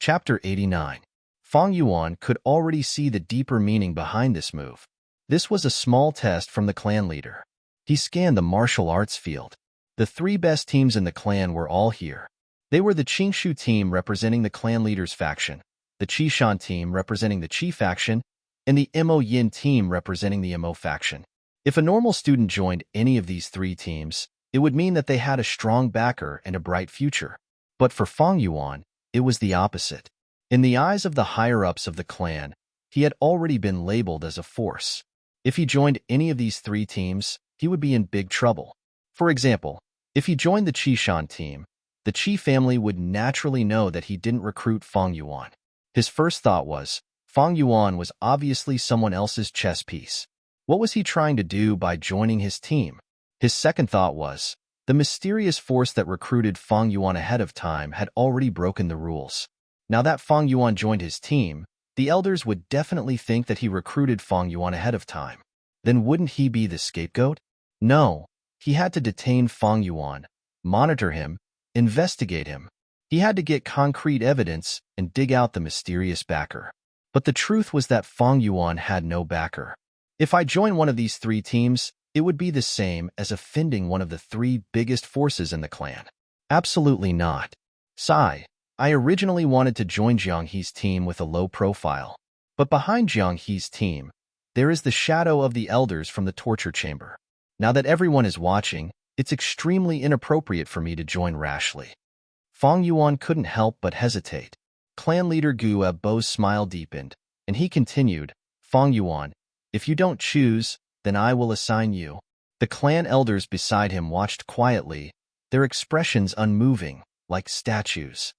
Chapter 89. Fang Yuan could already see the deeper meaning behind this move. This was a small test from the clan leader. He scanned the martial arts field. The three best teams in the clan were all here. They were the Qingshu team representing the clan leader's faction, the Qishan team representing the Qi faction, and the Mo Yin team representing the Mo faction. If a normal student joined any of these three teams, it would mean that they had a strong backer and a bright future. But for Fang Yuan, it was the opposite. In the eyes of the higher-ups of the clan, he had already been labeled as a force. If he joined any of these three teams, he would be in big trouble. For example, if he joined the Qishan team, the Qi family would naturally know that he didn't recruit Fang Yuan. His first thought was, Fang Yuan was obviously someone else's chess piece. What was he trying to do by joining his team? His second thought was, the mysterious force that recruited Fang Yuan ahead of time had already broken the rules. Now that Fang Yuan joined his team, the elders would definitely think that he recruited Fang Yuan ahead of time. Then wouldn't he be the scapegoat? No, he had to detain Fang Yuan, monitor him, investigate him. He had to get concrete evidence and dig out the mysterious backer. But the truth was that Fang Yuan had no backer. If I join one of these three teams, it would be the same as offending one of the three biggest forces in the clan. Absolutely not. Sigh. I originally wanted to join Jiang He's team with a low profile. But behind Jiang He's team, there is the shadow of the elders from the torture chamber. Now that everyone is watching, it's extremely inappropriate for me to join rashly. Fang Yuan couldn't help but hesitate. Clan leader Gu Bo's smile deepened, and he continued, Fang Yuan, if you don't choose, then I will assign you. The clan elders beside him watched quietly, their expressions unmoving, like statues.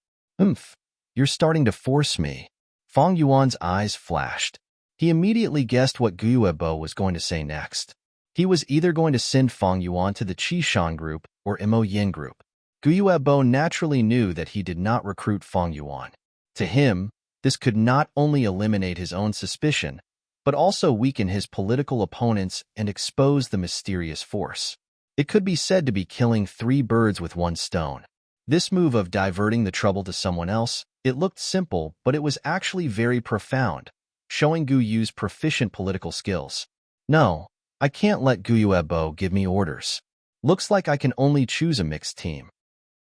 You're starting to force me. Fang Yuan's eyes flashed. He immediately guessed what Gu Bo was going to say next. He was either going to send Fang Yuan to the Qishan group or Mo Yin group. Gu Bo naturally knew that he did not recruit Fang Yuan. To him, this could not only eliminate his own suspicion, but also weaken his political opponents and expose the mysterious force. It could be said to be killing three birds with one stone. This move of diverting the trouble to someone else, it looked simple, but it was actually very profound, showing Gu Yu's proficient political skills. No, I can't let Gu Bo give me orders. Looks like I can only choose a mixed team.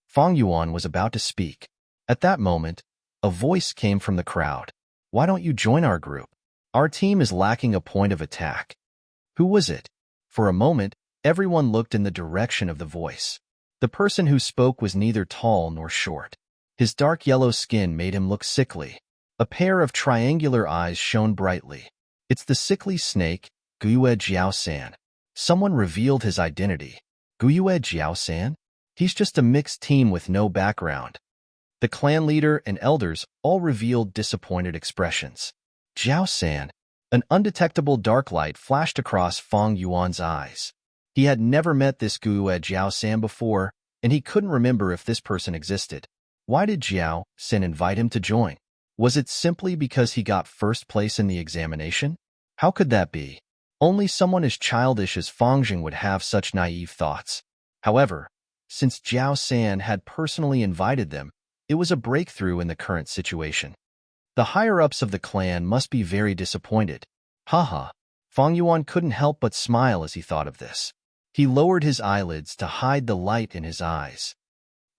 Fang Yuan was about to speak. At that moment, a voice came from the crowd. Why don't you join our group? Our team is lacking a point of attack. Who was it? For a moment, everyone looked in the direction of the voice. The person who spoke was neither tall nor short. His dark yellow skin made him look sickly. A pair of triangular eyes shone brightly. It's the sickly snake, Guyue Jiao-san. Someone revealed his identity. Guyue Jiao-san? He's just a mixed team with no background. The clan leader and elders all revealed disappointed expressions. Jiao-san. An undetectable dark light flashed across Fang Yuan's eyes. He had never met this Guyue Jiao-san before, and he couldn't remember if this person existed. Why did Jiao-san invite him to join? Was it simply because he got first place in the examination? How could that be? Only someone as childish as Fang Jing would have such naive thoughts. However, since Jiao-san had personally invited them, it was a breakthrough in the current situation. The higher-ups of the clan must be very disappointed. Haha. Fang Yuan couldn't help but smile as he thought of this. He lowered his eyelids to hide the light in his eyes.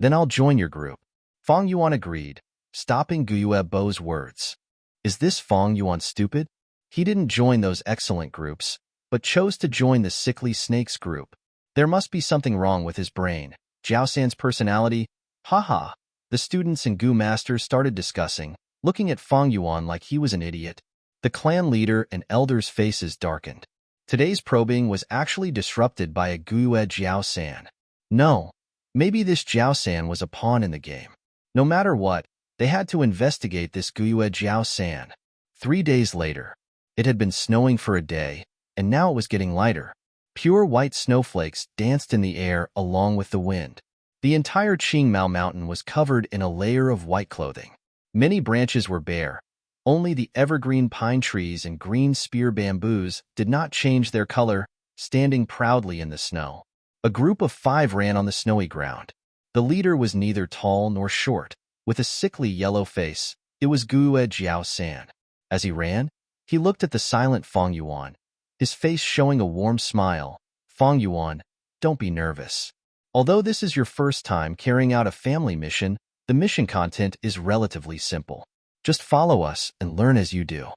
Then I'll join your group. Fang Yuan agreed, stopping Gu Bo's words. Is this Fang Yuan stupid? He didn't join those excellent groups, but chose to join the sickly snakes group. There must be something wrong with his brain. Jiao-san's personality? Haha. The students and Gu masters started discussing, looking at Fang Yuan like he was an idiot. The clan leader and elders' faces darkened. Today's probing was actually disrupted by a Guyue Jiao-san. No, maybe this Jiao-san was a pawn in the game. No matter what, they had to investigate this Guyue Jiao-san. 3 days later, it had been snowing for a day, and now it was getting lighter. Pure white snowflakes danced in the air along with the wind. The entire Qingmao mountain was covered in a layer of white clothing. Many branches were bare. Only the evergreen pine trees and green spear bamboos did not change their color, standing proudly in the snow. A group of 5 ran on the snowy ground. The leader was neither tall nor short, with a sickly yellow face, It was Guo Jiao San. As he ran, he looked at the silent Fang Yuan, his face showing a warm smile. Fang Yuan, don't be nervous. Although this is your first time carrying out a family mission, the mission content is relatively simple. Just follow us and learn as you do.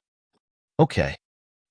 Okay.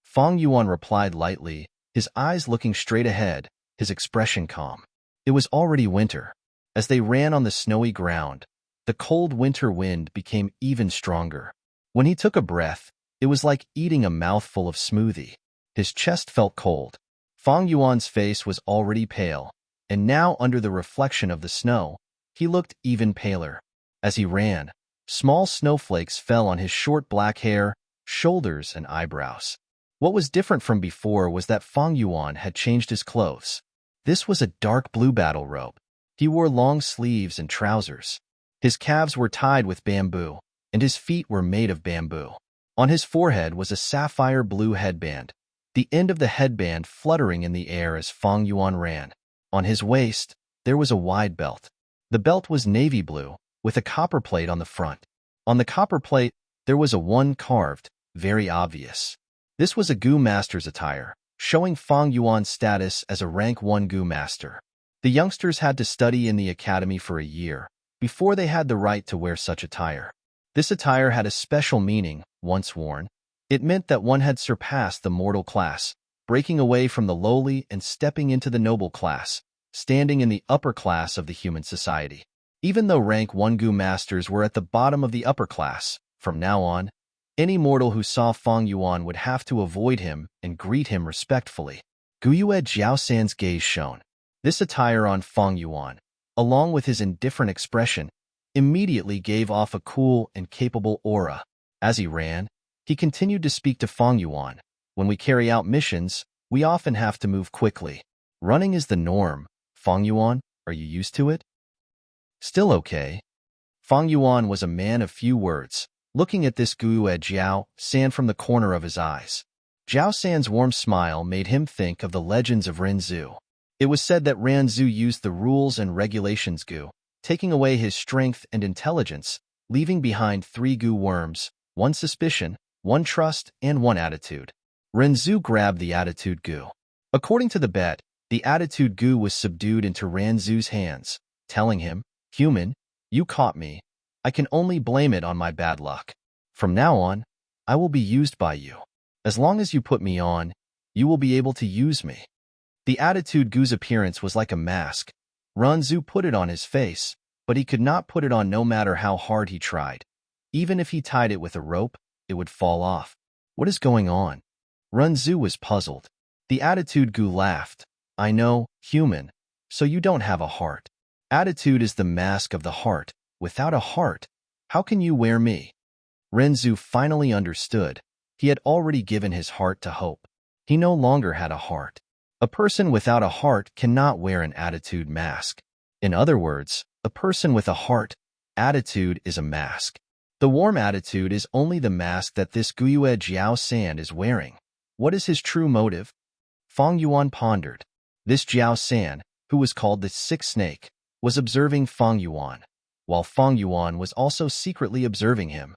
Fang Yuan replied lightly, his eyes looking straight ahead, his expression calm. It was already winter. As they ran on the snowy ground, the cold winter wind became even stronger. When he took a breath, it was like eating a mouthful of smoothie. His chest felt cold. Fang Yuan's face was already pale, and now under the reflection of the snow, he looked even paler. As he ran, small snowflakes fell on his short black hair, shoulders, and eyebrows. What was different from before was that Fang Yuan had changed his clothes. This was a dark blue battle robe. He wore long sleeves and trousers. His calves were tied with bamboo, and his feet were made of bamboo. On his forehead was a sapphire blue headband, the end of the headband fluttering in the air as Fang Yuan ran. On his waist, there was a wide belt. The belt was navy blue, with a copper plate on the front. On the copper plate, there was a 1 carved, very obvious. This was a Gu Master's attire, showing Fang Yuan's status as a rank 1 Gu Master. The youngsters had to study in the academy for a year before they had the right to wear such attire. This attire had a special meaning. Once worn, it meant that one had surpassed the mortal class, breaking away from the lowly and stepping into the noble class, standing in the upper class of the human society. Even though rank 1 Gu Masters were at the bottom of the upper class, from now on, any mortal who saw Fang Yuan would have to avoid him and greet him respectfully. Guo Jiao San's gaze shone. This attire on Fang Yuan, along with his indifferent expression, immediately gave off a cool and capable aura. As he ran, he continued to speak to Fang Yuan. When we carry out missions, we often have to move quickly. Running is the norm. Fang Yuan, are you used to it? Still okay. Fang Yuan was a man of few words, looking at this Guo Jiao San from the corner of his eyes. Jiao San's warm smile made him think of the legends of Renzu. It was said that Renzu used the rules and regulations Gu, taking away his strength and intelligence, leaving behind 3 Gu worms, 1 suspicion, 1 trust, and 1 attitude. Renzu grabbed the attitude Gu. According to the bet, the attitude Gu was subdued into Renzu's hands, telling him, "Human, you caught me. I can only blame it on my bad luck. From now on, I will be used by you. As long as you put me on, you will be able to use me." The attitude Gu's appearance was like a mask. Renzu put it on his face, but he could not put it on no matter how hard he tried. Even if he tied it with a rope, it would fall off. What is going on? Renzu was puzzled. The attitude Gu laughed. "I know, human, so you don't have a heart. Attitude is the mask of the heart. Without a heart, how can you wear me?" Renzu finally understood. He had already given his heart to hope. He no longer had a heart. A person without a heart cannot wear an attitude mask. In other words, a person with a heart, attitude is a mask. The warm attitude is only the mask that this Guo Jiao San is wearing. What is his true motive? Fang Yuan pondered. This Jiao San, who was called the Sixth Snake, was observing Fang Yuan, while Fang Yuan was also secretly observing him.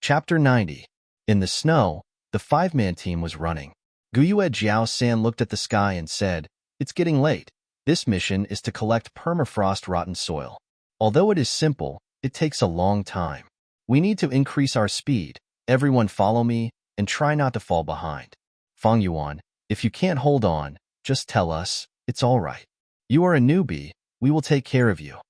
Chapter 90. In the snow, the 5-man team was running. Guo Jiao San looked at the sky and said, "It's getting late. This mission is to collect permafrost-rotten soil. Although it is simple, it takes a long time. We need to increase our speed. Everyone follow me, and try not to fall behind. Fang Yuan, if you can't hold on, just tell us, it's all right. You are a newbie, we will take care of you."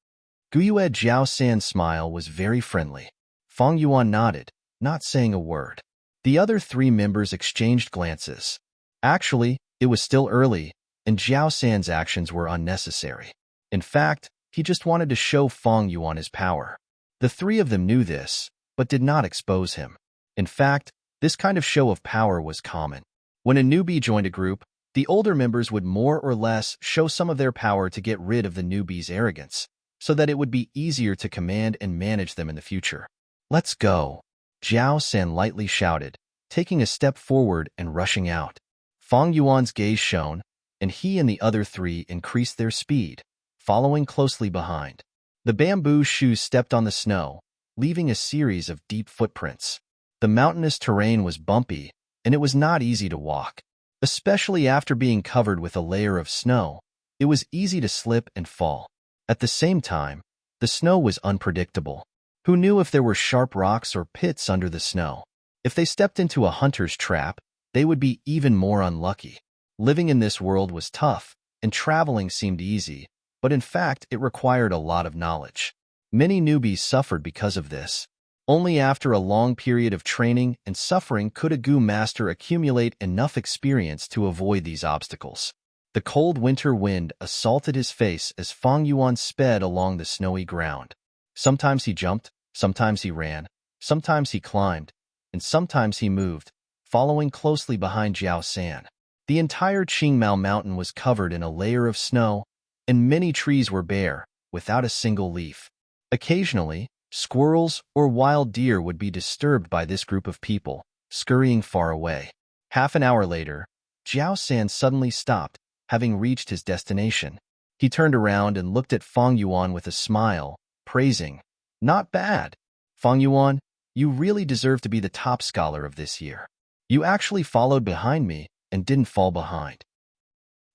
Guo Jiao San's smile was very friendly. Fang Yuan nodded, not saying a word. The other 3 members exchanged glances. Actually, it was still early, and Jiao San's actions were unnecessary. In fact, he just wanted to show Fang Yuan his power. The 3 of them knew this, but did not expose him. In fact, this kind of show of power was common. When a newbie joined a group, the older members would more or less show some of their power to get rid of the newbie's arrogance, so that it would be easier to command and manage them in the future. "Let's go," Jiao San lightly shouted, taking a step forward and rushing out. Fang Yuan's gaze shone, and he and the other 3 increased their speed, following closely behind. The bamboo shoes stepped on the snow, leaving a series of deep footprints. The mountainous terrain was bumpy, and it was not easy to walk. Especially after being covered with a layer of snow, it was easy to slip and fall. At the same time, the snow was unpredictable. Who knew if there were sharp rocks or pits under the snow? If they stepped into a hunter's trap, they would be even more unlucky. Living in this world was tough, and traveling seemed easy, but in fact it required a lot of knowledge. Many newbies suffered because of this. Only after a long period of training and suffering could a Gu master accumulate enough experience to avoid these obstacles. The cold winter wind assaulted his face as Fang Yuan sped along the snowy ground. Sometimes he jumped, sometimes he ran, sometimes he climbed, and sometimes he moved, following closely behind Jiao San. The entire Qingmao mountain was covered in a layer of snow, and many trees were bare, without a single leaf. Occasionally, squirrels or wild deer would be disturbed by this group of people, scurrying far away. Half an hour later, Jiao San suddenly stopped, having reached his destination. He turned around and looked at Fang Yuan with a smile, praising, "Not bad. Fang Yuan, you really deserve to be the top scholar of this year. You actually followed behind me and didn't fall behind."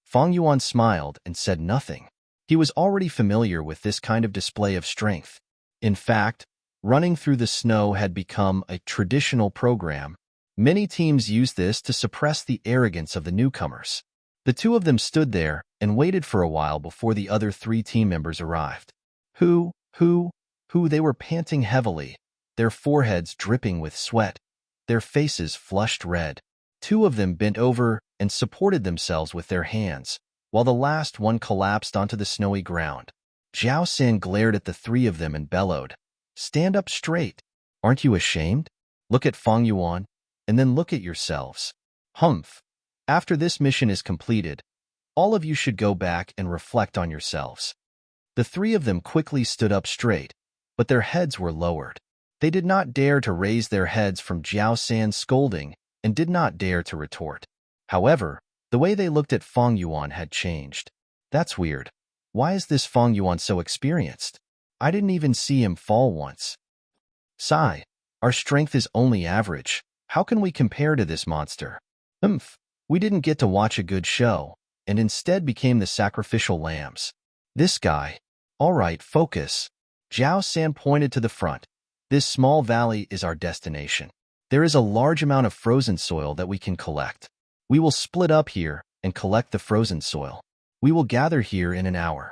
Fang Yuan smiled and said nothing. He was already familiar with this kind of display of strength. In fact, running through the snow had become a traditional program. Many teams used this to suppress the arrogance of the newcomers. The two of them stood there and waited for a while before the other 3 team members arrived. Who, they were panting heavily, their foreheads dripping with sweat, their faces flushed red. 2 of them bent over and supported themselves with their hands, while the last one collapsed onto the snowy ground. Jiao San glared at the 3 of them and bellowed, "Stand up straight. Aren't you ashamed? Look at Fang Yuan, and then look at yourselves. Humph. After this mission is completed, all of you should go back and reflect on yourselves." The 3 of them quickly stood up straight, but their heads were lowered. They did not dare to raise their heads from Jiao San's scolding and did not dare to retort. However, the way they looked at Fang Yuan had changed. "That's weird. Why is this Fang Yuan so experienced? I didn't even see him fall once. Sigh, our strength is only average. How can we compare to this monster? We didn't get to watch a good show, and instead became the sacrificial lambs. This guy. All right, focus." Jiao San pointed to the front. "This small valley is our destination. There is a large amount of frozen soil that we can collect. We will split up here and collect the frozen soil. We will gather here in an hour.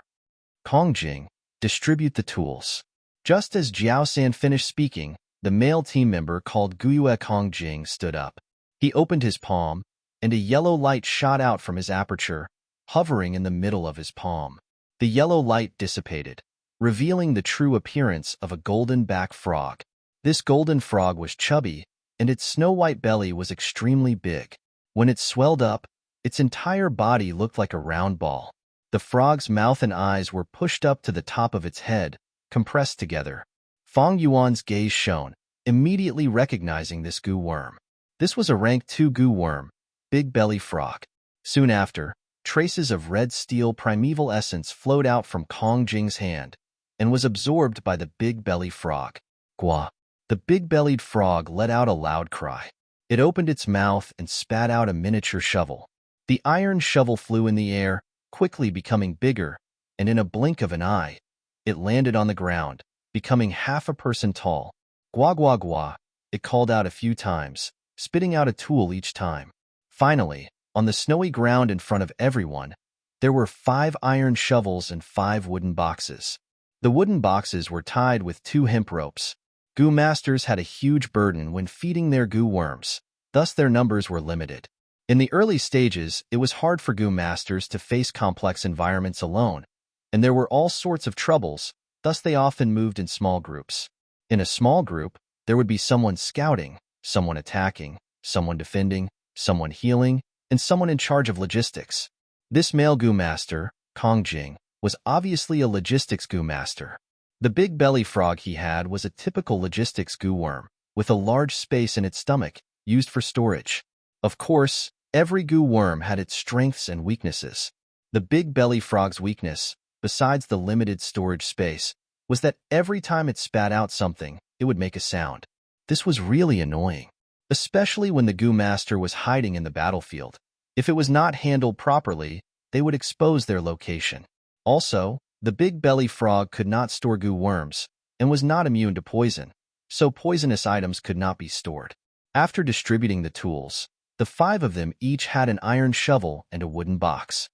Kongjing, distribute the tools." Just as Jiao San finished speaking, the male team member called Guyue Kongjing stood up. He opened his palm, and a yellow light shot out from his aperture, hovering in the middle of his palm. The yellow light dissipated, revealing the true appearance of a golden-back frog. This golden frog was chubby, and its snow-white belly was extremely big. When it swelled up, its entire body looked like a round ball. The frog's mouth and eyes were pushed up to the top of its head, compressed together. Fang Yuan's gaze shone, immediately recognizing this goo worm. This was a rank 2 goo worm, big belly frog. Soon after, traces of red steel primeval essence flowed out from Kongjing's hand and was absorbed by the big belly frog. Gua. The big-bellied frog let out a loud cry. It opened its mouth and spat out a miniature shovel. The iron shovel flew in the air, quickly becoming bigger, and in a blink of an eye, it landed on the ground, becoming half a person tall. Gua gua gua, it called out a few times, spitting out a tool each time. Finally, on the snowy ground in front of everyone, there were 5 iron shovels and 5 wooden boxes. The wooden boxes were tied with 2 hemp ropes. Goo masters had a huge burden when feeding their goo worms, thus their numbers were limited. In the early stages, it was hard for goo masters to face complex environments alone, and there were all sorts of troubles, thus they often moved in small groups. In a small group, there would be someone scouting, someone attacking, someone defending, someone healing, and someone in charge of logistics. This male goo master, Kongjing, was obviously a logistics goo master. The big belly frog he had was a typical logistics goo worm, with a large space in its stomach, used for storage. Of course, every goo worm had its strengths and weaknesses. The big belly frog's weakness, besides the limited storage space, was that every time it spat out something, it would make a sound. This was really annoying, especially when the Goo Master was hiding in the battlefield. If it was not handled properly, they would expose their location. Also, the big belly frog could not store goo worms and was not immune to poison, so poisonous items could not be stored. After distributing the tools, the 5 of them each had an iron shovel and a wooden box.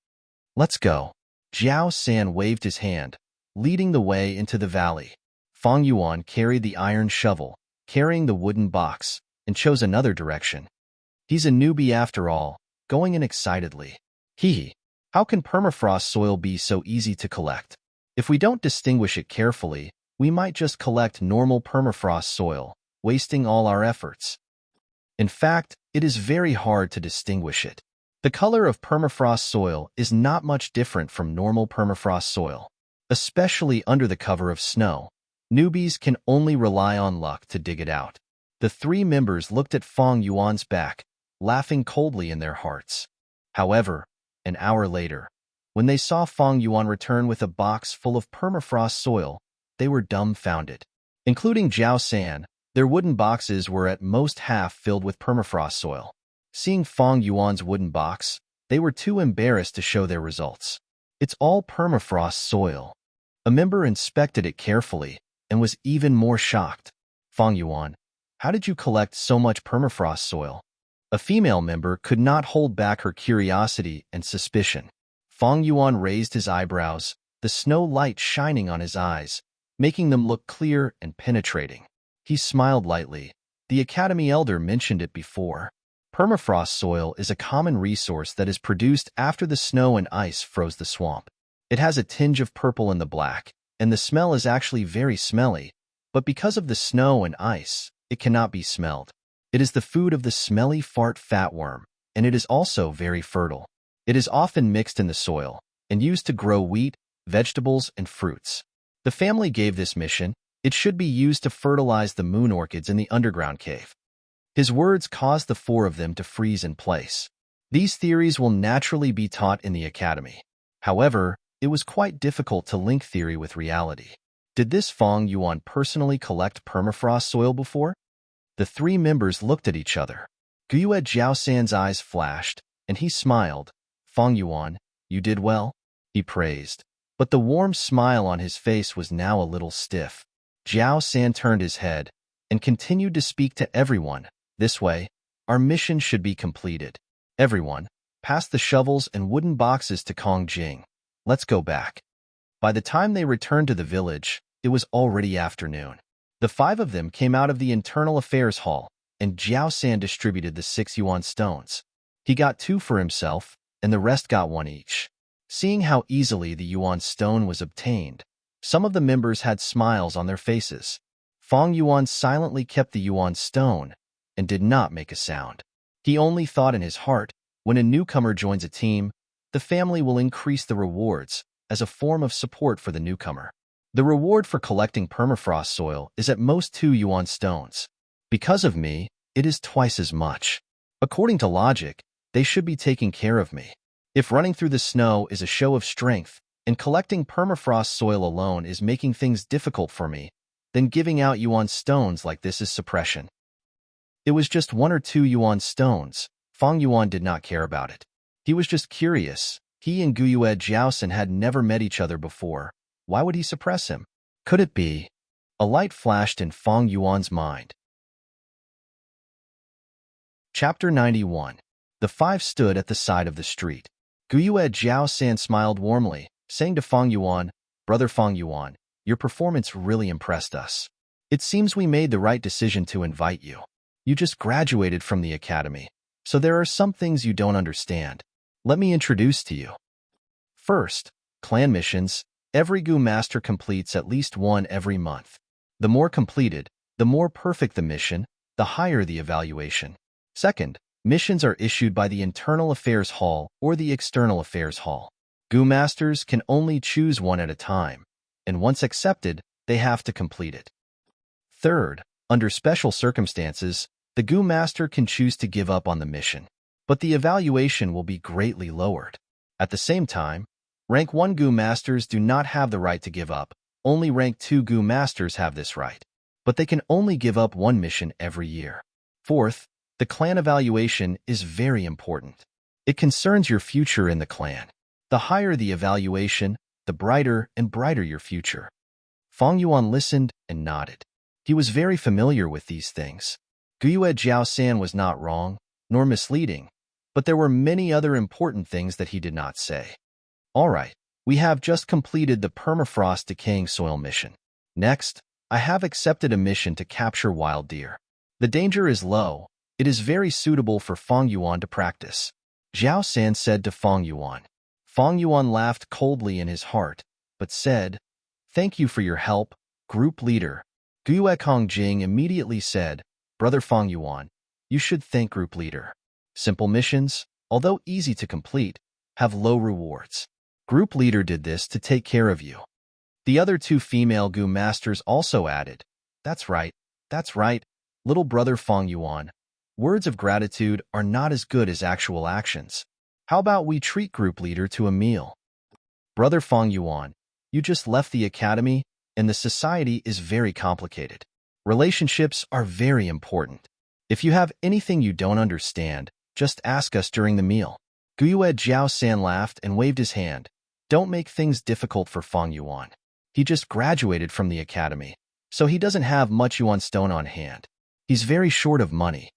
Let's go. Jiao San waved his hand, leading the way into the valley. Fang Yuan carried the iron shovel, carrying the wooden box, and chose another direction. He's a newbie after all, going in excitedly. Hee. How can permafrost soil be so easy to collect? If we don't distinguish it carefully, we might just collect normal permafrost soil, wasting all our efforts. In fact, it is very hard to distinguish it. The color of permafrost soil is not much different from normal permafrost soil. Especially under the cover of snow, newbies can only rely on luck to dig it out. The 3 members looked at Fang Yuan's back, laughing coldly in their hearts. However, an hour later, when they saw Fang Yuan return with a box full of permafrost soil, they were dumbfounded. Including Jiao San, their wooden boxes were at most half filled with permafrost soil. Seeing Fang Yuan's wooden box, they were too embarrassed to show their results. It's all permafrost soil. A member inspected it carefully and was even more shocked. Fang Yuan, how did you collect so much permafrost soil? A female member could not hold back her curiosity and suspicion. Fang Yuan raised his eyebrows, the snow light shining on his eyes, making them look clear and penetrating. He smiled lightly. The Academy Elder mentioned it before. Permafrost soil is a common resource that is produced after the snow and ice froze the swamp. It has a tinge of purple in the black, and the smell is actually very smelly, but because of the snow and ice, it cannot be smelled. It is the food of the smelly fart fatworm, and it is also very fertile. It is often mixed in the soil and used to grow wheat, vegetables, and fruits. The family gave this mission. It should be used to fertilize the moon orchids in the underground cave. His words caused the 4 of them to freeze in place. These theories will naturally be taught in the academy. However, it was quite difficult to link theory with reality. Did this Fang Yuan personally collect permafrost soil before? The 3 members looked at each other. Guyue Jiao San's eyes flashed, and he smiled. Fang Yuan, you did well, he praised. But the warm smile on his face was now a little stiff. Jiao San turned his head and continued to speak to everyone. This way, our mission should be completed. Everyone, pass the shovels and wooden boxes to Kong Jing. Let's go back. By the time they returned to the village, it was already afternoon. The 5 of them came out of the internal affairs hall, and Jiao San distributed the 6 yuan stones. He got 2 for himself, and the rest got 1 each. Seeing how easily the yuan stone was obtained, some of the members had smiles on their faces. Fang Yuan silently kept the yuan stone and did not make a sound. He only thought in his heart, when a newcomer joins a team, the family will increase the rewards as a form of support for the newcomer. The reward for collecting permafrost soil is at most 2 yuan stones. Because of me, it is twice as much. According to logic, they should be taking care of me. If running through the snow is a show of strength, and collecting permafrost soil alone is making things difficult for me, then giving out yuan stones like this is suppression. It was just 1 or 2 yuan stones. Fang Yuan did not care about it. He was just curious. He and Guyue Jiaosan had never met each other before. Why would he suppress him? Could it be? A light flashed in Fang Yuan's mind. Chapter 91. The 5 stood at the side of the street. Guyue Jiaosan smiled warmly, saying to Fang Yuan, "Brother Fang Yuan, your performance really impressed us. It seems we made the right decision to invite you. You just graduated from the academy, so there are some things you don't understand. Let me introduce to you. First, clan missions. Every Goo Master completes at least 1 every month. The more completed, the more perfect the mission, the higher the evaluation. Second, missions are issued by the Internal Affairs Hall or the External Affairs Hall. Goo Masters can only choose 1 at a time, and once accepted, they have to complete it. Third, under special circumstances, the Goo Master can choose to give up on the mission, but the evaluation will be greatly lowered. At the same time, Rank 1 Goo Masters do not have the right to give up, Only rank 2 Gu Masters have this right, but they can only give up one mission every year. Fourth, the clan evaluation is very important. It concerns your future in the clan. The higher the evaluation, the brighter and brighter your future. Fang Yuan listened and nodded. He was very familiar with these things. Guyue Jiao-san was not wrong, nor misleading, but there were many other important things that he did not say. All right, we have just completed the permafrost decaying soil mission. Next, I have accepted a mission to capture wild deer. The danger is low. It is very suitable for Fang Yuan to practice. Jiao San said to Fang Yuan. Fang Yuan laughed coldly in his heart, but said, "Thank you for your help, group leader." Guyue Kongjing immediately said, "Brother Fang Yuan, you should thank group leader. Simple missions, although easy to complete, have low rewards. Group leader did this to take care of you." The other 2 female Gu masters also added, That's right, little brother Fang Yuan. Words of gratitude are not as good as actual actions. How about we treat group leader to a meal? Brother Fang Yuan, you just left the academy, and the society is very complicated. Relationships are very important. If you have anything you don't understand, just ask us during the meal. Guyue Jiao-san laughed and waved his hand. Don't make things difficult for Fang Yuan. He just graduated from the academy, so he doesn't have much yuan stone on hand. He's very short of money.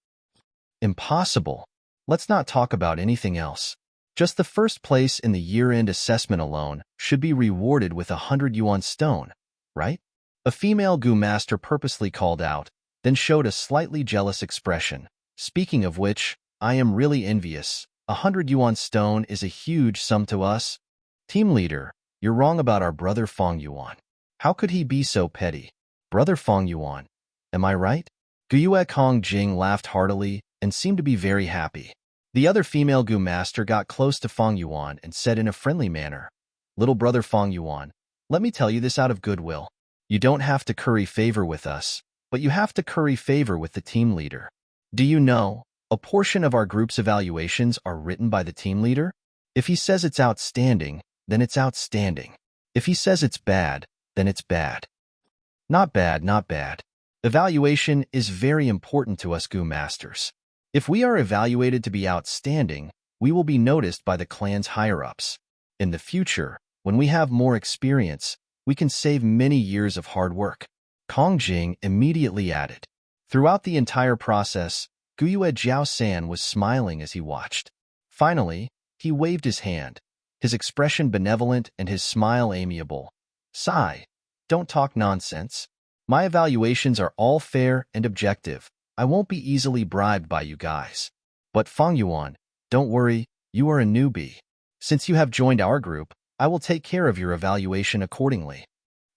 Impossible. Let's not talk about anything else. Just the first place in the year-end assessment alone should be rewarded with 100 yuan stone, right? A female Gu master purposely called out, then showed a slightly jealous expression. Speaking of which, I am really envious. 100 yuan stone is a huge sum to us. Team leader, you're wrong about our brother Fang Yuan. How could he be so petty? Brother Fang Yuan, am I right? Guyue Kongjing laughed heartily and seemed to be very happy. The other female Gu master got close to Fang Yuan and said in a friendly manner, Little brother Fang Yuan, let me tell you this out of goodwill. You don't have to curry favor with us, but you have to curry favor with the team leader. Do you know, a portion of our group's evaluations are written by the team leader? If he says it's outstanding, then it's outstanding. If he says it's bad, then it's bad. Not bad, not bad. Evaluation is very important to us Gu masters. If we are evaluated to be outstanding, we will be noticed by the clan's higher-ups. In the future, when we have more experience, we can save many years of hard work. Kongjing immediately added. Throughout the entire process, Guyue Jiao-san was smiling as he watched. Finally, he waved his hand, his expression benevolent and his smile amiable. Sigh, don't talk nonsense. My evaluations are all fair and objective. I won't be easily bribed by you guys. But Fang Yuan, don't worry, you are a newbie. Since you have joined our group, I will take care of your evaluation accordingly.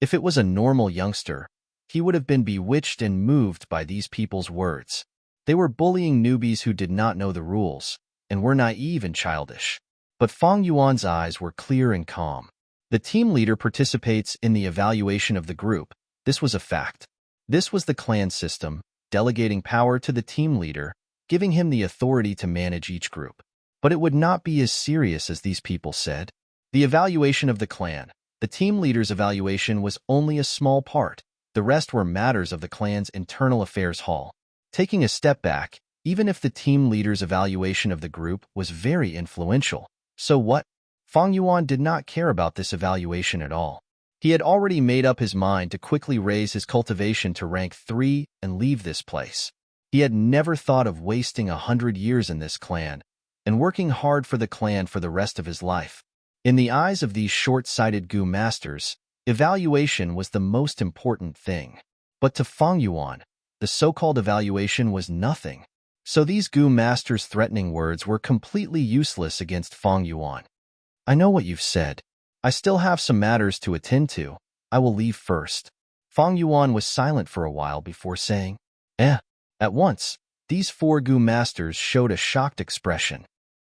If it was a normal youngster, he would have been bewitched and moved by these people's words. They were bullying newbies who did not know the rules, and were naive and childish. But Fang Yuan's eyes were clear and calm. The team leader participates in the evaluation of the group. This was a fact. This was the clan system, delegating power to the team leader, giving him the authority to manage each group. But it would not be as serious as these people said. The evaluation of the clan, the team leader's evaluation was only a small part. The rest were matters of the clan's internal affairs hall. Taking a step back, even if the team leader's evaluation of the group was very influential, so what? Fang Yuan did not care about this evaluation at all. He had already made up his mind to quickly raise his cultivation to rank 3 and leave this place. He had never thought of wasting 100 years in this clan and working hard for the clan for the rest of his life. In the eyes of these short-sighted Gu masters, evaluation was the most important thing. But to Fang Yuan, the so-called evaluation was nothing. So these Gu masters' threatening words were completely useless against Fang Yuan. I know what you've said. I still have some matters to attend to. I will leave first. Fang Yuan was silent for a while before saying, At once, these 4 Gu masters showed a shocked expression.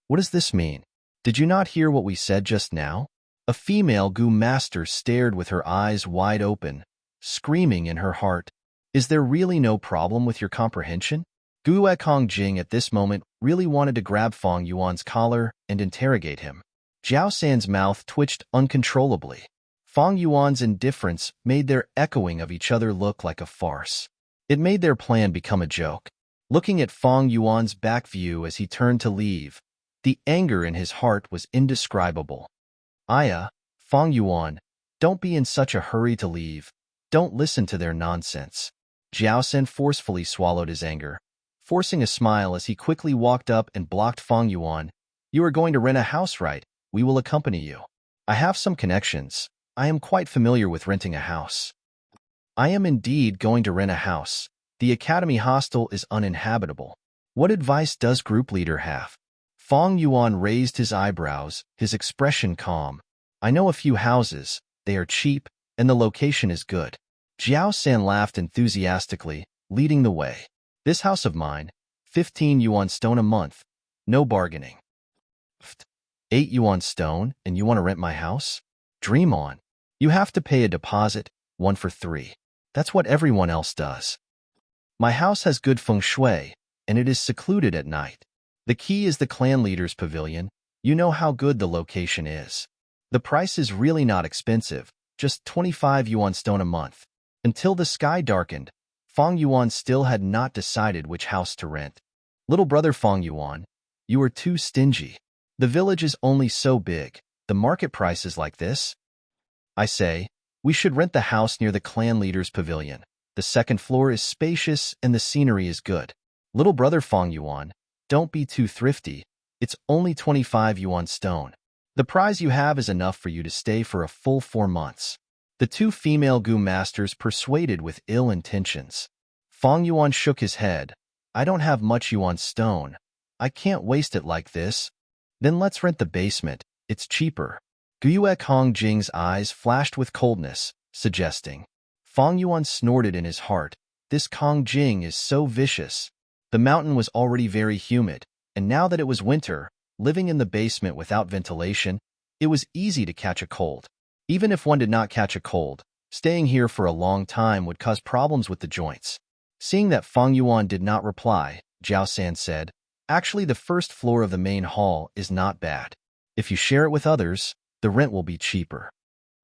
What does this mean? Did you not hear what we said just now? A female Gu master stared with her eyes wide open, screaming in her heart, Is there really no problem with your comprehension? Guyue Kongjing at this moment really wanted to grab Fang Yuan's collar and interrogate him. Jiao San's mouth twitched uncontrollably. Fang Yuan's indifference made their echoing of each other look like a farce. It made their plan become a joke. Looking at Fang Yuan's back view as he turned to leave, the anger in his heart was indescribable. Aya, Fang Yuan, don't be in such a hurry to leave. Don't listen to their nonsense. Jiao San forcefully swallowed his anger, forcing a smile as he quickly walked up and blocked Fang Yuan. You are going to rent a house, right? We will accompany you. I have some connections. I am quite familiar with renting a house. I am indeed going to rent a house. The academy hostel is uninhabitable. What advice does group leader have? Fang Yuan raised his eyebrows, his expression calm. I know a few houses. They are cheap, and the location is good. Jiao San laughed enthusiastically, leading the way. This house of mine, 15 yuan stone a month. No bargaining. 8 yuan stone, and you want to rent my house? Dream on. You have to pay a deposit, 1 for 3. That's what everyone else does. My house has good feng shui, and it is secluded at night. The key is the clan leader's pavilion. You know how good the location is. The price is really not expensive, just 25 yuan stone a month. Until the sky darkened, Fang Yuan still had not decided which house to rent. Little brother Fang Yuan, you are too stingy. The village is only so big. The market price is like this. I say, we should rent the house near the clan leader's pavilion. The second floor is spacious and the scenery is good. Little brother Fang Yuan, don't be too thrifty. It's only 25 yuan stone. The prize you have is enough for you to stay for a full 4 months. The two female Gu masters persuaded with ill intentions. Fang Yuan shook his head. I don't have much yuan stone. I can't waste it like this. Then let's rent the basement. It's cheaper. Guyue Kong Jing's eyes flashed with coldness, suggesting. Fang Yuan snorted in his heart. This Kong Jing is so vicious. The mountain was already very humid, and now that it was winter, living in the basement without ventilation, it was easy to catch a cold. Even if one did not catch a cold, staying here for a long time would cause problems with the joints. Seeing that Fang Yuan did not reply, Jiao San said, actually the first floor of the main hall is not bad. If you share it with others, the rent will be cheaper.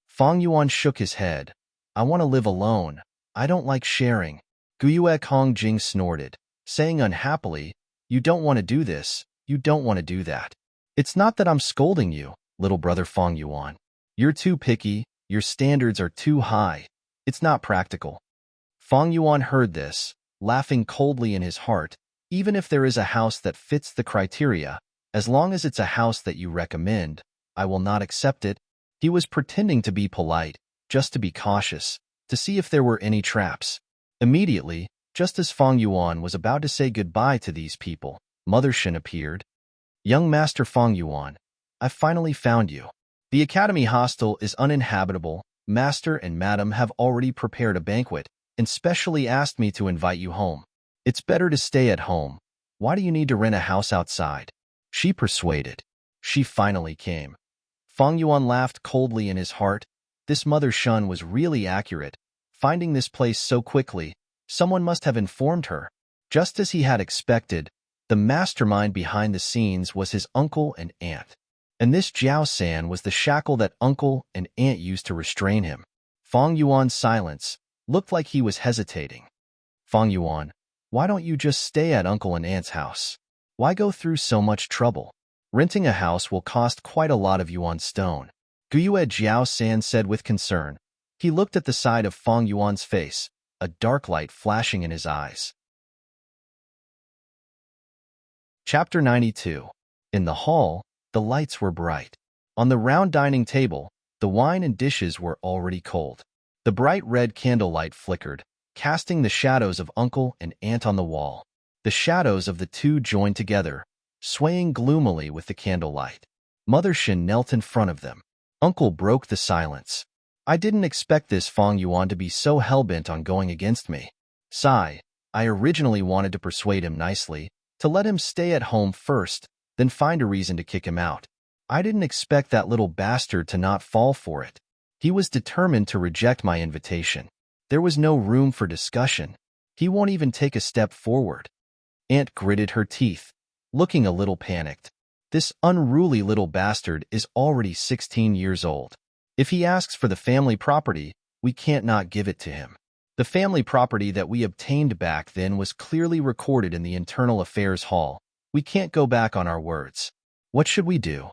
Fang Yuan shook his head. I want to live alone. I don't like sharing. Guyue Kong Jing snorted, saying unhappily, you don't want to do this. You don't want to do that. It's not that I'm scolding you, little brother Fang Yuan. You're too picky, your standards are too high. It's not practical. Fang Yuan heard this, laughing coldly in his heart. Even if there is a house that fits the criteria, as long as it's a house that you recommend, I will not accept it. He was pretending to be polite, just to be cautious, to see if there were any traps. Immediately, just as Fang Yuan was about to say goodbye to these people, Mother Shen appeared. Young Master Fang Yuan, I finally found you. The academy hostel is uninhabitable. Master and Madam have already prepared a banquet, and specially asked me to invite you home. It's better to stay at home. Why do you need to rent a house outside? She persuaded. She finally came. Fang Yuan laughed coldly in his heart. This Mother Shen was really accurate. Finding this place so quickly, someone must have informed her. Just as he had expected, the mastermind behind the scenes was his uncle and aunt. And this Jiao San was the shackle that uncle and aunt used to restrain him. Fang Yuan's silence looked like he was hesitating. Fang Yuan, why don't you just stay at uncle and aunt's house? Why go through so much trouble? Renting a house will cost quite a lot of yuan stone. Guyue Jiao San said with concern. He looked at the side of Fang Yuan's face, a dark light flashing in his eyes. Chapter 92. In the hall, the lights were bright. On the round dining table, the wine and dishes were already cold. The bright red candlelight flickered, casting the shadows of uncle and aunt on the wall. The shadows of the two joined together, swaying gloomily with the candlelight. Mother Shen knelt in front of them. Uncle broke the silence. I didn't expect this Fang Yuan to be so hell-bent on going against me. Sigh, I originally wanted to persuade him nicely, to let him stay at home first, then find a reason to kick him out. I didn't expect that little bastard to not fall for it. He was determined to reject my invitation. There was no room for discussion. He won't even take a step forward. Aunt gritted her teeth, looking a little panicked. This unruly little bastard is already 16 years old. If he asks for the family property, we can't not give it to him. The family property that we obtained back then was clearly recorded in the Internal Affairs Hall. We can't go back on our words. What should we do?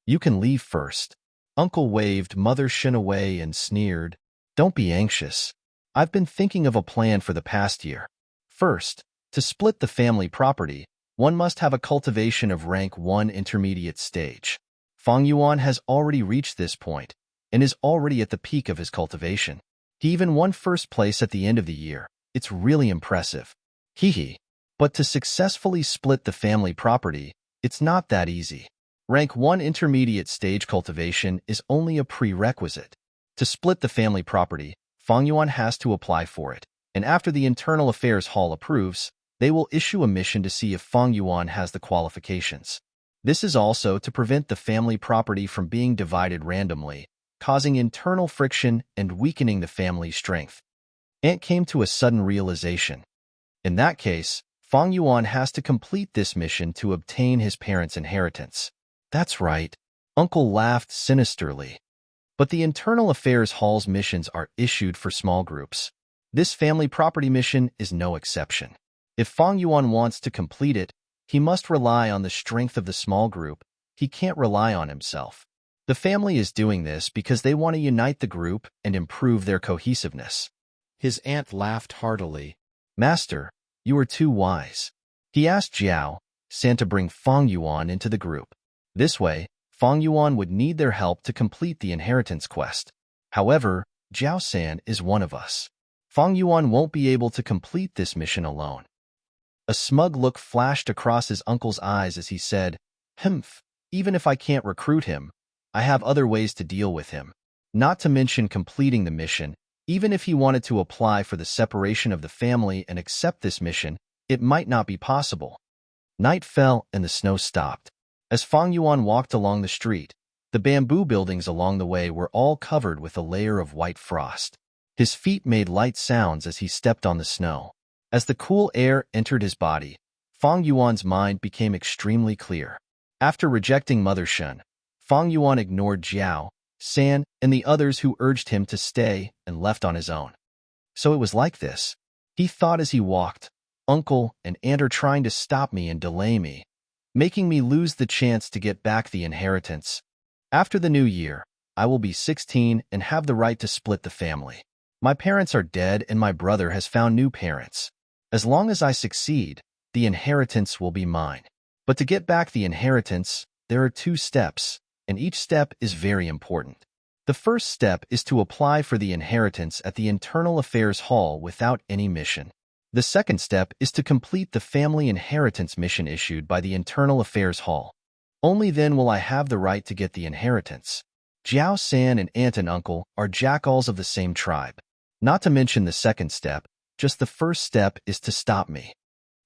You can leave first. Uncle waved Mother Shin away and sneered. Don't be anxious. I've been thinking of a plan for the past year. First, to split the family property, one must have a cultivation of rank 1 intermediate stage. Fang Yuan has already reached this point and is already at the peak of his cultivation. He even won first place at the end of the year. It's really impressive. Hee. But to successfully split the family property, it's not that easy. Rank 1 intermediate stage cultivation is only a prerequisite. To split the family property, Fang Yuan has to apply for it, and after the Internal Affairs Hall approves, they will issue a mission to see if Fang Yuan has the qualifications. This is also to prevent the family property from being divided randomly, causing internal friction and weakening the family's strength. Ant came to a sudden realization. In that case, Fang Yuan has to complete this mission to obtain his parents' inheritance. That's right. Uncle laughed sinisterly. But the Internal Affairs Hall's missions are issued for small groups. This family property mission is no exception. If Fang Yuan wants to complete it, he must rely on the strength of the small group. He can't rely on himself. The family is doing this because they want to unite the group and improve their cohesiveness. His aunt laughed heartily. Master, you are too wise. He asked Jiao San to bring Fang Yuan into the group. This way, Fang Yuan would need their help to complete the inheritance quest. However, Jiao San is one of us. Fang Yuan won't be able to complete this mission alone. A smug look flashed across his uncle's eyes as he said, even if I can't recruit him, I have other ways to deal with him. Not to mention completing the mission. Even if he wanted to apply for the separation of the family and accept this mission, it might not be possible. Night fell and the snow stopped. As Fang Yuan walked along the street, the bamboo buildings along the way were all covered with a layer of white frost. His feet made light sounds as he stepped on the snow. As the cool air entered his body, Fang Yuan's mind became extremely clear. After rejecting Mother Shen, Fang Yuan ignored Jiao San and the others who urged him to stay and left on his own. So it was like this. He thought as he walked, Uncle and Aunt are trying to stop me and delay me, making me lose the chance to get back the inheritance. After the new year, I will be 16 and have the right to split the family. My parents are dead and my brother has found new parents. As long as I succeed, the inheritance will be mine. But to get back the inheritance, there are 2 steps, and each step is very important. The first step is to apply for the inheritance at the Internal Affairs Hall without any mission. The second step is to complete the family inheritance mission issued by the Internal Affairs Hall. Only then will I have the right to get the inheritance. Jiao San and Aunt and Uncle are jackals of the same tribe. Not to mention the second step, just the first step is to stop me.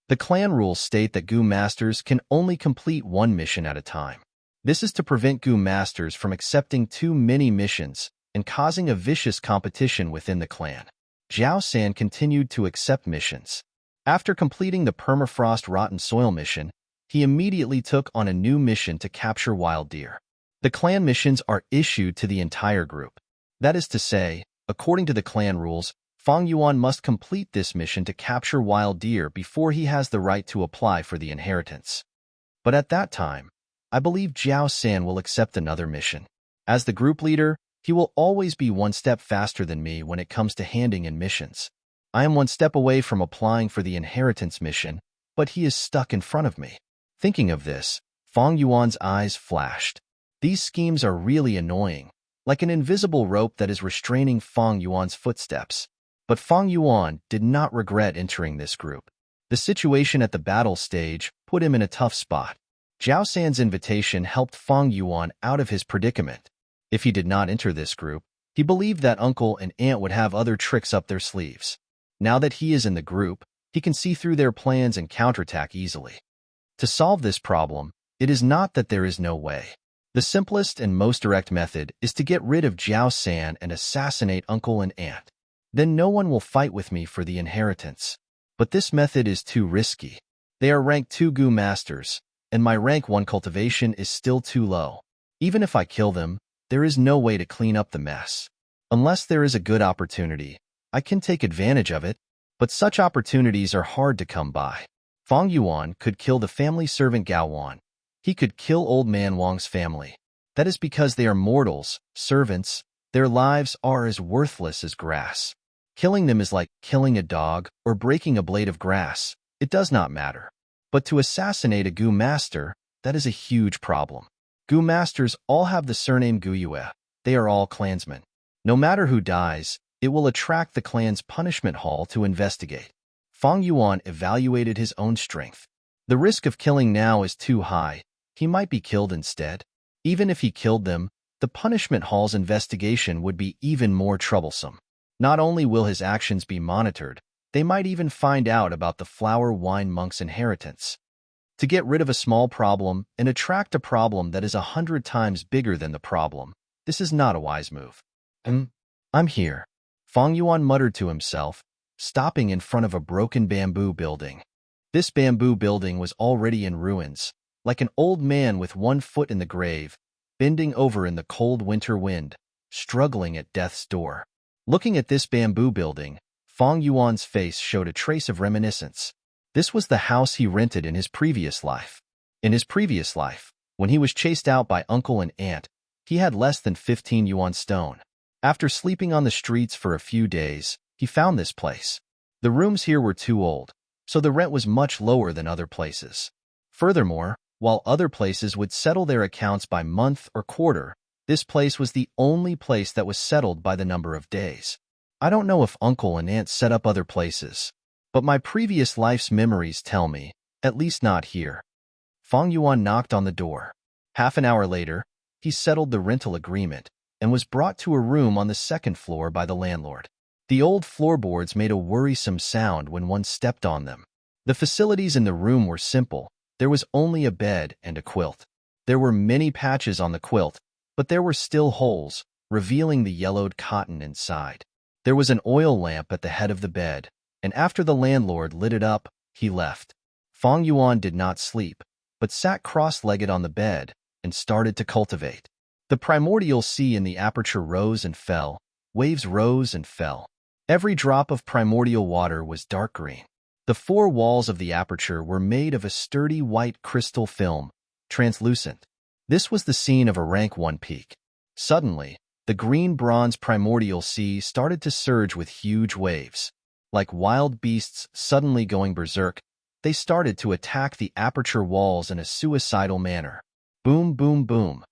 The clan rules state that Gu Masters can only complete 1 mission at a time. This is to prevent Gu Masters from accepting too many missions and causing a vicious competition within the clan. Jiao San continued to accept missions. After completing the permafrost rotten soil mission, he immediately took on a new mission to capture wild deer. The clan missions are issued to the entire group. That is to say, according to the clan rules, Fang Yuan must complete this mission to capture wild deer before he has the right to apply for the inheritance. But at that time, I believe Jiao San will accept another mission. As the group leader, he will always be 1 step faster than me when it comes to handing in missions. I am 1 step away from applying for the inheritance mission, but he is stuck in front of me. Thinking of this, Fang Yuan's eyes flashed. These schemes are really annoying, like an invisible rope that is restraining Fang Yuan's footsteps. But Fang Yuan did not regret entering this group. The situation at the battle stage put him in a tough spot. Jiao San's invitation helped Fang Yuan out of his predicament. If he did not enter this group, he believed that Uncle and Aunt would have other tricks up their sleeves. Now that he is in the group, he can see through their plans and counterattack easily. To solve this problem, it is not that there is no way. The simplest and most direct method is to get rid of Jiao San and assassinate Uncle and Aunt. Then no one will fight with me for the inheritance. But this method is too risky. They are rank 2 Gu Masters, and my rank 1 cultivation is still too low. Even if I kill them, there is no way to clean up the mess. Unless there is a good opportunity, I can take advantage of it, but such opportunities are hard to come by. Fang Yuan could kill the family servant Gao Wan. He could kill old man Wang's family. That is because they are mortals, servants. Their lives are as worthless as grass. Killing them is like killing a dog or breaking a blade of grass. It does not matter. But to assassinate a Gu master, that is a huge problem. Gu masters all have the surname Gu Yue. They are all clansmen. No matter who dies, it will attract the clan's punishment hall to investigate. Fang Yuan evaluated his own strength. The risk of killing now is too high. He might be killed instead. Even if he killed them, the punishment hall's investigation would be even more troublesome. Not only will his actions be monitored, they might even find out about the flower wine monk's inheritance. To get rid of a small problem and attract a problem that is 100 times bigger than the problem, this is not a wise move. I'm here, Fang Yuan muttered to himself, stopping in front of a broken bamboo building. This bamboo building was already in ruins, like an old man with one foot in the grave, bending over in the cold winter wind, struggling at death's door. Looking at this bamboo building, Fang Yuan's face showed a trace of reminiscence. This was the house he rented in his previous life. In his previous life, when he was chased out by uncle and aunt, he had less than 15 yuan stone. After sleeping on the streets for a few days, he found this place. The rooms here were too old, so the rent was much lower than other places. Furthermore, while other places would settle their accounts by month or quarter, this place was the only place that was settled by the number of days. I don't know if uncle and aunt set up other places, but my previous life's memories tell me, at least not here. Fang Yuan knocked on the door. Half an hour later, he settled the rental agreement and was brought to a room on the second floor by the landlord. The old floorboards made a worrisome sound when one stepped on them. The facilities in the room were simple. There was only a bed and a quilt. There were many patches on the quilt, but there were still holes, revealing the yellowed cotton inside. There was an oil lamp at the head of the bed, and after the landlord lit it up, he left. Fang Yuan did not sleep, but sat cross-legged on the bed and started to cultivate. The primordial sea in the aperture rose and fell. Waves rose and fell. Every drop of primordial water was dark green. The four walls of the aperture were made of a sturdy white crystal film, translucent. This was the scene of a rank 1 peak. Suddenly, the green-bronze primordial sea started to surge with huge waves. Like wild beasts suddenly going berserk, they started to attack the aperture walls in a suicidal manner. Boom, boom, boom.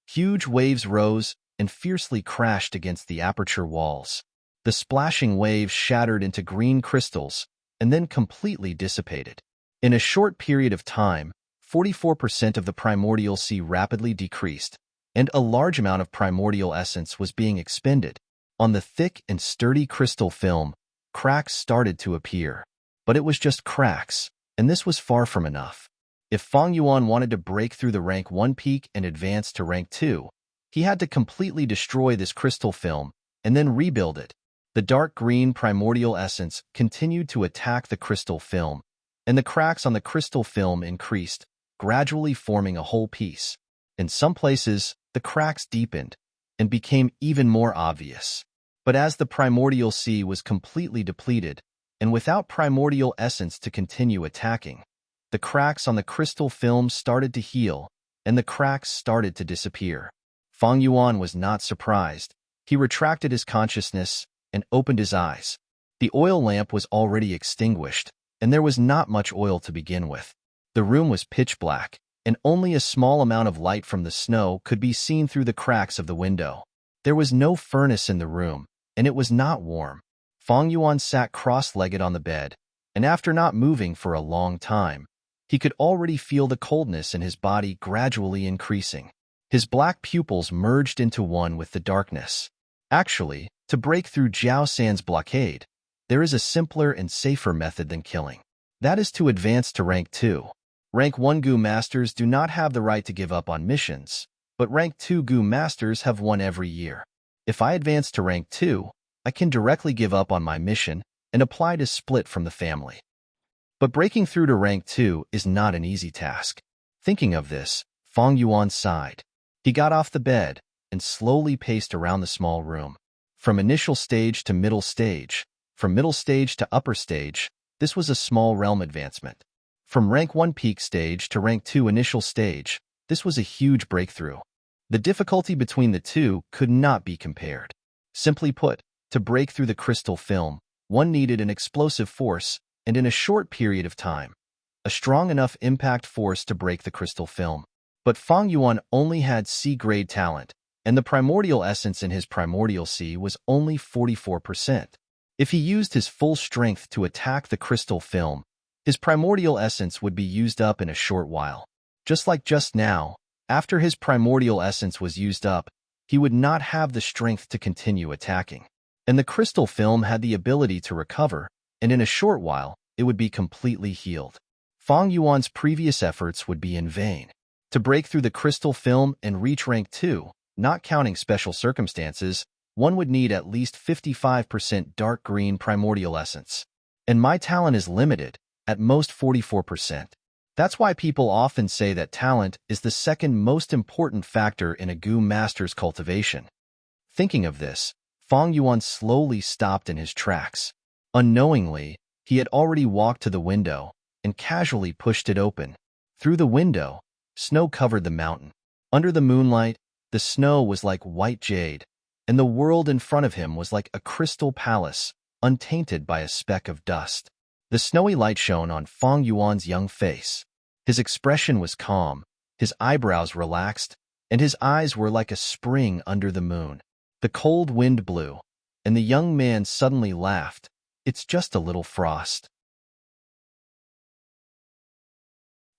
Huge waves rose and fiercely crashed against the aperture walls. The splashing waves shattered into green crystals and then completely dissipated. In a short period of time, 44% of the primordial sea rapidly decreased, and a large amount of primordial essence was being expended. On the thick and sturdy crystal film, cracks started to appear. But it was just cracks, and this was far from enough. If Fang Yuan wanted to break through the rank 1 peak and advance to rank 2, he had to completely destroy this crystal film and then rebuild it. The dark green primordial essence continued to attack the crystal film, and the cracks on the crystal film increased, gradually forming a whole piece. In some places, the cracks deepened and became even more obvious. But as the primordial sea was completely depleted, and without primordial essence to continue attacking, the cracks on the crystal film started to heal, and the cracks started to disappear. Fang Yuan was not surprised. He retracted his consciousness and opened his eyes. The oil lamp was already extinguished, and there was not much oil to begin with. The room was pitch black, and only a small amount of light from the snow could be seen through the cracks of the window. There was no furnace in the room, and it was not warm. Fang Yuan sat cross-legged on the bed, and after not moving for a long time, he could already feel the coldness in his body gradually increasing. His black pupils merged into one with the darkness. Actually, to break through Jiao San's blockade, there is a simpler and safer method than killing. That is to advance to rank 2. Rank 1 Gu Masters do not have the right to give up on missions, but rank 2 Gu Masters have one every year. If I advance to rank 2, I can directly give up on my mission and apply to split from the family. But breaking through to rank 2 is not an easy task. Thinking of this, Fang Yuan sighed. He got off the bed, and slowly paced around the small room. From initial stage to middle stage, from middle stage to upper stage, this was a small realm advancement. From rank 1 peak stage to rank 2 initial stage, this was a huge breakthrough. The difficulty between the two could not be compared. Simply put, to break through the crystal film, one needed an explosive force, and in a short period of time, a strong enough impact force to break the crystal film. But Fang Yuan only had C-grade talent, and the primordial essence in his primordial C was only 44%. If he used his full strength to attack the crystal film, his primordial essence would be used up in a short while. Just like just now, after his primordial essence was used up, he would not have the strength to continue attacking. And the crystal film had the ability to recover, and in a short while, it would be completely healed. Fang Yuan's previous efforts would be in vain. To break through the crystal film and reach rank 2, not counting special circumstances, one would need at least 55% dark green primordial essence. And my talent is limited, at most 44%. That's why people often say that talent is the second most important factor in a Gu master's cultivation. Thinking of this, Fang Yuan slowly stopped in his tracks. Unknowingly, he had already walked to the window and casually pushed it open. Through the window, snow covered the mountain. Under the moonlight, the snow was like white jade, and the world in front of him was like a crystal palace, untainted by a speck of dust. The snowy light shone on Fang Yuan's young face. His expression was calm, his eyebrows relaxed, and his eyes were like a spring under the moon. The cold wind blew, and the young man suddenly laughed. It's just a little frost.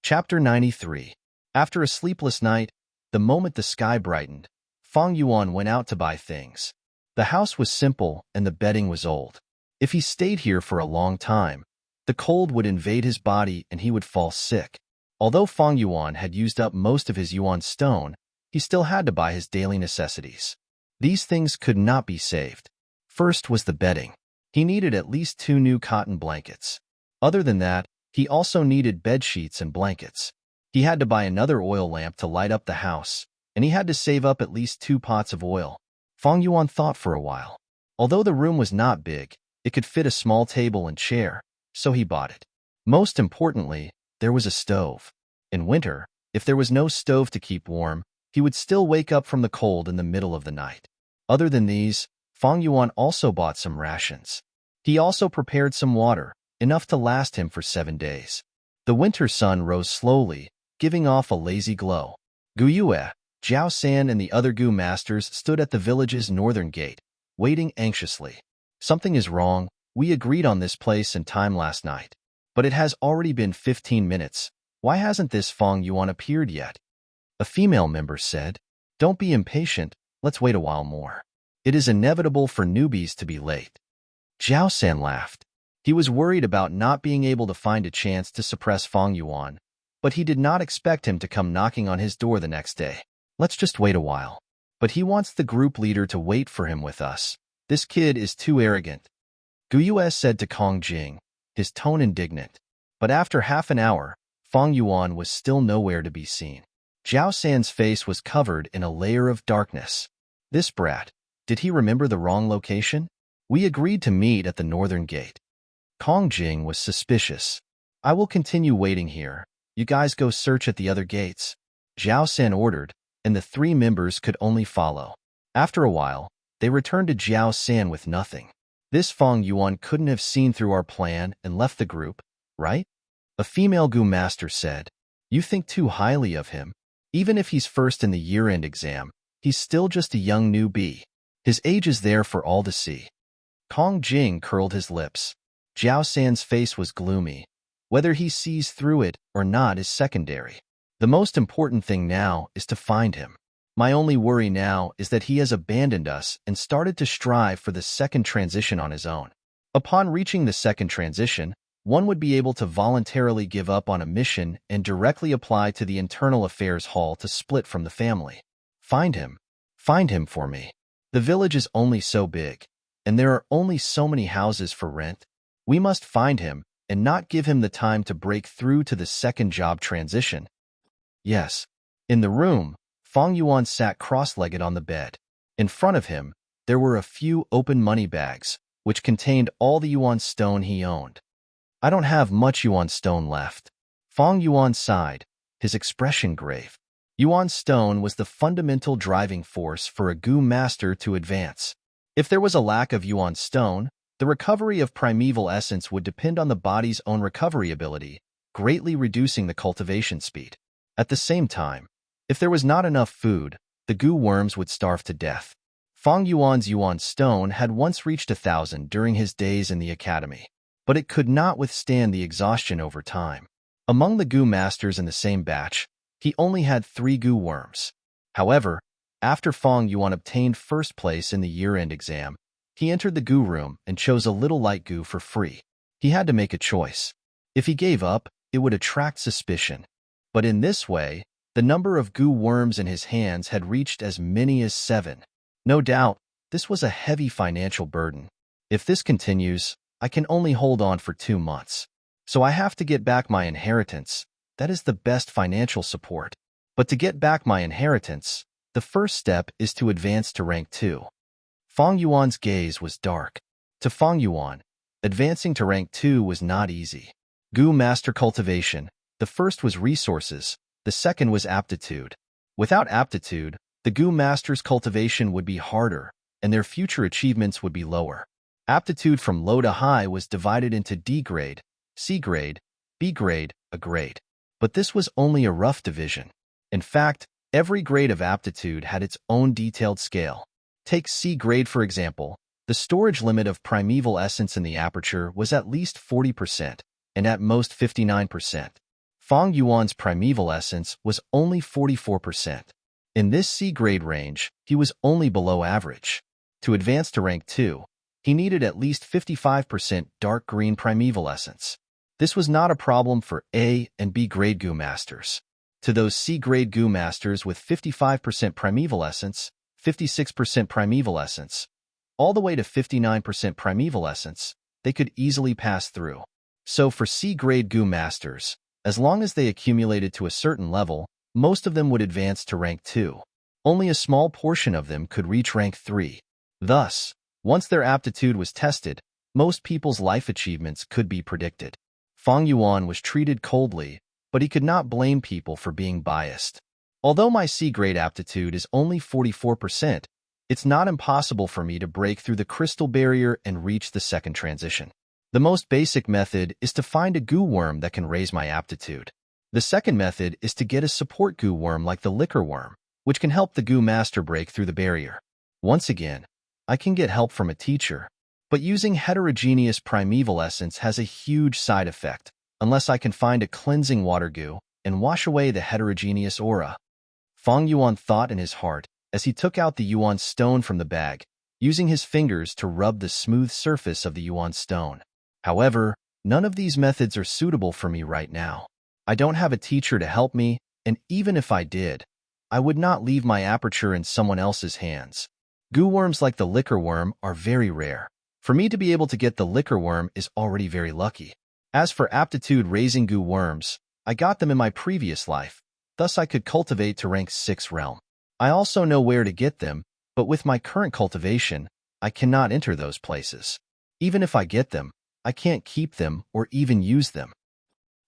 Chapter 93. After a sleepless night, the moment the sky brightened, Fang Yuan went out to buy things. The house was simple and the bedding was old. If he stayed here for a long time, the cold would invade his body and he would fall sick. Although Fang Yuan had used up most of his yuan stone, he still had to buy his daily necessities. These things could not be saved. First was the bedding. He needed at least 2 new cotton blankets. Other than that, he also needed bed sheets and blankets. He had to buy another oil lamp to light up the house, and he had to save up at least 2 pots of oil. Fang Yuan thought for a while. Although the room was not big, it could fit a small table and chair, so he bought it. Most importantly, there was a stove. In winter, if there was no stove to keep warm, he would still wake up from the cold in the middle of the night. Other than these, Fang Yuan also bought some rations. He also prepared some water, enough to last him for 7 days. The winter sun rose slowly, giving off a lazy glow. Gu Yue, Jiao San and the other Gu masters stood at the village's northern gate, waiting anxiously. Something is wrong. We agreed on this place and time last night. But it has already been 15 minutes. Why hasn't this Fang Yuan appeared yet? A female member said, "Don't be impatient, let's wait a while more. It is inevitable for newbies to be late." Jiao San laughed. He was worried about not being able to find a chance to suppress Fang Yuan, but he did not expect him to come knocking on his door the next day. Let's just wait a while. But he wants the group leader to wait for him with us. This kid is too arrogant. Gu Yue said to Kong Jing, his tone indignant. But after half an hour, Fang Yuan was still nowhere to be seen. Jiao San's face was covered in a layer of darkness. This brat, did he remember the wrong location? We agreed to meet at the northern gate. Kong Jing was suspicious. I will continue waiting here. You guys go search at the other gates. Jiao San ordered, and the 3 members could only follow. After a while, they returned to Jiao San with nothing. This Fang Yuan couldn't have seen through our plan and left the group, right? A female Gu master said, "You think too highly of him. Even if he's first in the year-end exam, he's still just a young newbie. His age is there for all to see." Kong Jing curled his lips. Jiao San's face was gloomy. Whether he sees through it or not is secondary. The most important thing now is to find him. My only worry now is that he has abandoned us and started to strive for the second transition on his own. Upon reaching the second transition, one would be able to voluntarily give up on a mission and directly apply to the Internal Affairs Hall to split from the family. Find him. Find him for me. The village is only so big, and there are only so many houses for rent. We must find him and not give him the time to break through to the second job transition. Yes. In the room, Fang Yuan sat cross-legged on the bed. In front of him, there were a few open money bags, which contained all the yuan stone he owned. I don't have much yuan stone left. Fang Yuan sighed, his expression grave. Yuan stone was the fundamental driving force for a Gu master to advance. If there was a lack of yuan stone, the recovery of primeval essence would depend on the body's own recovery ability, greatly reducing the cultivation speed. At the same time, if there was not enough food, the Gu worms would starve to death. Fang Yuan's yuan stone had once reached 1,000 during his days in the academy, but it could not withstand the exhaustion over time. Among the Gu masters in the same batch, he only had 3 Gu worms. However, after Fang Yuan obtained first place in the year-end exam, he entered the Gu room and chose a little light Gu for free. He had to make a choice. If he gave up, it would attract suspicion. But in this way, the number of Gu worms in his hands had reached as many as 7. No doubt, this was a heavy financial burden. If this continues, I can only hold on for 2 months. So I have to get back my inheritance. That is the best financial support. But to get back my inheritance, the first step is to advance to rank 2. Fang Yuan's gaze was dark. To Fang Yuan, advancing to rank 2 was not easy. Gu master cultivation, the first was resources, the second was aptitude. Without aptitude, the Gu master's cultivation would be harder, and their future achievements would be lower. Aptitude from low to high was divided into D grade, C grade, B grade, A grade. But this was only a rough division. In fact, every grade of aptitude had its own detailed scale. Take C grade for example. The storage limit of primeval essence in the aperture was at least 40%, and at most 59%. Fang Yuan's primeval essence was only 44%. In this C grade range, he was only below average. To advance to rank 2, he needed at least 55% dark green primeval essence. This was not a problem for A and B grade Gu masters. To those C grade Gu masters with 55% primeval essence, 56% primeval essence, all the way to 59% primeval essence, they could easily pass through. So for C grade Gu masters, as long as they accumulated to a certain level, most of them would advance to rank 2. Only a small portion of them could reach rank 3. Thus, once their aptitude was tested, most people's life achievements could be predicted. Fang Yuan was treated coldly, but he could not blame people for being biased. Although my C grade aptitude is only 44%, it's not impossible for me to break through the crystal barrier and reach the second transition. The most basic method is to find a Gu worm that can raise my aptitude. The second method is to get a support Gu worm like the liquor worm, which can help the Gu master break through the barrier. Once again, I can get help from a teacher, but using heterogeneous primeval essence has a huge side effect, unless I can find a cleansing water Gu and wash away the heterogeneous aura. Fang Yuan thought in his heart as he took out the yuan stone from the bag, using his fingers to rub the smooth surface of the yuan stone. However, none of these methods are suitable for me right now. I don't have a teacher to help me, and even if I did, I would not leave my aperture in someone else's hands. Gu worms like the liquor worm are very rare. For me to be able to get the liquor worm is already very lucky. As for aptitude-raising Gu worms, I got them in my previous life, thus I could cultivate to rank 6 realm. I also know where to get them, but with my current cultivation, I cannot enter those places. Even if I get them, I can't keep them or even use them.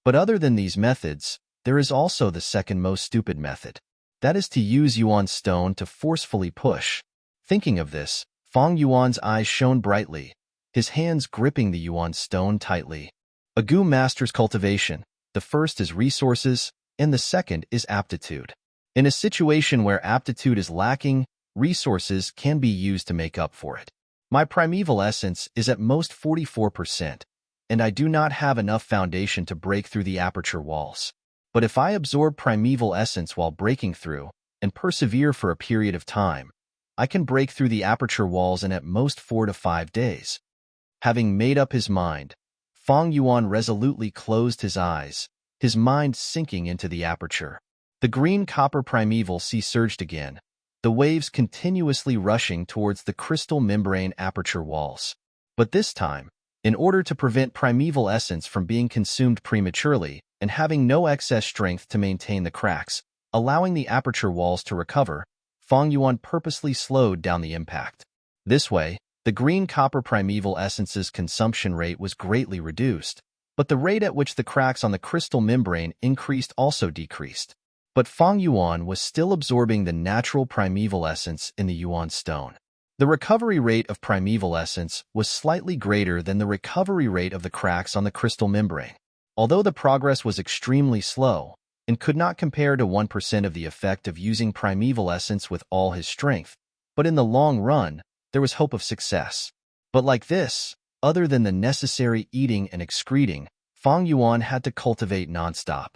But other than these methods, there is also the second most stupid method. That is to use yuan stone to forcefully push. Thinking of this, Fang Yuan's eyes shone brightly, his hands gripping the yuan stone tightly. A Gu master's cultivation, the first is resources, and the second is aptitude. In a situation where aptitude is lacking, resources can be used to make up for it. My primeval essence is at most 44%, and I do not have enough foundation to break through the aperture walls. But if I absorb primeval essence while breaking through, and persevere for a period of time, I can break through the aperture walls in at most 4 to 5 days. Having made up his mind, Fang Yuan resolutely closed his eyes, his mind sinking into the aperture. The green copper primeval sea surged again, the waves continuously rushing towards the crystal membrane aperture walls. But this time, in order to prevent primeval essence from being consumed prematurely and having no excess strength to maintain the cracks, Allowing the aperture walls to recover, Fang Yuan purposely slowed down the impact. This way, the green copper primeval essence's consumption rate was greatly reduced, but the rate at which the cracks on the crystal membrane increased also decreased. But Fang Yuan was still absorbing the natural primeval essence in the Yuan stone. The recovery rate of primeval essence was slightly greater than the recovery rate of the cracks on the crystal membrane. Although the progress was extremely slow, and could not compare to 1% of the effect of using primeval essence with all his strength, but in the long run, there was hope of success. But like this, other than the necessary eating and excreting, Fang Yuan had to cultivate nonstop.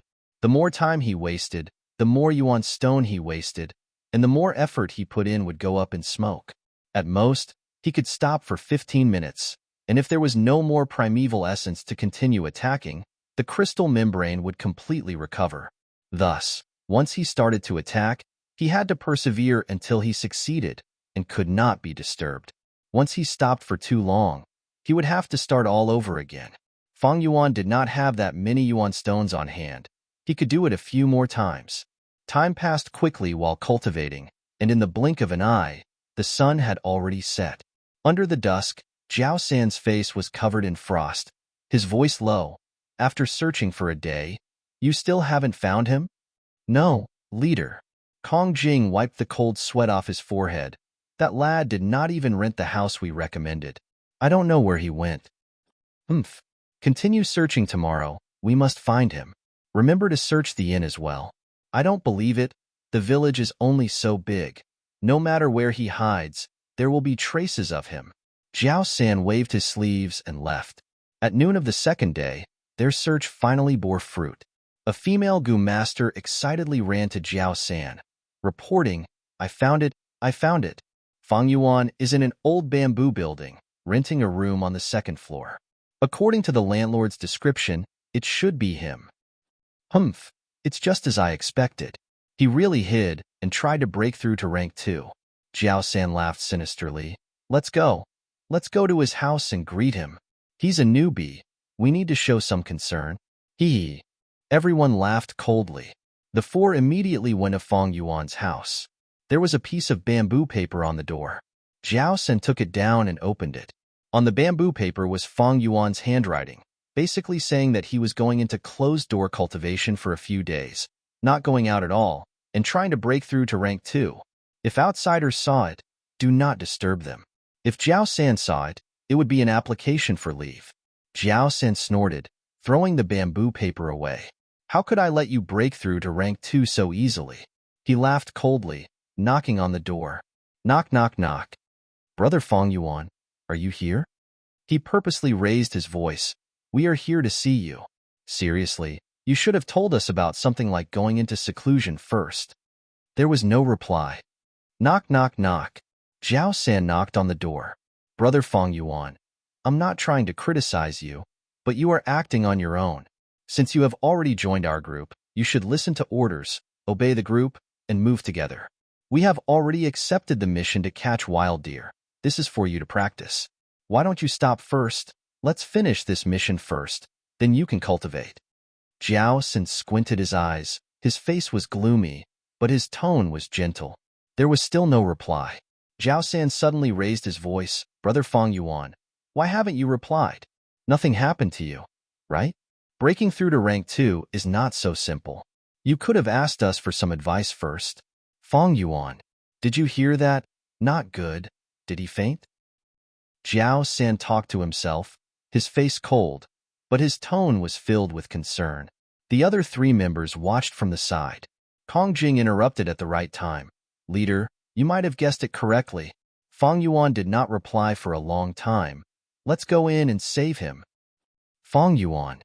The more time he wasted, the more Yuan stone he wasted, and the more effort he put in would go up in smoke. At most, he could stop for 15 minutes, and if there was no more primeval essence to continue attacking, the crystal membrane would completely recover. Thus, once he started to attack, he had to persevere until he succeeded and could not be disturbed. Once he stopped for too long, he would have to start all over again. Fang Yuan did not have that many Yuan stones on hand. He could do it a few more times. Time passed quickly while cultivating, and in the blink of an eye, the sun had already set. Under the dusk, Jiao San's face was covered in frost, his voice low. After searching for a day, you still haven't found him? No, leader. Kong Jing wiped the cold sweat off his forehead. That lad did not even rent the house we recommended. I don't know where he went. Humph. Continue searching tomorrow. We must find him. Remember to search the inn as well. I don't believe it. The village is only so big. No matter where he hides, there will be traces of him. Jiao San waved his sleeves and left. At noon of the second day, their search finally bore fruit. A female Gu master excitedly ran to Jiao San, reporting, I found it, I found it. Fang Yuan is in an old bamboo building, renting a room on the second floor. According to the landlord's description, it should be him. Humph, it's just as I expected. He really hid and tried to break through to rank 2. Jiao San laughed sinisterly. Let's go. Let's go to his house and greet him. He's a newbie. We need to show some concern. Hee. Everyone laughed coldly. The four immediately went to Fang Yuan's house. There was a piece of bamboo paper on the door. Jiao San took it down and opened it. On the bamboo paper was Fang Yuan's handwriting, basically saying that he was going into closed-door cultivation for a few days, not going out at all, and trying to break through to rank 2. If outsiders saw it, do not disturb them. If Jiao San saw it, it would be an application for leave. Jiao San snorted, throwing the bamboo paper away. How could I let you break through to rank 2 so easily? He laughed coldly, knocking on the door. Knock, knock, knock. Brother Fang Yuan, are you here? He purposely raised his voice. We are here to see you. Seriously, you should have told us about something like going into seclusion first. There was no reply. Knock, knock, knock. Jiao San knocked on the door. Brother Fang Yuan, I'm not trying to criticize you, but you are acting on your own. Since you have already joined our group, you should listen to orders, obey the group, and move together. We have already accepted the mission to catch wild deer. This is for you to practice. Why don't you stop first? Let's finish this mission first, then you can cultivate. Jiao San squinted his eyes. His face was gloomy, but his tone was gentle. There was still no reply. Jiao San suddenly raised his voice. Brother Fang Yuan, why haven't you replied? Nothing happened to you, right? Breaking through to rank 2 is not so simple. You could have asked us for some advice first. Fang Yuan, did you hear that? Not good. Did he faint? Jiao San talked to himself, his face cold, but his tone was filled with concern. The other 3 members watched from the side. Kong Jing interrupted at the right time. Leader, you might have guessed it correctly. Fang Yuan did not reply for a long time. Let's go in and save him. Fang Yuan,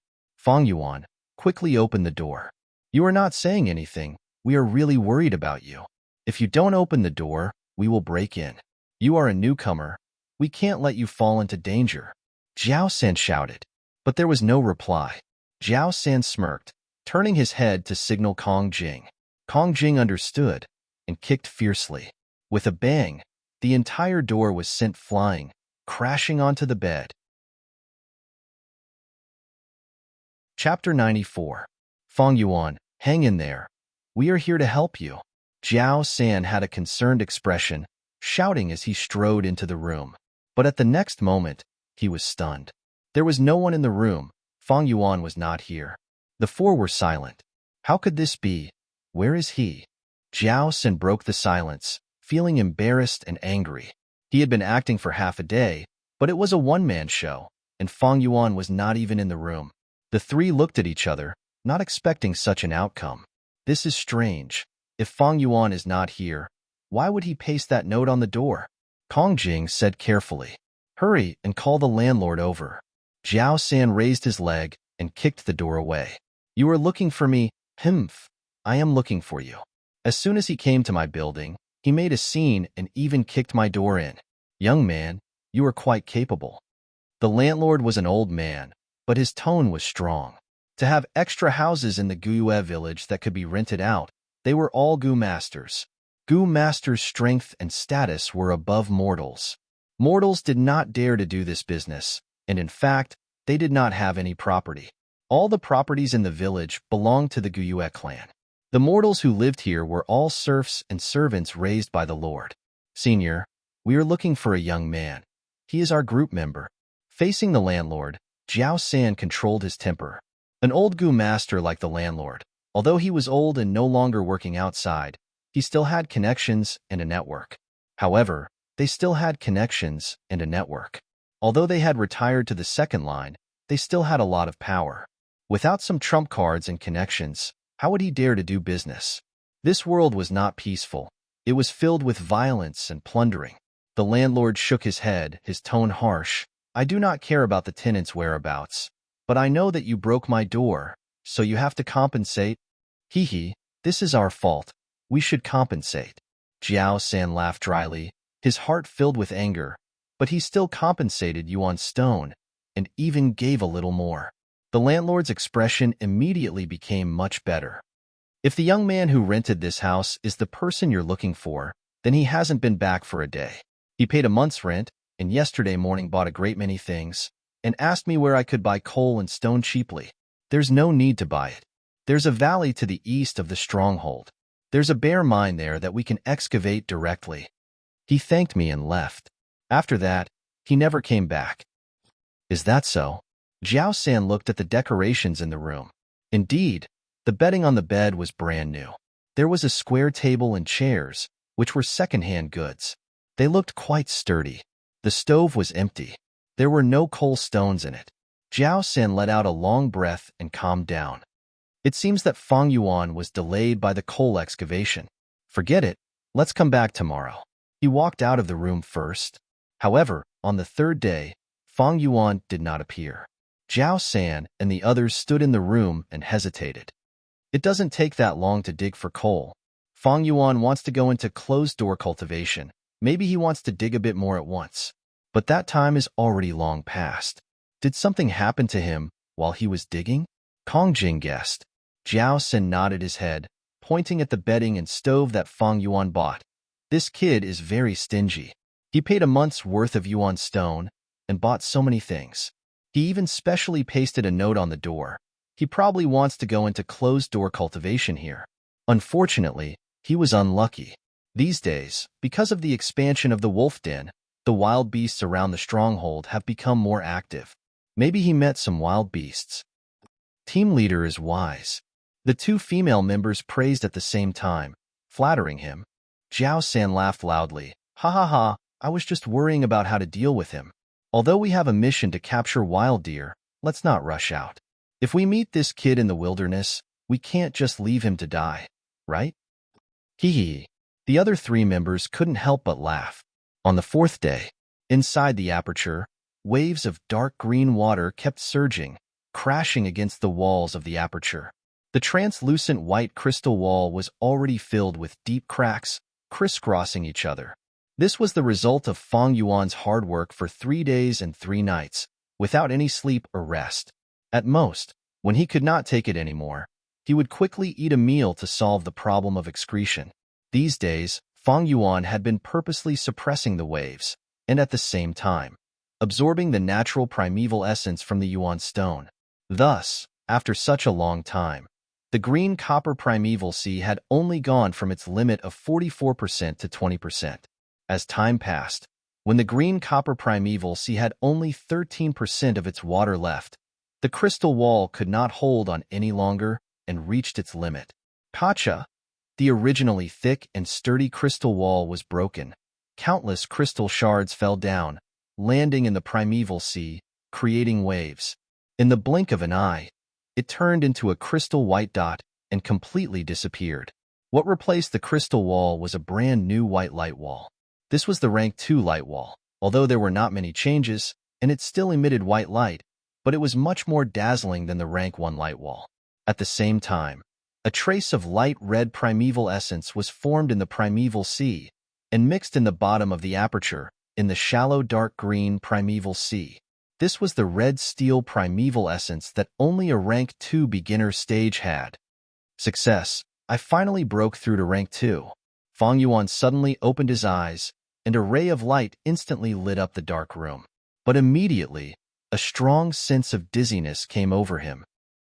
quickly open the door. You are not saying anything. We are really worried about you. If you don't open the door, we will break in. You are a newcomer. We can't let you fall into danger. Jiao San shouted, but there was no reply. Jiao San smirked, turning his head to signal Kong Jing. Kong Jing understood and kicked fiercely. With a bang, the entire door was sent flying, crashing onto the bed. Chapter 94. Fang Yuan, hang in there. We are here to help you. Jiao San had a concerned expression, shouting as he strode into the room. But at the next moment, he was stunned. There was no one in the room. Fang Yuan was not here. The four were silent. How could this be? Where is he? Jiao San broke the silence, feeling embarrassed and angry. He had been acting for half a day, but it was a one-man show, and Fang Yuan was not even in the room. The three looked at each other, not expecting such an outcome. This is strange. If Fang Yuan is not here, why would he paste that note on the door? Kong Jing said carefully, "Hurry and call the landlord over." Jiao San raised his leg and kicked the door away. "You are looking for me, Himph. I am looking for you." As soon as he came to my building, he made a scene and even kicked my door in. "Young man, you are quite capable." The landlord was an old man, but his tone was strong. To have extra houses in the Guyue village that could be rented out, they were all Gu masters. Gu masters' strength and status were above mortals. Mortals did not dare to do this business, and in fact, they did not have any property. All the properties in the village belonged to the Guyue clan. The mortals who lived here were all serfs and servants raised by the Lord. "Senior, we are looking for a young man. He is our group member." Facing the landlord, Jiao San controlled his temper. An old Gu master like the landlord, although he was old and no longer working outside, he still had connections and a network. However, they still had connections and a network. Although they had retired to the second line, they still had a lot of power. Without some trump cards and connections, how would he dare to do business? This world was not peaceful. It was filled with violence and plundering. The landlord shook his head, his tone harsh. "I do not care about the tenant's whereabouts, but I know that you broke my door, so you have to compensate." "Hee, this is our fault. We should compensate." Jiao San laughed dryly, his heart filled with anger, but he still compensated Yuan Stone, and even gave a little more. The landlord's expression immediately became much better. "If the young man who rented this house is the person you're looking for, then he hasn't been back for a day. He paid a month's rent, and yesterday morning bought a great many things, and asked me where I could buy coal and stone cheaply. There's no need to buy it. There's a valley to the east of the stronghold. There's a bare mine there that we can excavate directly." He thanked me and left. After that, he never came back. "Is that so?" Jiao San looked at the decorations in the room. Indeed, the bedding on the bed was brand new. There was a square table and chairs, which were second-hand goods. They looked quite sturdy. The stove was empty. There were no coal stones in it. Jiao San let out a long breath and calmed down. It seems that Fang Yuan was delayed by the coal excavation. Forget it. Let's come back tomorrow. He walked out of the room first. However, on the third day, Fang Yuan did not appear. Jiao San and the others stood in the room and hesitated. It doesn't take that long to dig for coal. Fang Yuan wants to go into closed-door cultivation. Maybe he wants to dig a bit more at once. But that time is already long past. Did something happen to him while he was digging? Kong Jing guessed. Jiao San nodded his head, pointing at the bedding and stove that Fang Yuan bought. "This kid is very stingy. He paid a month's worth of Yuan Stone and bought so many things. He even specially pasted a note on the door. He probably wants to go into closed-door cultivation here." Unfortunately, he was unlucky. These days, because of the expansion of the wolf den, the wild beasts around the stronghold have become more active. Maybe he met some wild beasts. Team leader is wise. The two female members praised at the same time, flattering him. Jiao San laughed loudly. "Ha ha ha, I was just worrying about how to deal with him. Although we have a mission to capture wild deer, let's not rush out. If we meet this kid in the wilderness, we can't just leave him to die, right?" Hee. The other three members couldn't help but laugh. On the fourth day, inside the aperture, waves of dark green water kept surging, crashing against the walls of the aperture. The translucent white crystal wall was already filled with deep cracks, crisscrossing each other. This was the result of Fang Yuan's hard work for 3 days and 3 nights, without any sleep or rest. At most, when he could not take it anymore, he would quickly eat a meal to solve the problem of excretion. These days, Fang Yuan had been purposely suppressing the waves, and at the same time, absorbing the natural primeval essence from the Yuan stone. Thus, after such a long time, The green copper primeval sea had only gone from its limit of 44% to 20%. As time passed, when the green copper primeval sea had only 13% of its water left, the crystal wall could not hold on any longer and reached its limit. Pacha, the originally thick and sturdy crystal wall, was broken. Countless crystal shards fell down, landing in the primeval sea, creating waves. In the blink of an eye, it turned into a crystal white dot and completely disappeared. What replaced the crystal wall was a brand new white light wall. This was the Rank 2 light wall. Although there were not many changes, and it still emitted white light, but it was much more dazzling than the Rank 1 light wall. At the same time, a trace of light red primeval essence was formed in the primeval sea and mixed in the bottom of the aperture in the shallow dark green primeval sea. This was the red steel primeval essence that only a Rank 2 beginner stage had. Success! I finally broke through to Rank 2. Fang Yuan suddenly opened his eyes, and a ray of light instantly lit up the dark room. But immediately, a strong sense of dizziness came over him.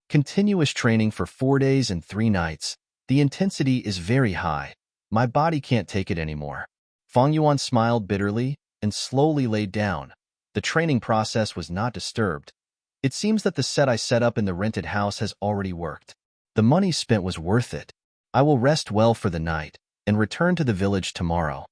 Continuous training for 4 days and 3 nights. The intensity is very high. My body can't take it anymore. Fang Yuan smiled bitterly and slowly laid down. The training process was not disturbed. It seems that the set I set up in the rented house has already worked. The money spent was worth it. I will rest well for the night and return to the village tomorrow.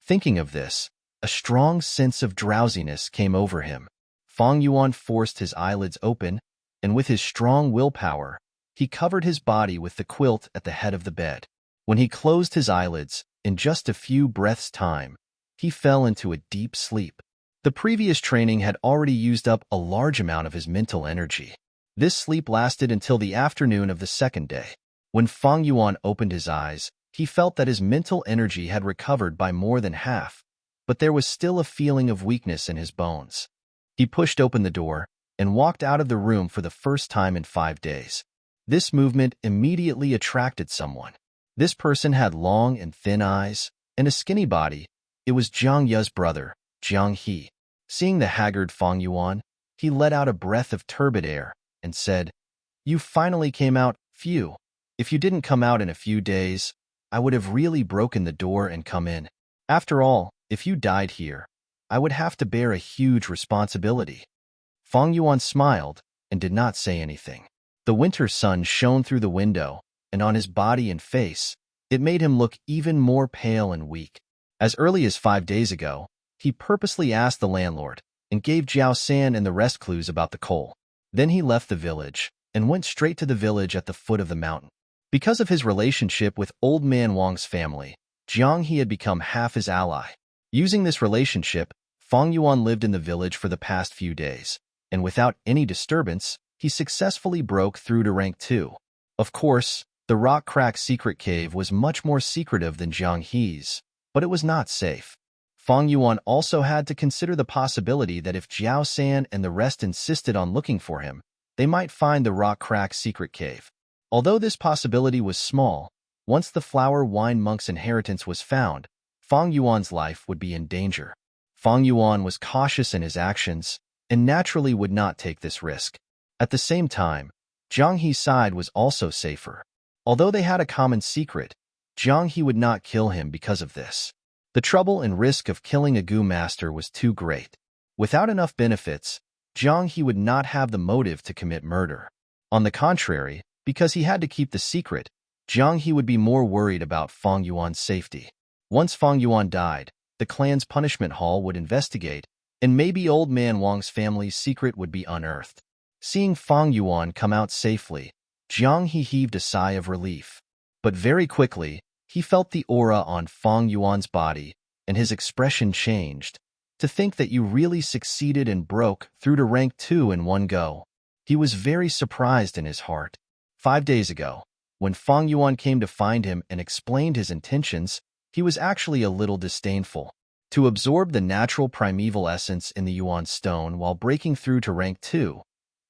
Thinking of this, a strong sense of drowsiness came over him. Fang Yuan forced his eyelids open, and with his strong willpower, he covered his body with the quilt at the head of the bed. When he closed his eyelids, in just a few breaths' time, he fell into a deep sleep. The previous training had already used up a large amount of his mental energy. This sleep lasted until the afternoon of the second day. When Fang Yuan opened his eyes, he felt that his mental energy had recovered by more than half, but there was still a feeling of weakness in his bones. He pushed open the door and walked out of the room for the first time in 5 days. This movement immediately attracted someone. This person had long and thin eyes and a skinny body. It was Jiang Ye's brother, Jiang He. Seeing the haggard Fang Yuan, he let out a breath of turbid air and said, "You finally came out, phew. If you didn't come out in a few days, I would have really broken the door and come in. After all, if you died here, I would have to bear a huge responsibility." Fang Yuan smiled and did not say anything. The winter sun shone through the window, and on his body and face, it made him look even more pale and weak. As early as 5 days ago, he purposely asked the landlord and gave Jiao San and the rest clues about the coal. Then he left the village and went straight to the village at the foot of the mountain. Because of his relationship with Old Man Wang's family, Jiang He had become half his ally. Using this relationship, Fang Yuan lived in the village for the past few days, and without any disturbance, he successfully broke through to Rank 2. Of course, the rock crack secret cave was much more secretive than Jiang He's, but it was not safe. Fang Yuan also had to consider the possibility that if Jiao San and the rest insisted on looking for him, they might find the rock crack secret cave. Although this possibility was small, once the Flower Wine Monk's inheritance was found, Fang Yuan's life would be in danger. Fang Yuan was cautious in his actions and naturally would not take this risk. At the same time, Jiang He's side was also safer. Although they had a common secret, Jiang He would not kill him because of this. The trouble and risk of killing a Gu master was too great. Without enough benefits, Jiang He would not have the motive to commit murder. On the contrary, because he had to keep the secret, Jiang He would be more worried about Fang Yuan's safety. Once Fang Yuan died, the clan's punishment hall would investigate, and maybe Old Man Wang's family's secret would be unearthed. Seeing Fang Yuan come out safely, Jiang He heaved a sigh of relief. But very quickly, he felt the aura on Fang Yuan's body, and his expression changed. To think that you really succeeded and broke through to Rank 2 in one go. He was very surprised in his heart. 5 days ago, when Fang Yuan came to find him and explained his intentions, he was actually a little disdainful. To absorb the natural primeval essence in the Yuan stone while breaking through to Rank 2,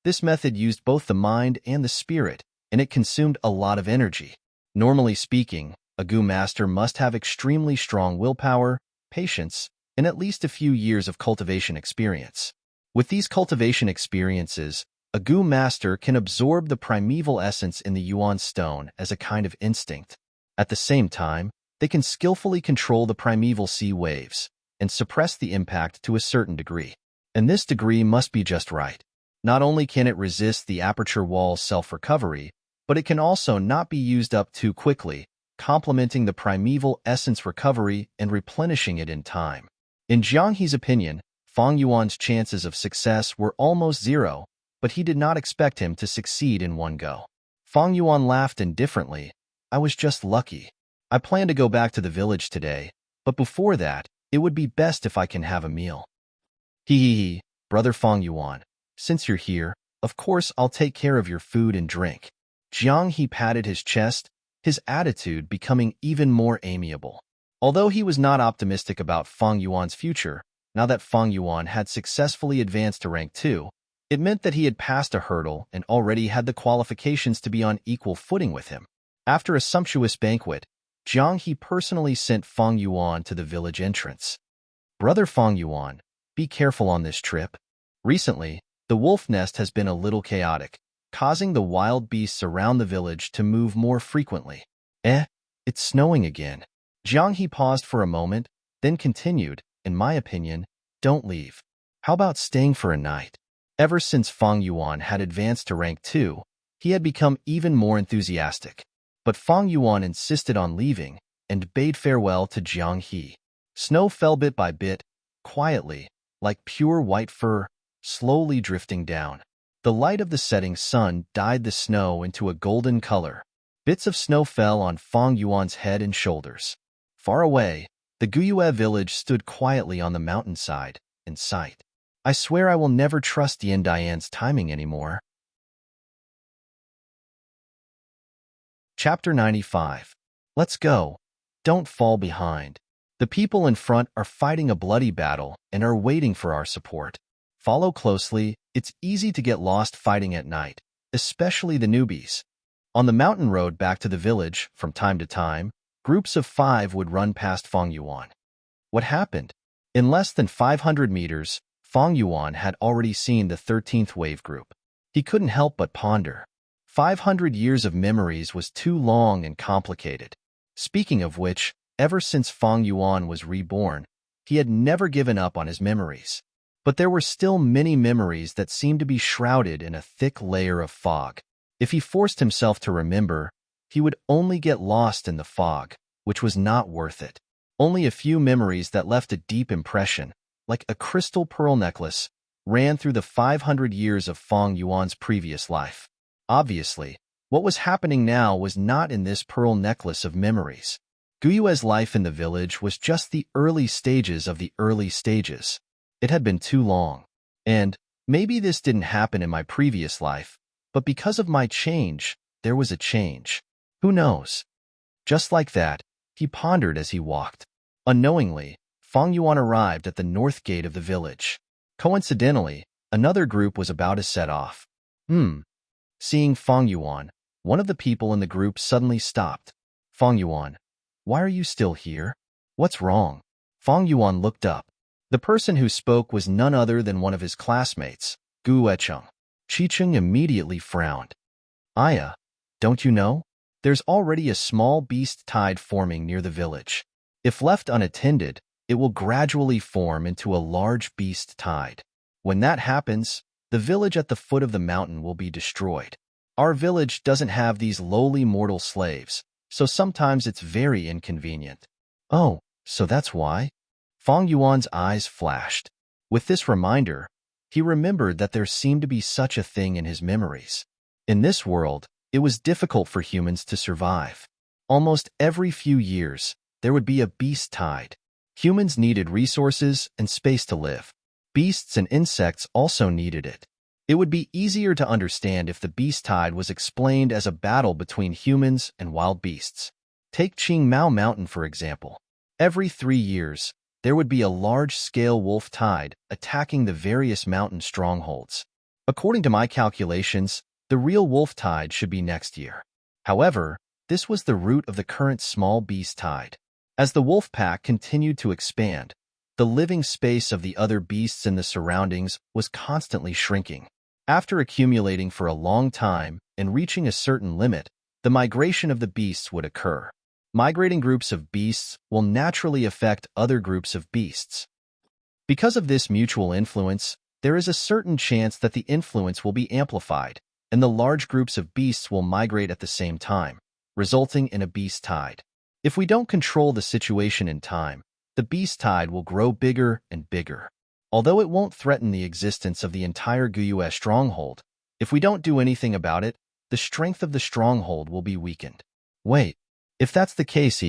this method used both the mind and the spirit, and it consumed a lot of energy. Normally speaking, a Gu master must have extremely strong willpower, patience, and at least a few years of cultivation experience. With these cultivation experiences, A Gu master can absorb the primeval essence in the Yuan stone as a kind of instinct. At the same time, they can skillfully control the primeval sea waves and suppress the impact to a certain degree. And this degree must be just right. Not only can it resist the aperture wall's self-recovery, but it can also not be used up too quickly, complementing the primeval essence recovery and replenishing it in time. In Jiang He's opinion, Fang Yuan's chances of success were almost zero, but he did not expect him to succeed in one go. Fang Yuan laughed indifferently. I was just lucky. I plan to go back to the village today, but before that, it would be best if I can have a meal. Hee, brother Fang Yuan. Since you're here, of course I'll take care of your food and drink. Jiang He patted his chest, his attitude becoming even more amiable. Although he was not optimistic about Fang Yuan's future, now that Fang Yuan had successfully advanced to rank 2, it meant that he had passed a hurdle and already had the qualifications to be on equal footing with him. After a sumptuous banquet, Jiang He personally sent Fang Yuan to the village entrance. Brother Fang Yuan, be careful on this trip. Recently, the wolf nest has been a little chaotic, causing the wild beasts around the village to move more frequently. It's snowing again. Jiang He paused for a moment, then continued, in my opinion, don't leave. How about staying for a night? Ever since Fang Yuan had advanced to rank 2, he had become even more enthusiastic. But Fang Yuan insisted on leaving and bade farewell to Jiang He. Snow fell bit by bit, quietly, like pure white fur, slowly drifting down. The light of the setting sun dyed the snow into a golden color. Bits of snow fell on Fang Yuan's head and shoulders. Far away, the Guyue village stood quietly on the mountainside, in sight. I swear I will never trust Yin Dian's timing anymore. Chapter 95. Let's go. Don't fall behind. The people in front are fighting a bloody battle and are waiting for our support. Follow closely. It's easy to get lost fighting at night, especially the newbies. On the mountain road back to the village, from time to time, groups of 5 would run past Fang Yuan. What happened? In less than 500 meters, Fang Yuan had already seen the 13th wave group. He couldn't help but ponder. 500 years of memories was too long and complicated. Speaking of which, ever since Fang Yuan was reborn, he had never given up on his memories. But there were still many memories that seemed to be shrouded in a thick layer of fog. If he forced himself to remember, he would only get lost in the fog, which was not worth it. Only a few memories that left a deep impression, like a crystal pearl necklace, ran through the 500 years of Fang Yuan's previous life. Obviously, what was happening now was not in this pearl necklace of memories. Guyue's life in the village was just the early stages of the early stages. It had been too long. And maybe this didn't happen in my previous life, but because of my change, there was a change. Who knows? Just like that, he pondered as he walked. Unknowingly, Fang Yuan arrived at the north gate of the village. Coincidentally, another group was about to set off. Seeing Fang Yuan, one of the people in the group suddenly stopped. Fang Yuan, why are you still here? What's wrong? Fang Yuan looked up. The person who spoke was none other than one of his classmates, Gu Echeng. Chicheng immediately frowned. Aya, don't you know? There's already a small beast tide forming near the village. If left unattended, it will gradually form into a large beast tide. When that happens, the village at the foot of the mountain will be destroyed. Our village doesn't have these lowly mortal slaves, so sometimes it's very inconvenient. Oh, so that's why? Fang Yuan's eyes flashed. With this reminder, he remembered that there seemed to be such a thing in his memories. In this world, it was difficult for humans to survive. Almost every few years, there would be a beast tide. Humans needed resources and space to live. Beasts and insects also needed it. It would be easier to understand if the beast tide was explained as a battle between humans and wild beasts. Take Qingmao Mountain, for example. Every 3 years, there would be a large-scale wolf tide attacking the various mountain strongholds. According to my calculations, the real wolf tide should be next year. However, this was the root of the current small beast tide. As the wolf pack continued to expand, the living space of the other beasts in the surroundings was constantly shrinking. After accumulating for a long time and reaching a certain limit, the migration of the beasts would occur. Migrating groups of beasts will naturally affect other groups of beasts. Because of this mutual influence, there is a certain chance that the influence will be amplified, and the large groups of beasts will migrate at the same time, resulting in a beast tide. If we don't control the situation in time, the beast tide will grow bigger and bigger. Although it won't threaten the existence of the entire Guyue stronghold, if we don't do anything about it, the strength of the stronghold will be weakened. Wait, if that's the case,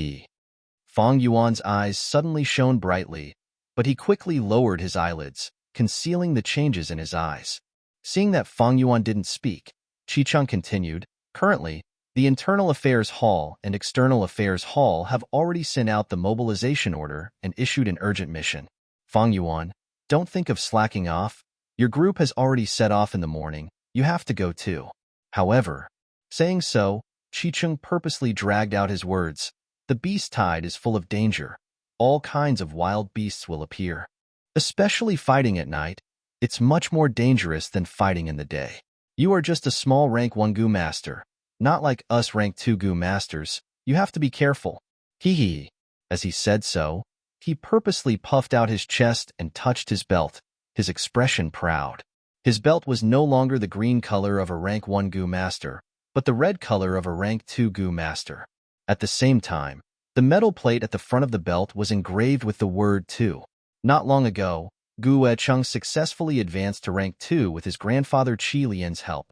Fang Yuan's eyes suddenly shone brightly, but he quickly lowered his eyelids, concealing the changes in his eyes. Seeing that Fang Yuan didn't speak, Qicheng continued, currently, the Internal Affairs Hall and External Affairs Hall have already sent out the mobilization order and issued an urgent mission. Fang Yuan, don't think of slacking off. Your group has already set off in the morning. You have to go too. However, saying so, Qicheng purposely dragged out his words. The beast tide is full of danger. All kinds of wild beasts will appear. Especially fighting at night, it's much more dangerous than fighting in the day. You are just a small rank 1 Gu master, not like us rank 2 Gu masters. You have to be careful. Hee. As he said so, he purposely puffed out his chest and touched his belt, his expression proud. His belt was no longer the green color of a rank 1 Gu master, but the red color of a rank 2 Gu master. At the same time, the metal plate at the front of the belt was engraved with the word 2. Not long ago, Gu Weicheng successfully advanced to rank 2 with his grandfather Qi Lian's help.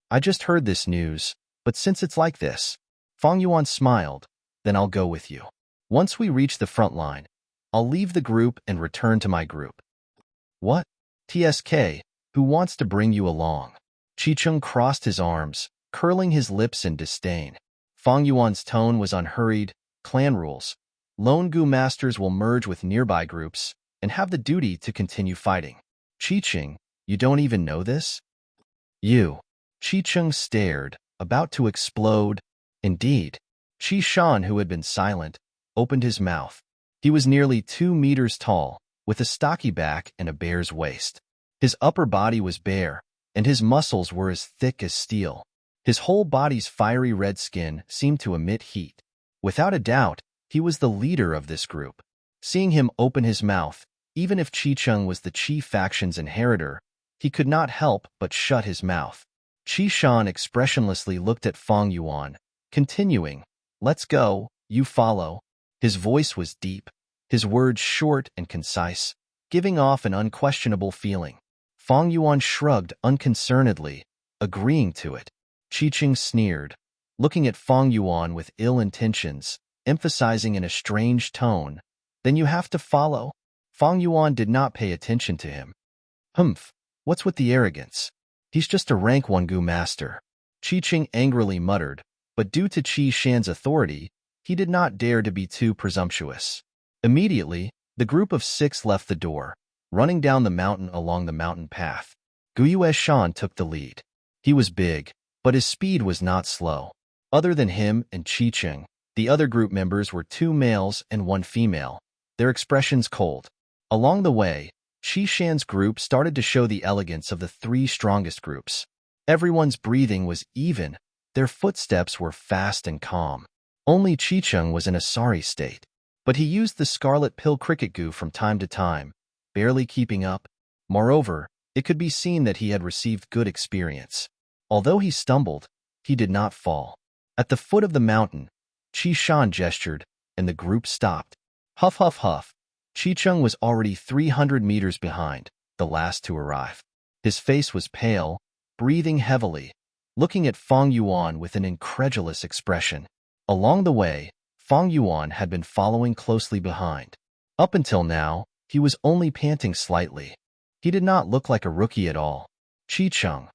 I just heard this news, but since it's like this, Fang Yuan smiled, then I'll go with you. Once we reach the front line, I'll leave the group and return to my group. What? TSK, who wants to bring you along? Qicheng crossed his arms, curling his lips in disdain. Fang Yuan's tone was unhurried. Clan rules. Lone Gu masters will merge with nearby groups and have the duty to continue fighting. Qicheng, you don't even know this? You. Qicheng stared, about to explode. Indeed. Qi Shan, who had been silent, opened his mouth. He was nearly 2 meters tall, with a stocky back and a bear's waist. His upper body was bare, and his muscles were as thick as steel. His whole body's fiery red skin seemed to emit heat. Without a doubt, he was the leader of this group. Seeing him open his mouth, even if Qicheng was the Qi faction's inheritor, he could not help but shut his mouth. Qi Shan expressionlessly looked at Fang Yuan, continuing, "Let's go, you follow." His voice was deep, his words short and concise, giving off an unquestionable feeling. Fang Yuan shrugged unconcernedly, agreeing to it. Qicheng sneered, looking at Fang Yuan with ill intentions, emphasizing in a strange tone, "Then you have to follow." Fang Yuan did not pay attention to him. "Humph, what's with the arrogance? He's just a rank 1 Gu master." Qicheng angrily muttered, but due to Qi Shan's authority, he did not dare to be too presumptuous. Immediately, the group of 6 left the door, running down the mountain along the mountain path. Guyue Shan took the lead. He was big, but his speed was not slow. Other than him and Qicheng, the other group members were 2 males and 1 female, their expressions cold. Along the way, Qi Shan's group started to show the elegance of the 3 strongest groups. Everyone's breathing was even, their footsteps were fast and calm. Only Qicheng was in a sorry state, but he used the scarlet pill cricket goo from time to time, barely keeping up. Moreover, it could be seen that he had received good experience. Although he stumbled, he did not fall. At the foot of the mountain, Qi Shan gestured, and the group stopped. Huff, huff, huff. Qicheng was already 300 meters behind, the last to arrive. His face was pale, breathing heavily, looking at Fang Yuan with an incredulous expression. Along the way, Fang Yuan had been following closely behind. Up until now, he was only panting slightly. He did not look like a rookie at all. Qicheng,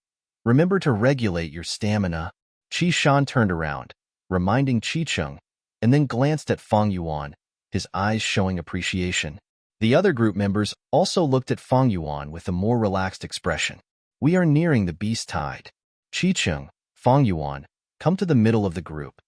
remember to regulate your stamina. Qi Shan turned around, reminding Qicheng, and then glanced at Fang Yuan, his eyes showing appreciation. The other group members also looked at Fang Yuan with a more relaxed expression. We are nearing the beast tide. Qicheng, Fang Yuan, come to the middle of the group.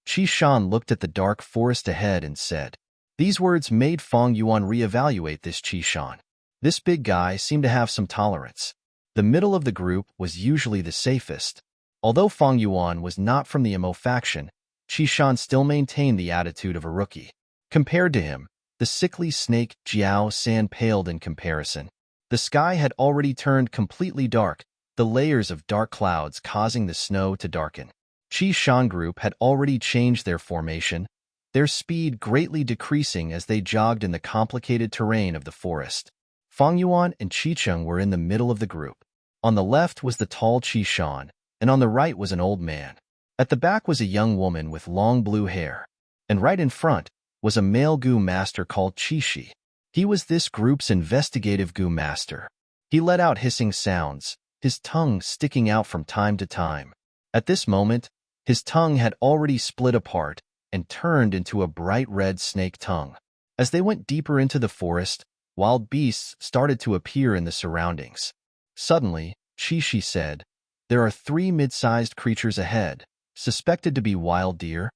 Qi Shan looked at the dark forest ahead and said. These words made Fang Yuan reevaluate this Qi Shan. This big guy seemed to have some tolerance. The middle of the group was usually the safest. Although Fang Yuan was not from the Emo faction, Qi Shan still maintained the attitude of a rookie. Compared to him, the sickly snake Jiao San paled in comparison. The sky had already turned completely dark, the layers of dark clouds causing the snow to darken. Qi Shan group had already changed their formation, their speed greatly decreasing as they jogged in the complicated terrain of the forest. Fang Yuan and Qi Cheng were in the middle of the group. On the left was the tall Qi Shan, and on the right was an old man. At the back was a young woman with long blue hair, and right in front was a male Gu master called Qi Shi. He was this group's investigative Gu master. He let out hissing sounds, his tongue sticking out from time to time. At this moment, his tongue had already split apart and turned into a bright red snake tongue. As they went deeper into the forest, wild beasts started to appear in the surroundings. Suddenly, Qi Shi said, "There are 3 mid-sized creatures ahead, suspected to be wild deer.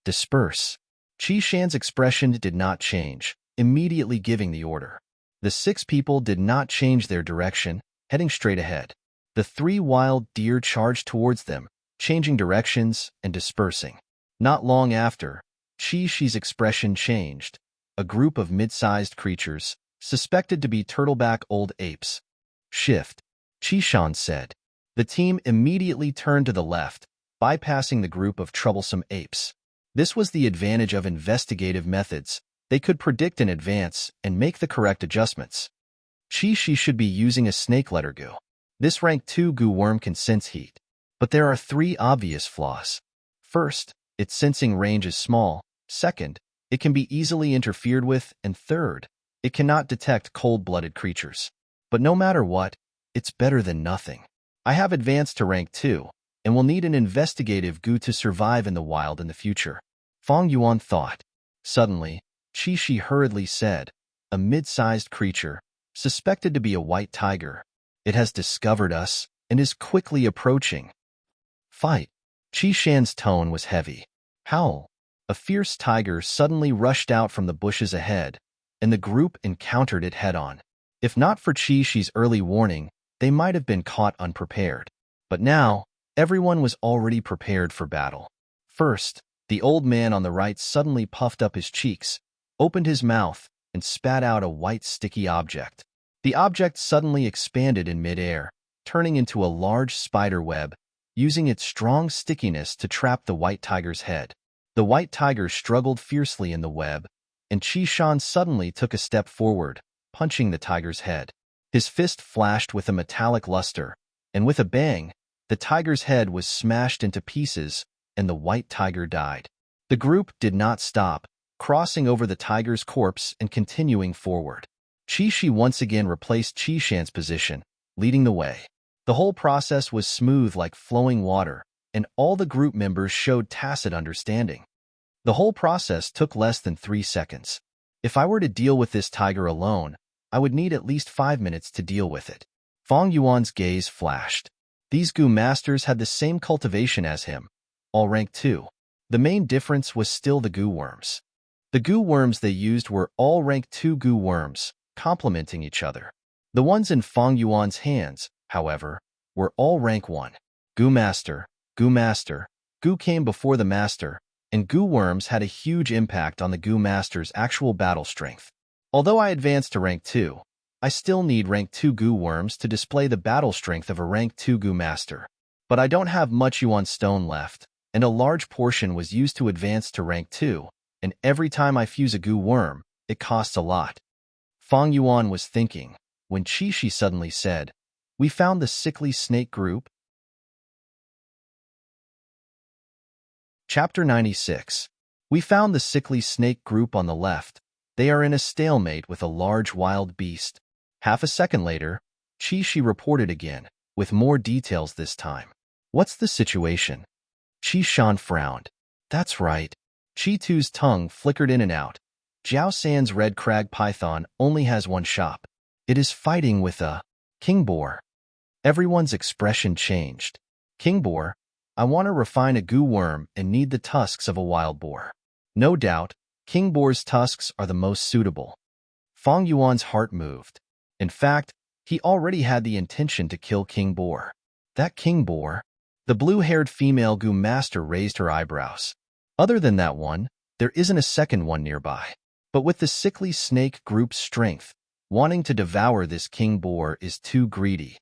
Disperse." Qi Shan's expression did not change, immediately giving the order. The 6 people did not change their direction, heading straight ahead. The 3 wild deer charged towards them, changing directions and dispersing. Not long after, Qi Shi's expression changed. A group of mid-sized creatures, suspected to be turtleback old apes. Shift, Qi Shan said. The team immediately turned to the left, bypassing the group of troublesome apes. This was the advantage of investigative methods. They could predict in advance and make the correct adjustments. Qi Shi should be using a snake letter Gu. This rank 2 Gu worm can sense heat. But there are 3 obvious flaws. First, its sensing range is small. Second, it can be easily interfered with. And third, it cannot detect cold-blooded creatures. But no matter what, it's better than nothing. I have advanced to rank 2, and will need an investigative Gu to survive in the wild in the future. Fang Yuan thought. Suddenly, Qi Shi hurriedly said, "A mid-sized creature, suspected to be a white tiger. It has discovered us and is quickly approaching. Fight." Qi Shan's tone was heavy. Howl. A fierce tiger suddenly rushed out from the bushes ahead, and the group encountered it head-on. If not for Qi Shi's early warning, they might have been caught unprepared. But now, everyone was already prepared for battle. First, the old man on the right suddenly puffed up his cheeks, opened his mouth, and spat out a white sticky object. The object suddenly expanded in mid-air, turning into a large spider web, using its strong stickiness to trap the white tiger's head. The white tiger struggled fiercely in the web, and Qi Shan suddenly took a step forward, punching the tiger's head. His fist flashed with a metallic luster, and with a bang, the tiger's head was smashed into pieces, and the white tiger died. The group did not stop, crossing over the tiger's corpse and continuing forward. Qi Shi once again replaced Qi Shan's position, leading the way. The whole process was smooth like flowing water, and all the group members showed tacit understanding. The whole process took less than 3 seconds. If I were to deal with this tiger alone, I would need at least 5 minutes to deal with it. Fang Yuan's gaze flashed. These Gu masters had the same cultivation as him, all rank 2. The main difference was still the Gu worms. The Gu worms they used were all rank 2 Gu worms, complementing each other. The ones in Fang Yuan's hands, however, were all rank 1. Gu master, Gu master, Gu came before the master, and Gu worms had a huge impact on the Gu master's actual battle strength. Although I advanced to rank 2, I still need rank 2 Gu worms to display the battle strength of a rank 2 Gu master. But I don't have much Yuan stone left, and a large portion was used to advance to rank 2, and every time I fuse a Gu worm, it costs a lot. Fang Yuan was thinking, when Qi Shi suddenly said, "We found the sickly snake group." Chapter 96. We found the sickly snake group on the left. They are in a stalemate with a large wild beast. Half a second later, Qi Shi reported again, with more details this time. What's the situation? Qi Shan frowned. That's right. Qi Tu's tongue flickered in and out. Jiao San's red crag python only has one shop. It is fighting with a king boar. Everyone's expression changed. King boar? I want to refine a Gu worm and need the tusks of a wild boar. No doubt, king boar's tusks are the most suitable. Fang Yuan's heart moved. In fact, He already had the intention to kill King Boar. That King Boar? The blue-haired female Gu Master raised her eyebrows. Other than that one, there isn't a second one nearby. But with the sickly snake group's strength, wanting to devour this King Boar is too greedy.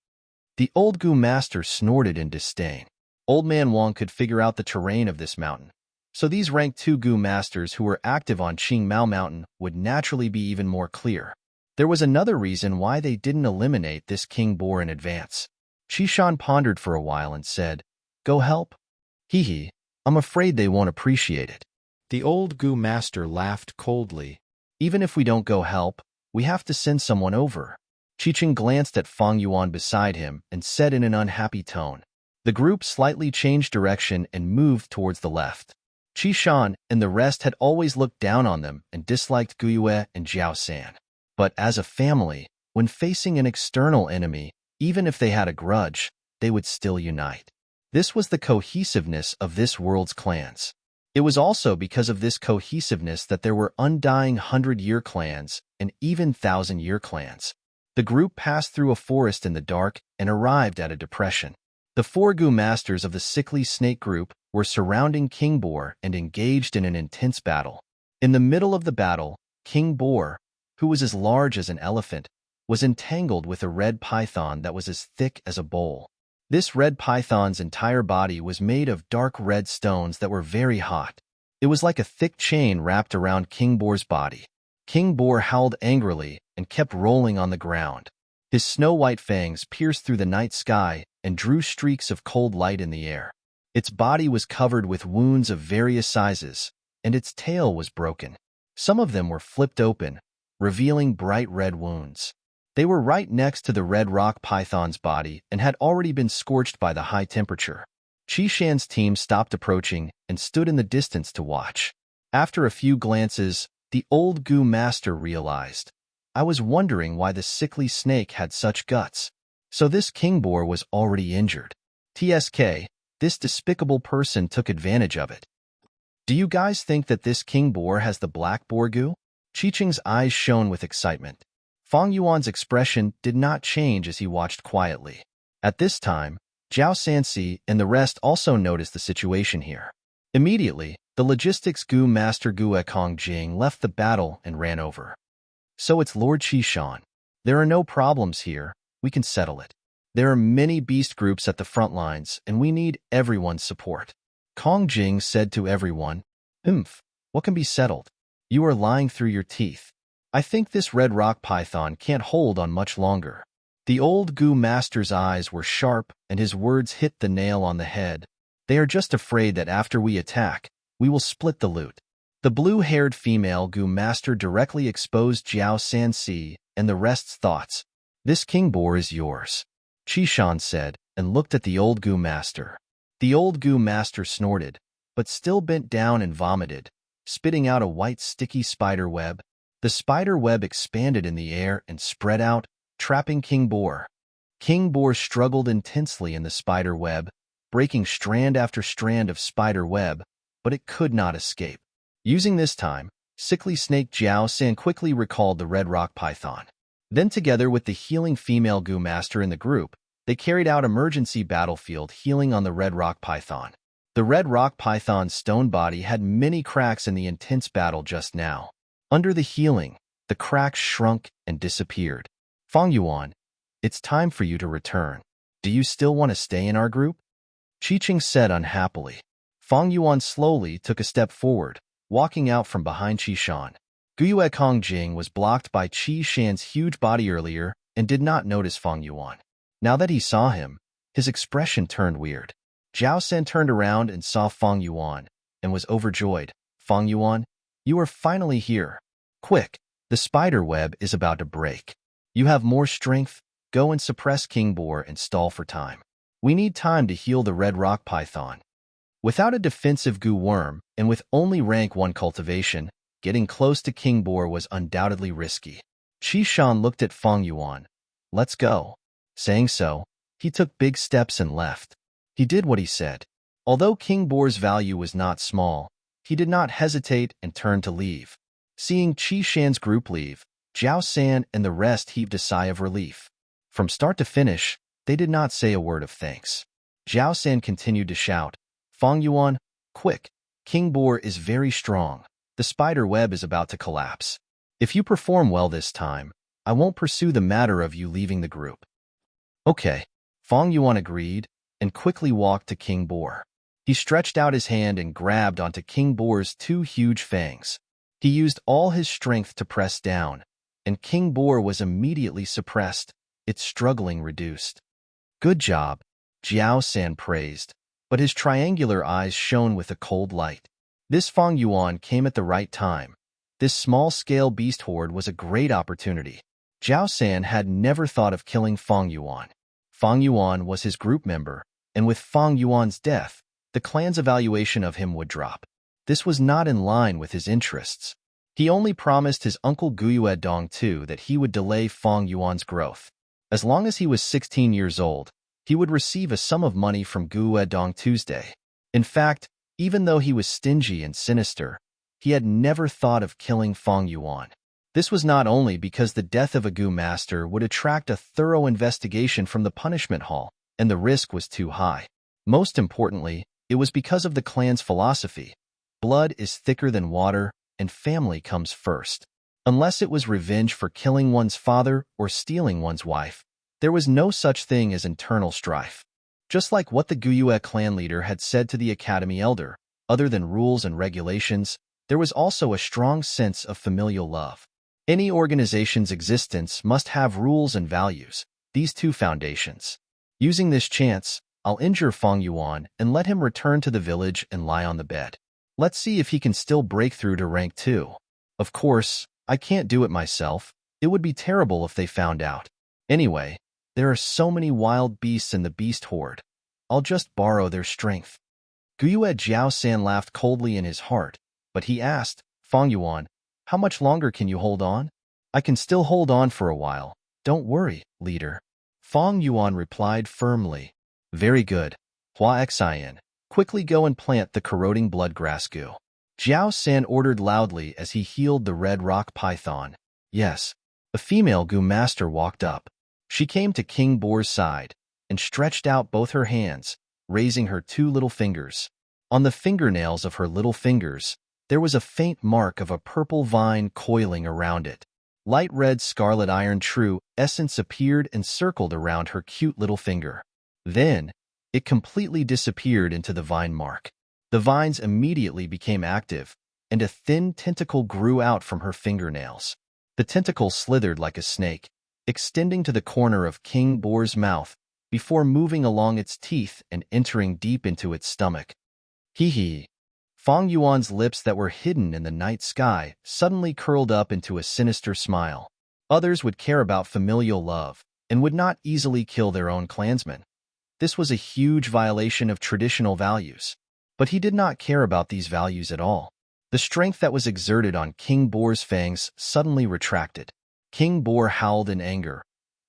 The old Gu Master snorted in disdain. Old Man Wang could figure out the terrain of this mountain, so these rank 2 Gu Masters who were active on Qingmao Mountain would naturally be even more clear. There was another reason why they didn't eliminate this King Boar in advance. Qishan pondered for a while and said, "Go help?" Hee, I'm afraid they won't appreciate it. The old Gu Master laughed coldly. Even if we don't go help, we have to send someone over. Qiqing glanced at Fang Yuan beside him and said in an unhappy tone. The group slightly changed direction and moved towards the left. Qishan and the rest had always looked down on them and disliked Guyue and Jiao San. But as a family, when facing an external enemy, even if they had a grudge, they would still unite. This was the cohesiveness of this world's clans. It was also because of this cohesiveness that there were undying 100-year clans and even 1,000-year clans. The group passed through a forest in the dark and arrived at a depression. The 4 Gu Masters of the sickly snake group were surrounding King Boar and engaged in an intense battle. In the middle of the battle, King Boar, who was as large as an elephant, was entangled with a red python that was as thick as a bowl. This red python's entire body was made of dark red stones that were very hot. It was like a thick chain wrapped around King Boar's body. King Boar howled angrily and kept rolling on the ground. His snow-white fangs pierced through the night sky and drew streaks of cold light in the air. Its body was covered with wounds of various sizes, and its tail was broken. Some of them were flipped open, revealing bright red wounds. They were right next to the red rock python's body and had already been scorched by the high temperature. Qishan's team stopped approaching and stood in the distance to watch. After a few glances, the old Gu Master realized, I was wondering why the sickly snake had such guts. So this King Boar was already injured. TSK, this despicable person took advantage of it. Do you guys think that this King Boar has the black boar Gu? Qiqing's eyes shone with excitement. Fang Yuan's expression did not change as he watched quietly. At this time, Jiao Sansi and the rest also noticed the situation here. Immediately, the logistics Gu Master Gue Kongjing left the battle and ran over. So it's Lord Qishan. There are no problems here, we can settle it. There are many beast groups at the front lines and we need everyone's support. Kongjing said to everyone, what can be settled? You are lying through your teeth. I think this red rock python can't hold on much longer. The old Gu Master's eyes were sharp and his words hit the nail on the head. They are just afraid that after we attack, we will split the loot. The blue-haired female Gu Master directly exposed Jiao Sansi and the rest's thoughts. This King Boar is yours, Qishan said and looked at the old Gu Master. The old Gu Master snorted, but still bent down and vomited, spitting out a white sticky spider web. The spider web expanded in the air and spread out, trapping King Boar. King Boar struggled intensely in the spider web, breaking strand after strand of spider web, but it could not escape. Using this time, sickly snake Jiao San quickly recalled the red rock python. Then together with the healing female Gu Master in the group, they carried out emergency battlefield healing on the red rock python. The red rock python's stone body had many cracks in the intense battle just now. Under the healing, the cracks shrunk and disappeared. Fang Yuan, it's time for you to return. Do you still want to stay in our group? Qiqing said unhappily. Fang Yuan slowly took a step forward, walking out from behind Qishan. Guyue Kongjing was blocked by Qishan's huge body earlier and did not notice Fang Yuan. Now that he saw him, his expression turned weird. Jiao San turned around and saw Fang Yuan and was overjoyed. Fang Yuan, you are finally here. Quick, the spider web is about to break. You have more strength, go and suppress King Boar and stall for time. We need time to heal the red rock python. Without a defensive Gu worm and with only rank 1 cultivation, getting close to King Boar was undoubtedly risky. Qishan looked at Fang Yuan. Let's go. Saying so, he took big steps and left. He did what he said. Although King Boar's value was not small, he did not hesitate and turned to leave. Seeing Qishan's group leave, Jiao San and the rest heaved a sigh of relief. From start to finish, they did not say a word of thanks. Zhao San continued to shout, "Fang Yuan, quick! King Boar is very strong. The spider web is about to collapse. If you perform well this time, I won't pursue the matter of you leaving the group." Okay, Fang Yuan agreed and quickly walked to King Boar. He stretched out his hand and grabbed onto King Boar's two huge fangs. He used all his strength to press down, and King Boar was immediately suppressed, its struggling reduced. "Good job," Jiao San praised, but his triangular eyes shone with a cold light. This Fang Yuan came at the right time. This small-scale beast horde was a great opportunity. Jiao San had never thought of killing Fang Yuan. Fang Yuan was his group member, and with Fang Yuan's death, the clan's evaluation of him would drop. This was not in line with his interests. He only promised his uncle Guyue Dongtu that he would delay Fang Yuan's growth. As long as he was 16 years old, he would receive a sum of money from Guyue Dongtu's day. In fact, even though he was stingy and sinister, he had never thought of killing Fang Yuan. This was not only because the death of a Gu master would attract a thorough investigation from the punishment hall, and the risk was too high. Most importantly, it was because of the clan's philosophy. Blood is thicker than water, and family comes first. Unless it was revenge for killing one's father or stealing one's wife, there was no such thing as internal strife. Just like what the Guyue clan leader had said to the academy elder, other than rules and regulations, there was also a strong sense of familial love. Any organization's existence must have rules and values, these two foundations. Using this chance, I'll injure Fang Yuan and let him return to the village and lie on the bed. Let's see if he can still break through to rank 2. Of course, I can't do it myself. It would be terrible if they found out. Anyway, there are so many wild beasts in the beast horde. I'll just borrow their strength. Guyue Jiao San laughed coldly in his heart, but he asked, "Fang Yuan, how much longer can you hold on?" "I can still hold on for a while. Don't worry, leader." Fang Yuan replied firmly. "Very good. Hua Xian, quickly go and plant the corroding bloodgrass goo." Jiao San ordered loudly as he healed the red rock python. Yes, a female Gu master walked up. She came to King Boar's side and stretched out both her hands, raising her two little fingers. On the fingernails of her little fingers, there was a faint mark of a purple vine coiling around it. Light red scarlet iron true essence appeared and circled around her cute little finger. Then, it completely disappeared into the vine mark. The vines immediately became active, and a thin tentacle grew out from her fingernails. The tentacle slithered like a snake, extending to the corner of King Boar's mouth before moving along its teeth and entering deep into its stomach. Hee hee. Fang Yuan's lips that were hidden in the night sky suddenly curled up into a sinister smile. Others would care about familial love and would not easily kill their own clansmen. This was a huge violation of traditional values. But he did not care about these values at all. The strength that was exerted on King Boar's fangs suddenly retracted. King Boar howled in anger.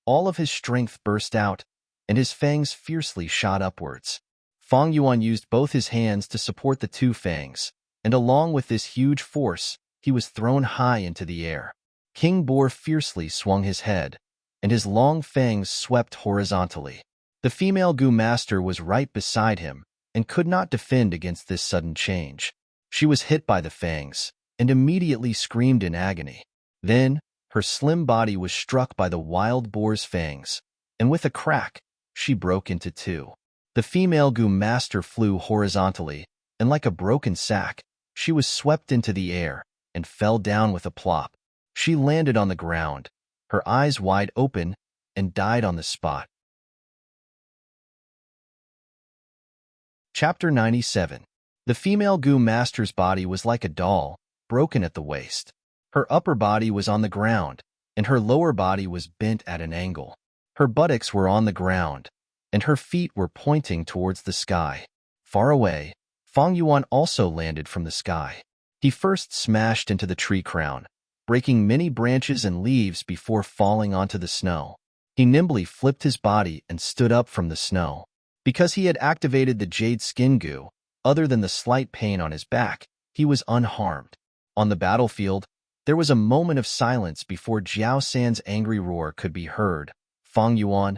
All of his strength burst out, and his fangs fiercely shot upwards. Fang Yuan used both his hands to support the two fangs, and along with this huge force, he was thrown high into the air. King Boar fiercely swung his head, and his long fangs swept horizontally. The female Gu master was right beside him, and could not defend against this sudden change. She was hit by the fangs, and immediately screamed in agony. Then, her slim body was struck by the wild boar's fangs, and with a crack, she broke into two. The female Gu master flew horizontally, and like a broken sack, she was swept into the air, and fell down with a plop. She landed on the ground, her eyes wide open, and died on the spot. Chapter 97. The female Gu master's body was like a doll, broken at the waist. Her upper body was on the ground, and her lower body was bent at an angle. Her buttocks were on the ground, and her feet were pointing towards the sky. Far away, Fang Yuan also landed from the sky. He first smashed into the tree crown, breaking many branches and leaves before falling onto the snow. He nimbly flipped his body and stood up from the snow. Because he had activated the jade skin goo, other than the slight pain on his back, he was unharmed. On the battlefield, there was a moment of silence before Jiao San's angry roar could be heard. Fang Yuan,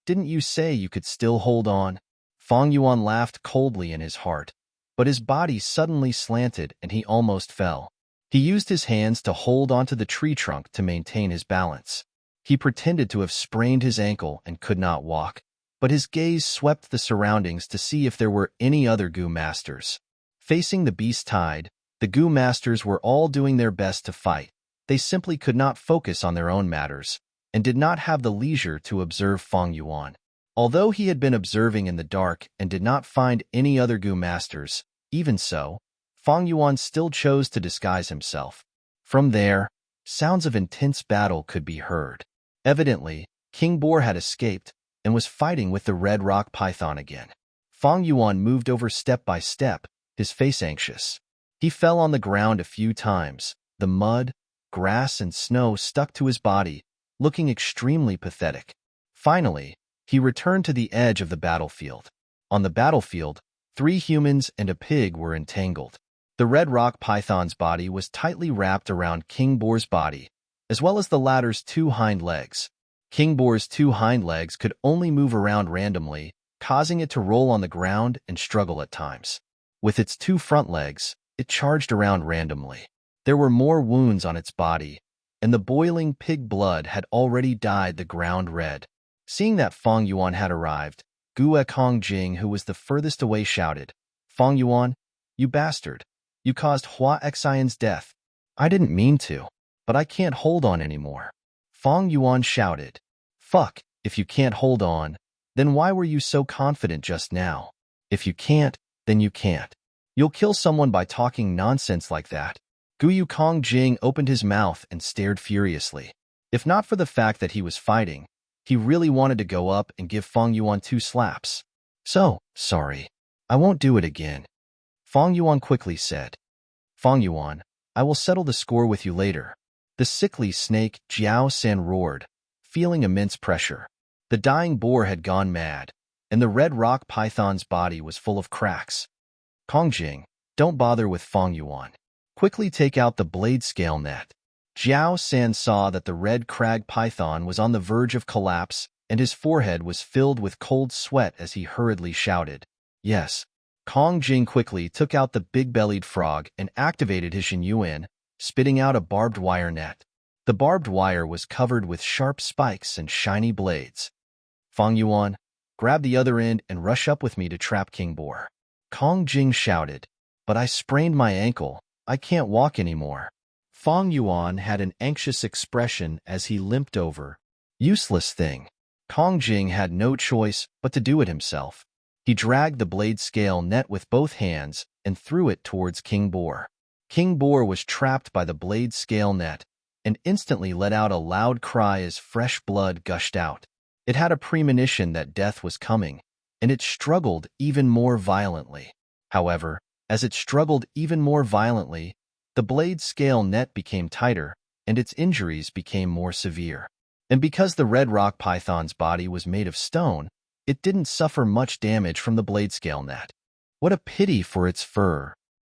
didn't you say you could still hold on? Fang Yuan laughed coldly in his heart, but his body suddenly slanted and he almost fell. He used his hands to hold onto the tree trunk to maintain his balance. He pretended to have sprained his ankle and could not walk, but his gaze swept the surroundings to see if there were any other Gu masters. Facing the beast tide, the Gu masters were all doing their best to fight. They simply could not focus on their own matters, and did not have the leisure to observe Fang Yuan. Although he had been observing in the dark and did not find any other Gu masters, even so, Fang Yuan still chose to disguise himself. From there, sounds of intense battle could be heard. Evidently, King Boar had escaped and was fighting with the red rock python again. Fang Yuan moved over step by step, his face anxious. He fell on the ground a few times. The mud, grass, and snow stuck to his body, looking extremely pathetic. Finally, he returned to the edge of the battlefield. On the battlefield, 3 humans and a pig were entangled. The red rock python's body was tightly wrapped around King Boar's body, as well as the latter's 2 hind legs. King Boar's 2 hind legs could only move around randomly, causing it to roll on the ground and struggle at times. With its 2 front legs, it charged around randomly. There were more wounds on its body, and the boiling pig blood had already dyed the ground red. Seeing that Fang Yuan had arrived, Gue Kongjing, who was the furthest away, shouted, "Fang Yuan, you bastard! You caused Hua Xian's death." "I didn't mean to, but I can't hold on anymore." Fang Yuan shouted, "Fuck, if you can't hold on, then why were you so confident just now? If you can't, then you can't. You'll kill someone by talking nonsense like that." Gue Kongjing opened his mouth and stared furiously. If not for the fact that he was fighting, he really wanted to go up and give Fang Yuan 2 slaps. "So, sorry. I won't do it again," Fang Yuan quickly said. "Fang Yuan, I will settle the score with you later." The sickly snake Jiao San roared, feeling immense pressure. The dying boar had gone mad, and the red rock python's body was full of cracks. "Kongjing, don't bother with Fang Yuan. Quickly take out the blade scale net." Jiao San saw that the red crag python was on the verge of collapse, and his forehead was filled with cold sweat as he hurriedly shouted, "Yes." Kongjing quickly took out the big-bellied frog and activated his Xinyuan, spitting out a barbed wire net. The barbed wire was covered with sharp spikes and shiny blades. "Fang Yuan, grab the other end and rush up with me to trap King Boar." Kongjing shouted, "But I sprained my ankle. I can't walk anymore." Fang Yuan had an anxious expression as he limped over. "Useless thing." Kongjing had no choice but to do it himself. He dragged the blade scale net with both hands and threw it towards King Boar. King Boar was trapped by the blade scale net and instantly let out a loud cry as fresh blood gushed out. It had a premonition that death was coming, and it struggled even more violently. However, as it struggled even more violently, the blade scale net became tighter, and its injuries became more severe. And because the red rock python's body was made of stone, it didn't suffer much damage from the blade scale net. What a pity for its fur.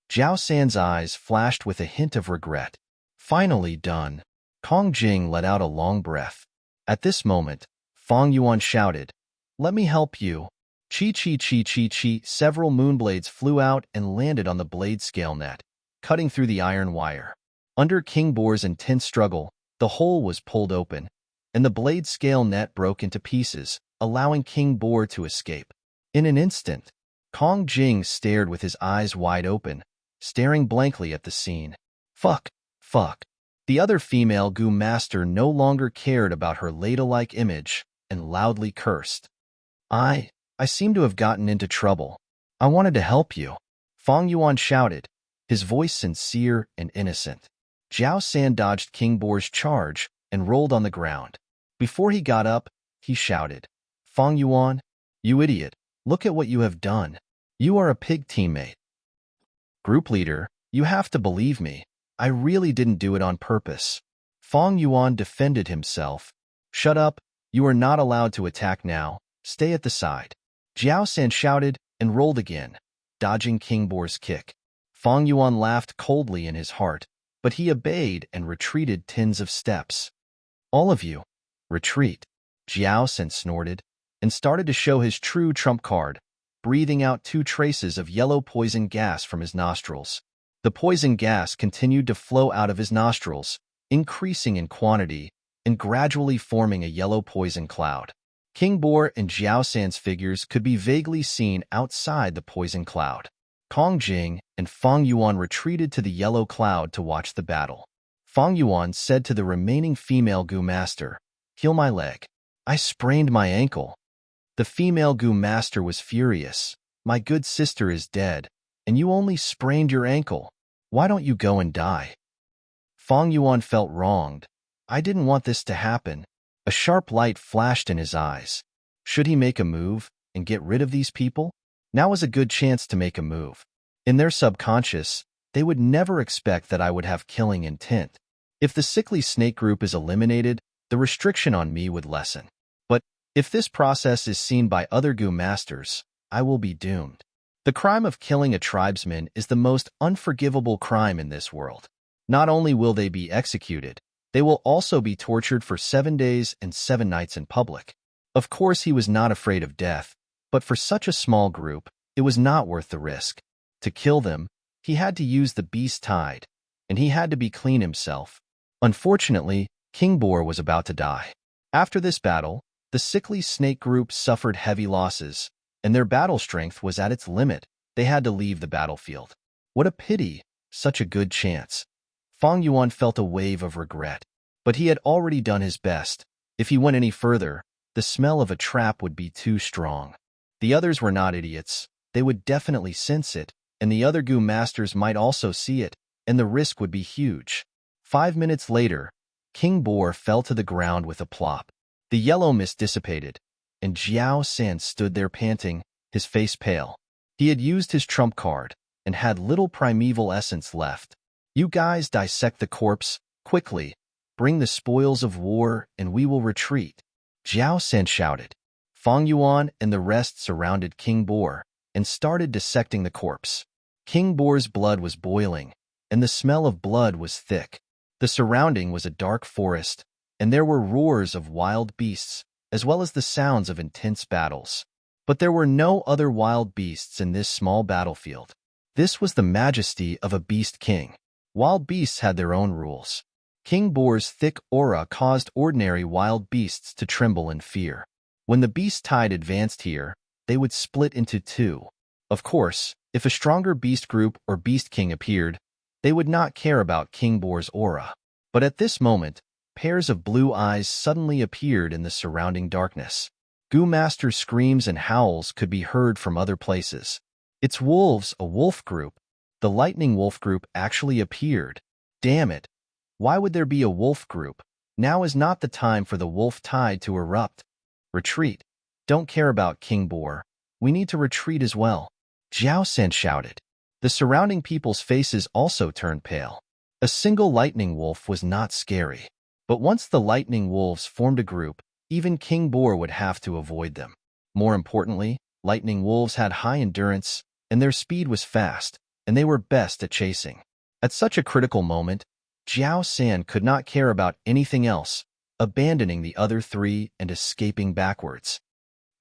Jiao San's eyes flashed with a hint of regret. Finally done. Kongjing let out a long breath. At this moment, Fang Yuan shouted, "Let me help you." Chi chi chi chi chi. Several moonblades flew out and landed on the blade scale net, cutting through the iron wire. Under King Boar's intense struggle, the hole was pulled open, and the blade scale net broke into pieces, allowing King Boar to escape. In an instant, Kongjing stared with his eyes wide open, staring blankly at the scene. Fuck, fuck. The other female Gu master no longer cared about her ladle-like image and loudly cursed. I seem to have gotten into trouble. I wanted to help you." Fang Yuan shouted, his voice sincere and innocent. Jiao San dodged King Boar's charge and rolled on the ground. Before he got up, he shouted, "Fang Yuan, you idiot, look at what you have done. You are a pig teammate. Group leader, you have to believe me. I really didn't do it on purpose." Fang Yuan defended himself. "Shut up, you are not allowed to attack now. Stay at the side." Jiao San shouted and rolled again, dodging King Boar's kick. Fang Yuan laughed coldly in his heart, but he obeyed and retreated tens of steps. "All of you, retreat." Jiao San snorted and started to show his true trump card, breathing out 2 traces of yellow poison gas from his nostrils. The poison gas continued to flow out of his nostrils, increasing in quantity and gradually forming a yellow poison cloud. King Boar and Jiao San's figures could be vaguely seen outside the poison cloud. Kong Jing and Feng Yuan retreated to the yellow cloud to watch the battle. Feng Yuan said to the remaining female Gu master, "Heal my leg. I sprained my ankle." The female Gu master was furious. "My good sister is dead, and you only sprained your ankle. Why don't you go and die?" Feng Yuan felt wronged. "I didn't want this to happen." A sharp light flashed in his eyes. Should he make a move and get rid of these people? Now was a good chance to make a move. In their subconscious, they would never expect that I would have killing intent. If the sickly snake group is eliminated, the restriction on me would lessen. But if this process is seen by other Gu masters, I will be doomed. The crime of killing a tribesman is the most unforgivable crime in this world. Not only will they be executed, they will also be tortured for 7 days and 7 nights in public. Of course, he was not afraid of death, but for such a small group, it was not worth the risk. To kill them, he had to use the beast tide, and he had to be clean himself. Unfortunately, King Boar was about to die. After this battle, the sickly snake group suffered heavy losses, and their battle strength was at its limit. They had to leave the battlefield. What a pity, such a good chance. Feng Yuan felt a wave of regret, but he had already done his best. If he went any further, the smell of a trap would be too strong. The others were not idiots. They would definitely sense it, and the other Gu masters might also see it, and the risk would be huge. 5 minutes later, King Boar fell to the ground with a plop. The yellow mist dissipated, and Jiao San stood there panting, his face pale. He had used his trump card and had little primeval essence left. "You guys dissect the corpse, quickly. Bring the spoils of war, and we will retreat," Jiao San shouted. Feng Yuan and the rest surrounded King Boar and started dissecting the corpse. King Boar's blood was boiling, and the smell of blood was thick. The surrounding was a dark forest, and there were roars of wild beasts, as well as the sounds of intense battles. But there were no other wild beasts in this small battlefield. This was the majesty of a beast king. Wild beasts had their own rules. King Boar's thick aura caused ordinary wild beasts to tremble in fear. When the beast tide advanced here, they would split into 2. Of course, if a stronger beast group or beast king appeared, they would not care about King Boar's aura. But at this moment, pairs of blue eyes suddenly appeared in the surrounding darkness. Gu Master's screams and howls could be heard from other places. "It's wolves, a wolf group." The lightning wolf group actually appeared. Damn it. Why would there be a wolf group? Now is not the time for the wolf tide to erupt. Retreat. Don't care about King Boar. We need to retreat as well, Jiao San shouted. The surrounding people's faces also turned pale. A single lightning wolf was not scary. But once the lightning wolves formed a group, even King Boar would have to avoid them. More importantly, lightning wolves had high endurance, and their speed was fast, and they were best at chasing. At such a critical moment, Jiao San could not care about anything else, abandoning the other 3 and escaping backwards.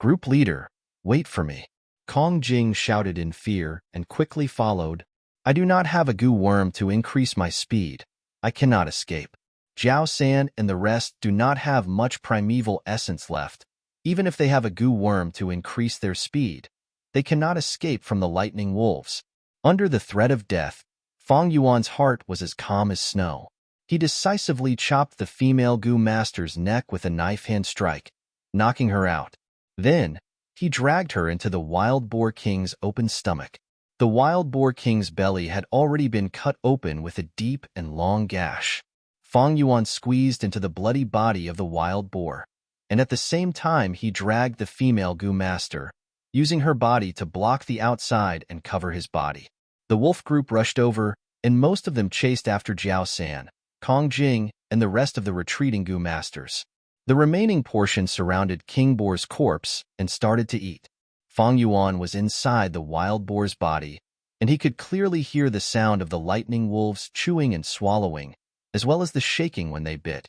"Group leader, wait for me," Kong Jing shouted in fear and quickly followed. "I do not have a Gu worm to increase my speed. I cannot escape." Jiao San and the rest do not have much primeval essence left. Even if they have a Gu worm to increase their speed, they cannot escape from the lightning wolves. Under the threat of death, Feng Yuan's heart was as calm as snow. He decisively chopped the female Gu master's neck with a knife-hand strike, knocking her out. Then, he dragged her into the Wild Boar King's open stomach. The Wild Boar King's belly had already been cut open with a deep and long gash. Feng Yuan squeezed into the bloody body of the wild boar, and at the same time he dragged the female Gu master, using her body to block the outside and cover his body. The wolf group rushed over, and most of them chased after Jiao San, Kong Jing, and the rest of the retreating Gu masters. The remaining portion surrounded King Boar's corpse and started to eat. Feng Yuan was inside the wild boar's body, and he could clearly hear the sound of the lightning wolves chewing and swallowing, as well as the shaking when they bit.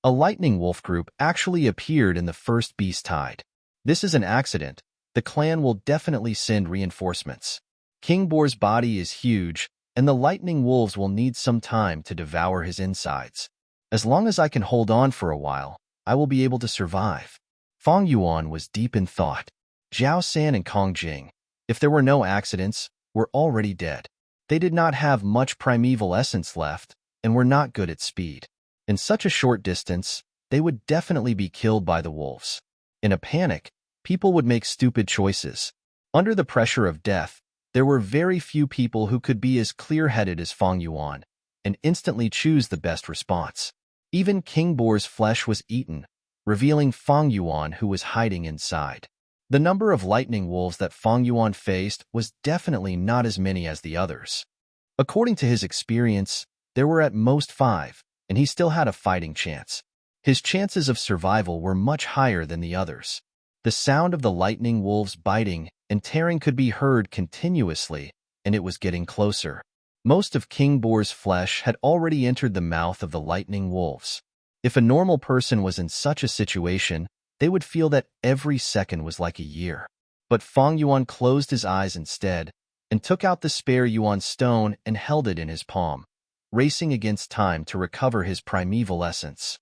A lightning wolf group actually appeared in the first beast tide. This is an accident. The clan will definitely send reinforcements. King Boar's body is huge, and the lightning wolves will need some time to devour his insides. As long as I can hold on for a while, I will be able to survive. Fang Yuan was deep in thought. Zhao San and Kong Jing, if there were no accidents, were already dead. They did not have much primeval essence left and were not good at speed. In such a short distance, they would definitely be killed by the wolves. In a panic, people would make stupid choices. Under the pressure of death, there were very few people who could be as clear-headed as Fang Yuan and instantly choose the best response. Even King Boar's flesh was eaten, revealing Fang Yuan who was hiding inside. The number of lightning wolves that Fang Yuan faced was definitely not as many as the others. According to his experience, there were at most 5, and he still had a fighting chance. His chances of survival were much higher than the others. The sound of the lightning wolves biting and tearing could be heard continuously, and it was getting closer. Most of King Boar's flesh had already entered the mouth of the lightning wolves. If a normal person was in such a situation, they would feel that every second was like a year. But Fang Yuan closed his eyes instead and took out the spare yuan stone and held it in his palm, racing against time to recover his primeval essence.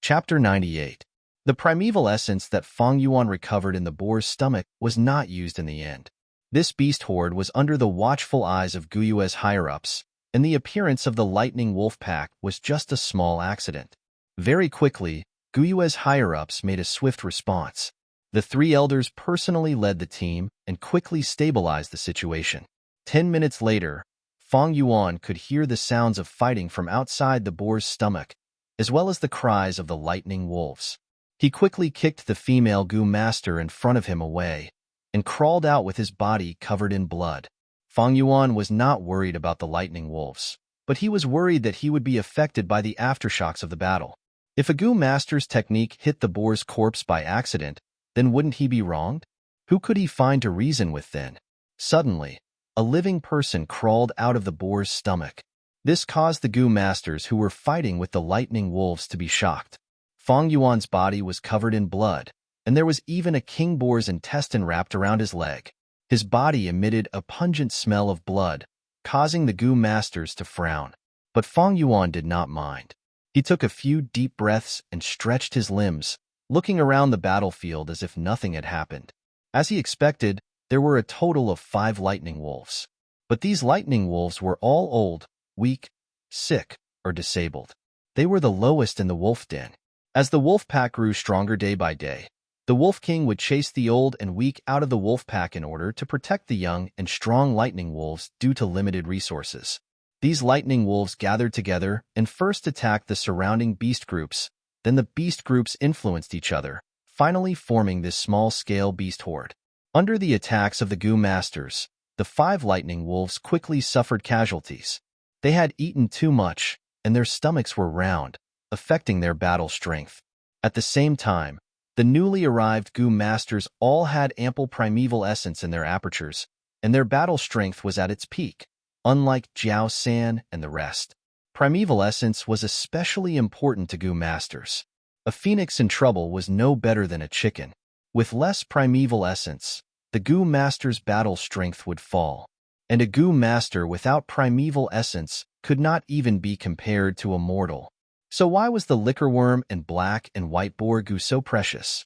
Chapter 98. The primeval essence that Fang Yuan recovered in the boar's stomach was not used in the end. This beast horde was under the watchful eyes of Guyue's higher-ups, and the appearance of the lightning wolf pack was just a small accident. Very quickly, Guyue's higher-ups made a swift response. The 3 elders personally led the team and quickly stabilized the situation. 10 minutes later, Fang Yuan could hear the sounds of fighting from outside the boar's stomach, as well as the cries of the lightning wolves. He quickly kicked the female Gu master in front of him away and crawled out with his body covered in blood. Fang Yuan was not worried about the lightning wolves, but he was worried that he would be affected by the aftershocks of the battle. If a Gu master's technique hit the boar's corpse by accident, then wouldn't he be wronged? Who could he find to reason with then? Suddenly, a living person crawled out of the boar's stomach. This caused the Gu masters who were fighting with the lightning wolves to be shocked. Fang Yuan's body was covered in blood, and there was even a king boar's intestine wrapped around his leg. His body emitted a pungent smell of blood, causing the Gu masters to frown. But Fang Yuan did not mind. He took a few deep breaths and stretched his limbs, looking around the battlefield as if nothing had happened. As he expected, there were a total of 5 lightning wolves. But these lightning wolves were all old, weak, sick, or disabled. They were the lowest in the wolf den. As the wolf pack grew stronger day by day, the Wolf King would chase the old and weak out of the wolf pack in order to protect the young and strong lightning wolves due to limited resources. These lightning wolves gathered together and first attacked the surrounding beast groups. Then the beast groups influenced each other, finally forming this small-scale beast horde. Under the attacks of the Gu masters, the 5 lightning wolves quickly suffered casualties. They had eaten too much, and their stomachs were round, affecting their battle strength. At the same time, the newly arrived Gu masters all had ample primeval essence in their apertures, and their battle strength was at its peak, unlike Zhao San and the rest. Primeval essence was especially important to Gu masters. A phoenix in trouble was no better than a chicken. With less primeval essence, the Gu master's battle strength would fall, and a Gu master without primeval essence could not even be compared to a mortal. So why was the liquor worm and black and white boar Gu so precious?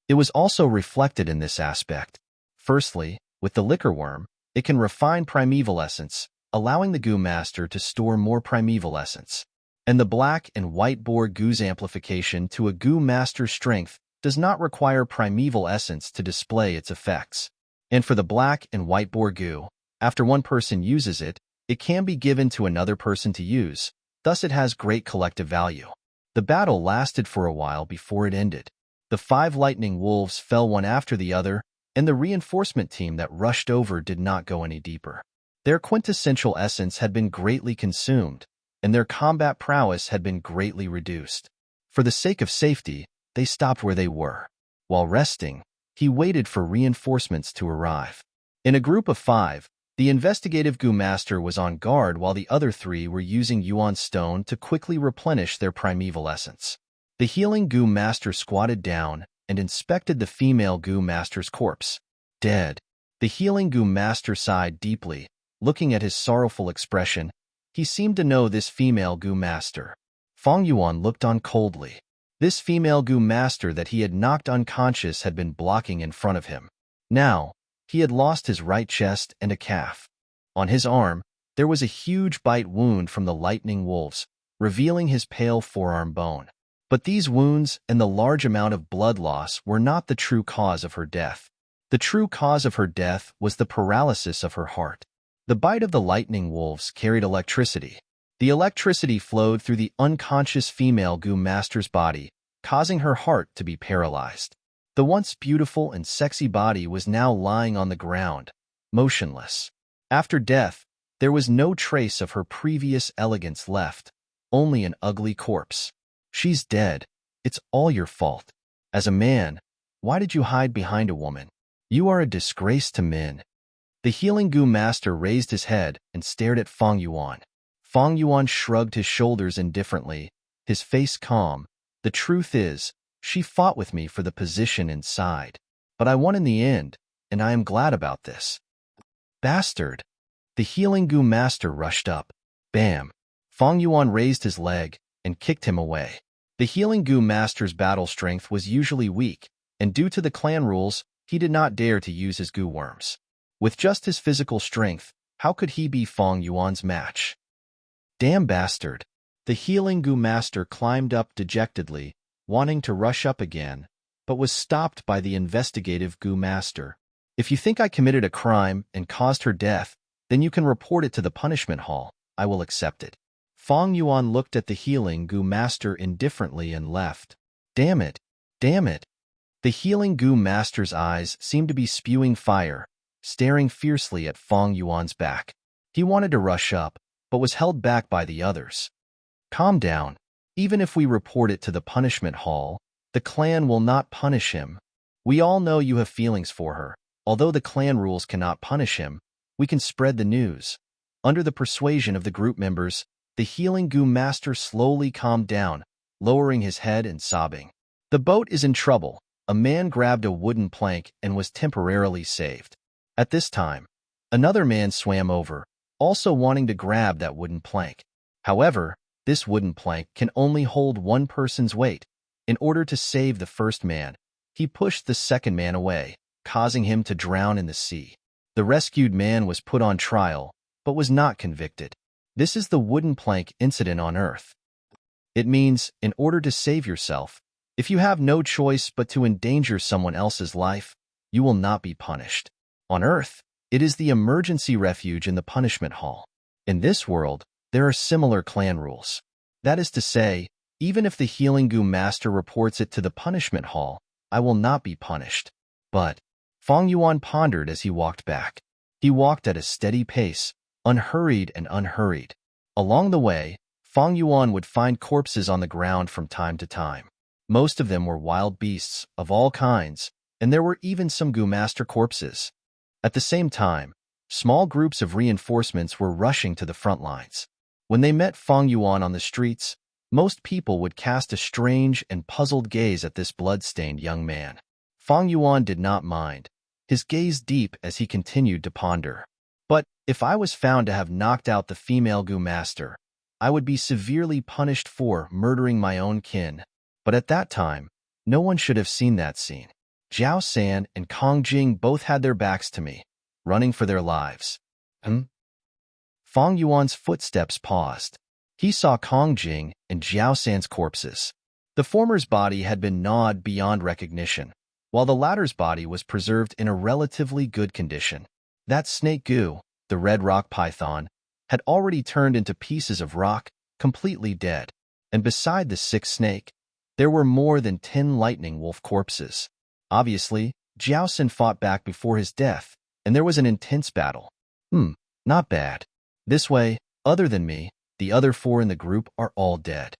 It was also reflected in this aspect. Firstly, with the liquor worm, it can refine primeval essence, allowing the Gu master to store more primeval essence. And the black and white boar Gu's amplification to a Gu master's strength does not require primeval essence to display its effects. And for the black and white boar Gu, after one person uses it, it can be given to another person to use. Thus it has great collective value. The battle lasted for a while before it ended. The 5 lightning wolves fell one after the other, and the reinforcement team that rushed over did not go any deeper. Their quintessential essence had been greatly consumed, and their combat prowess had been greatly reduced. For the sake of safety, they stopped where they were. While resting, he waited for reinforcements to arrive. In a group of 5, The investigative goo master was on guard while the other three were using yuan stone to quickly replenish their primeval essence. The healing goo master squatted down and inspected the female goo master's corpse. Dead. The healing goo master sighed deeply, looking at his sorrowful expression. He seemed to know this female goo master. Fang Yuan looked on coldly. This female goo master that he had knocked unconscious had been blocking in front of him. Now, he had lost his right chest and a calf. On his arm, there was a huge bite wound from the lightning wolves, revealing his pale forearm bone. But these wounds and the large amount of blood loss were not the true cause of her death. The true cause of her death was the paralysis of her heart. The bite of the lightning wolves carried electricity. The electricity flowed through the unconscious female goo master's body, causing her heart to be paralyzed. The once beautiful and sexy body was now lying on the ground, motionless. After death, there was no trace of her previous elegance left, only an ugly corpse. She's dead. It's all your fault. As a man, why did you hide behind a woman? You are a disgrace to men. The healing goo master raised his head and stared at Fang Yuan. Fang Yuan shrugged his shoulders indifferently, his face calm. The truth is, she fought with me for the position inside. But I won in the end, and I am glad about this. Bastard! The healing goo master rushed up. Bam! Fang Yuan raised his leg and kicked him away. The healing goo master's battle strength was usually weak, and due to the clan rules, he did not dare to use his goo worms. With just his physical strength, how could he be Fang Yuan's match? Damn bastard! The healing goo master climbed up dejectedly, wanting to rush up again, but was stopped by the investigative goo master. If you think I committed a crime and caused her death, then you can report it to the punishment hall. I will accept it. Fang Yuan looked at the healing goo master indifferently and left. Damn it! Damn it! The healing goo master's eyes seemed to be spewing fire, staring fiercely at Fang Yuan's back. He wanted to rush up, but was held back by the others. Calm down. Even if we report it to the punishment hall, the clan will not punish him. We all know you have feelings for her. Although the clan rules cannot punish him, we can spread the news. Under the persuasion of the group members, the healing goo master slowly calmed down, lowering his head and sobbing. The boat is in trouble. A man grabbed a wooden plank and was temporarily saved. At this time, another man swam over, also wanting to grab that wooden plank. However, this wooden plank can only hold one person's weight. In order to save the first man, he pushed the second man away, causing him to drown in the sea. The rescued man was put on trial, but was not convicted. This is the wooden plank incident on Earth. It means, in order to save yourself, if you have no choice but to endanger someone else's life, you will not be punished. On Earth, it is the emergency refuge in the punishment hall. In this world, there are similar clan rules. That is to say, even if the healing goo master reports it to the punishment hall, I will not be punished. But Fang Yuan pondered as he walked back. He walked at a steady pace, unhurried and unhurried. Along the way, Fang Yuan would find corpses on the ground from time to time. Most of them were wild beasts of all kinds, and there were even some goo master corpses. At the same time, small groups of reinforcements were rushing to the front lines. When they met Fang Yuan on the streets, most people would cast a strange and puzzled gaze at this blood-stained young man. Fang Yuan did not mind, his gaze deep as he continued to ponder. But if I was found to have knocked out the female goo master, I would be severely punished for murdering my own kin. But at that time, no one should have seen that scene. Jiao San and Kong Jing both had their backs to me, running for their lives. Fang Yuan's footsteps paused. He saw Kong Jing and Jiao San's corpses. The former's body had been gnawed beyond recognition, while the latter's body was preserved in a relatively good condition. That snake goo, the red rock python, had already turned into pieces of rock, completely dead. And beside the sixth snake, there were more than 10 lightning wolf corpses. Obviously, Jiao San fought back before his death, and there was an intense battle. Not bad. This way, other than me, the other 4 in the group are all dead.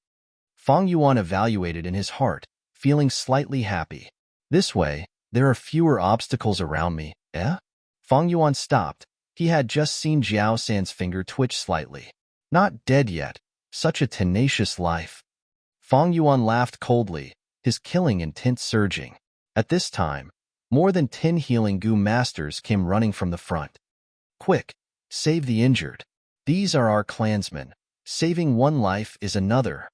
Fang Yuan evaluated in his heart, feeling slightly happy. This way, there are fewer obstacles around me, eh? Fang Yuan stopped. He had just seen Jiao San's finger twitch slightly. Not dead yet. Such a tenacious life. Fang Yuan laughed coldly, his killing intent surging. At this time, more than 10 healing Gu masters came running from the front. Quick, save the injured. These are our clansmen. Saving one life is another.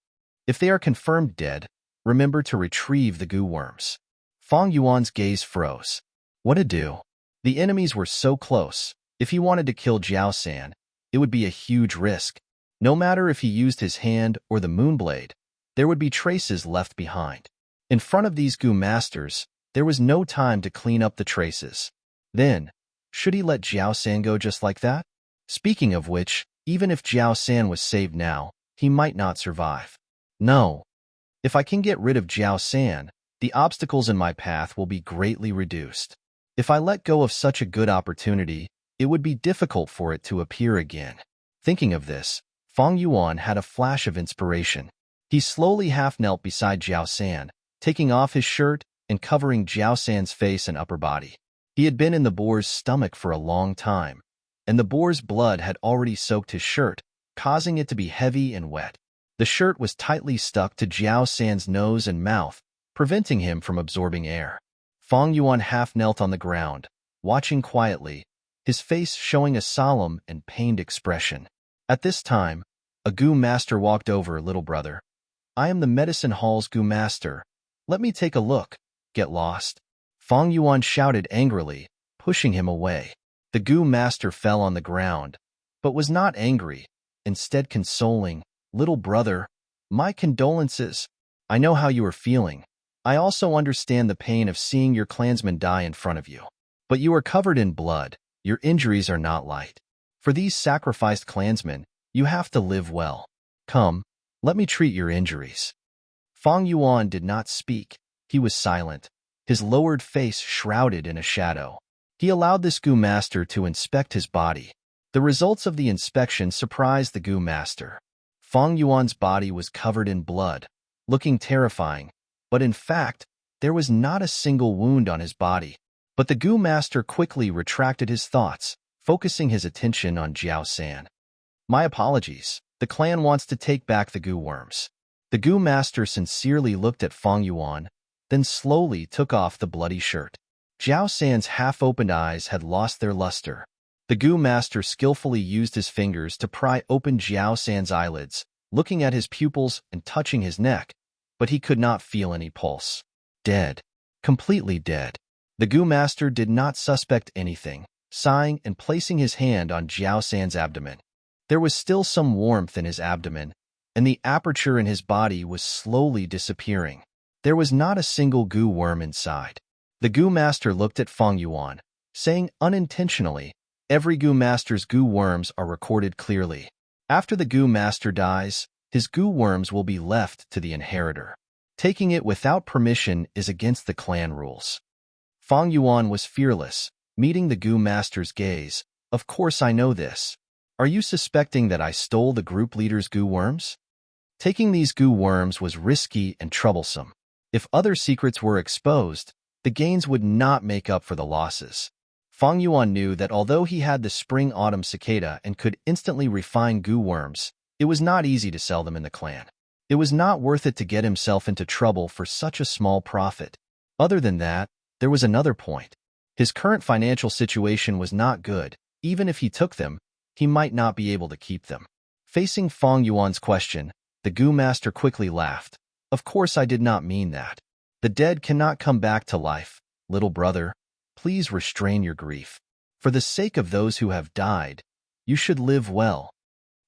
If they are confirmed dead, remember to retrieve the Gu worms. Fang Yuan's gaze froze. What to do? The enemies were so close. If he wanted to kill Jiao San, it would be a huge risk. No matter if he used his hand or the moonblade, there would be traces left behind. In front of these Gu masters, there was no time to clean up the traces. Then, should he let Jiao San go just like that? Speaking of which, even if Jiao San was saved now, he might not survive. No. If I can get rid of Jiao San, the obstacles in my path will be greatly reduced. If I let go of such a good opportunity, it would be difficult for it to appear again. Thinking of this, Fang Yuan had a flash of inspiration. He slowly half-knelt beside Jiao San, taking off his shirt and covering Jiao San's face and upper body. He had been in the boar's stomach for a long time, and the boar's blood had already soaked his shirt, causing it to be heavy and wet. The shirt was tightly stuck to Jiao San's nose and mouth, preventing him from absorbing air. Fang Yuan half-knelt on the ground, watching quietly, his face showing a solemn and pained expression. At this time, a Gu master walked over. Little brother, I am the medicine hall's Gu master. Let me take a look. Get lost. Fang Yuan shouted angrily, pushing him away. The Gu master fell on the ground, but was not angry, instead consoling. Little brother, my condolences. I know how you are feeling. I also understand the pain of seeing your clansmen die in front of you. But you are covered in blood. Your injuries are not light. For these sacrificed clansmen, you have to live well. Come, let me treat your injuries. Fang Yuan did not speak. He was silent, his lowered face shrouded in a shadow. He allowed this Gu master to inspect his body. The results of the inspection surprised the Gu master. Fang Yuan's body was covered in blood, looking terrifying, but in fact, there was not a single wound on his body. But the Gu master quickly retracted his thoughts, focusing his attention on Jiao San. My apologies. The clan wants to take back the Gu worms. The Gu master sincerely looked at Fang Yuan, then slowly took off the bloody shirt. Jiao San's half-opened eyes had lost their luster. The Gu master skillfully used his fingers to pry open Jiao San's eyelids, looking at his pupils and touching his neck, but he could not feel any pulse. Dead. Completely dead. The Gu master did not suspect anything, sighing and placing his hand on Jiao San's abdomen. There was still some warmth in his abdomen, and the aperture in his body was slowly disappearing. There was not a single Gu worm inside. The Gu master looked at Fang Yuan, saying unintentionally, every Gu master's Gu worms are recorded clearly. After the Gu master dies, his Gu worms will be left to the inheritor. Taking it without permission is against the clan rules. Fang Yuan was fearless, meeting the Gu master's gaze. Of course I know this. Are you suspecting that I stole the group leader's Gu worms? Taking these Gu worms was risky and troublesome. If other secrets were exposed, the gains would not make up for the losses. Fang Yuan knew that although he had the spring-autumn cicada and could instantly refine Gu worms, it was not easy to sell them in the clan. It was not worth it to get himself into trouble for such a small profit. Other than that, there was another point. His current financial situation was not good. Even if he took them, he might not be able to keep them. Facing Fang Yuan's question, the Gu master quickly laughed. Of course I did not mean that. The dead cannot come back to life. Little brother, please restrain your grief. For the sake of those who have died, you should live well.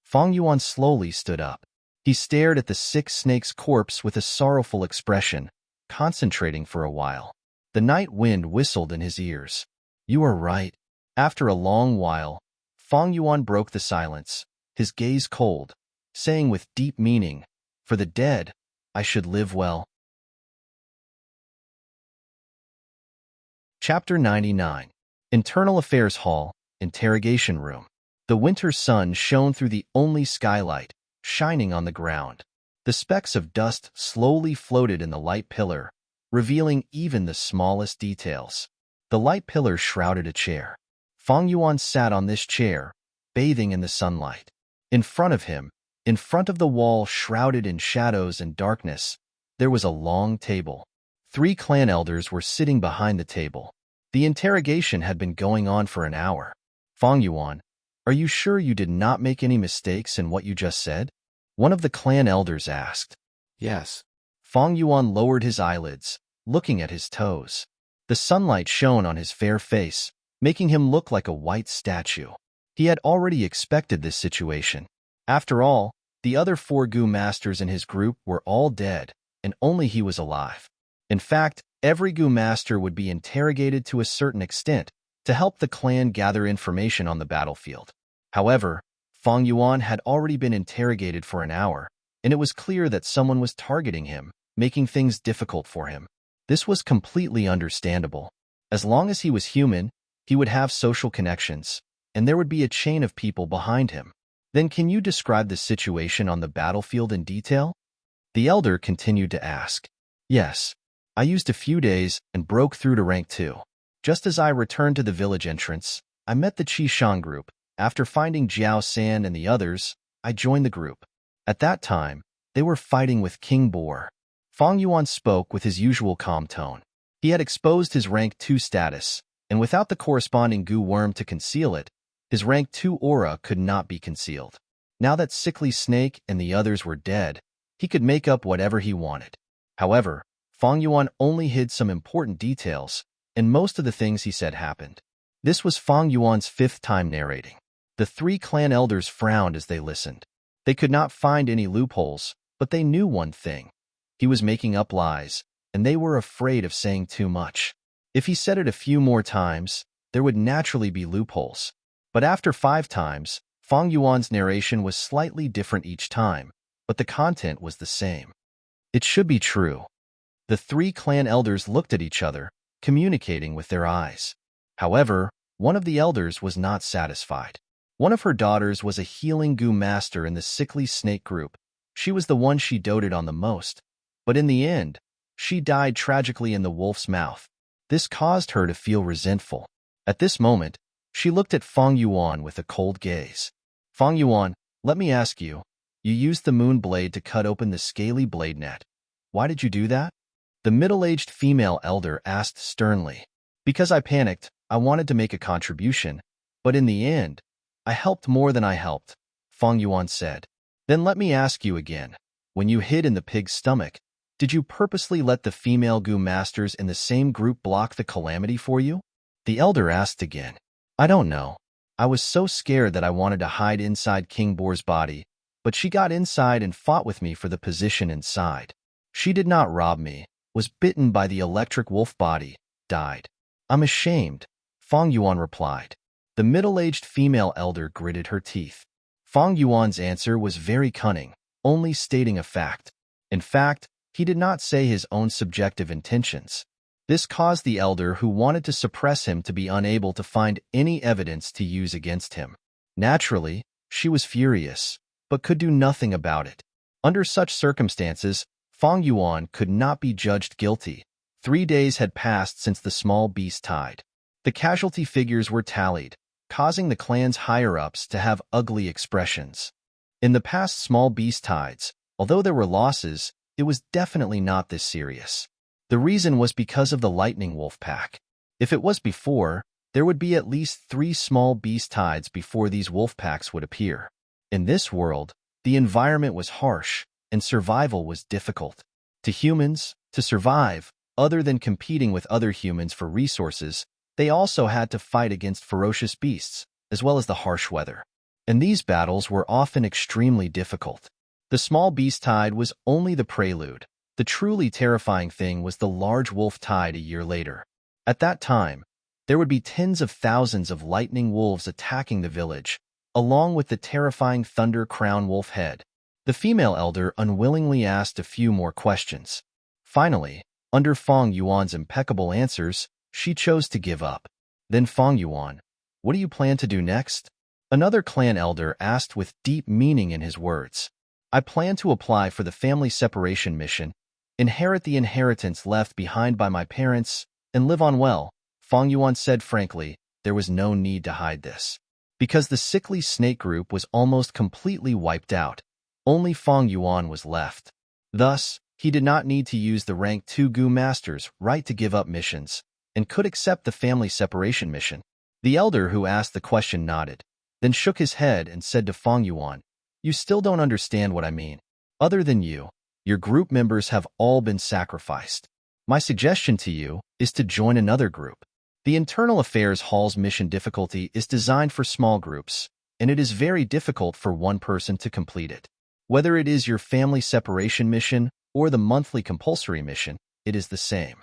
Fang Yuan slowly stood up. He stared at the sick snake's corpse with a sorrowful expression, concentrating for a while. The night wind whistled in his ears. You are right. After a long while, Fang Yuan broke the silence, his gaze cold, saying with deep meaning, for the dead, I should live well. Chapter 99. Internal Affairs Hall, Interrogation Room. The winter sun shone through the only skylight, shining on the ground. The specks of dust slowly floated in the light pillar, revealing even the smallest details. The light pillar shrouded a chair. Fang Yuan sat on this chair, bathing in the sunlight. In front of him, in front of the wall shrouded in shadows and darkness, there was a long table. 3 clan elders were sitting behind the table. The interrogation had been going on for an hour. Fang Yuan, are you sure you did not make any mistakes in what you just said? One of the clan elders asked. Yes. Fang Yuan lowered his eyelids, looking at his toes. The sunlight shone on his fair face, making him look like a white statue. He had already expected this situation. After all, the other 4 Gu masters in his group were all dead, and only he was alive. In fact, every Gu master would be interrogated to a certain extent to help the clan gather information on the battlefield. However, Fang Yuan had already been interrogated for an hour, and it was clear that someone was targeting him, making things difficult for him. This was completely understandable. As long as he was human, he would have social connections, and there would be a chain of people behind him. Then can you describe the situation on the battlefield in detail? The elder continued to ask. Yes. I used a few days and broke through to rank 2. Just as I returned to the village entrance, I met the Qishan group. After finding Jiao San and the others, I joined the group. At that time, they were fighting with King Boar. Fang Yuan spoke with his usual calm tone. He had exposed his rank 2 status, and without the corresponding Gu worm to conceal it, his rank 2 aura could not be concealed. Now that Sickly Snake and the others were dead, he could make up whatever he wanted. However, Fang Yuan only hid some important details, and most of the things he said happened. This was Fang Yuan's 5th time narrating. The 3 clan elders frowned as they listened. They could not find any loopholes, but they knew one thing. He was making up lies, and they were afraid of saying too much. If he said it a few more times, there would naturally be loopholes. But after 5 times, Fang Yuan's narration was slightly different each time, but the content was the same. It should be true. The 3 clan elders looked at each other, communicating with their eyes. However, one of the elders was not satisfied. One of her daughters was a healing Gu master in the Sickly Snake group. She was the one she doted on the most, but in the end, she died tragically in the wolf's mouth. This caused her to feel resentful. At this moment, she looked at Fang Yuan with a cold gaze. Fang Yuan, let me ask you, you used the moon blade to cut open the scaly blade net. Why did you do that? The middle-aged female elder asked sternly. Because I panicked, I wanted to make a contribution, but in the end, I helped more than I helped, Fang Yuan said. Then let me ask you again. When you hid in the pig's stomach, did you purposely let the female Gu masters in the same group block the calamity for you? The elder asked again. I don't know. I was so scared that I wanted to hide inside King Boar's body, but she got inside and fought with me for the position inside. She did not rob me, was bitten by the electric wolf body, died. I'm ashamed, Fang Yuan replied. The middle-aged female elder gritted her teeth. Fang Yuan's answer was very cunning, only stating a fact. In fact, he did not say his own subjective intentions. This caused the elder who wanted to suppress him to be unable to find any evidence to use against him. Naturally, she was furious, but could do nothing about it. Under such circumstances, Fang Yuan could not be judged guilty. 3 days had passed since the small beast died. The casualty figures were tallied, causing the clan's higher-ups to have ugly expressions. In the past small beast tides, although there were losses, it was definitely not this serious. The reason was because of the lightning wolf pack. If it was before, there would be at least 3 small beast tides before these wolf packs would appear. In this world, the environment was harsh, and survival was difficult. To humans, to survive, other than competing with other humans for resources, they also had to fight against ferocious beasts, as well as the harsh weather. And these battles were often extremely difficult. The small beast tide was only the prelude. The truly terrifying thing was the large wolf tide a year later. At that time, there would be tens of thousands of lightning wolves attacking the village, along with the terrifying thunder crown wolf head. The female elder unwillingly asked a few more questions. Finally, under Fang Yuan's impeccable answers, she chose to give up. Then Fang Yuan, what do you plan to do next? Another clan elder asked with deep meaning in his words. I plan to apply for the family separation mission, inherit the inheritance left behind by my parents, and live on well, Fang Yuan said frankly, there was no need to hide this. Because the sickly snake group was almost completely wiped out, only Feng Yuan was left. Thus, he did not need to use the rank 2 Gu Master's right to give up missions, and could accept the family separation mission. The elder who asked the question nodded, then shook his head and said to Feng Yuan, "You still don't understand what I mean. Other than you, your group members have all been sacrificed. My suggestion to you is to join another group. The Internal Affairs Hall's mission difficulty is designed for small groups, and it is very difficult for one person to complete it. Whether it is your family separation mission or the monthly compulsory mission, it is the same."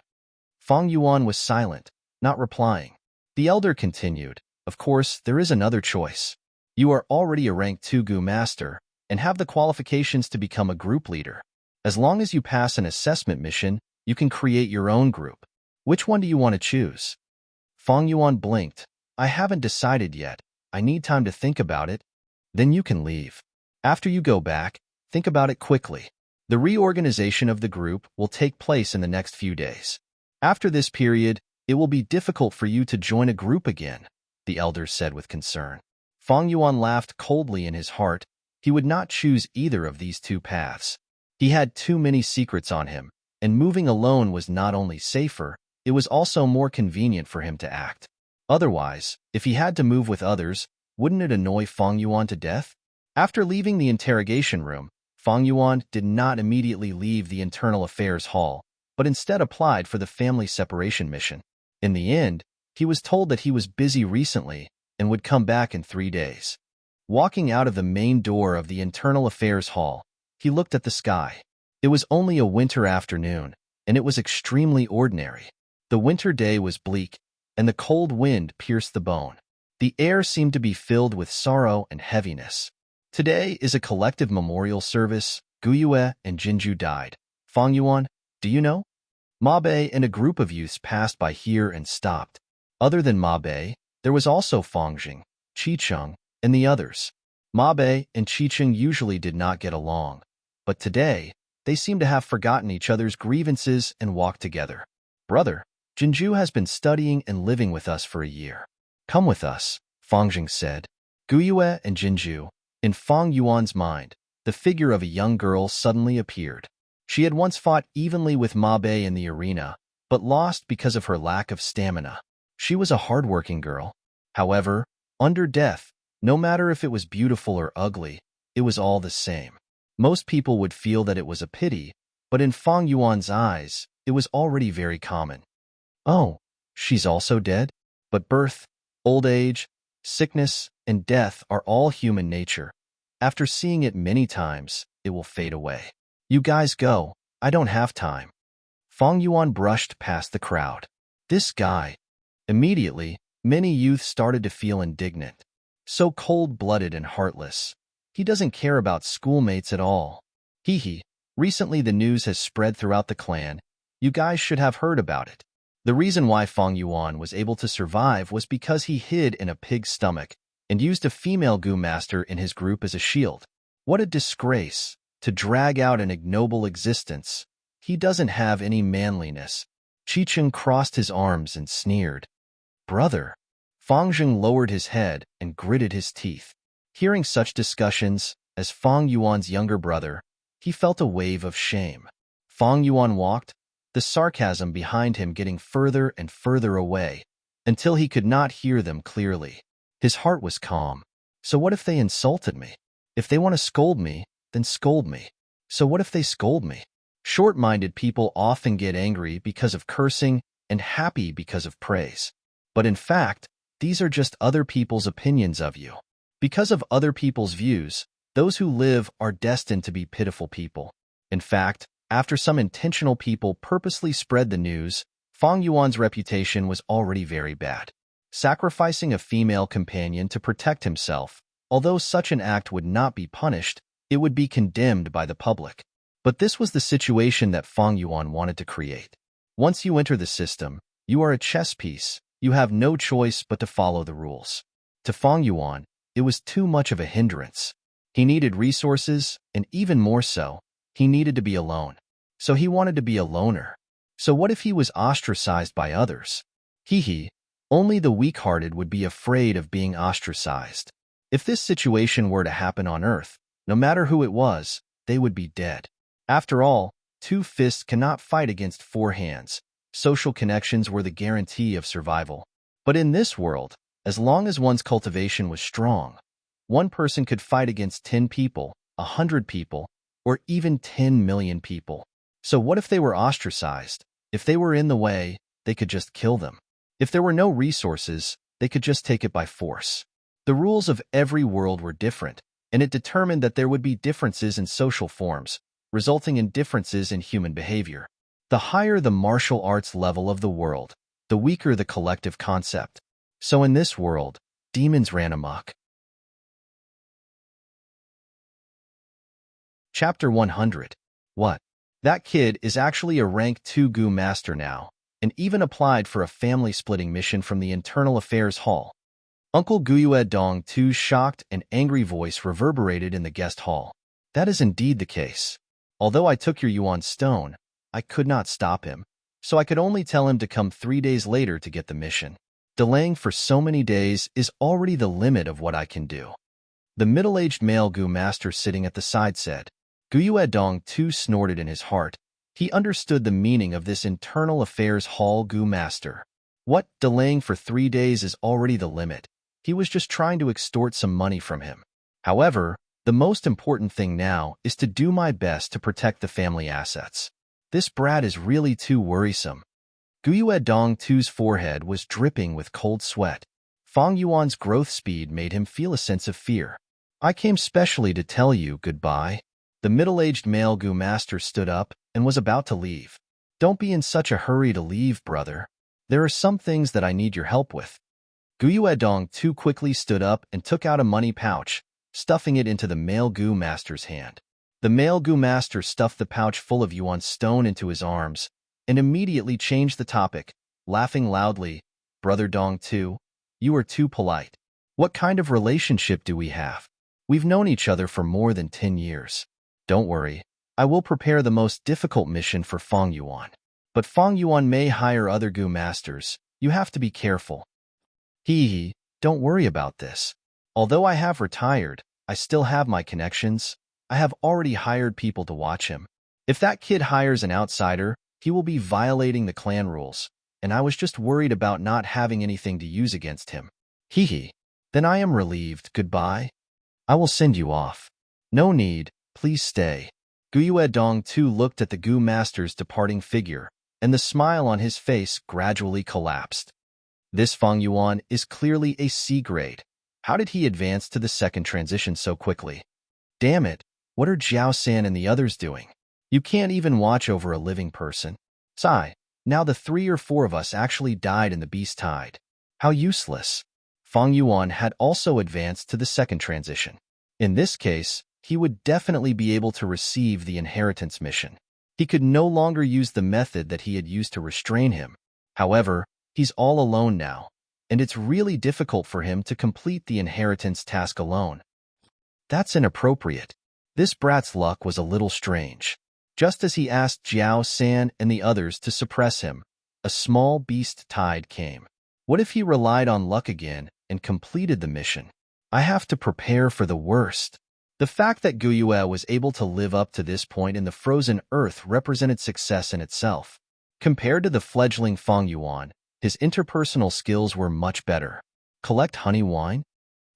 Feng Yuan was silent, not replying. The elder continued, "Of course, there is another choice. You are already a rank 2 Gu Master and have the qualifications to become a group leader. As long as you pass an assessment mission, you can create your own group. Which one do you want to choose?" Feng Yuan blinked. "I haven't decided yet. I need time to think about it." "Then you can leave. After you go back, think about it quickly. The reorganization of the group will take place in the next few days. After this period, it will be difficult for you to join a group again," the elder said with concern. Feng Yuan laughed coldly in his heart. He would not choose either of these two paths. He had too many secrets on him, and moving alone was not only safer, it was also more convenient for him to act. Otherwise, if he had to move with others, wouldn't it annoy Feng Yuan to death? After leaving the interrogation room, Feng Yuan did not immediately leave the Internal Affairs Hall, but instead applied for the family separation mission. In the end, he was told that he was busy recently and would come back in 3 days. Walking out of the main door of the Internal Affairs Hall, he looked at the sky. It was only a winter afternoon, and it was extremely ordinary. The winter day was bleak, and the cold wind pierced the bone. The air seemed to be filled with sorrow and heaviness. Today is a collective memorial service. Guyue and Jinju died. Feng Yuan, do you know? Ma Bei and a group of youths passed by here and stopped. Other than Ma Bei, there was also Fengjing, Qicheng, and the others. Ma Bei and Qicheng usually did not get along, but today, they seemed to have forgotten each other's grievances and walked together. "Brother, Jinju has been studying and living with us for a year. Come with us," Fengjing said. Guyue and Jinju. In Feng Yuan's mind, the figure of a young girl suddenly appeared. She had once fought evenly with Ma Bei in the arena, but lost because of her lack of stamina. She was a hardworking girl. However, under death, no matter if it was beautiful or ugly, it was all the same. Most people would feel that it was a pity, but in Feng Yuan's eyes, it was already very common. Oh, she's also dead? But birth, old age, sickness, and death are all human nature. After seeing it many times, it will fade away. You guys go, I don't have time. Feng Yuan brushed past the crowd. This guy. Immediately, many youth started to feel indignant. So cold-blooded and heartless. He doesn't care about schoolmates at all. Hee. Recently the news has spread throughout the clan. You guys should have heard about it. The reason why Feng Yuan was able to survive was because he hid in a pig's stomach and used a female Gu Master in his group as a shield. What a disgrace, to drag out an ignoble existence. He doesn't have any manliness. Qicheng crossed his arms and sneered. Brother. Fengjing lowered his head and gritted his teeth. Hearing such discussions, as Feng Yuan's younger brother, he felt a wave of shame. Feng Yuan walked, the sarcasm behind him getting further and further away, until he could not hear them clearly. His heart was calm. So what if they insulted me? If they want to scold me, then scold me. So what if they scold me? Short-minded people often get angry because of cursing and happy because of praise. But in fact, these are just other people's opinions of you. Because of other people's views, those who live are destined to be pitiful people. In fact, after some intentional people purposely spread the news, Feng Yuan's reputation was already very bad. Sacrificing a female companion to protect himself, although such an act would not be punished, it would be condemned by the public. But this was the situation that Feng Yuan wanted to create. Once you enter the system, you are a chess piece. You have no choice but to follow the rules. To Feng Yuan, it was too much of a hindrance. He needed resources, and even more so, he needed to be alone. So he wanted to be a loner. So what if he was ostracized by others? Hee. Only the weak-hearted would be afraid of being ostracized. If this situation were to happen on Earth, no matter who it was, they would be dead. After all, two fists cannot fight against four hands. Social connections were the guarantee of survival. But in this world, as long as one's cultivation was strong, one person could fight against 10 people, 100 people, or even 10 million people. So what if they were ostracized? If they were in the way, they could just kill them. If there were no resources, they could just take it by force. The rules of every world were different, and it determined that there would be differences in social forms, resulting in differences in human behavior. The higher the martial arts level of the world, the weaker the collective concept. So in this world, demons ran amok. Chapter 100. What? That kid is actually a rank 2 Gu master now, and even applied for a family-splitting mission from the Internal Affairs Hall. Uncle Guyue Dong Tu's shocked and angry voice reverberated in the guest hall. That is indeed the case. Although I took your Yuan stone, I could not stop him, so I could only tell him to come 3 days later to get the mission. Delaying for so many days is already the limit of what I can do. The middle-aged male Gu master sitting at the side said. Guyue Dong Tu snorted in his heart. He understood the meaning of this Internal Affairs Hall Gu master. What? Delaying for 3 days is already the limit. He was just trying to extort some money from him. However, the most important thing now is to do my best to protect the family assets. This brat is really too worrisome. Guyue Dong Tu's forehead was dripping with cold sweat. Fang Yuan's growth speed made him feel a sense of fear. I came specially to tell you goodbye. The middle-aged male Gu master stood up and was about to leave. Don't be in such a hurry to leave, brother. There are some things that I need your help with. Guyue Dong Tu quickly stood up and took out a money pouch, stuffing it into the male Gu master's hand. The male Gu master stuffed the pouch full of Yuan stone into his arms and immediately changed the topic, laughing loudly. Brother Dong Tu, you are too polite. What kind of relationship do we have? We've known each other for more than 10 years. Don't worry, I will prepare the most difficult mission for Fang Yuan. But Fang Yuan may hire other Gu masters. You have to be careful. Hee, don't worry about this. Although I have retired, I still have my connections. I have already hired people to watch him. If that kid hires an outsider, he will be violating the clan rules, and I was just worried about not having anything to use against him. Hee, then I am relieved. Goodbye. I will send you off. No need, please stay. Guyue Dong Tu looked at the Gu master's departing figure, and the smile on his face gradually collapsed. This Fang Yuan is clearly a C grade. How did he advance to the second transition so quickly? Damn it, what are Jiao San and the others doing? You can't even watch over a living person. Sigh, now the 3 or 4 of us actually died in the beast tide. How useless. Fang Yuan had also advanced to the second transition. In this case, he would definitely be able to receive the inheritance mission. He could no longer use the method that he had used to restrain him. However, he's all alone now, and it's really difficult for him to complete the inheritance task alone. That's inappropriate. This brat's luck was a little strange. Just as he asked Jiao San and the others to suppress him, a small beast tide came. What if he relied on luck again and completed the mission? I have to prepare for the worst. The fact that Guyue was able to live up to this point in the frozen earth represented success in itself. Compared to the fledgling Fang Yuan, his interpersonal skills were much better. Collect honey wine?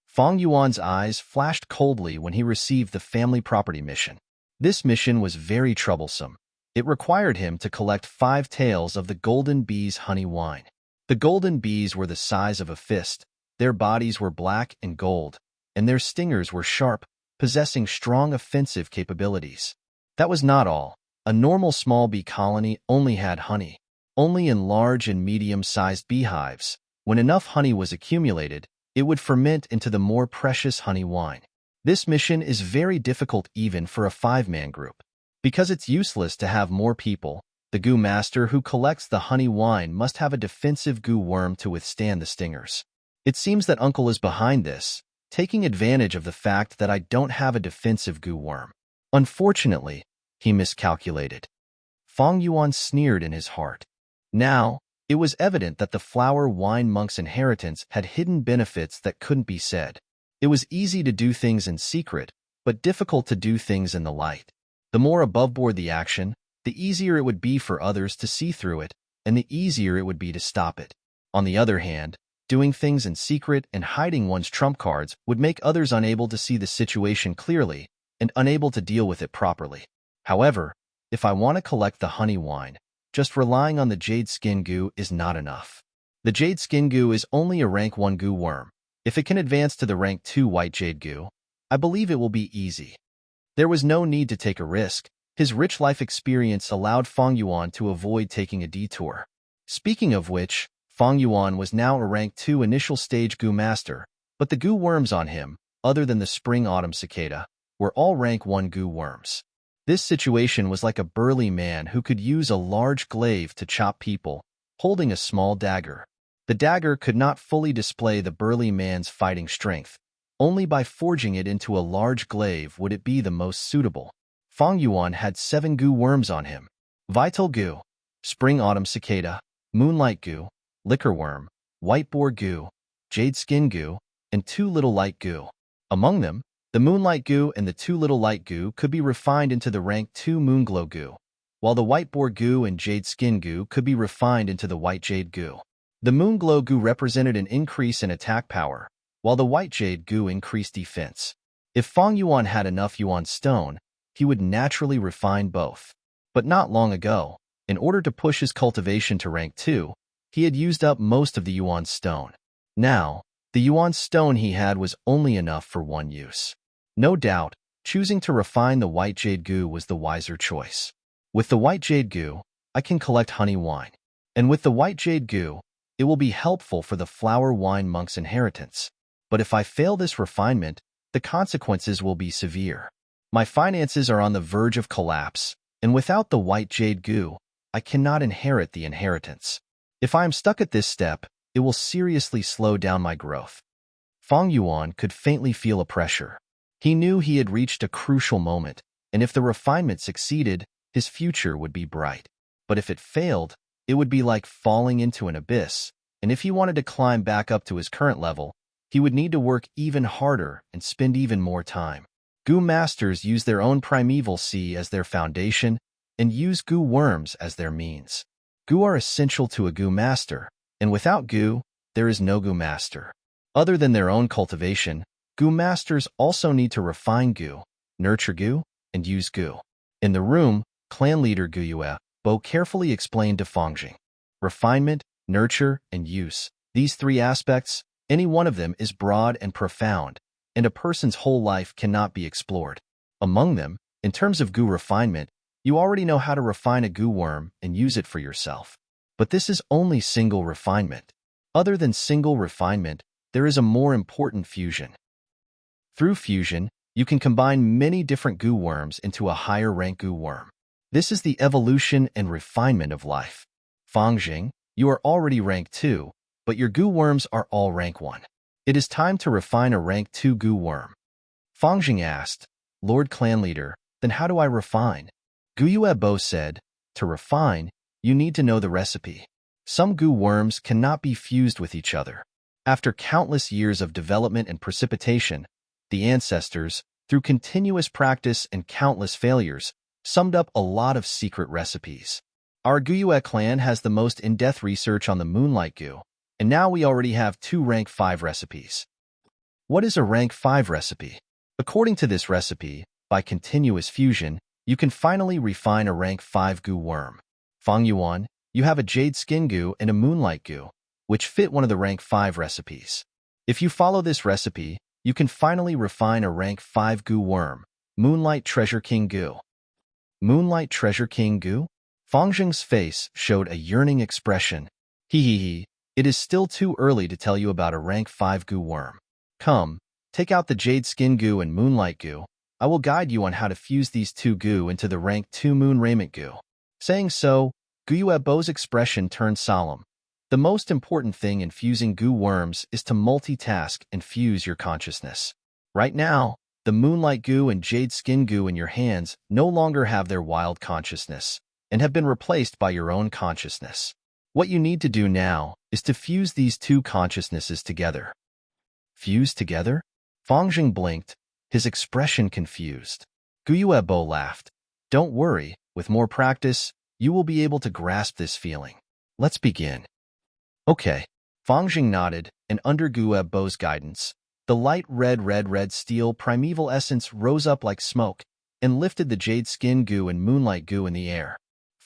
Fang Yuan's eyes flashed coldly when he received the family property mission. This mission was very troublesome. It required him to collect 5 taels of the golden bee's honey wine. The golden bees were the size of a fist, their bodies were black and gold, and their stingers were sharp, possessing strong offensive capabilities. That was not all. A normal small bee colony only had honey. Only in large and medium-sized beehives, when enough honey was accumulated, it would ferment into the more precious honey wine. This mission is very difficult even for a 5-man group. Because it's useless to have more people, the Gu master who collects the honey wine must have a defensive Gu worm to withstand the stingers. It seems that Uncle is behind this, taking advantage of the fact that I don't have a defensive Gu worm. Unfortunately, he miscalculated. Fang Yuan sneered in his heart. Now, It was evident that the flower wine monk's inheritance had hidden benefits that couldn't be said. It was easy to do things in secret, but difficult to do things in the light. The more above-board the action, the easier it would be for others to see through it, and the easier it would be to stop it. On the other hand, doing things in secret and hiding one's trump cards would make others unable to see the situation clearly and unable to deal with it properly. However, if I want to collect the honey wine, just relying on the jade skin goo is not enough. The jade skin goo is only a rank 1 goo worm. If it can advance to the rank 2 white jade goo, I believe it will be easy. There was no need to take a risk. His rich life experience allowed Fang Yuan to avoid taking a detour. Speaking of which, Fang Yuan was now a rank 2 initial stage goo master, but the goo worms on him, other than the spring-autumn cicada, were all rank 1 goo worms. This situation was like a burly man who could use a large glaive to chop people, holding a small dagger. The dagger could not fully display the burly man's fighting strength. Only by forging it into a large glaive would it be the most suitable. Fang Yuan had 7 goo worms on him: vital goo, spring-autumn cicada, moonlight goo, liquor worm, white boar goo, jade skin goo, and 2 little light goo. Among them, the moonlight goo and the 2 little light goo could be refined into the rank 2 moonglow goo, while the white boar goo and jade skin goo could be refined into the white jade goo. The moonglow goo represented an increase in attack power, while the white jade goo increased defense. If Fang Yuan had enough yuan stone, he would naturally refine both. But not long ago, in order to push his cultivation to rank 2, he had used up most of the yuan stone. Now, the yuan stone he had was only enough for 1 use. No doubt, choosing to refine the white jade goo was the wiser choice. With the white jade goo, I can collect honey wine. And with the white jade goo, it will be helpful for the flower wine monk's inheritance. But if I fail this refinement, the consequences will be severe. My finances are on the verge of collapse, and without the white jade goo, I cannot inherit the inheritance. If I am stuck at this step, it will seriously slow down my growth. Fang Yuan could faintly feel a pressure. He knew he had reached a crucial moment, and if the refinement succeeded, his future would be bright. But if it failed, it would be like falling into an abyss, and if he wanted to climb back up to his current level, he would need to work even harder and spend even more time. Goo masters use their own primeval sea as their foundation and use goo worms as their means. Goo are essential to a goo master, and without goo, there is no goo master. Other than their own cultivation, goo masters also need to refine goo, nurture goo, and use goo. In the room, clan leader Gu Yue Bo carefully explained to Fangjing. Refinement, nurture, and use. These 3 aspects, any one of them is broad and profound, and a person's whole life cannot be explored. Among them, in terms of goo refinement, you already know how to refine a goo worm and use it for yourself. But this is only single refinement. Other than single refinement, there is a more important fusion. Through fusion, you can combine many different goo worms into a higher rank goo worm. This is the evolution and refinement of life. Fangjing, you are already rank 2, but your goo worms are all rank 1. It is time to refine a rank 2 goo worm. Fangjing asked, Lord Clan Leader, then how do I refine? Gu Yue Bo said, to refine, you need to know the recipe. Some goo worms cannot be fused with each other. After countless years of development and precipitation, the ancestors, through continuous practice and countless failures, summed up a lot of secret recipes. Our Gu Yue clan has the most in-depth research on the moonlight goo, and now we already have 2 rank 5 recipes. What is a rank 5 recipe? According to this recipe, by continuous fusion, you can finally refine a rank 5 goo worm. Fang Yuan, you have a jade skin goo and a moonlight goo, which fit one of the rank 5 recipes. If you follow this recipe, you can finally refine a rank 5 goo worm, Moonlight Treasure King goo. Moonlight Treasure King goo? Fangjing's face showed a yearning expression. He. It is still too early to tell you about a rank 5 goo worm. Come, take out the jade skin goo and moonlight goo. I will guide you on how to fuse these 2 goo into the rank 2 moon raiment goo. Saying so, Gu Yue Bo's expression turned solemn. The most important thing in fusing goo worms is to multitask and fuse your consciousness. Right now, the moonlight goo and jade skin goo in your hands no longer have their wild consciousness and have been replaced by your own consciousness. What you need to do now is to fuse these two consciousnesses together. Fuse together? Fangjing blinked, his expression confused. Guyuebo laughed. Don't worry, with more practice, you will be able to grasp this feeling. Let's begin. Okay. Fangjing nodded, and under Guyuebo's guidance, the light red steel primeval essence rose up like smoke and lifted the jade skin goo and moonlight goo in the air.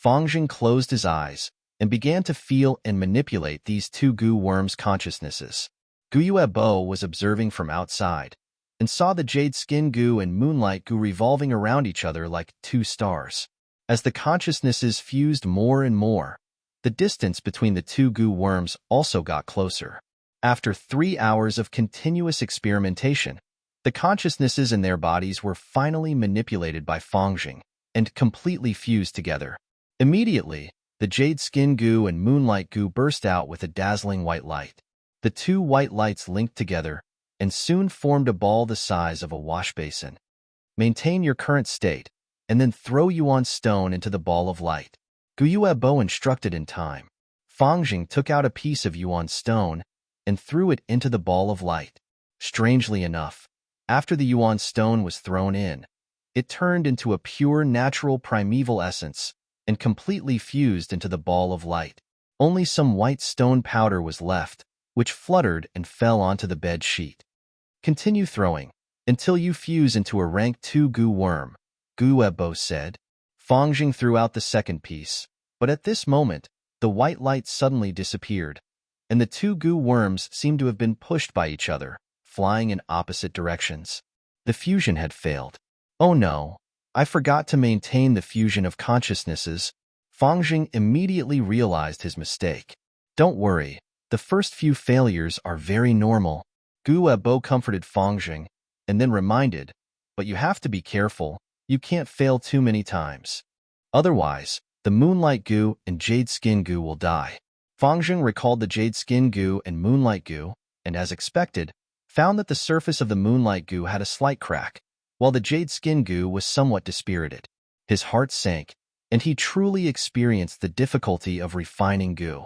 Fangjing closed his eyes and began to feel and manipulate these two goo worms' consciousnesses. Guyuebo was observing from outside and saw the jade skin goo and moonlight goo revolving around each other like two stars. As the consciousnesses fused more and more, the distance between the two goo worms also got closer. After 3 hours of continuous experimentation, the consciousnesses in their bodies were finally manipulated by Fangjing and completely fused together. Immediately, the jade skin goo and moonlight goo burst out with a dazzling white light. The two white lights linked together and soon formed a ball the size of a wash basin. Maintain your current state, and then throw Yuan stone into the ball of light. Guyuebo instructed in time. Fangjing took out a piece of Yuan stone and threw it into the ball of light. Strangely enough, after the Yuan stone was thrown in, it turned into a pure natural primeval essence and completely fused into the ball of light. Only some white stone powder was left, which fluttered and fell onto the bed sheet. Continue throwing until you fuse into a rank 2 goo worm, Guyuebo said. Fangjing threw out the second piece, but at this moment, the white light suddenly disappeared, and the two goo worms seemed to have been pushed by each other, flying in opposite directions. The fusion had failed. Oh no, I forgot to maintain the fusion of consciousnesses. Fangjing immediately realized his mistake. Don't worry, the first few failures are very normal. Guyuebo comforted Fangjing, and then reminded, but you have to be careful, you can't fail too many times. Otherwise, the moonlight goo and jade skin goo will die. Fangjing recalled the jade skin goo and moonlight goo, and as expected, found that the surface of the moonlight goo had a slight crack, while the jade skin goo was somewhat dispirited. His heart sank, and he truly experienced the difficulty of refining goo.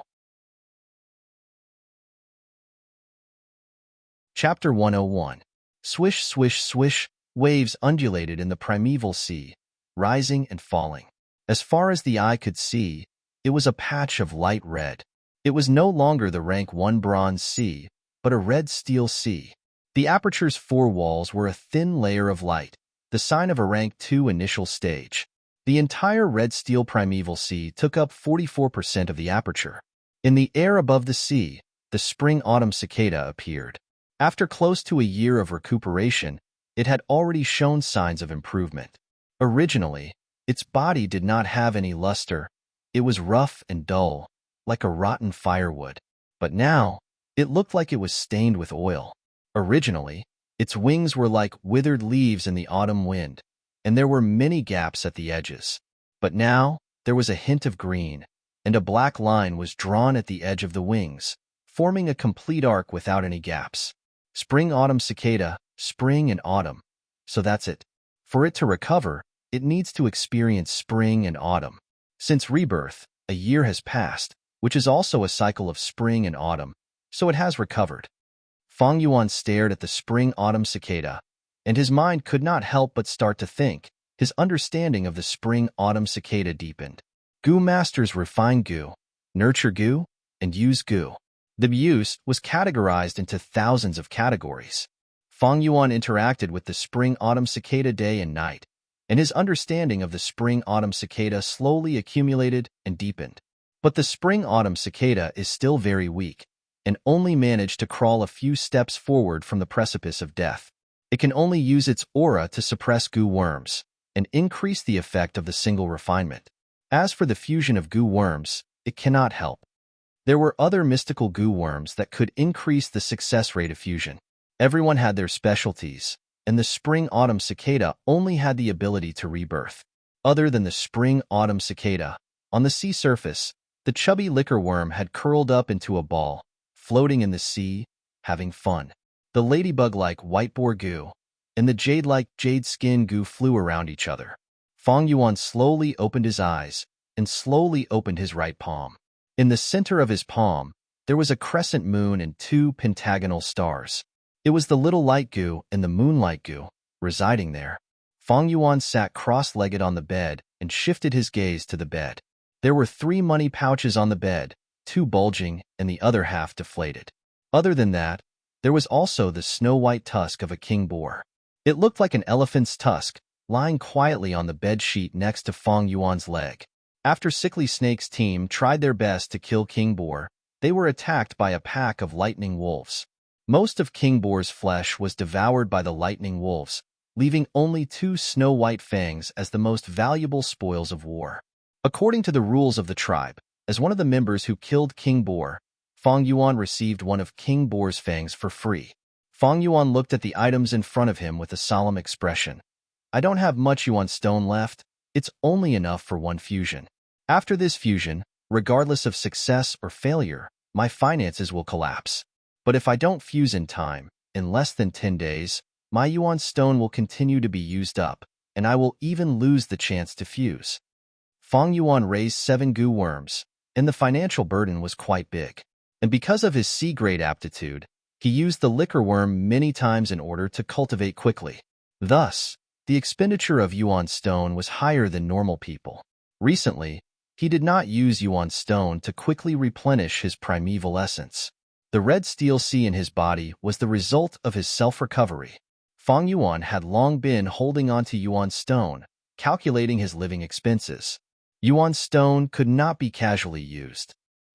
Chapter 101. Swish, swish, swish, waves undulated in the primeval sea, rising and falling. As far as the eye could see, it was a patch of light red. It was no longer the rank 1 bronze sea, but a red steel sea. The aperture's 4 walls were a thin layer of light, the sign of a rank 2 initial stage. The entire red steel primeval sea took up 44% of the aperture. In the air above the sea, the spring-autumn cicada appeared. After close to a year of recuperation, it had already shown signs of improvement. Originally, its body did not have any luster. It was rough and dull, like a rotten firewood. But now, it looked like it was stained with oil. Originally, its wings were like withered leaves in the autumn wind, and there were many gaps at the edges. But now, there was a hint of green, and a black line was drawn at the edge of the wings, forming a complete arc without any gaps. Spring-autumn cicada, spring and autumn. So that's it. For it to recover, it needs to experience spring and autumn. Since rebirth, a year has passed, which is also a cycle of spring and autumn, so it has recovered. Fang Yuan stared at the spring-autumn cicada, and his mind could not help but start to think. His understanding of the spring-autumn cicada deepened. Goo masters refine goo, nurture goo, and use goo. The use was categorized into thousands of categories. Fang Yuan interacted with the spring-autumn cicada day and night, and his understanding of the spring-autumn cicada slowly accumulated and deepened. But the spring-autumn cicada is still very weak, and only managed to crawl a few steps forward from the precipice of death. It can only use its aura to suppress goo worms, and increase the effect of the single refinement. As for the fusion of goo worms, it cannot help. There were other mystical goo worms that could increase the success rate of fusion. Everyone had their specialties, and the spring-autumn cicada only had the ability to rebirth. Other than the spring-autumn cicada, on the sea surface, the chubby liquor worm had curled up into a ball, floating in the sea, having fun. The ladybug-like white boar goo and the jade-like jade skin goo flew around each other. Fang Yuan slowly opened his eyes and slowly opened his right palm. In the center of his palm, there was a crescent moon and two pentagonal stars. It was the little light goo and the moonlight goo residing there. Fang Yuan sat cross-legged on the bed and shifted his gaze to the bed. There were 3 money pouches on the bed, 2 bulging and the other half deflated. Other than that, there was also the snow-white tusk of a king boar. It looked like an elephant's tusk, lying quietly on the bed sheet next to Fang Yuan's leg. After Sickly Snake's team tried their best to kill King Boar, they were attacked by a pack of lightning wolves. Most of King Boar's flesh was devoured by the lightning wolves, leaving only 2 snow-white fangs as the most valuable spoils of war. According to the rules of the tribe, as one of the members who killed King Boar, Fang Yuan received one of King Boar's fangs for free. Fang Yuan looked at the items in front of him with a solemn expression. I don't have much Yuan stone left. It's only enough for 1 fusion. After this fusion, regardless of success or failure, my finances will collapse. But if I don't fuse in time, in less than 10 days, my Yuan stone will continue to be used up, and I will even lose the chance to fuse. Fang Yuan raised 7 goo worms, and the financial burden was quite big. And because of his C-grade aptitude, he used the liquor worm many times in order to cultivate quickly. Thus, the expenditure of Yuan stone was higher than normal people. Recently, he did not use Yuan stone to quickly replenish his primeval essence. The red steel sea in his body was the result of his self-recovery. Fang Yuan had long been holding on to Yuan stone, calculating his living expenses. Yuan stone could not be casually used.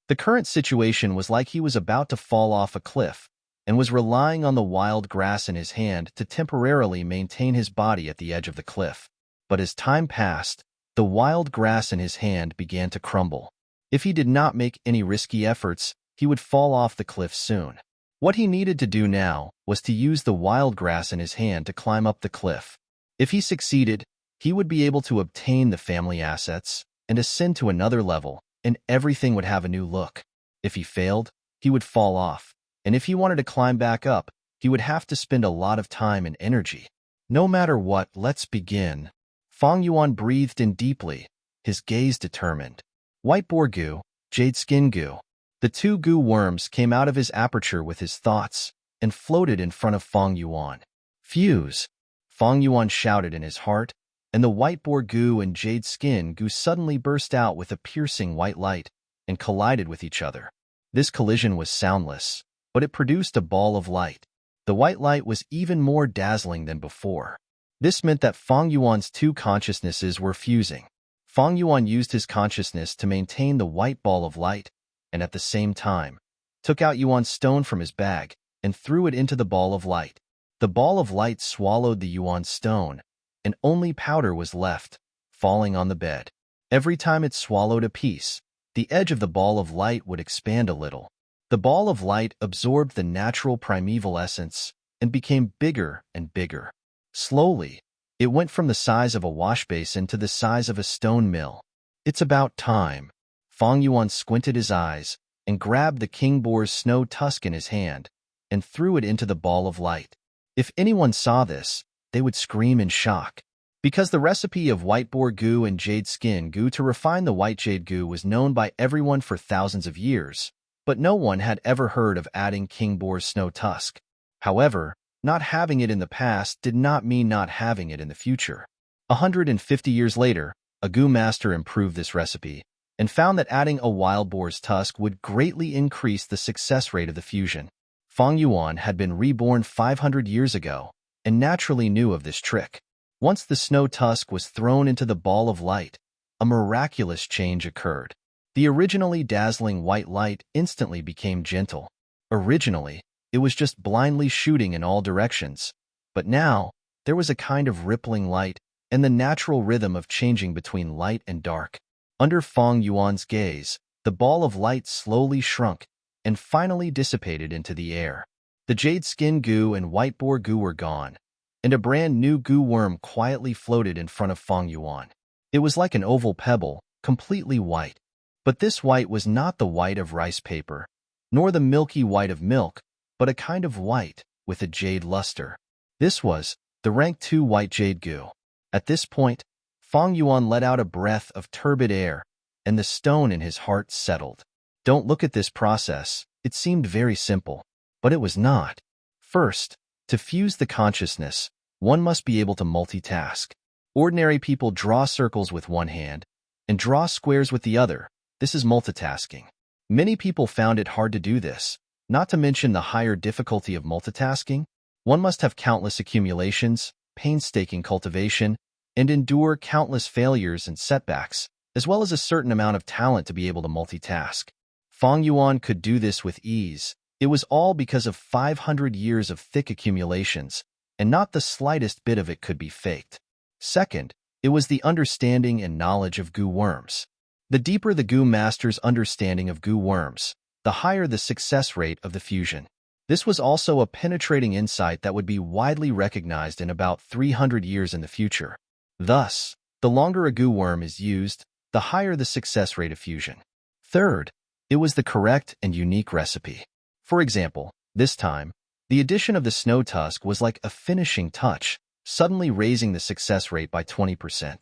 The current situation was like he was about to fall off a cliff and was relying on the wild grass in his hand to temporarily maintain his body at the edge of the cliff. But as time passed, the wild grass in his hand began to crumble. If he did not make any risky efforts, he would fall off the cliff soon. What he needed to do now was to use the wild grass in his hand to climb up the cliff. If he succeeded, he would be able to obtain the family assets and ascend to another level, and everything would have a new look. If he failed, he would fall off, and if he wanted to climb back up, he would have to spend a lot of time and energy. No matter what, let's begin. Fang Yuan breathed in deeply, his gaze determined. White boar goo, jade skin goo. The 2 goo worms came out of his aperture with his thoughts and floated in front of Fang Yuan. Fuse! Fang Yuan shouted in his heart, and the white boar goo and jade skin goo suddenly burst out with a piercing white light and collided with each other. This collision was soundless, but it produced a ball of light. The white light was even more dazzling than before. This meant that Fang Yuan's 2 consciousnesses were fusing. Fang Yuan used his consciousness to maintain the white ball of light, and at the same time, took out Yuan's stone from his bag and threw it into the ball of light. The ball of light swallowed the Yuan stone, and only powder was left, falling on the bed. Every time it swallowed a piece, the edge of the ball of light would expand a little. The ball of light absorbed the natural primeval essence and became bigger and bigger. Slowly, it went from the size of a wash basin to the size of a stone mill. It's about time. Fang Yuan squinted his eyes and grabbed the king boar's snow tusk in his hand and threw it into the ball of light. If anyone saw this, they would scream in shock. Because the recipe of white boar goo and jade skin goo to refine the white jade goo was known by everyone for thousands of years, but no one had ever heard of adding king boar's snow tusk. However, not having it in the past did not mean not having it in the future. 150 years later, a goo master improved this recipe and found that adding a wild boar's tusk would greatly increase the success rate of the fusion. Fang Yuan had been reborn 500 years ago and naturally knew of this trick. Once the snow tusk was thrown into the ball of light, a miraculous change occurred. The originally dazzling white light instantly became gentle. Originally, it was just blindly shooting in all directions, but now there was a kind of rippling light and the natural rhythm of changing between light and dark. Under Fang Yuan's gaze, the ball of light slowly shrunk and finally dissipated into the air. The jade skin goo and white boar goo were gone, and a brand new goo worm quietly floated in front of Fang Yuan. It was like an oval pebble, completely white. But this white was not the white of rice paper, nor the milky white of milk, but a kind of white with a jade luster. This was the rank 2 white jade goo. At this point, Fang Yuan let out a breath of turbid air, and the stone in his heart settled. Don't look at this process. It seemed very simple, but it was not. First, to fuse the consciousness, one must be able to multitask. Ordinary people draw circles with one hand and draw squares with the other. This is multitasking. Many people found it hard to do this, not to mention the higher difficulty of multitasking. One must have countless accumulations, painstaking cultivation, and endure countless failures and setbacks, as well as a certain amount of talent to be able to multitask. Fang Yuan could do this with ease. It was all because of 500 years of thick accumulations, and not the slightest bit of it could be faked. Second, it was the understanding and knowledge of goo worms. The deeper the goo master's understanding of goo worms, the higher the success rate of the fusion. This was also a penetrating insight that would be widely recognized in about 300 years in the future. Thus, the longer a goo worm is used, the higher the success rate of fusion. Third, it was the correct and unique recipe. For example, this time, the addition of the snow tusk was like a finishing touch, suddenly raising the success rate by 20%.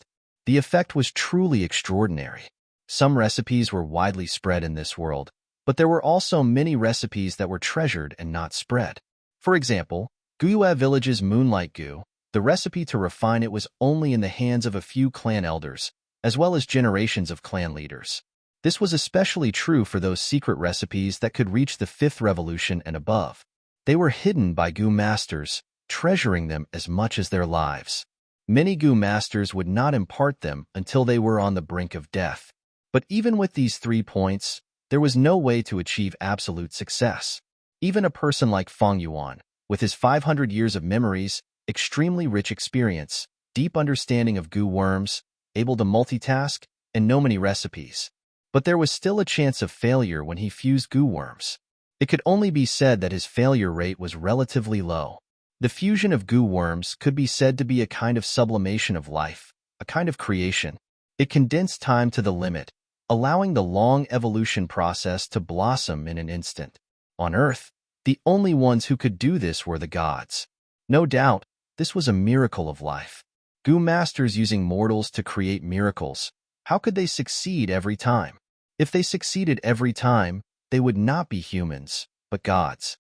The effect was truly extraordinary. Some recipes were widely spread in this world, but there were also many recipes that were treasured and not spread. For example, Guyue village's moonlight goo, the recipe to refine it was only in the hands of a few clan elders, as well as generations of clan leaders. This was especially true for those secret recipes that could reach the 5th revolution and above. They were hidden by goo masters, treasuring them as much as their lives. Many goo masters would not impart them until they were on the brink of death. But even with these 3 points, there was no way to achieve absolute success. Even a person like Fang Yuan, with his 500 years of memories, extremely rich experience, deep understanding of goo worms, able to multitask, and know many recipes. But there was still a chance of failure when he fused goo worms. It could only be said that his failure rate was relatively low. The fusion of goo worms could be said to be a kind of sublimation of life, a kind of creation. It condensed time to the limit, allowing the long evolution process to blossom in an instant. On Earth, the only ones who could do this were the gods. No doubt, this was a miracle of life. Goo masters using mortals to create miracles. How could they succeed every time? If they succeeded every time, they would not be humans, but gods.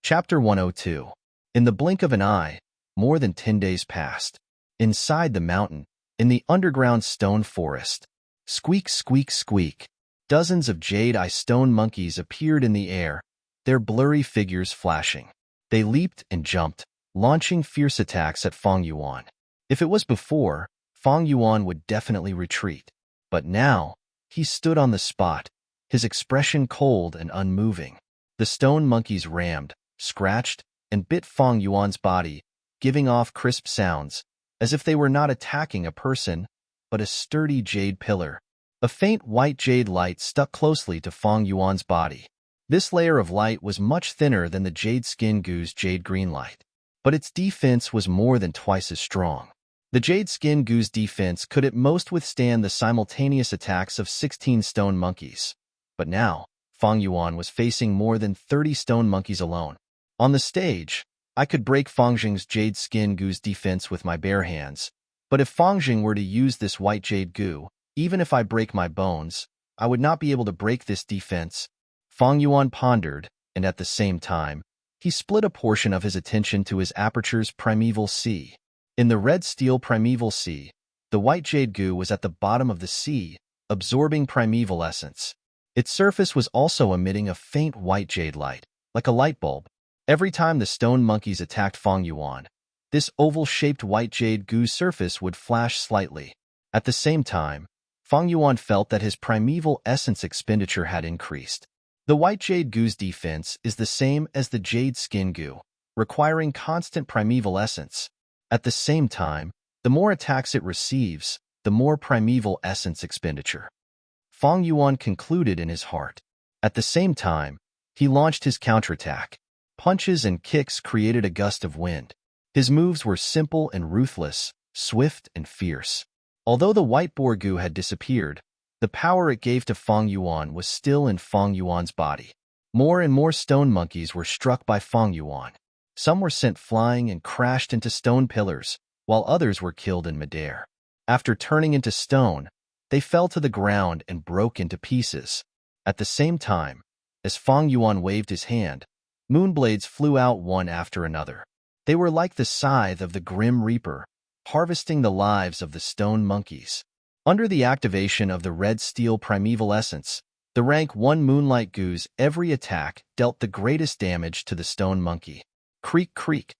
Chapter 102. In the blink of an eye, more than 10 days passed. Inside the mountain, in the underground stone forest. Squeak, squeak, squeak. Dozens of jade-eye stone monkeys appeared in the air, their blurry figures flashing. They leaped and jumped, launching fierce attacks at Fang Yuan. If it was before, Fang Yuan would definitely retreat. But now, he stood on the spot, his expression cold and unmoving. The stone monkeys rammed, scratched, and bit Fang Yuan's body, giving off crisp sounds, as if they were not attacking a person, but a sturdy jade pillar. A faint white jade light stuck closely to Fang Yuan's body. This layer of light was much thinner than the jade skin goo's jade green light, but its defense was more than twice as strong. The jade skin goo's defense could at most withstand the simultaneous attacks of 16 stone monkeys. But now, Fang Yuan was facing more than 30 stone monkeys alone. On the stage, I could break Fang Jing's jade skin goo's defense with my bare hands, but if Fang Jing were to use this white jade goo, even if I break my bones, I would not be able to break this defense. Fang Yuan pondered, and at the same time, he split a portion of his attention to his aperture's primeval sea. In the red steel primeval sea, the white jade goo was at the bottom of the sea, absorbing primeval essence. Its surface was also emitting a faint white jade light, like a light bulb. Every time the stone monkeys attacked Fang Yuan, this oval-shaped white jade goo's surface would flash slightly. At the same time, Fang Yuan felt that his primeval essence expenditure had increased. The white jade goo's defense is the same as the jade skin goo, requiring constant primeval essence. At the same time, the more attacks it receives, the more primeval essence expenditure. Fang Yuan concluded in his heart. At the same time, he launched his counterattack. Punches and kicks created a gust of wind. His moves were simple and ruthless, swift and fierce. Although the white boar goo had disappeared, the power it gave to Fang Yuan was still in Fang Yuan's body. More and more stone monkeys were struck by Fang Yuan. Some were sent flying and crashed into stone pillars, while others were killed in midair. After turning into stone, They fell to the ground and broke into pieces. At the same time, as Fang Yuan waved his hand, moonblades flew out one after another. They were like the scythe of the Grim Reaper, harvesting the lives of the stone monkeys. Under the activation of the red steel primeval essence, the rank 1 Moonlight Gu's every attack dealt the greatest damage to the stone monkey. Creak, creak.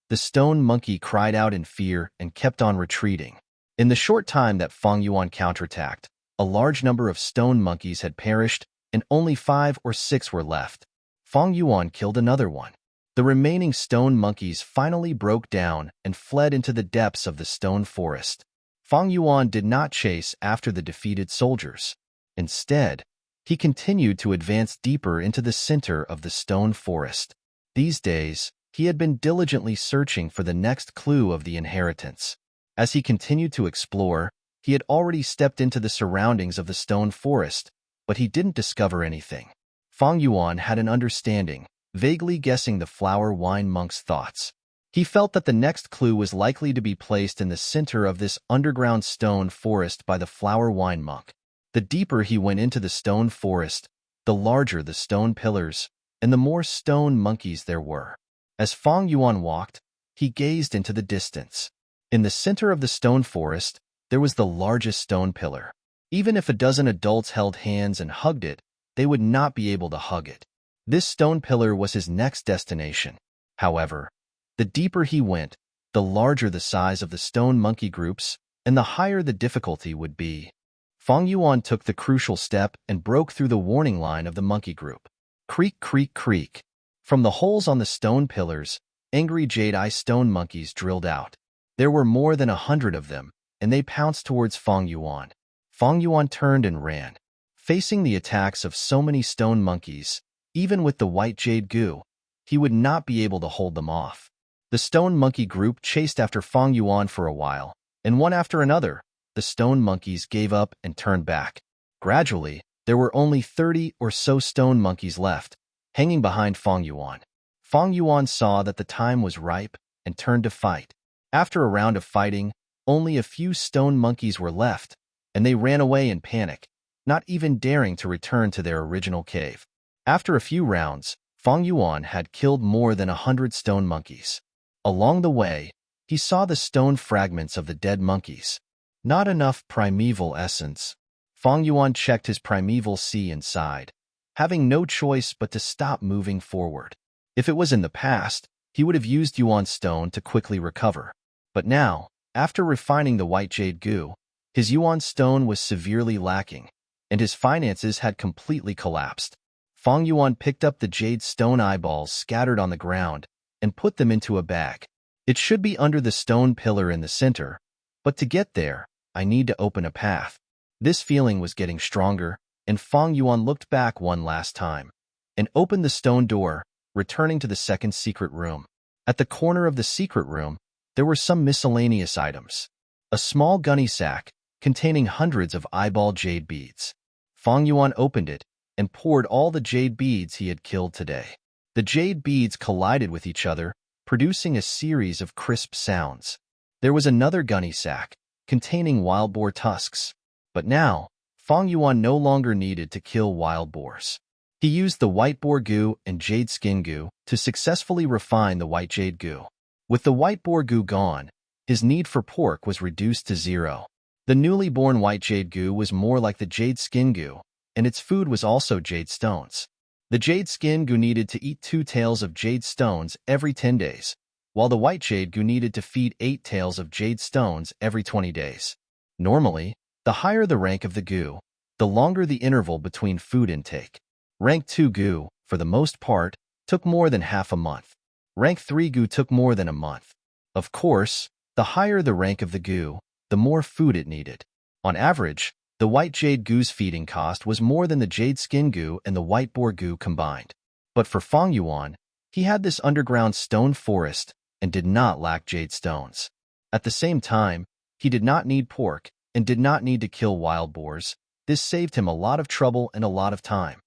The stone monkey cried out in fear and kept on retreating. In the short time that Fang Yuan counterattacked, a large number of stone monkeys had perished and only 5 or 6 were left. Fang Yuan killed another one. The remaining stone monkeys finally broke down and fled into the depths of the stone forest. Fang Yuan did not chase after the defeated soldiers. Instead, he continued to advance deeper into the center of the stone forest. These days, he had been diligently searching for the next clue of the inheritance. As he continued to explore, he had already stepped into the surroundings of the stone forest, but he didn't discover anything. Fang Yuan had an understanding, vaguely guessing the flower wine monk's thoughts. He felt that the next clue was likely to be placed in the center of this underground stone forest by the flower wine monk. The deeper he went into the stone forest, the larger the stone pillars, and the more stone monkeys there were. As Fang Yuan walked, he gazed into the distance. In the center of the stone forest, there was the largest stone pillar. Even if a dozen adults held hands and hugged it, they would not be able to hug it. This stone pillar was his next destination. However, the deeper he went, the larger the size of the stone monkey groups, and the higher the difficulty would be. Fang Yuan took the crucial step and broke through the warning line of the monkey group. Creak, creak, creak. From the holes on the stone pillars, angry jade-eye stone monkeys drilled out. There were more than 100 of them, and they pounced towards Fang Yuan. Fang Yuan turned and ran. Facing the attacks of so many stone monkeys, even with the white jade goo, he would not be able to hold them off. The stone monkey group chased after Fang Yuan for a while, and one after another, the stone monkeys gave up and turned back. Gradually, there were only 30 or so stone monkeys left, hanging behind Fang Yuan. Fang Yuan saw that the time was ripe and turned to fight. After a round of fighting, only a few stone monkeys were left, and they ran away in panic, not even daring to return to their original cave. After a few rounds, Fang Yuan had killed more than 100 stone monkeys. Along the way, he saw the stone fragments of the dead monkeys. Not enough primeval essence. Fang Yuan checked his primeval sea and sighed, having no choice but to stop moving forward. If it was in the past, he would have used Yuan stone to quickly recover. But now, after refining the white jade goo, his Yuan stone was severely lacking, and his finances had completely collapsed. Fang Yuan picked up the jade stone eyeballs scattered on the ground and put them into a bag. It should be under the stone pillar in the center, but to get there, I need to open a path. This feeling was getting stronger, and Fang Yuan looked back one last time and opened the stone door, returning to the second secret room. At the corner of the secret room, there were some miscellaneous items. A small gunny sack containing hundreds of eyeball jade beads. Fang Yuan opened it and poured all the jade beads he had killed today. The jade beads collided with each other, producing a series of crisp sounds. There was another gunny sack containing wild boar tusks. But now, Fang Yuan no longer needed to kill wild boars. He used the white boar goo and jade skin goo to successfully refine the white jade goo. With the white boar goo gone, his need for pork was reduced to 0. The newly born white jade goo was more like the jade skin goo, and its food was also jade stones. The jade skin goo needed to eat 2 tails of jade stones every 10 days, while the white jade goo needed to feed 8 tails of jade stones every 20 days. Normally, the higher the rank of the goo, the longer the interval between food intake. Rank 2 goo, for the most part, took more than half a month. Rank 3 goo took more than a month. Of course, the higher the rank of the goo, the more food it needed. On average, the white jade goo's feeding cost was more than the jade skin goo and the white boar goo combined. But for Fang Yuan, he had this underground stone forest and did not lack jade stones. At the same time, he did not need pork and did not need to kill wild boars. This saved him a lot of trouble and a lot of time.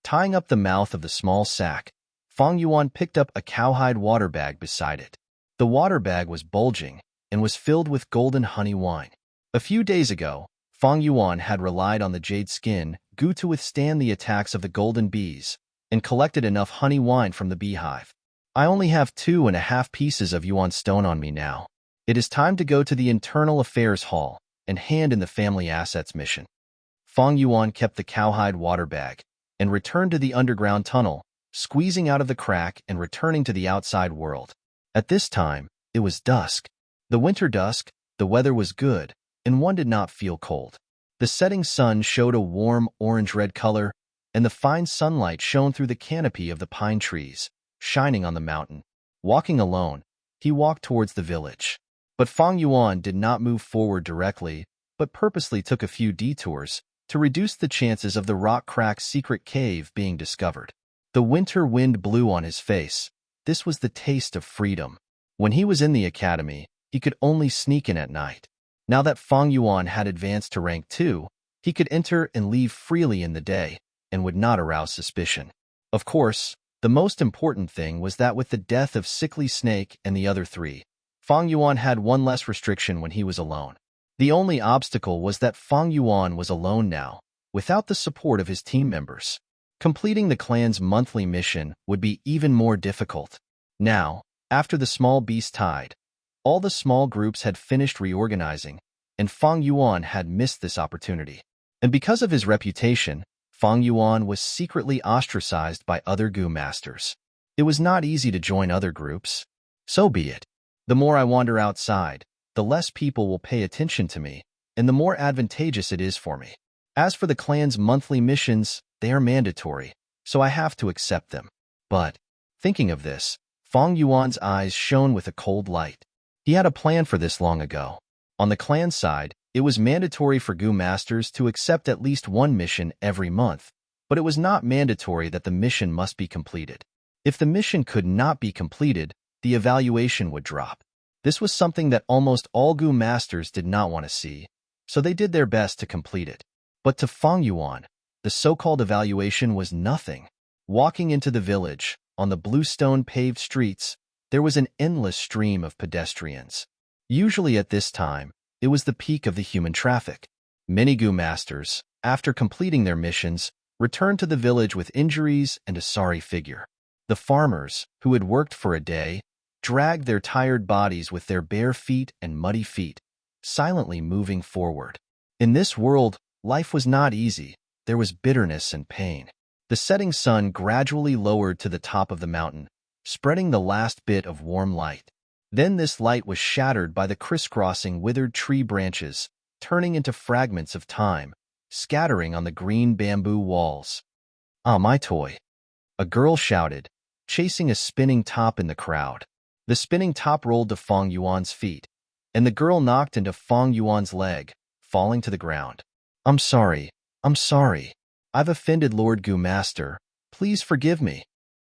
Tying up the mouth of the small sack, Fang Yuan picked up a cowhide water bag beside it. The water bag was bulging and was filled with golden honey wine. A few days ago, Fang Yuan had relied on the jade skin goo to withstand the attacks of the golden bees and collected enough honey wine from the beehive. I only have 2.5 pieces of yuan stone on me now. It is time to go to the Internal Affairs Hall and hand in the family assets mission. Fang Yuan kept the cowhide water bag and returned to the underground tunnel, squeezing out of the crack and returning to the outside world. At this time, it was dusk. The winter dusk, the weather was good, and one did not feel cold. The setting sun showed a warm orange-red color, and the fine sunlight shone through the canopy of the pine trees, shining on the mountain. Walking alone, he walked towards the village. But Fang Yuan did not move forward directly, but purposely took a few detours to reduce the chances of the rock-cracked secret cave being discovered. The winter wind blew on his face. This was the taste of freedom. When he was in the academy, he could only sneak in at night. Now that Fang Yuan had advanced to rank 2, he could enter and leave freely in the day and would not arouse suspicion. Of course, the most important thing was that with the death of Sickly Snake and the other 3, Fang Yuan had one less restriction when he was alone. The only obstacle was that Fang Yuan was alone now, without the support of his team members. Completing the clan's monthly mission would be even more difficult. Now, after the small beast tide, all the small groups had finished reorganizing, and Fang Yuan had missed this opportunity. And because of his reputation, Fang Yuan was secretly ostracized by other Gu masters. It was not easy to join other groups. So be it. The more I wander outside, the less people will pay attention to me, and the more advantageous it is for me. As for the clan's monthly missions, they are mandatory, so I have to accept them. But, thinking of this, Fang Yuan's eyes shone with a cold light. He had a plan for this long ago. On the clan side, it was mandatory for Gu masters to accept at least one mission every month, but it was not mandatory that the mission must be completed. If the mission could not be completed, the evaluation would drop. This was something that almost all Gu masters did not want to see, so they did their best to complete it. But to Fang Yuan, the so-called evaluation was nothing. Walking into the village, on the bluestone paved streets, there was an endless stream of pedestrians. Usually at this time, it was the peak of the human traffic. Many Gu masters, after completing their missions, returned to the village with injuries and a sorry figure. The farmers, who had worked for a day, dragged their tired bodies with their bare feet and muddy feet, silently moving forward. In this world, life was not easy. There was bitterness and pain. The setting sun gradually lowered to the top of the mountain, spreading the last bit of warm light. Then this light was shattered by the crisscrossing withered tree branches, turning into fragments of time, scattering on the green bamboo walls. "Ah, my toy!" a girl shouted, chasing a spinning top in the crowd. The spinning top rolled to Fang Yuan's feet, and the girl knocked into Fang Yuan's leg, falling to the ground. I'm sorry. I've offended Lord Gu Master. Please forgive me."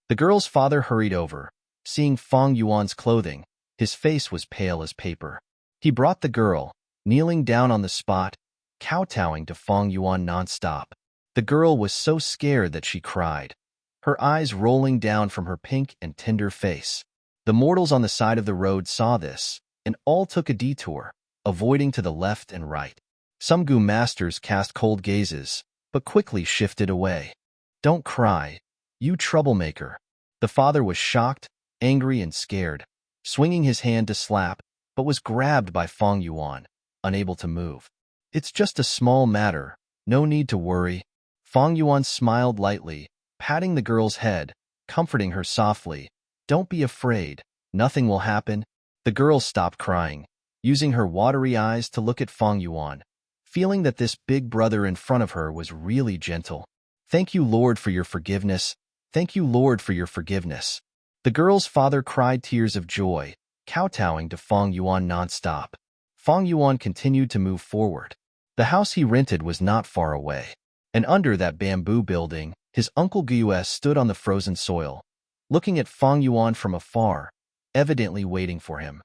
The girl's father hurried over. Seeing Fang Yuan's clothing, his face was pale as paper. He brought the girl, kneeling down on the spot, kowtowing to Fang Yuan nonstop. The girl was so scared that she cried, her eyes rolling down from her pink and tender face. The mortals on the side of the road saw this, and all took a detour, avoiding to the left and right. Some Gu masters cast cold gazes, but quickly shifted away. "Don't cry, you troublemaker." The father was shocked, angry, and scared, swinging his hand to slap, but was grabbed by Fang Yuan, unable to move. "It's just a small matter, no need to worry." Fang Yuan smiled lightly, patting the girl's head, comforting her softly. "Don't be afraid, nothing will happen." The girl stopped crying, using her watery eyes to look at Fang Yuan, feeling that this big brother in front of her was really gentle. "Thank you, Lord, for your forgiveness. Thank you, Lord, for your forgiveness." The girl's father cried tears of joy, kowtowing to Fang Yuan nonstop. Fang Yuan continued to move forward. The house he rented was not far away, and under that bamboo building, his uncle Gus stood on the frozen soil, looking at Fang Yuan from afar, evidently waiting for him.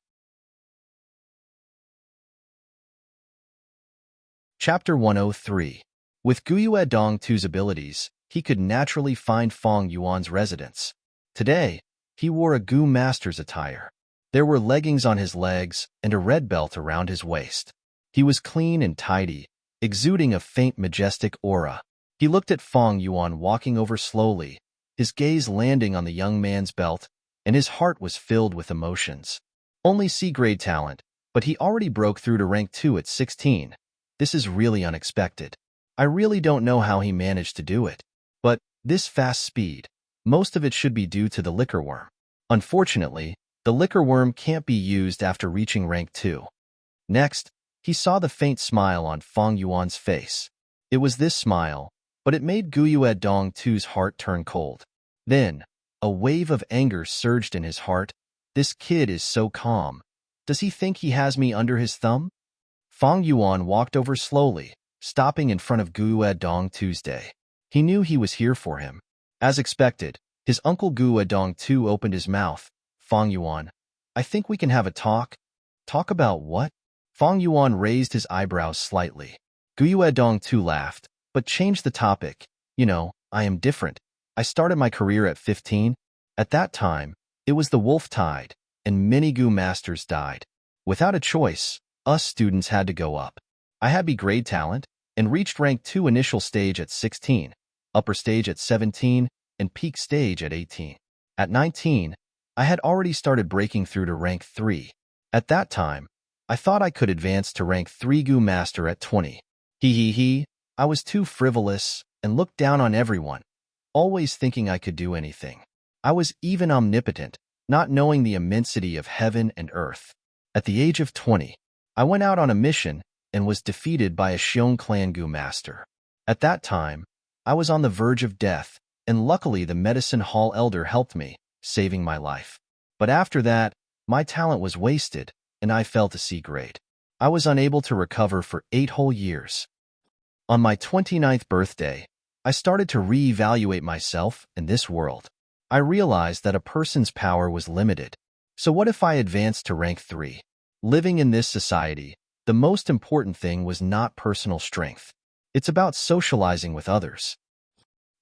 Chapter 103. With Guyue Dong Tu's abilities, he could naturally find Fang Yuan's residence. Today, he wore a Gu master's attire. There were leggings on his legs and a red belt around his waist. He was clean and tidy, exuding a faint majestic aura. He looked at Fang Yuan walking over slowly, his gaze landing on the young man's belt, and his heart was filled with emotions. Only C-grade talent, but he already broke through to rank 2 at 16. This is really unexpected. I really don't know how he managed to do it. But this fast speed, most of it should be due to the liquor worm. Unfortunately, the liquor worm can't be used after reaching rank 2. Next, he saw the faint smile on Fang Yuan's face. It was this smile, but it made Guyue Dong 2's heart turn cold. Then, a wave of anger surged in his heart. This kid is so calm. Does he think he has me under his thumb? Fang Yuan walked over slowly, stopping in front of Guyue Dong Tuesday. He knew he was here for him. As expected, his uncle Guyue Dong 2 opened his mouth. Fang Yuan, I think we can have a talk. Talk about what? Fang Yuan raised his eyebrows slightly. Guyue Dong 2 laughed, but changed the topic. You know, I am different. I started my career at 15. At that time, it was the wolf tide, and many Gu masters died. Without a choice, us students had to go up. I had B-grade talent, and reached rank 2 initial stage at 16, upper stage at 17, and peak stage at 18. At 19, I had already started breaking through to rank 3. At that time, I thought I could advance to rank 3 Gu master at 20. I was too frivolous and looked down on everyone, always thinking I could do anything. I was even omnipotent, not knowing the immensity of heaven and earth. At the age of 20, I went out on a mission and was defeated by a Xiong clan Gu master. At that time, I was on the verge of death, and luckily the medicine hall elder helped me, saving my life. But after that, my talent was wasted, and I fell to C-grade. I was unable to recover for 8 whole years. On my 29th birthday, I started to re-evaluate myself in this world. I realized that a person's power was limited. So what if I advanced to rank 3? Living in this society, the most important thing was not personal strength. It's about socializing with others.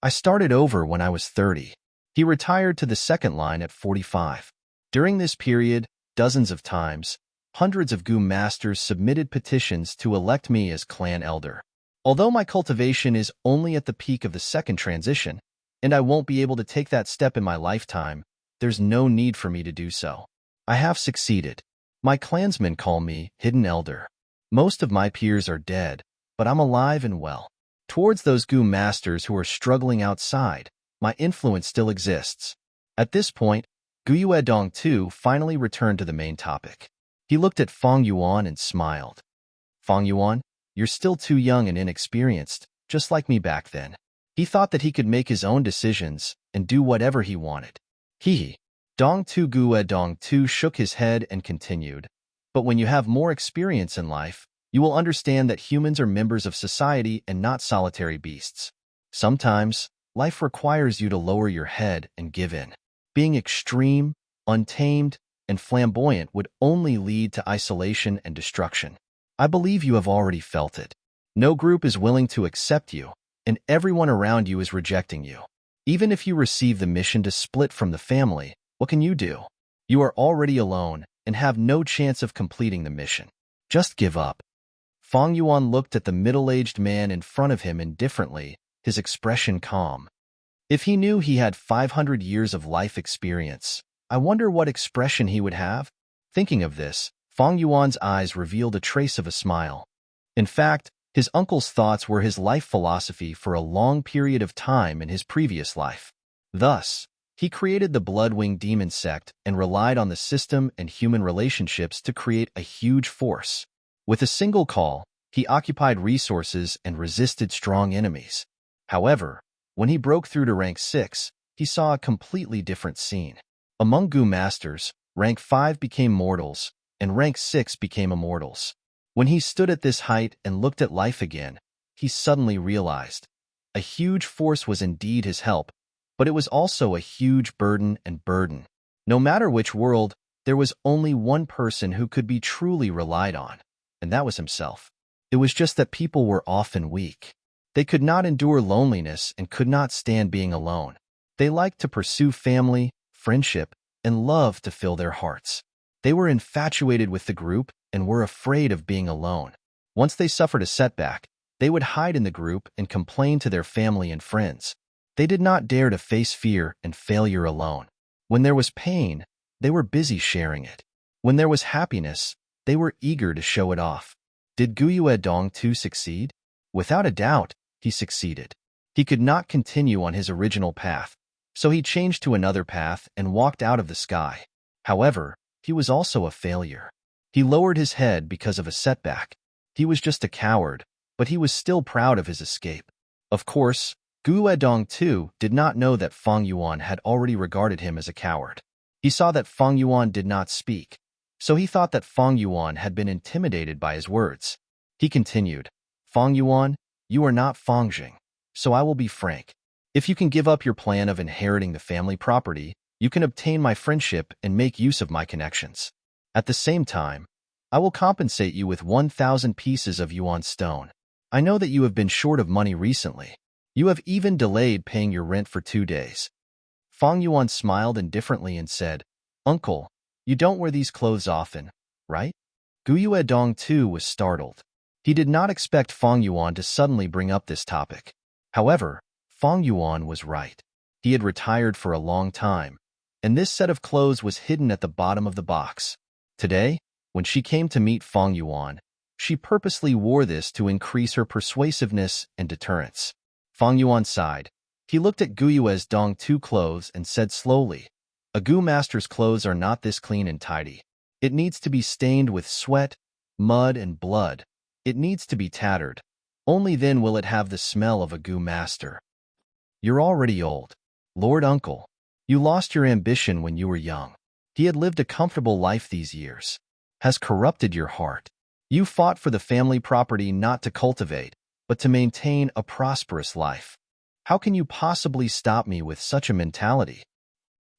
I started over when I was 30. He retired to the second line at 45. During this period, dozens of times, hundreds of Gu masters submitted petitions to elect me as clan elder. Although my cultivation is only at the peak of the second transition, and I won't be able to take that step in my lifetime, there's no need for me to do so. I have succeeded. My clansmen call me Hidden Elder. Most of my peers are dead, but I'm alive and well. Towards those Gu masters who are struggling outside, my influence still exists. At this point, Guyue Dong 2 finally returned to the main topic. He looked at Fang Yuan and smiled. Fang Yuan, you're still too young and inexperienced, just like me back then. He thought that he could make his own decisions and do whatever he wanted. Dong 2 Guyue Dong 2 shook his head and continued. But when you have more experience in life, you will understand that humans are members of society and not solitary beasts. Sometimes, life requires you to lower your head and give in. Being extreme, untamed, and flamboyant would only lead to isolation and destruction. I believe you have already felt it. No group is willing to accept you, and everyone around you is rejecting you. Even if you receive the mission to split from the family, what can you do? You are already alone and have no chance of completing the mission. Just give up. Fang Yuan looked at the middle-aged man in front of him indifferently, his expression calm. If he knew he had 500 years of life experience, I wonder what expression he would have? Thinking of this, Fang Yuan's eyes revealed a trace of a smile. In fact, his uncle's thoughts were his life philosophy for a long period of time in his previous life. Thus, he created the Bloodwing Demon Sect and relied on the system and human relationships to create a huge force. With a single call, he occupied resources and resisted strong enemies. However, when he broke through to rank 6, he saw a completely different scene. Among Gu masters, rank 5 became mortals, and rank 6 became immortals. When he stood at this height and looked at life again, he suddenly realized a huge force was indeed his help, but it was also a huge burden. No matter which world, there was only one person who could be truly relied on, and that was himself. It was just that people were often weak. They could not endure loneliness and could not stand being alone. They liked to pursue family, friendship, and love to fill their hearts. They were infatuated with the group and were afraid of being alone. Once they suffered a setback, They would hide in the group and complain to their family and friends. They did not dare to face fear and failure alone. When there was pain, they were busy sharing it. When there was happiness, they were eager to show it off. Did Guyue Dongtu succeed? Without a doubt, he succeeded. He could not continue on his original path, so he changed to another path and walked out of the sky. However, he was also a failure. He lowered his head because of a setback. He was just a coward, but he was still proud of his escape. Of course, Guyue Dongtu did not know that Feng Yuan had already regarded him as a coward. He saw that Feng Yuan did not speak, so he thought that Feng Yuan had been intimidated by his words. He continued, "Feng Yuan, you are not Feng Jing, so I will be frank. If you can give up your plan of inheriting the family property, you can obtain my friendship and make use of my connections. At the same time, I will compensate you with 1,000 pieces of yuan stone. I know that you have been short of money recently. You have even delayed paying your rent for 2 days." Feng Yuan smiled indifferently and said, "Uncle, you don't wear these clothes often, right?" Guyue Dongtu was startled. He did not expect Feng Yuan to suddenly bring up this topic. However, Feng Yuan was right. He had retired for a long time, and this set of clothes was hidden at the bottom of the box. Today, when she came to meet Feng Yuan, she purposely wore this to increase her persuasiveness and deterrence. Feng Yuan sighed. He looked at Guyue's Dongtu clothes and said slowly, "A Gu master's clothes are not this clean and tidy. It needs to be stained with sweat, mud, and blood. It needs to be tattered. Only then will it have the smell of a Gu master. You're already old. Lord Uncle, you lost your ambition when you were young. He had lived a comfortable life these years. Has corrupted your heart. You fought for the family property not to cultivate, but to maintain a prosperous life. How can you possibly stop me with such a mentality?"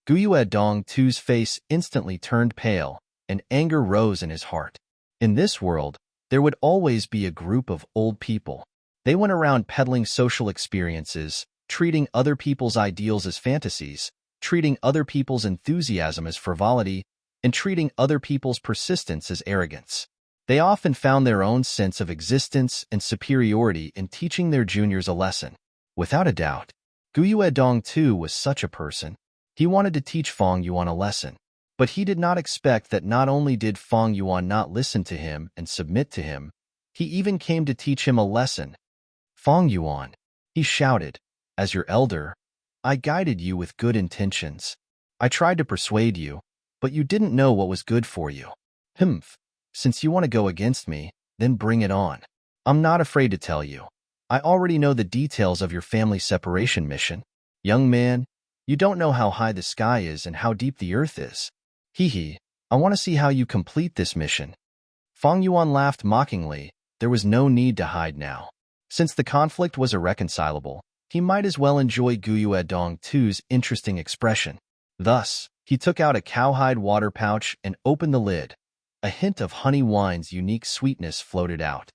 Guyue Dongtu's face instantly turned pale, and anger rose in his heart. In this world, there would always be a group of old people. They went around peddling social experiences, treating other people's ideals as fantasies, treating other people's enthusiasm as frivolity, and treating other people's persistence as arrogance. They often found their own sense of existence and superiority in teaching their juniors a lesson. Without a doubt, Guyue Dongtu was such a person. He wanted to teach Feng Yuan a lesson, but he did not expect that not only did Feng Yuan not listen to him and submit to him, he even came to teach him a lesson. "Feng Yuan," he shouted, "as your elder, I guided you with good intentions. I tried to persuade you, but you didn't know what was good for you. Humph, since you want to go against me, then bring it on. I'm not afraid to tell you. I already know the details of your family separation mission. Young man, you don't know how high the sky is and how deep the earth is. Hee, I want to see how you complete this mission." Feng Yuan laughed mockingly. There was no need to hide now. Since the conflict was irreconcilable, he might as well enjoy Guyue Dongtu's interesting expression. Thus, he took out a cowhide water pouch and opened the lid. A hint of honey wine's unique sweetness floated out.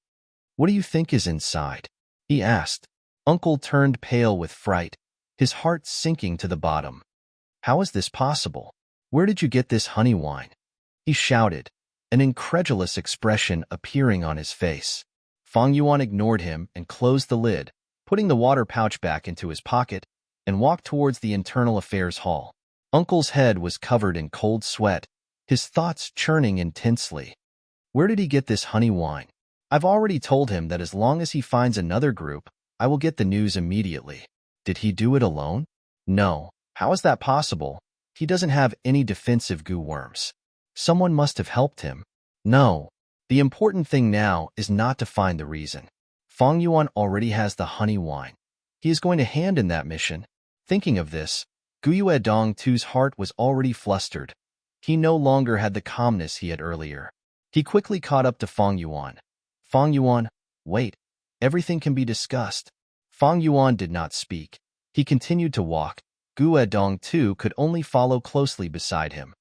"What do you think is inside?" he asked. Uncle turned pale with fright, his heart sinking to the bottom. "How is this possible? Where did you get this honey wine?" he shouted, an incredulous expression appearing on his face. Feng Yuan ignored him and closed the lid, putting the water pouch back into his pocket, and walked towards the internal affairs hall. Uncle's head was covered in cold sweat, his thoughts churning intensely. Where did he get this honey wine? I've already told him that as long as he finds another group, I will get the news immediately. Did he do it alone? No. How is that possible? He doesn't have any defensive goo worms. Someone must have helped him. No. The important thing now is not to find the reason. Feng Yuan already has the honey wine. He is going to hand in that mission. Thinking of this, Guyue Dongtu's heart was already flustered. He no longer had the calmness he had earlier. He quickly caught up to Feng Yuan. "Feng Yuan, wait. Everything can be discussed." Feng Yuan did not speak. He continued to walk. Guyue Dongtu could only follow closely beside him.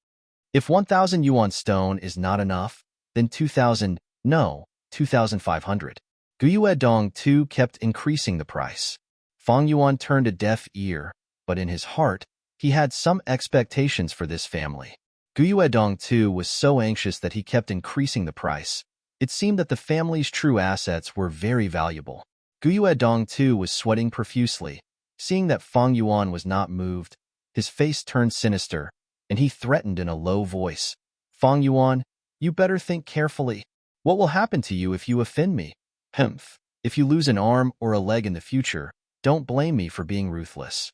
If 1,000 yuan stone is not enough, then 2,000, no, 2,500. Guyue Dongtu kept increasing the price. Feng Yuan turned a deaf ear, but in his heart, he had some expectations for this family. Guyue Dongtu was so anxious that he kept increasing the price. It seemed that the family's true assets were very valuable. Guyue Dong too was sweating profusely. Seeing that Fang Yuan was not moved, his face turned sinister, and he threatened in a low voice. Fang Yuan, you better think carefully. What will happen to you if you offend me? Humph. If you lose an arm or a leg in the future, don't blame me for being ruthless.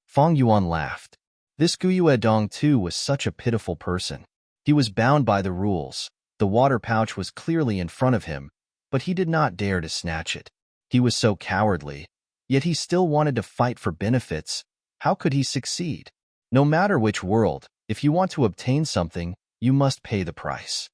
Fang Yuan laughed. This Guyue Dong too was such a pitiful person. He was bound by the rules. The water pouch was clearly in front of him, but he did not dare to snatch it. He was so cowardly, yet he still wanted to fight for benefits. How could he succeed? No matter which world, if you want to obtain something, you must pay the price.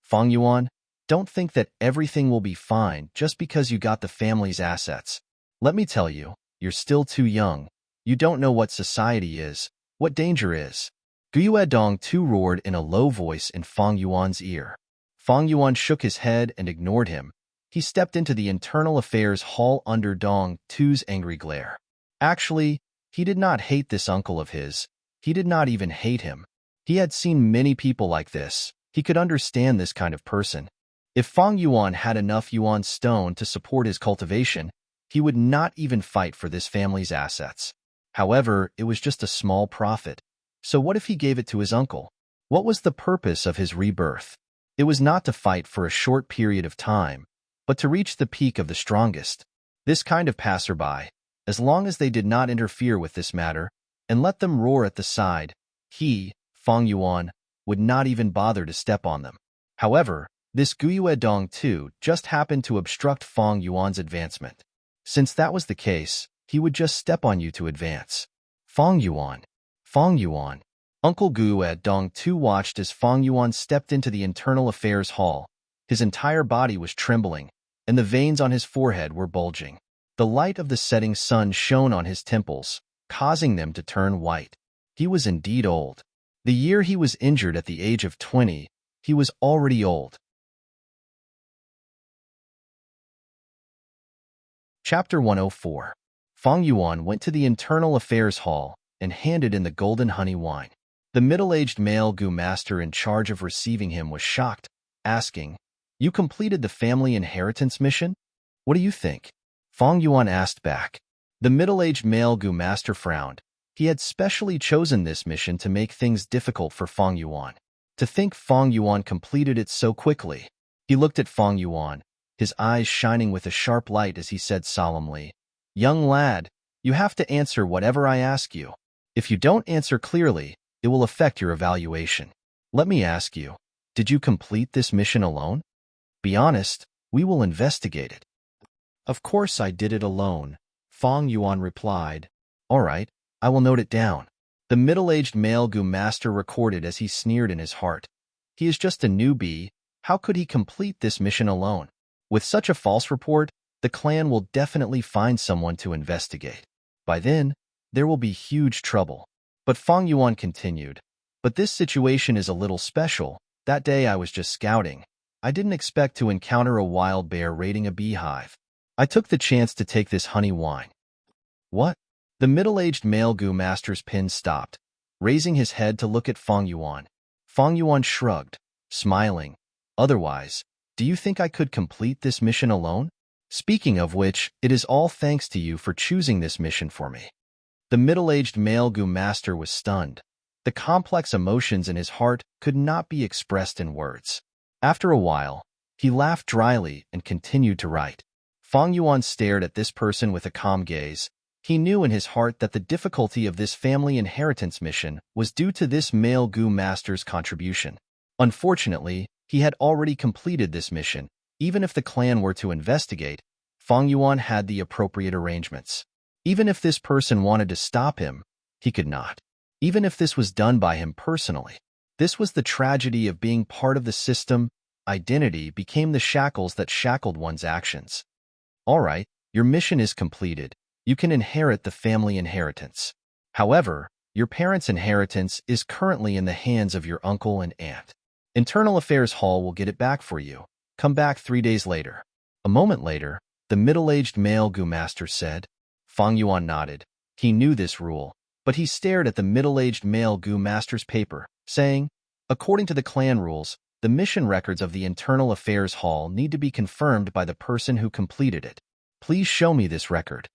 Fang Yuan, don't think that everything will be fine just because you got the family's assets. Let me tell you, you're still too young. You don't know what society is, what danger is. Guyue Dong too roared in a low voice in Fang Yuan's ear. Fang Yuan shook his head and ignored him. He stepped into the internal affairs hall under Dong Tu's angry glare. Actually, he did not hate this uncle of his. He did not even hate him. He had seen many people like this. He could understand this kind of person. If Fang Yuan had enough yuan stone to support his cultivation, he would not even fight for this family's assets. However, it was just a small profit. So what if he gave it to his uncle? What was the purpose of his rebirth? It was not to fight for a short period of time, but to reach the peak of the strongest. This kind of passerby, as long as they did not interfere with this matter and let them roar at the side, he, Fang Yuan, would not even bother to step on them. However, this Guyue Dong too just happened to obstruct Fang Yuan's advancement. Since that was the case, he would just step on you to advance. Fang Yuan. Uncle Guyue Dong too watched as Fang Yuan stepped into the internal affairs hall. His entire body was trembling, and the veins on his forehead were bulging. The light of the setting sun shone on his temples, causing them to turn white. He was indeed old. The year he was injured at the age of 20, he was already old. Chapter 104. Fang Yuan went to the internal affairs hall and handed in the golden honey wine. The middle-aged male Gu master in charge of receiving him was shocked, asking, "You completed the family inheritance mission? What do you think?" Fang Yuan asked back. The middle-aged male Gu master frowned. He had specially chosen this mission to make things difficult for Fang Yuan. To think Fang Yuan completed it so quickly. He looked at Fang Yuan, his eyes shining with a sharp light as he said solemnly, "Young lad, you have to answer whatever I ask you. If you don't answer clearly, it will affect your evaluation. Let me ask you, did you complete this mission alone? Be honest, we will investigate it." "Of course I did it alone," Fang Yuan replied. "All right, I will note it down." The middle-aged male Gu master recorded as he sneered in his heart. He is just a newbie. How could he complete this mission alone? With such a false report, the clan will definitely find someone to investigate. By then, there will be huge trouble. But Fang Yuan continued, "But this situation is a little special. That day I was just scouting. I didn't expect to encounter a wild bear raiding a beehive. I took the chance to take this honey wine." "What?" The middle-aged male Gu master's pen stopped, raising his head to look at Fang Yuan. Fang Yuan shrugged, smiling. "Otherwise, do you think I could complete this mission alone? Speaking of which, it is all thanks to you for choosing this mission for me." The middle-aged male Gu master was stunned. The complex emotions in his heart could not be expressed in words. After a while, he laughed dryly and continued to write. Fang Yuan stared at this person with a calm gaze. He knew in his heart that the difficulty of this family inheritance mission was due to this male Gu master's contribution. Unfortunately, he had already completed this mission. Even if the clan were to investigate, Fang Yuan had the appropriate arrangements. Even if this person wanted to stop him, he could not. Even if this was done by him personally. This was the tragedy of being part of the system. Identity became the shackles that shackled one's actions. All right, your mission is completed. You can inherit the family inheritance. However, your parents' inheritance is currently in the hands of your uncle and aunt. Internal Affairs Hall will get it back for you. Come back 3 days later. A moment later, the middle-aged male Gu master said. Fang Yuan nodded. He knew this rule, but he stared at the middle-aged male Gu master's paper, saying, "According to the clan rules, the mission records of the Internal Affairs Hall need to be confirmed by the person who completed it. Please show me this record.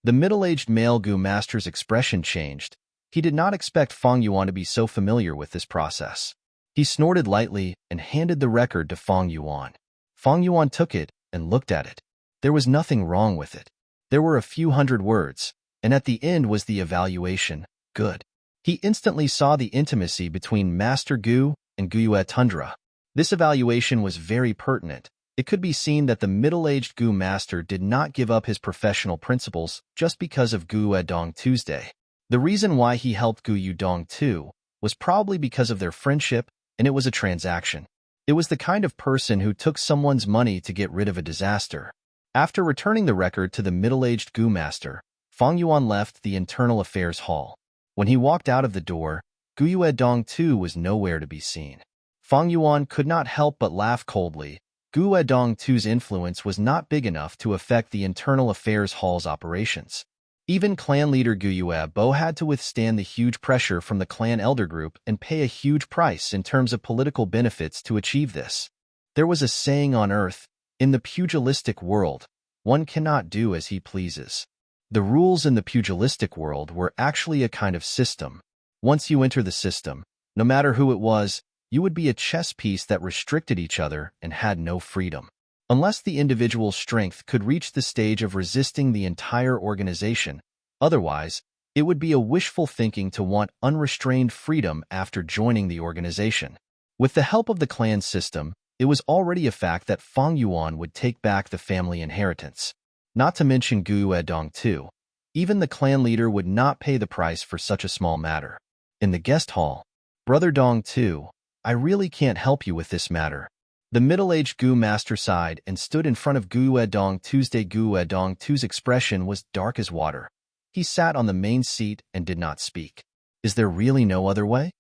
The middle-aged male Gu master's expression changed. He did not expect Fang Yuan to be so familiar with this process. He snorted lightly and handed the record to Fang Yuan. Fang Yuan took it and looked at it. There was nothing wrong with it. There were a few hundred words, and at the end was the evaluation, good. He instantly saw the intimacy between Master Gu and Guyue Tundra. This evaluation was very pertinent. It could be seen that the middle-aged Gu master did not give up his professional principles just because of Guyue Dong Tuesday. The reason why he helped Guyue Dong Tu was probably because of their friendship, and it was a transaction. It was the kind of person who took someone's money to get rid of a disaster. After returning the record to the middle-aged Gu master, Fang Yuan left the Internal Affairs Hall. When he walked out of the door, Guyue Dong Tu was nowhere to be seen. Fang Yuan could not help but laugh coldly. Guyue Dong Tu's influence was not big enough to affect the Internal Affairs Hall's operations. Even clan leader Guyue Bo had to withstand the huge pressure from the clan elder group and pay a huge price in terms of political benefits to achieve this. There was a saying on Earth, in the pugilistic world, one cannot do as he pleases. The rules in the pugilistic world were actually a kind of system. Once you enter the system, no matter who it was, you would be a chess piece that restricted each other and had no freedom. Unless the individual's strength could reach the stage of resisting the entire organization, otherwise, it would be a wishful thinking to want unrestrained freedom after joining the organization. With the help of the clan system, it was already a fact that Fang Yuan would take back the family inheritance. Not to mention Guyue Dong Tu. Even the clan leader would not pay the price for such a small matter. In the guest hall, Brother Dong Tu, I really can't help you with this matter. The middle-aged Gu master sighed and stood in front of Guyue Dong Tuesday. Guyue Dong Tu's expression was dark as water. He sat on the main seat and did not speak. Is there really no other way?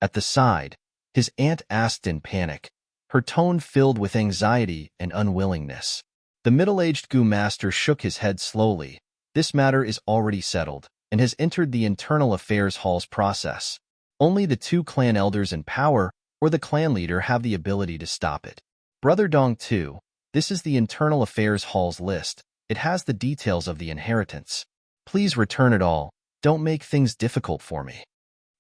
At the side, his aunt asked in panic, her tone filled with anxiety and unwillingness. The middle-aged Gu master shook his head slowly. This matter is already settled and has entered the Internal Affairs Hall's process. Only the two clan elders in power or the clan leader have the ability to stop it. Brother Dong Tu, this is the Internal Affairs Hall's list. It has the details of the inheritance. Please return it all. Don't make things difficult for me.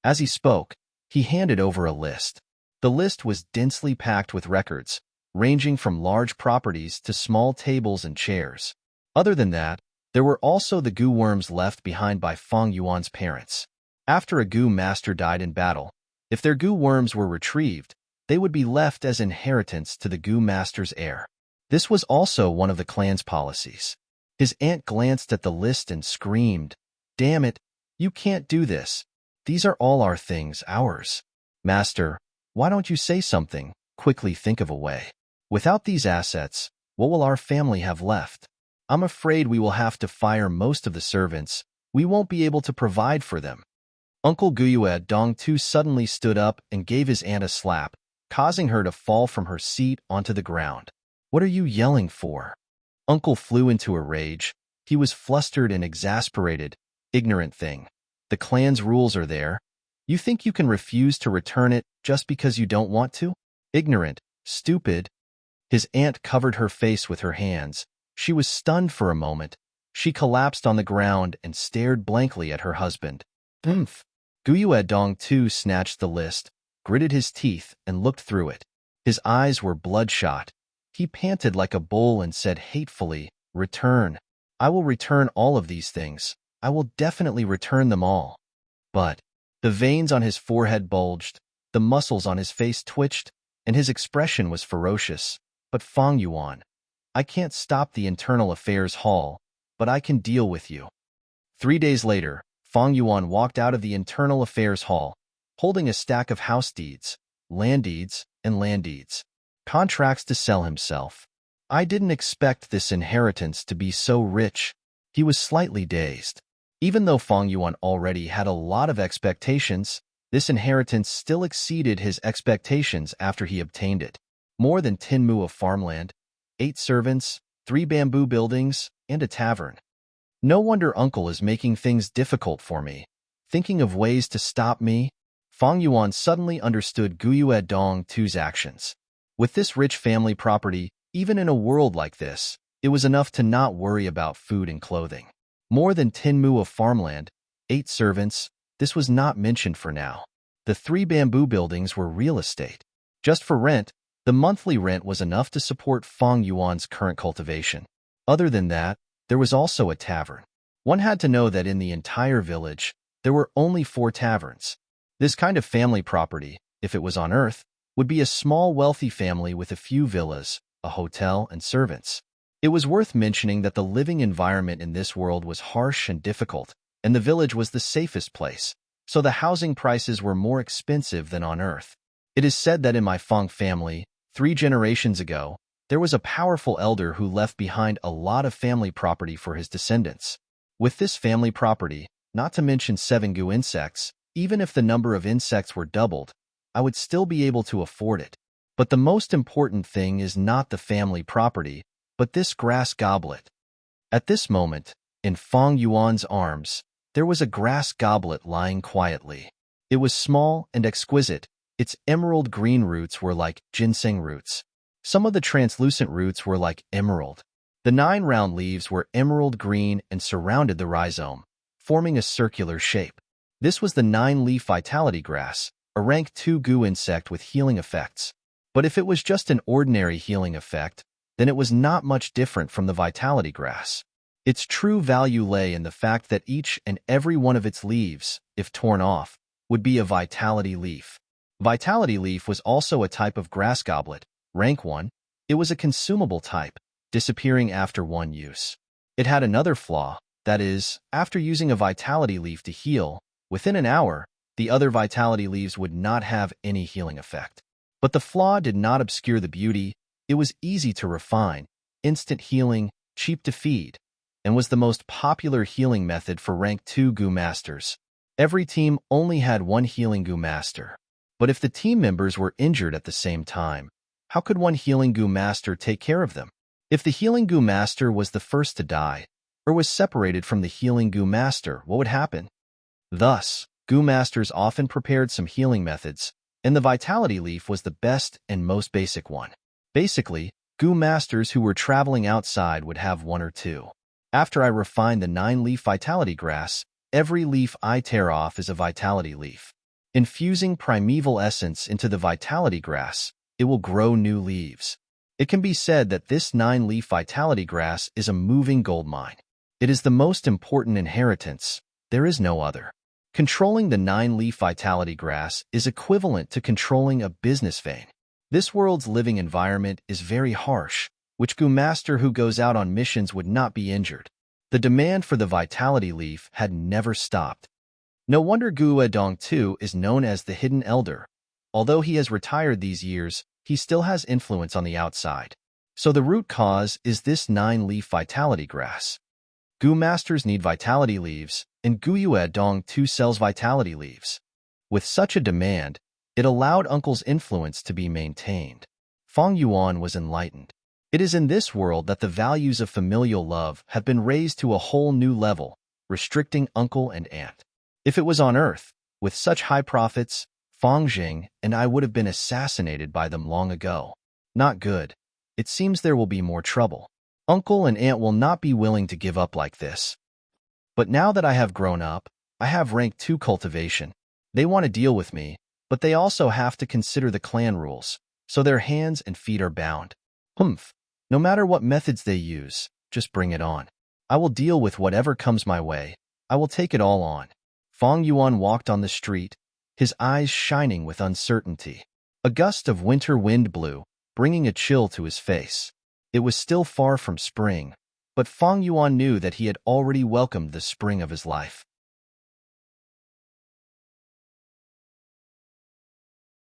As he spoke, he handed over a list. The list was densely packed with records, ranging from large properties to small tables and chairs. Other than that, there were also the Gu worms left behind by Fang Yuan's parents. After a Gu master died in battle, if their Gu worms were retrieved, they would be left as inheritance to the Gu master's heir. This was also one of the clan's policies. His aunt glanced at the list and screamed, "Damn it, you can't do this. These are all our things, ours. Master, why don't you say something? Quickly think of a way. Without these assets, what will our family have left? I'm afraid we will have to fire most of the servants. We won't be able to provide for them." Uncle Guyue Dong Tu suddenly stood up and gave his aunt a slap, causing her to fall from her seat onto the ground. "What are you yelling for?" Uncle flew into a rage. He was flustered and exasperated. "Ignorant thing. The clan's rules are there. You think you can refuse to return it just because you don't want to? Ignorant, stupid." His aunt covered her face with her hands. She was stunned for a moment. She collapsed on the ground and stared blankly at her husband. "Oomph." Guyue Dong Tu snatched the list, gritted his teeth, and looked through it. His eyes were bloodshot. He panted like a bull and said hatefully, "Return. I will return all of these things. I will definitely return them all." But the veins on his forehead bulged, the muscles on his face twitched, and his expression was ferocious. "But Fang Yuan, I can't stop the Internal Affairs Hall, but I can deal with you." 3 days later, Fang Yuan walked out of the Internal Affairs Hall, holding a stack of house deeds, land deeds, and land deeds. Contracts to sell himself. I didn't expect this inheritance to be so rich. He was slightly dazed. Even though Fang Yuan already had a lot of expectations, this inheritance still exceeded his expectations after he obtained it. More than 10 mu of farmland, 8 servants, 3 bamboo buildings, and a tavern. No wonder Uncle is making things difficult for me. Thinking of ways to stop me? Fang Yuan suddenly understood Guyue Dong Tu's actions. With this rich family property, even in a world like this, It was enough to not worry about food and clothing. More than 10 mu of farmland, 8 servants, this was not mentioned for now. The 3 bamboo buildings were real estate. Just for rent, the monthly rent was enough to support Feng Yuan's current cultivation. Other than that, there was also a tavern. One had to know that in the entire village, there were only 4 taverns. This kind of family property, if it was on Earth, would be a small wealthy family with a few villas, a hotel, and servants. It was worth mentioning that the living environment in this world was harsh and difficult, and the village was the safest place, so the housing prices were more expensive than on Earth. It is said that in my Feng family, 3 generations ago, there was a powerful elder who left behind a lot of family property for his descendants. With this family property, not to mention 7 gu insects, even if the number of insects were doubled, I would still be able to afford it. But the most important thing is not the family property, but this grass goblet. At this moment, in Feng Yuan's arms, there was a grass goblet lying quietly. It was small and exquisite. Its emerald green roots were like ginseng roots. Some of the translucent roots were like emerald. The 9 round leaves were emerald green and surrounded the rhizome, forming a circular shape. This was the 9-leaf vitality grass, a rank 2 gu insect with healing effects. But if it was just an ordinary healing effect, then it was not much different from the vitality grass. Its true value lay in the fact that each and every one of its leaves, if torn off, would be a vitality leaf. Vitality leaf was also a type of grass goblet, rank 1. It was a consumable type, disappearing after 1 use. It had another flaw, that is, after using a vitality leaf to heal, within an hour, the other vitality leaves would not have any healing effect. But the flaw did not obscure the beauty. It was easy to refine, instant healing, cheap to feed, and was the most popular healing method for rank 2 gu masters. Every team only had 1 healing gu master. But if the team members were injured at the same time, how could 1 healing gu master take care of them? If the healing gu master was the first to die, or was separated from the healing gu master, what would happen? Thus, gu masters often prepared some healing methods, and the vitality leaf was the best and most basic one. Basically, gu masters who were traveling outside would have 1 or 2. After I refine the 9-leaf vitality grass, every leaf I tear off is a vitality leaf. Infusing primeval essence into the vitality grass, it will grow new leaves. It can be said that this 9-leaf vitality grass is a moving gold mine. It is the most important inheritance. There is no other. Controlling the 9-leaf vitality grass is equivalent to controlling a business vein. This world's living environment is very harsh, which gu master who goes out on missions would not be injured. The demand for the vitality leaf had never stopped. No wonder Gu Edong II is known as the Hidden Elder. Although he has retired these years, he still has influence on the outside. So the root cause is this 9-leaf vitality grass. Gu masters need vitality leaves, and Gu Edong II sells vitality leaves. With such a demand, it allowed Uncle's influence to be maintained. Feng Yuan was enlightened. It is in this world that the values of familial love have been raised to a whole new level, restricting uncle and aunt. If it was on Earth, with such high profits, Feng Jing and I would have been assassinated by them long ago. Not good. It seems there will be more trouble. Uncle and aunt will not be willing to give up like this. But now that I have grown up, I have rank 2 cultivation. They want to deal with me, but they also have to consider the clan rules, so their hands and feet are bound. Humph. No matter what methods they use, just bring it on. I will deal with whatever comes my way. I will take it all on. Feng Yuan walked on the street, his eyes shining with uncertainty. A gust of winter wind blew, bringing a chill to his face. It was still far from spring, but Feng Yuan knew that he had already welcomed the spring of his life.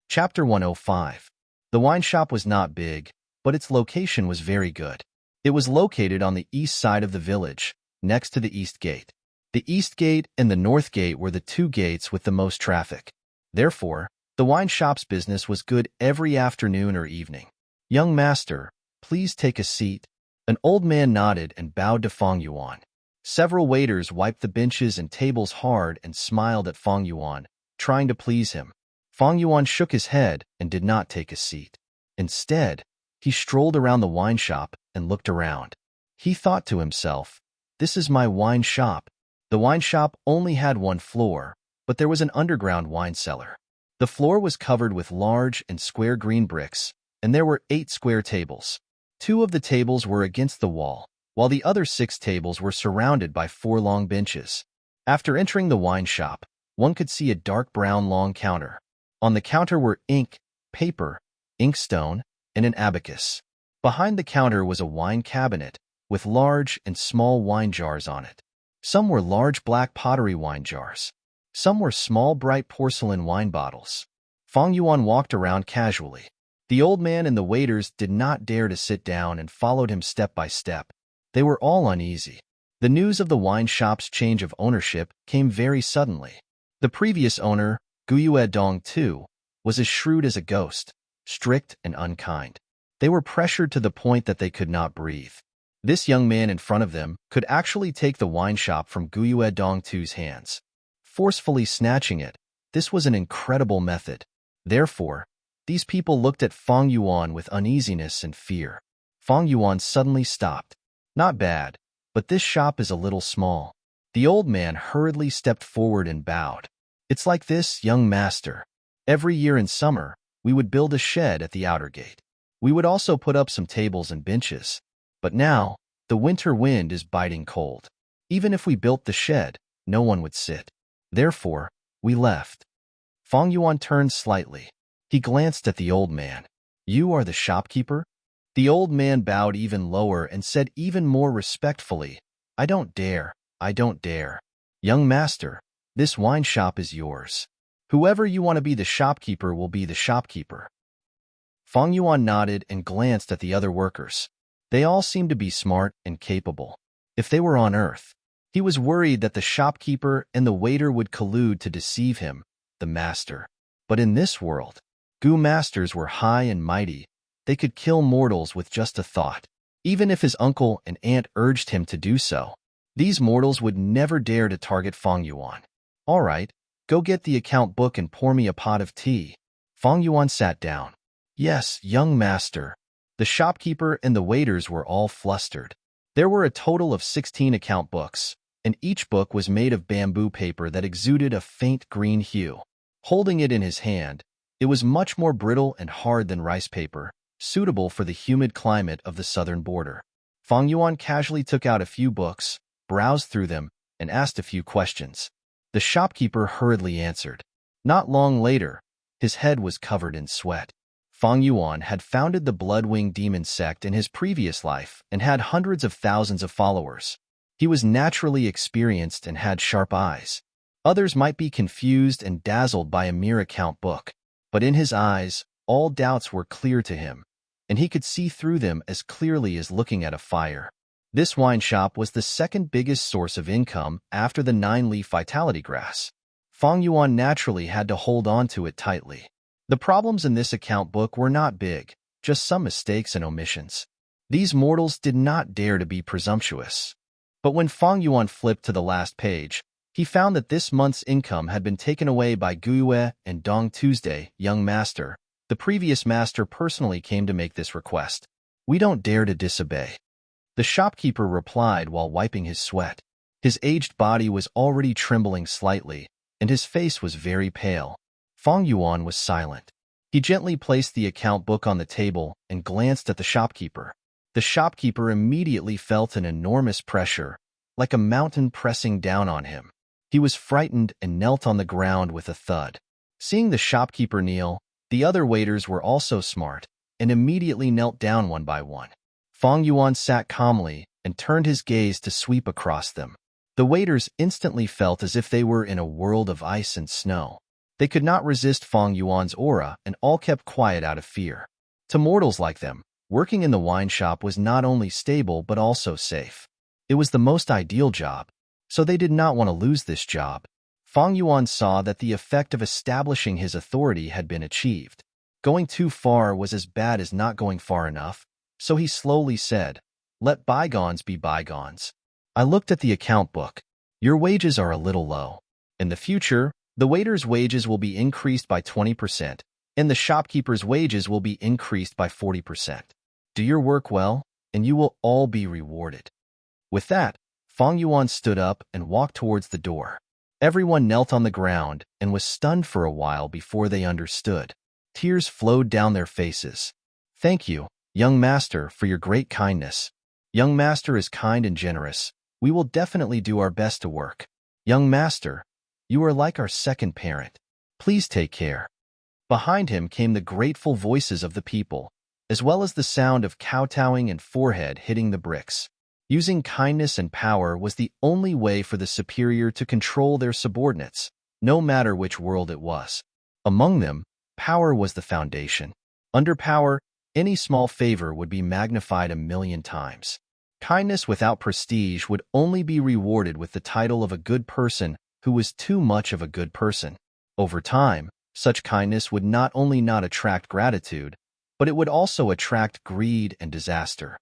Chapter 105. The wine shop was not big, but its location was very good. It was located on the east side of the village, next to the east gate. The east gate and the north gate were the 2 gates with the most traffic. Therefore, the wine shop's business was good every afternoon or evening. "Young master, please take a seat." An old man nodded and bowed to Feng Yuan. Several waiters wiped the benches and tables hard and smiled at Feng Yuan, trying to please him. Feng Yuan shook his head and did not take a seat. Instead, he strolled around the wine shop and looked around. He thought to himself, "This is my wine shop." The wine shop only had one floor, but there was an underground wine cellar. The floor was covered with large and square green bricks, and there were 8 square tables. 2 of the tables were against the wall, while the other 6 tables were surrounded by 4 long benches. After entering the wine shop, one could see a dark brown long counter. On the counter were ink, paper, inkstone, and an abacus. Behind the counter was a wine cabinet with large and small wine jars on it. Some were large black pottery wine jars. Some were small bright porcelain wine bottles. Fang Yuan walked around casually. The old man and the waiters did not dare to sit down and followed him step by step. They were all uneasy. The news of the wine shop's change of ownership came very suddenly. The previous owner, Guyue Dong II, was as shrewd as a ghost, strict and unkind. They were pressured to the point that they could not breathe. This young man in front of them could actually take the wine shop from Guyue Dong II's hands, forcefully snatching it. This was an incredible method. Therefore, these people looked at Fang Yuan with uneasiness and fear. Fang Yuan suddenly stopped. "Not bad, but this shop is a little small." The old man hurriedly stepped forward and bowed. "It's like this, young master. Every year in summer, we would build a shed at the outer gate. We would also put up some tables and benches. But now, the winter wind is biting cold. Even if we built the shed, no one would sit. Therefore, we left." Fang Yuan turned slightly. He glanced at the old man. "You are the shopkeeper?" The old man bowed even lower and said even more respectfully, I don't dare. Young master, this wine shop is yours. Whoever you want to be the shopkeeper will be the shopkeeper." Fang Yuan nodded and glanced at the other workers. They all seemed to be smart and capable. If they were on Earth, he was worried that the shopkeeper and the waiter would collude to deceive him, the master. But in this world, Gu masters were high and mighty. They could kill mortals with just a thought. Even if his uncle and aunt urged him to do so, these mortals would never dare to target Fang Yuan. "All right, go get the account book and pour me a pot of tea." Fang Yuan sat down. "Yes, young master." The shopkeeper and the waiters were all flustered. There were a total of 16 account books, and each book was made of bamboo paper that exuded a faint green hue. Holding it in his hand, it was much more brittle and hard than rice paper, suitable for the humid climate of the southern border. Fang Yuan casually took out a few books, browsed through them, and asked a few questions. The shopkeeper hurriedly answered. Not long later, his head was covered in sweat. Fang Yuan had founded the Blood-Winged Demon sect in his previous life and had hundreds of thousands of followers. He was naturally experienced and had sharp eyes. Others might be confused and dazzled by a mere account book, but in his eyes, all doubts were clear to him, and he could see through them as clearly as looking at a fire. This wine shop was the second biggest source of income after the 9-leaf vitality grass. Fang Yuan naturally had to hold on to it tightly. The problems in this account book were not big, just some mistakes and omissions. These mortals did not dare to be presumptuous. But when Fang Yuan flipped to the last page, he found that this month's income had been taken away by Guyue and Dong Tuesday, young master. The previous master personally came to make this request. "We don't dare to disobey." The shopkeeper replied while wiping his sweat. His aged body was already trembling slightly, and his face was very pale. Fang Yuan was silent. He gently placed the account book on the table and glanced at the shopkeeper. The shopkeeper immediately felt an enormous pressure, like a mountain pressing down on him. He was frightened and knelt on the ground with a thud. Seeing the shopkeeper kneel, the other waiters were also smart and immediately knelt down one by one. Fang Yuan sat calmly and turned his gaze to sweep across them. The waiters instantly felt as if they were in a world of ice and snow. They could not resist Fang Yuan's aura and all kept quiet out of fear. To mortals like them, working in the wine shop was not only stable but also safe. It was the most ideal job, so they did not want to lose this job. Fang Yuan saw that the effect of establishing his authority had been achieved. Going too far was as bad as not going far enough, so he slowly said, "Let bygones be bygones." I looked at the account book. Your wages are a little low. In the future, the waiter's wages will be increased by 20%, and the shopkeeper's wages will be increased by 40%. Do your work well, and you will all be rewarded." With that, Fang Yuan stood up and walked towards the door. Everyone knelt on the ground and was stunned for a while before they understood. Tears flowed down their faces. "Thank you, young master, for your great kindness. Young master is kind and generous. We will definitely do our best to work. Young master, you are like our second parent. Please take care." Behind him came the grateful voices of the people, as well as the sound of kowtowing and forehead hitting the bricks. Using kindness and power was the only way for the superior to control their subordinates, no matter which world it was. Among them, power was the foundation. Under power, any small favor would be magnified 1,000,000 times. Kindness without prestige would only be rewarded with the title of a good person who was too much of a good person. Over time, such kindness would not only not attract gratitude, but it would also attract greed and disaster.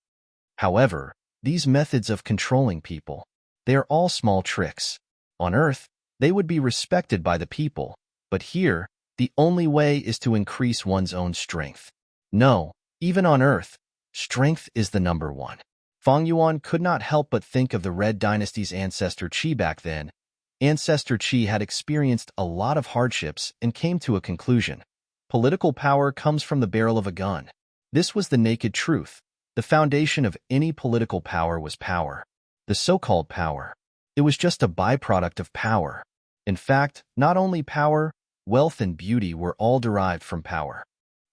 However, these methods of controlling people, they are all small tricks. On Earth, they would be respected by the people, but here, the only way is to increase one's own strength. No, even on Earth, strength is the number one. Fang Yuan could not help but think of the Red Dynasty's ancestor Qi back then. Ancestor Qi had experienced a lot of hardships and came to a conclusion. Political power comes from the barrel of a gun. This was the naked truth. The foundation of any political power was power. The so-called power. It was just a byproduct of power. In fact, not only power, wealth and beauty were all derived from power.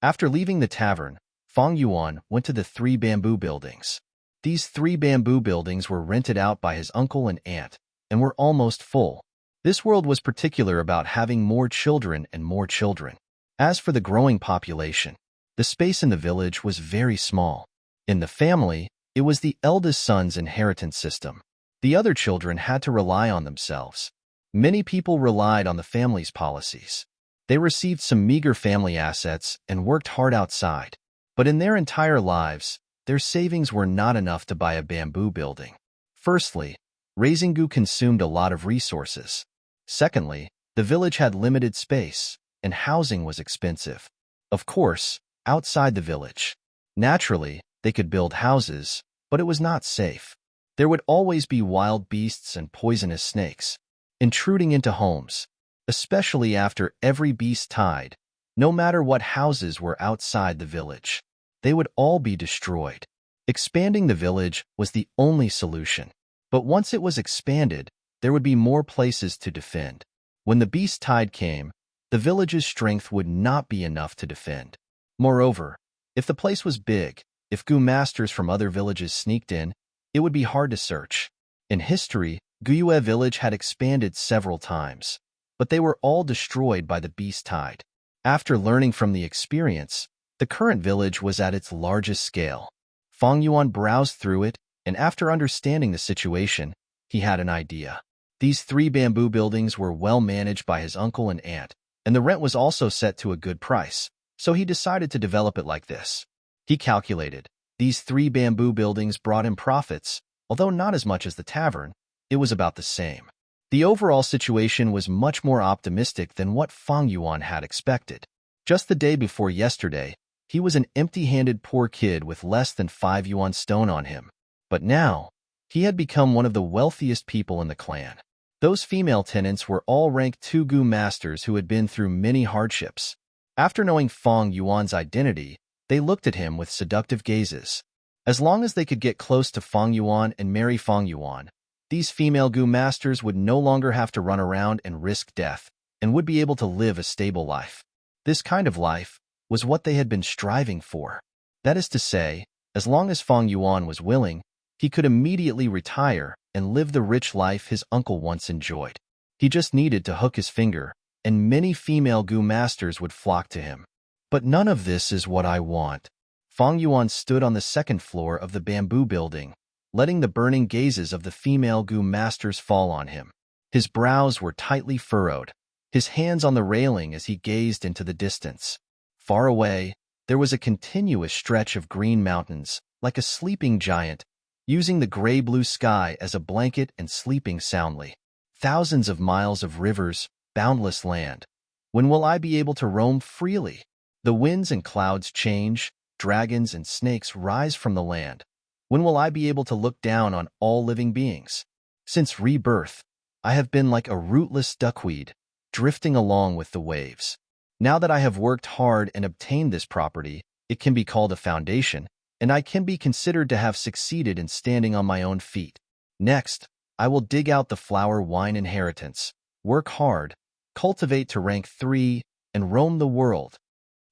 After leaving the tavern, Fang Yuan went to the 3 bamboo buildings. These 3 bamboo buildings were rented out by his uncle and aunt, and were almost full. This world was particular about having more children and more children. As for the growing population, the space in the village was very small. In the family, it was the eldest son's inheritance system. The other children had to rely on themselves. Many people relied on the family's policies. They received some meager family assets and worked hard outside. But in their entire lives, their savings were not enough to buy a bamboo building. Firstly, raising gu consumed a lot of resources. Secondly, the village had limited space, and housing was expensive. Of course, outside the village. Naturally, they could build houses, but it was not safe. There would always be wild beasts and poisonous snakes intruding into homes, especially after every beast tied. No matter what houses were outside the village, they would all be destroyed. Expanding the village was the only solution. But once it was expanded, there would be more places to defend. When the beast tide came, the village's strength would not be enough to defend. Moreover, if the place was big, if gu masters from other villages sneaked in, it would be hard to search. In history, Guyue village had expanded several times, but they were all destroyed by the beast tide. After learning from the experience, the current village was at its largest scale. Fang Yuan browsed through it, and after understanding the situation, he had an idea. These 3 bamboo buildings were well managed by his uncle and aunt, and the rent was also set to a good price, so he decided to develop it like this. He calculated, these 3 bamboo buildings brought him profits, although not as much as the tavern, it was about the same. The overall situation was much more optimistic than what Fang Yuan had expected. Just the day before yesterday, he was an empty-handed poor kid with less than 5 yuan stone on him. But now, he had become one of the wealthiest people in the clan. Those female tenants were all rank 2 gu masters who had been through many hardships. After knowing Fang Yuan's identity, they looked at him with seductive gazes. As long as they could get close to Fang Yuan and marry Fang Yuan, these female gu masters would no longer have to run around and risk death, and would be able to live a stable life. This kind of life was what they had been striving for. That is to say, as long as Fang Yuan was willing, he could immediately retire and live the rich life his uncle once enjoyed. He just needed to hook his finger, and many female gu masters would flock to him. But none of this is what I want. Fang Yuan stood on the 2nd floor of the bamboo building, letting the burning gazes of the female gu masters fall on him. His brows were tightly furrowed, his hands on the railing as he gazed into the distance. Far away, there was a continuous stretch of green mountains, like a sleeping giant, using the gray-blue sky as a blanket and sleeping soundly. Thousands of miles of rivers, boundless land. When will I be able to roam freely? The winds and clouds change, dragons and snakes rise from the land. When will I be able to look down on all living beings? Since rebirth, I have been like a rootless duckweed, drifting along with the waves. Now that I have worked hard and obtained this property, it can be called a foundation, and I can be considered to have succeeded in standing on my own feet. Next, I will dig out the flower wine inheritance, work hard, cultivate to rank 3, and roam the world.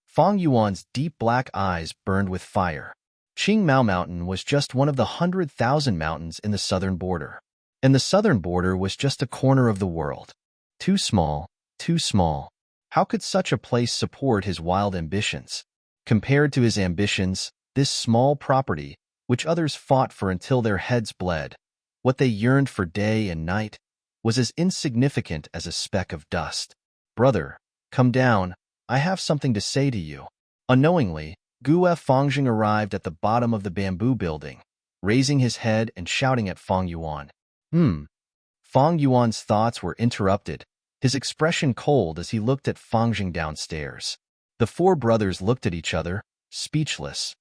Fang Yuan's deep black eyes burned with fire. Qingmao Mountain was just one of the 100,000 mountains in the southern border. And the southern border was just a corner of the world. Too small, too small. How could such a place support his wild ambitions? Compared to his ambitions, this small property, which others fought for until their heads bled, what they yearned for day and night, was as insignificant as a speck of dust. Brother, come down, I have something to say to you. Unknowingly, Gue Fangjing arrived at the bottom of the bamboo building, raising his head and shouting at Fang Yuan. Fang Yuan's thoughts were interrupted, his expression cold as he looked at Fangjing downstairs. The four brothers looked at each other, speechless.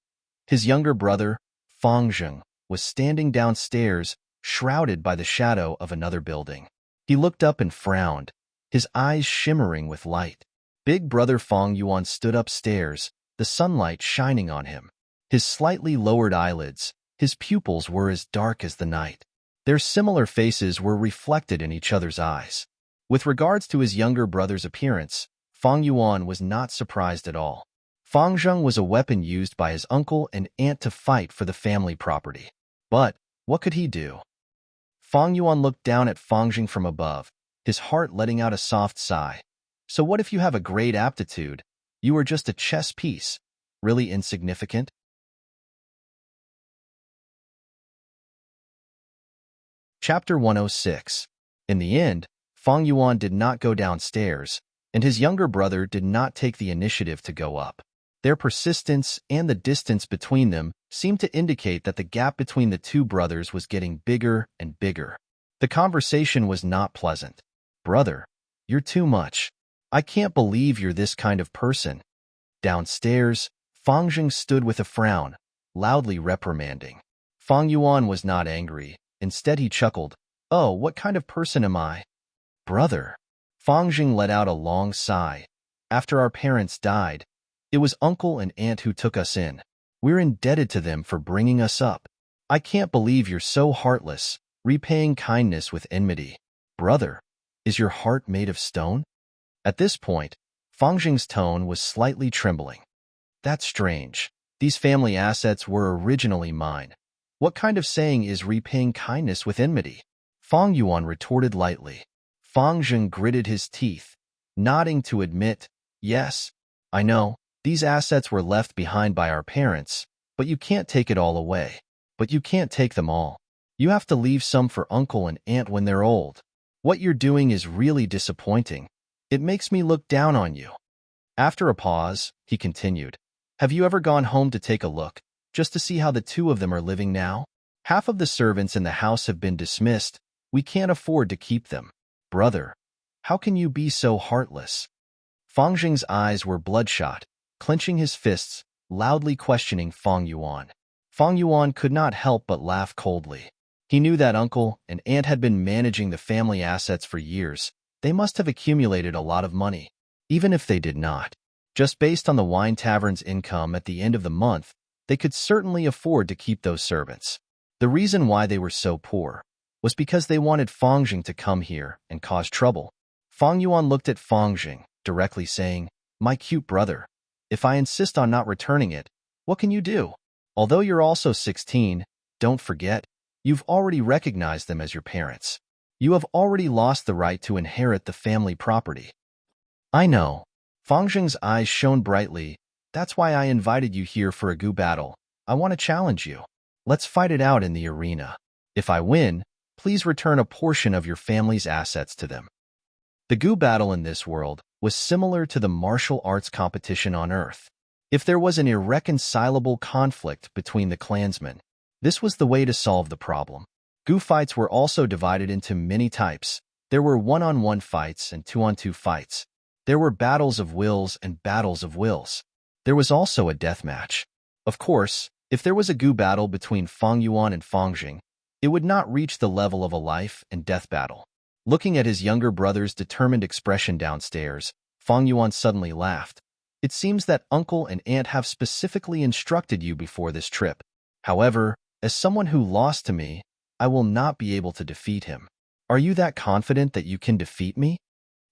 His younger brother, Fangjing, was standing downstairs, shrouded by the shadow of another building. He looked up and frowned, his eyes shimmering with light. Big brother Fang Yuan stood upstairs, the sunlight shining on him. His slightly lowered eyelids, his pupils were as dark as the night. Their similar faces were reflected in each other's eyes. With regards to his younger brother's appearance, Fang Yuan was not surprised at all. Fangjing was a weapon used by his uncle and aunt to fight for the family property. But what could he do? Fang Yuan looked down at Fangjing from above, his heart letting out a soft sigh. So what if you have a great aptitude? You are just a chess piece, really insignificant? Chapter 106. In the end, Fang Yuan did not go downstairs, and his younger brother did not take the initiative to go up. Their persistence and the distance between them seemed to indicate that the gap between the two brothers was getting bigger and bigger. The conversation was not pleasant. Brother, you're too much. I can't believe you're this kind of person. Downstairs, Fangjing stood with a frown, loudly reprimanding. Fang Yuan was not angry. Instead, he chuckled. Oh, what kind of person am I? Brother. Fangjing let out a long sigh. After our parents died, it was uncle and aunt who took us in. We're indebted to them for bringing us up. I can't believe you're so heartless, repaying kindness with enmity. Brother, is your heart made of stone? At this point, Fangjing's tone was slightly trembling. That's strange. These family assets were originally mine. What kind of saying is repaying kindness with enmity? Fang Yuan retorted lightly. Fangjing gritted his teeth, nodding to admit, yes, I know, these assets were left behind by our parents, but you can't take it all away. But you can't take them all. You have to leave some for uncle and aunt when they're old. What you're doing is really disappointing. It makes me look down on you. After a pause, he continued, have you ever gone home to take a look, just to see how the two of them are living now? Half of the servants in the house have been dismissed. We can't afford to keep them. Brother, how can you be so heartless? Fangjing's eyes were bloodshot, clenching his fists, loudly questioning Fang Yuan. Fang Yuan could not help but laugh coldly. He knew that uncle and aunt had been managing the family assets for years. They must have accumulated a lot of money, even if they did not. Just based on the wine tavern's income at the end of the month, they could certainly afford to keep those servants. The reason why they were so poor was because they wanted Fangjing to come here and cause trouble. Fang Yuan looked at Fangjing, directly saying, my cute brother, if I insist on not returning it, what can you do? Although you're also 16, don't forget, you've already recognized them as your parents. You have already lost the right to inherit the family property. I know. Fangjing's eyes shone brightly. That's why I invited you here for a Gu battle. I want to challenge you. Let's fight it out in the arena. If I win, please return a portion of your family's assets to them. The Gu battle in this world was similar to the martial arts competition on Earth. If there was an irreconcilable conflict between the clansmen, this was the way to solve the problem. Gu fights were also divided into many types. There were one-on-one fights and two-on-two fights. There were battles of wills and battles of wills. There was also a death match. Of course, If there was a goo battle between Fang Yuan and Fang Jing, it would not reach the level of a life and death battle. Looking at his younger brother's determined expression downstairs, Fang Yuan suddenly laughed. It seems that uncle and aunt have specifically instructed you before this trip. However, as someone who lost to me, I will not be able to defeat him. Are you that confident that you can defeat me?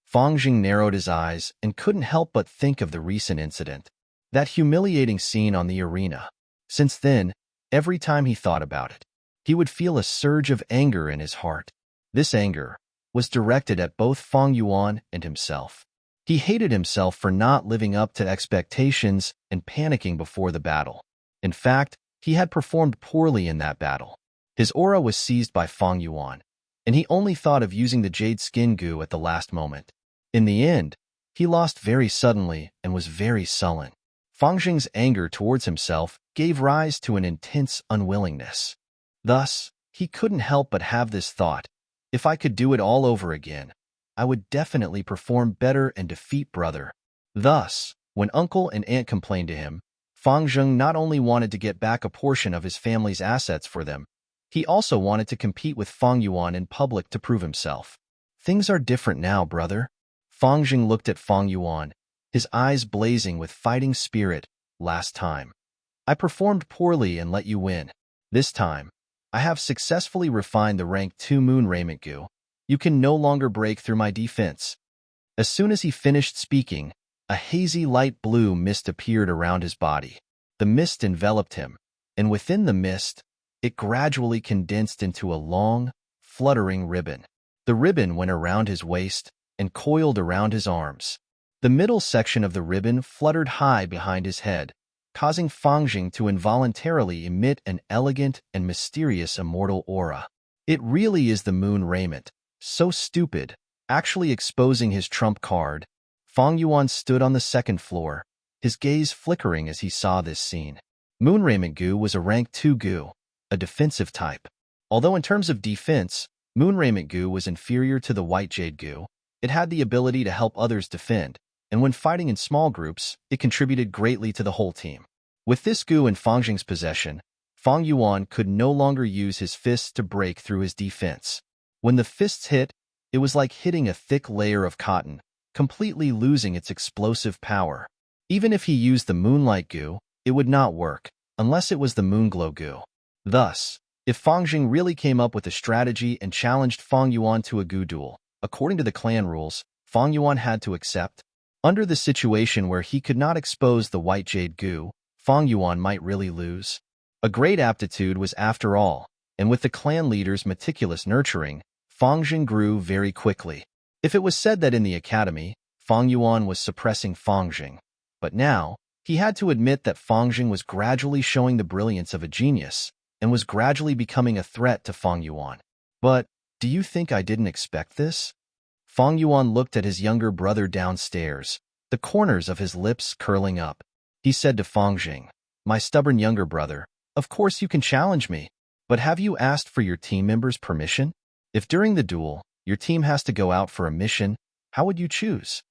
Fang Jing narrowed his eyes and couldn't help but think of the recent incident. That humiliating scene on the arena. Since then, every time he thought about it, he would feel a surge of anger in his heart. This anger was directed at both Fang Yuan and himself. He hated himself for not living up to expectations and panicking before the battle. In fact, he had performed poorly in that battle. His aura was seized by Fang Yuan, and he only thought of using the jade skin goo at the last moment. In the end, he lost very suddenly and was very sullen. Fang Jing's anger towards himself gave rise to an intense unwillingness. Thus, he couldn't help but have this thought: if I could do it all over again, I would definitely perform better and defeat brother. Thus, when uncle and aunt complained to him, Fang Jing not only wanted to get back a portion of his family's assets for them, he also wanted to compete with Fang Yuan in public to prove himself. Things are different now, brother. Fang Jing looked at Fang Yuan, his eyes blazing with fighting spirit. Last time, I performed poorly and let you win. This time, I have successfully refined the rank 2 moon raiment goo. You can no longer break through my defense. As soon as he finished speaking, a hazy light blue mist appeared around his body. The mist enveloped him, and within the mist, it gradually condensed into a long, fluttering ribbon. The ribbon went around his waist and coiled around his arms. The middle section of the ribbon fluttered high behind his head, causing Fang Jing to involuntarily emit an elegant and mysterious immortal aura. It really is the moon raiment. So stupid, actually exposing his trump card. Fang Yuan stood on the second floor, his gaze flickering as he saw this scene. Moon raiment goo was a rank 2 goo, a defensive type. Although in terms of defense, moon raiment goo was inferior to the white jade goo, it had the ability to help others defend, and when fighting in small groups, it contributed greatly to the whole team. With this goo in Fang Jing's possession, Fang Yuan could no longer use his fists to break through his defense. When the fists hit, it was like hitting a thick layer of cotton, completely losing its explosive power. Even if he used the moonlight goo, it would not work, unless it was the moonglow goo. Thus, if Fang Jing really came up with a strategy and challenged Fang Yuan to a goo duel, according to the clan rules, Fang Yuan had to accept. Under the situation where he could not expose the white jade goo, Fang Yuan might really lose. A great aptitude was after all, and with the clan leader's meticulous nurturing, Fang Jing grew very quickly. If it was said that in the academy, Fang Yuan was suppressing Fang Jing, but now, he had to admit that Fang Jing was gradually showing the brilliance of a genius, and was gradually becoming a threat to Fang Yuan. But, do you think I didn't expect this? Fang Yuan looked at his younger brother downstairs, the corners of his lips curling up. He said to Fang Jing, "My stubborn younger brother, of course you can challenge me, but have you asked for your team members' permission? If during the duel, your team has to go out for a mission, how would you choose?"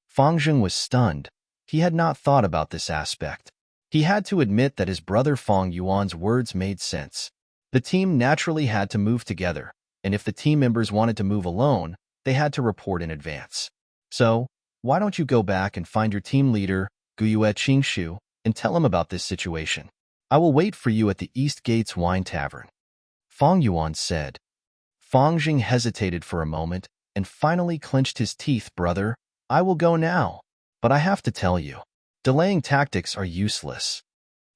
Fang Jing was stunned. He had not thought about this aspect. He had to admit that his brother Fang Yuan's words made sense. The team naturally had to move together, and if the team members wanted to move alone, they had to report in advance. So, why don't you go back and find your team leader, Guyue Qingshu, and tell him about this situation? I will wait for you at the East Gates Wine Tavern. Fang Yuan said. Fang Jing hesitated for a moment and finally clenched his teeth. "Brother, I will go now, but I have to tell you, delaying tactics are useless."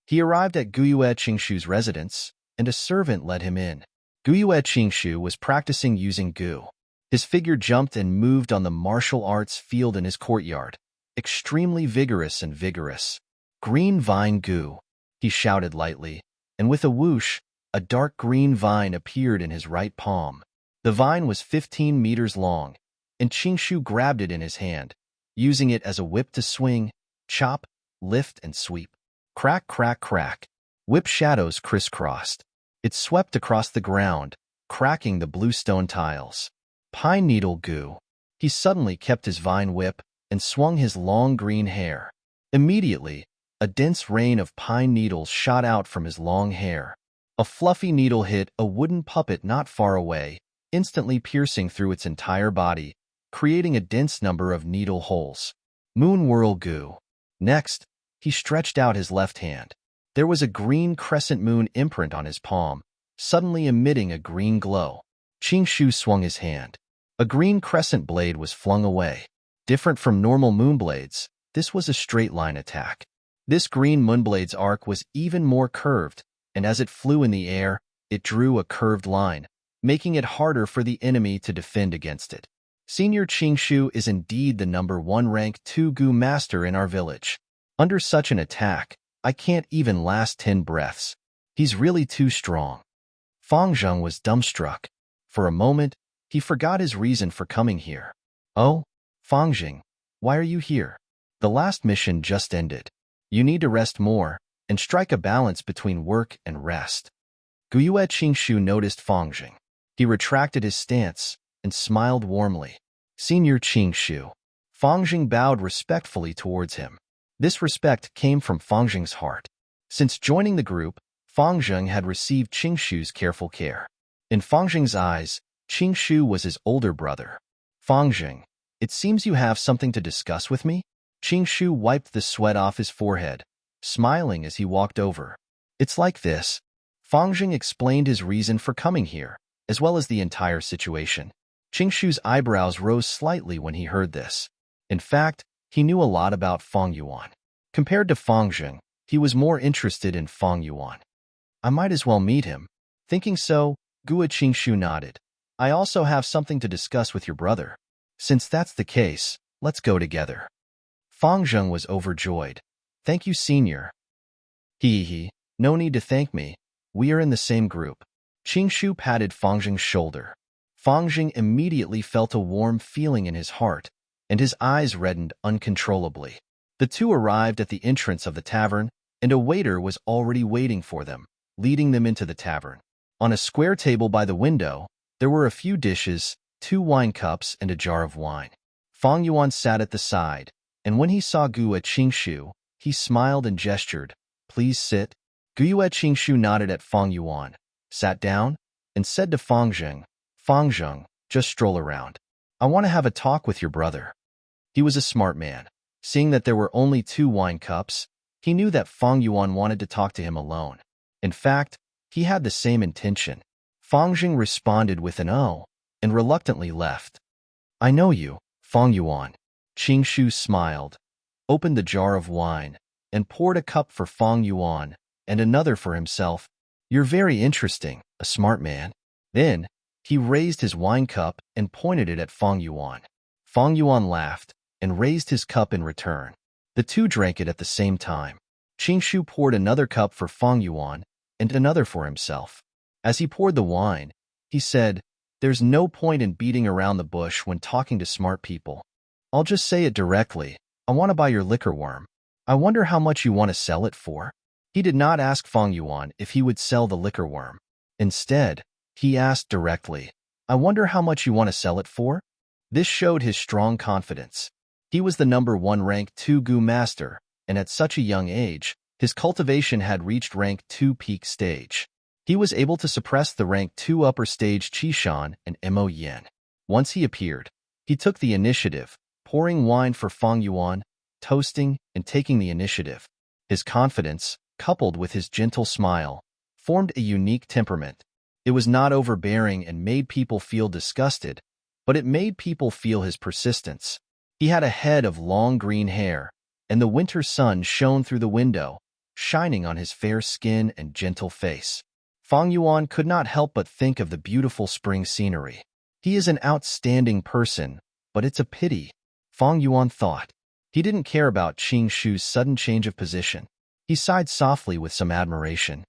He arrived at Guyue Qingshu's residence, and a servant led him in. Guyue Qingshu was practicing using goo. His figure jumped and moved on the martial arts field in his courtyard, extremely vigorous and vigorous. "Green vine goo," he shouted lightly, and with a whoosh, a dark green vine appeared in his right palm. The vine was 15 meters long, and Qingshu grabbed it in his hand, using it as a whip to swing, chop, lift, and sweep. Crack, crack, crack. Whip shadows crisscrossed. It swept across the ground, cracking the blue stone tiles. Pine needle goo. He suddenly kept his vine whip and swung his long green hair. Immediately, A dense rain of pine needles shot out from his long hair. A fluffy needle hit a wooden puppet not far away, instantly piercing through its entire body, creating a dense number of needle holes. Moon whirl goo. Next, he stretched out his left hand. There was a green crescent moon imprint on his palm, suddenly emitting a green glow. Qingshu swung his hand. A green crescent blade was flung away. Different from normal moon blades, this was a straight-line attack. This green moonblade's arc was even more curved, and as it flew in the air, it drew a curved line, making it harder for the enemy to defend against it. Senior Qingshu is indeed the #1 rank 2 Gu master in our village. Under such an attack, I can't even last 10 breaths. He's really too strong. Fang Zheng was dumbstruck. For a moment, he forgot his reason for coming here. Oh, Fang Zheng, why are you here? The last mission just ended. You need to rest more and strike a balance between work and rest. Guyue Qingshu noticed Fang Zheng. He retracted his stance and smiled warmly. Senior Qingshu. Fang Zheng bowed respectfully towards him. This respect came from Fang Zheng's heart. Since joining the group, Fang Zheng had received Qingshu's careful care. In Fang Zheng's eyes, Qingshu was his older brother. Fang Zheng, it seems you have something to discuss with me? Qingshu wiped the sweat off his forehead, smiling as he walked over. It's like this. Fang Zheng explained his reason for coming here, as well as the entire situation. Qingshu's eyebrows rose slightly when he heard this. In fact, he knew a lot about Fang Yuan. Compared to Fang Zheng, he was more interested in Fang Yuan. I might as well meet him. Thinking so, Gua Qingshu nodded. I also have something to discuss with your brother. Since that's the case, let's go together. Fang Zheng was overjoyed. Thank you, senior. Hee, no need to thank me. We are in the same group. Qingshu patted Fang Zheng's shoulder. Fang Zheng immediately felt a warm feeling in his heart, and his eyes reddened uncontrollably. The two arrived at the entrance of the tavern, and a waiter was already waiting for them, leading them into the tavern. On a square table by the window, there were a few dishes, 2 wine cups, and a jar of wine. Fang Yuan sat at the side, and when he saw Gua Qingshu, he smiled and gestured, Please sit. Gua Qingshu nodded at Fang Yuan, sat down, and said to Fang Zheng, just stroll around. I want to have a talk with your brother. He was a smart man. Seeing that there were only 2 wine cups, he knew that Fang Yuan wanted to talk to him alone. In fact, he had the same intention. Fang Zheng responded with an "oh," and reluctantly left. I know you, Fang Yuan. Qingshu smiled, opened the jar of wine, and poured a cup for Fang Yuan and another for himself. You're very interesting, a smart man. Then, he raised his wine cup and pointed it at Fang Yuan. Fang Yuan laughed and raised his cup in return. The two drank it at the same time. Qingshu poured another cup for Fang Yuan and another for himself. As he poured the wine, he said, There's no point in beating around the bush when talking to smart people. I'll just say it directly. I want to buy your liquor worm. I wonder how much you want to sell it for. He did not ask Fang Yuan if he would sell the liquor worm. Instead, he asked directly, I wonder how much you want to sell it for? This showed his strong confidence. He was the #1 rank 2 Gu master, and at such a young age, his cultivation had reached rank 2 peak stage. He was able to suppress the rank 2 upper stage Qishan and Mo Yen. Once he appeared, he took the initiative, pouring wine for Fang Yuan, toasting and taking the initiative. His confidence, coupled with his gentle smile, formed a unique temperament. It was not overbearing and made people feel disgusted, but it made people feel his persistence. He had a head of long green hair, and the winter sun shone through the window, shining on his fair skin and gentle face. Fang Yuan could not help but think of the beautiful spring scenery. He is an outstanding person, but it's a pity, Fang Yuan thought. He didn't care about Qingshu's sudden change of position. He sighed softly with some admiration.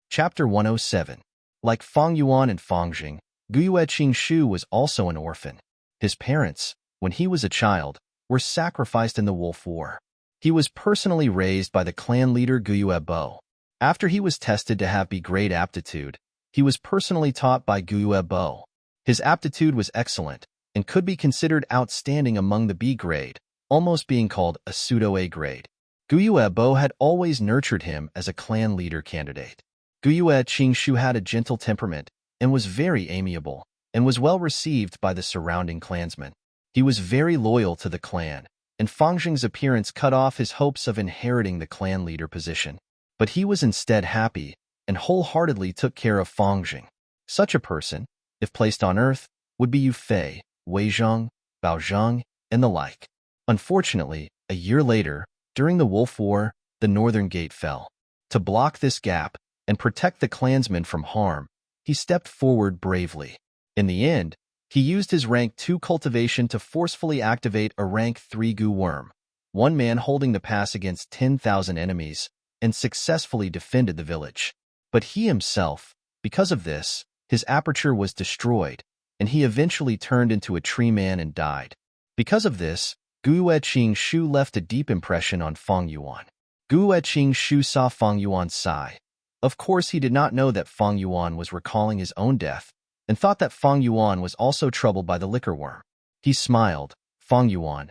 Chapter 107. Like Fang Yuan and Fang Zheng, Guyue Qingshu was also an orphan. His parents, when he was a child, were sacrificed in the Wolf War. He was personally raised by the clan leader Guyue. After he was tested to have great aptitude, he was personally taught by Guyue. His aptitude was excellent, and could be considered outstanding among the B grade, almost being called a pseudo-A grade. Guyue Bo had always nurtured him as a clan leader candidate. Guyue Qingshu had a gentle temperament and was very amiable, and was well received by the surrounding clansmen. He was very loyal to the clan, and Fangjing's appearance cut off his hopes of inheriting the clan leader position. But he was instead happy and wholeheartedly took care of Fangjing. Such a person, if placed on earth, would be Yu Fei, Wei Zhang, Bao Zhang, and the like. Unfortunately, a year later, during the Wolf War, the Northern Gate fell. To block this gap and protect the clansmen from harm, he stepped forward bravely. In the end, he used his rank 2 cultivation to forcefully activate a rank 3 Gu worm, one man holding the pass against 10,000 enemies, and successfully defended the village. But he himself, because of this, his aperture was destroyed, and he eventually turned into a tree man and died. Because of this, Guyue Qingshu left a deep impression on Feng Yuan. Guyue Qingshu saw Feng Yuan sigh. Of course, he did not know that Feng Yuan was recalling his own death, and thought that Feng Yuan was also troubled by the liquor worm. He smiled. Feng Yuan,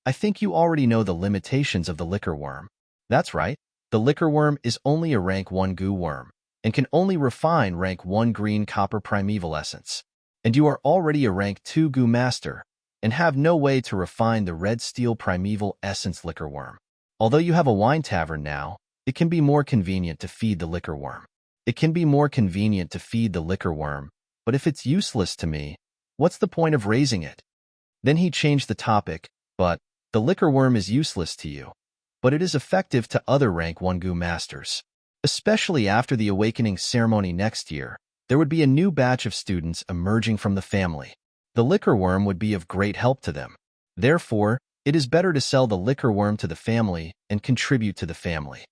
I think you already know the limitations of the liquor worm. That's right. The liquor worm is only a rank 1 Gu worm, and can only refine rank 1 green copper primeval essence. And you are already a rank 2 Gu master, and have no way to refine the red steel primeval essence liquor worm. Although you have a wine tavern now, it can be more convenient to feed the liquor worm. But if it's useless to me, what's the point of raising it? Then he changed the topic, but the liquor worm is useless to you, but it is effective to other rank 1 Gu masters. Especially after the awakening ceremony next year, there would be a new batch of students emerging from the family. The liquor worm would be of great help to them. Therefore, it is better to sell the liquor worm to the family and contribute to the family.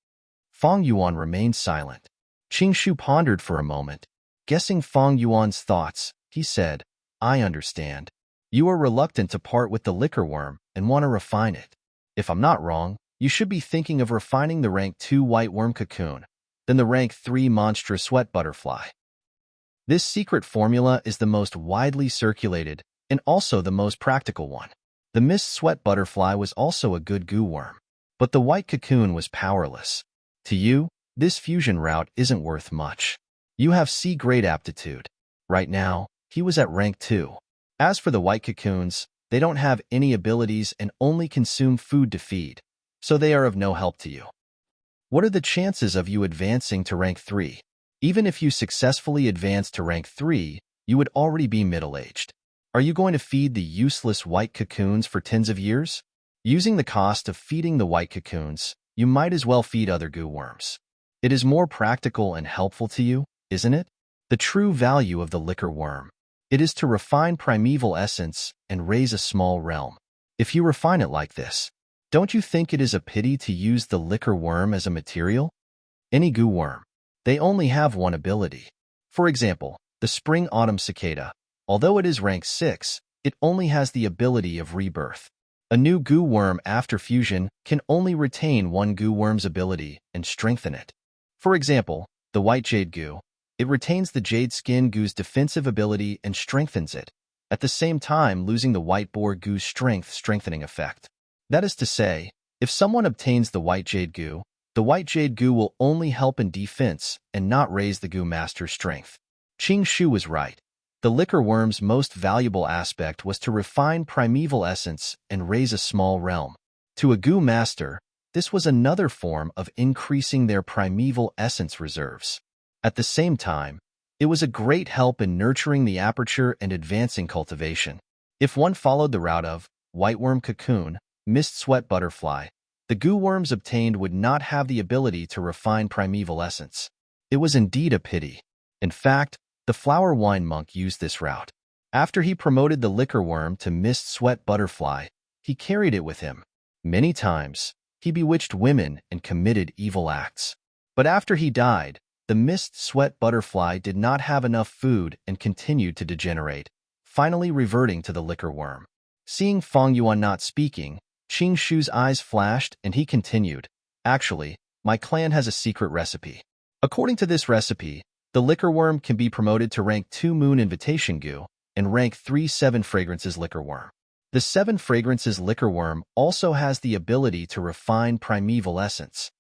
Feng Yuan remained silent. Qingshu pondered for a moment. Guessing Feng Yuan's thoughts, he said, I understand. You are reluctant to part with the liquor worm and want to refine it. If I'm not wrong, you should be thinking of refining the rank 2 white worm cocoon, then the rank 3 monstrous sweat butterfly. This secret formula is the most widely circulated and also the most practical one. The mist sweat butterfly was also a good Gu worm, but the white cocoon was powerless. To you, this fusion route isn't worth much. You have C-grade aptitude. Right now, he was at rank 2. As for the white cocoons, they don't have any abilities and only consume food to feed, so they are of no help to you. What are the chances of you advancing to rank 3? Even if you successfully advance to rank 3, you would already be middle-aged. Are you going to feed the useless white cocoons for tens of years? Using the cost of feeding the white cocoons, you might as well feed other Gu worms. It is more practical and helpful to you, isn't it? The true value of the liquor worm. It is to refine primeval essence and raise a small realm. If you refine it like this, don't you think it is a pity to use the liquor worm as a material? Any Gu worm. They only have one ability. For example, the spring-autumn cicada. Although it is rank 6, it only has the ability of rebirth. A new Gu worm after fusion can only retain one Gu worm's ability and strengthen it. For example, the white jade Gu. It retains the jade skin Gu's defensive ability and strengthens it, at the same time losing the white boar Gu's strengthening effect. That is to say, if someone obtains the white jade Gu, the white jade Gu will only help in defense and not raise the Gu master's strength. Qingshu was right. The liquor worm's most valuable aspect was to refine primeval essence and raise a small realm. To a Gu master, this was another form of increasing their primeval essence reserves. At the same time, it was a great help in nurturing the aperture and advancing cultivation. If one followed the route of white worm cocoon, mist sweat butterfly, the Gu worms obtained would not have the ability to refine primeval essence. It was indeed a pity. In fact, the flower wine monk used this route. After he promoted the liquor worm to mist sweat butterfly, he carried it with him. Many times, he bewitched women and committed evil acts. But after he died, the mist sweat butterfly did not have enough food and continued to degenerate, finally reverting to the liquor worm. Seeing Feng Yuan not speaking, Qingshu's eyes flashed and he continued, Actually, my clan has a secret recipe. According to this recipe, the liquor worm can be promoted to rank 2 Moon Invitation Gu and rank 3 7 fragrances liquor worm. The 7 fragrances liquor worm also has the ability to refine primeval essence.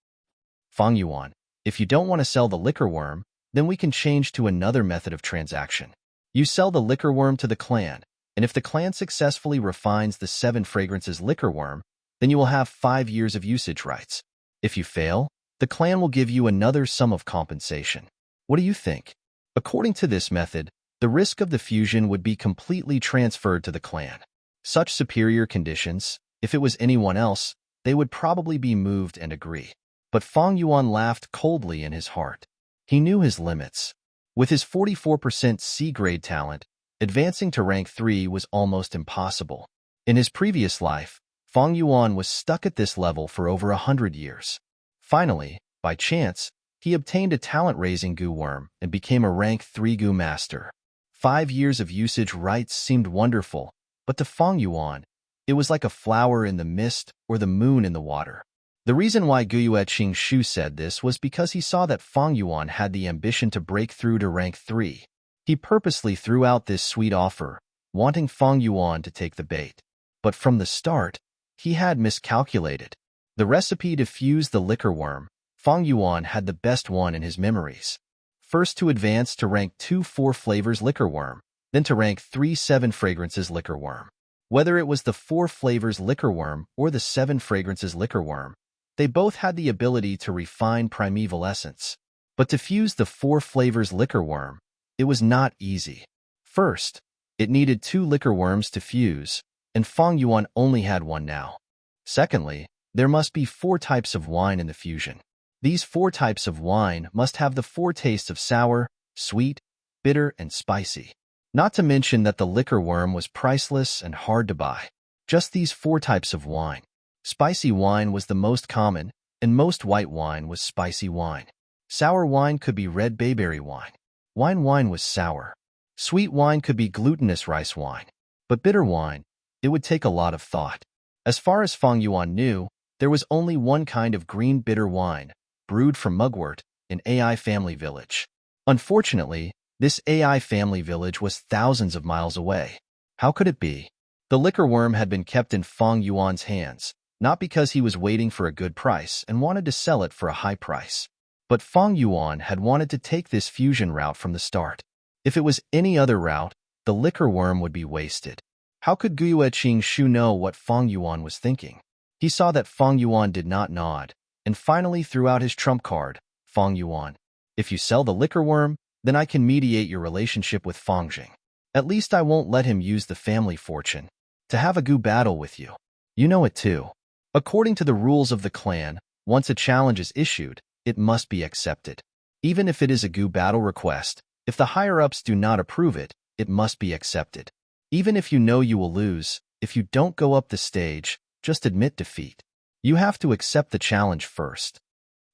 Fang Yuan, if you don't want to sell the liquor worm, then we can change to another method of transaction. You sell the liquor worm to the clan, and if the clan successfully refines the 7 fragrances liquor worm, then you will have 5 years of usage rights. If you fail, the clan will give you another sum of compensation. What do you think? According to this method, the risk of the fusion would be completely transferred to the clan. Such superior conditions, if it was anyone else, they would probably be moved and agree. But Fang Yuan laughed coldly in his heart. He knew his limits. With his 44% C-grade talent, advancing to rank 3 was almost impossible. In his previous life, Fang Yuan was stuck at this level for over 100 years. Finally, by chance, he obtained a talent-raising goo worm and became a rank 3 goo master. 5 years of usage rights seemed wonderful, but to Fang Yuan, it was like a flower in the mist or the moon in the water. The reason why Guyue Qingshu said this was because he saw that Fang Yuan had the ambition to break through to rank 3. He purposely threw out this sweet offer, wanting Fang Yuan to take the bait. But from the start, he had miscalculated. The recipe to fuse the liquor worm, Fang Yuan had the best one in his memories. First to advance to rank 2 4 flavors liquor worm, then to rank 3 7 fragrances liquor worm. Whether it was the 4 flavors liquor worm or the 7 fragrances liquor worm, they both had the ability to refine primeval essence. But to fuse the 4 flavors liquor worm, it was not easy. First, it needed 2 liquor worms to fuse, and Fang Yuan only had one now. Secondly, there must be 4 types of wine in the fusion. These 4 types of wine must have the 4 tastes of sour, sweet, bitter, and spicy. Not to mention that the liquor worm was priceless and hard to buy. Just these 4 types of wine. Spicy wine was the most common, and most white wine was spicy wine. Sour wine could be red bayberry wine. Wine was sour. Sweet wine could be glutinous rice wine. But bitter wine, it would take a lot of thought. As far as Fang Yuan knew, there was only one kind of green bitter wine, brewed from mugwort, in AI family village. Unfortunately, this AI family village was thousands of miles away. How could it be? The liquor worm had been kept in Fang Yuan's hands, not because he was waiting for a good price and wanted to sell it for a high price. But Fang Yuan had wanted to take this fusion route from the start. If it was any other route, the liquor worm would be wasted. How could Guyue Qingshu know what Fang Yuan was thinking? He saw that Fang Yuan did not nod, and finally threw out his trump card, Fang Yuan. If you sell the liquor worm, then I can mediate your relationship with Fang Jing. At least I won't let him use the family fortune to have a goo battle with you. You know it too. According to the rules of the clan, once a challenge is issued, it must be accepted. Even if it is a goo battle request, if the higher-ups do not approve it, it must be accepted. Even if you know you will lose, if you don't go up the stage, just admit defeat. You have to accept the challenge first.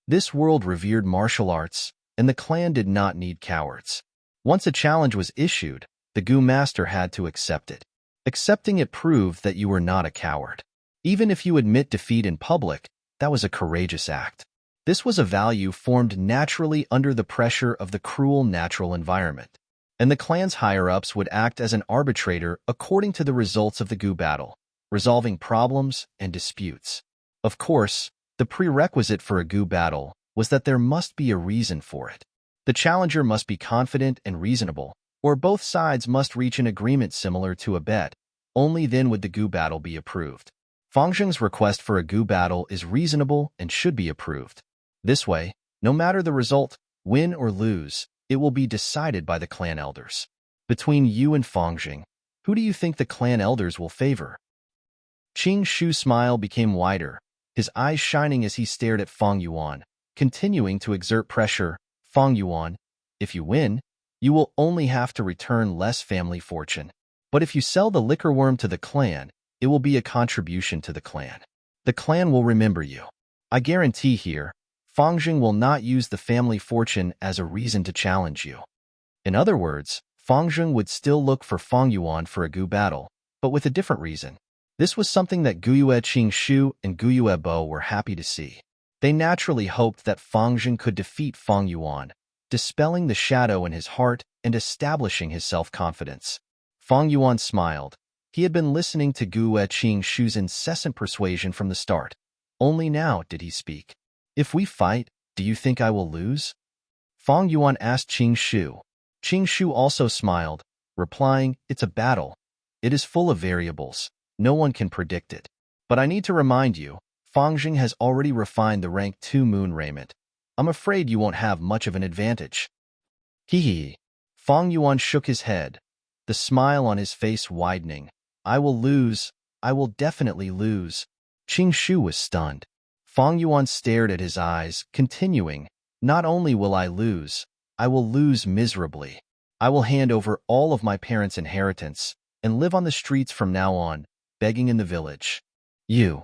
This world revered martial arts, and the clan did not need cowards. Once a challenge was issued, the goo master had to accept it. Accepting it proved that you were not a coward. Even if you admit defeat in public, that was a courageous act. This was a value formed naturally under the pressure of the cruel natural environment. And the clan's higher-ups would act as an arbitrator according to the results of the goo battle, resolving problems and disputes. Of course, the prerequisite for a goo battle was that there must be a reason for it. The challenger must be confident and reasonable, or both sides must reach an agreement similar to a bet. Only then would the goo battle be approved. Fang Jing's request for a goo battle is reasonable and should be approved. This way, no matter the result, win or lose, it will be decided by the clan elders. Between you and Fang Jing, who do you think the clan elders will favor? Qingshu's smile became wider, his eyes shining as he stared at Fang Yuan, continuing to exert pressure. Fang Yuan, if you win, you will only have to return less family fortune. But if you sell the liquor worm to the clan, it will be a contribution to the clan. The clan will remember you. I guarantee here, Fang Jing will not use the family fortune as a reason to challenge you. In other words, Fang Jing would still look for Fang Yuan for a goo battle, but with a different reason. This was something that Guyue Qingshu and Guyue Bo were happy to see. They naturally hoped that Fang Jing could defeat Fang Yuan, dispelling the shadow in his heart and establishing his self-confidence. Fang Yuan smiled. He had been listening to Gu Qingxu's incessant persuasion from the start. Only now did he speak. If we fight, do you think I will lose? Fang Yuan asked Qingxu. Qingxu also smiled, replying, it's a battle. It is full of variables. No one can predict it. But I need to remind you, Fangjing has already refined the rank 2 moon raiment. I'm afraid you won't have much of an advantage. Hee hee. Fang Yuan shook his head, the smile on his face widening. I will lose. I will definitely lose. Qingxu was stunned. Fang Yuan stared at his eyes, continuing, not only will I lose, I will lose miserably. I will hand over all of my parents' inheritance and live on the streets from now on, begging in the village. Gu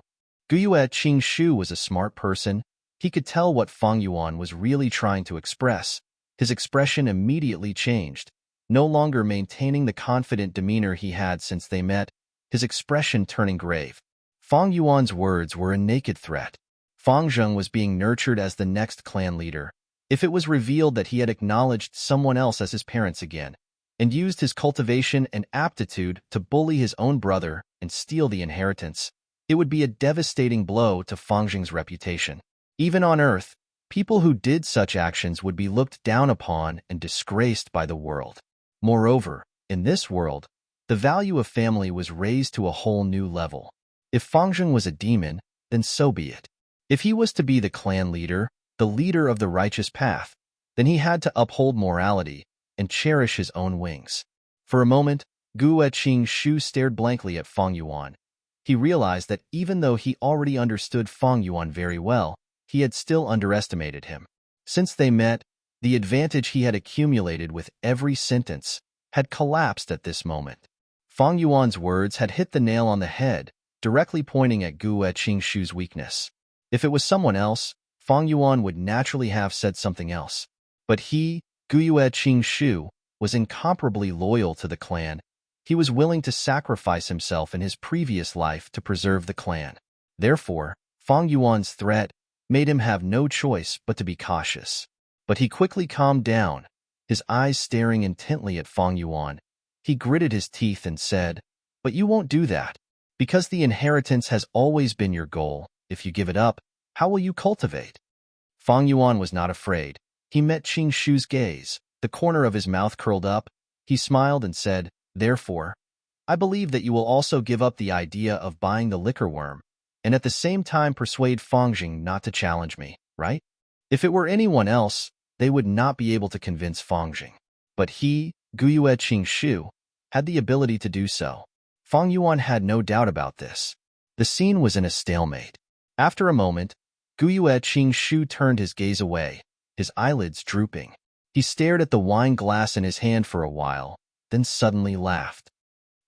Qingxu was a smart person. He could tell what Fang Yuan was really trying to express. His expression immediately changed. No longer maintaining the confident demeanor he had since they met, his expression turning grave. Fang Yuan's words were a naked threat. Fang Zheng was being nurtured as the next clan leader. If it was revealed that he had acknowledged someone else as his parents again, and used his cultivation and aptitude to bully his own brother and steal the inheritance, it would be a devastating blow to Fang Zheng's reputation. Even on Earth, people who did such actions would be looked down upon and disgraced by the world. Moreover, in this world, the value of family was raised to a whole new level. If Fang Zheng was a demon, then so be it. If he was to be the clan leader, the leader of the righteous path, then he had to uphold morality and cherish his own wings. For a moment, Gu Qingxu stared blankly at Fang Yuan. He realized that even though he already understood Fang Yuan very well, he had still underestimated him. Since they met, the advantage he had accumulated with every sentence had collapsed at this moment. Fang Yuan's words had hit the nail on the head, directly pointing at Gu Qingxu's weakness. If it was someone else, Fang Yuan would naturally have said something else. But he, Gu Qingxu, was incomparably loyal to the clan. He was willing to sacrifice himself in his previous life to preserve the clan. Therefore, Fang Yuan's threat made him have no choice but to be cautious. But he quickly calmed down, his eyes staring intently at Fang Yuan. He gritted his teeth and said, "But you won't do that. Because the inheritance has always been your goal. If you give it up, how will you cultivate?" Fang Yuan was not afraid. He met Qingxu's gaze. The corner of his mouth curled up. He smiled and said, "Therefore, I believe that you will also give up the idea of buying the liquor worm, and at the same time persuade Fangjing not to challenge me, right? If it were anyone else, they would not be able to convince Fangjing. But he, Gu Qingxu, had the ability to do so. Fang Yuan had no doubt about this. The scene was in a stalemate. After a moment, Gu Qingxu turned his gaze away, his eyelids drooping. He stared at the wine glass in his hand for a while, then suddenly laughed.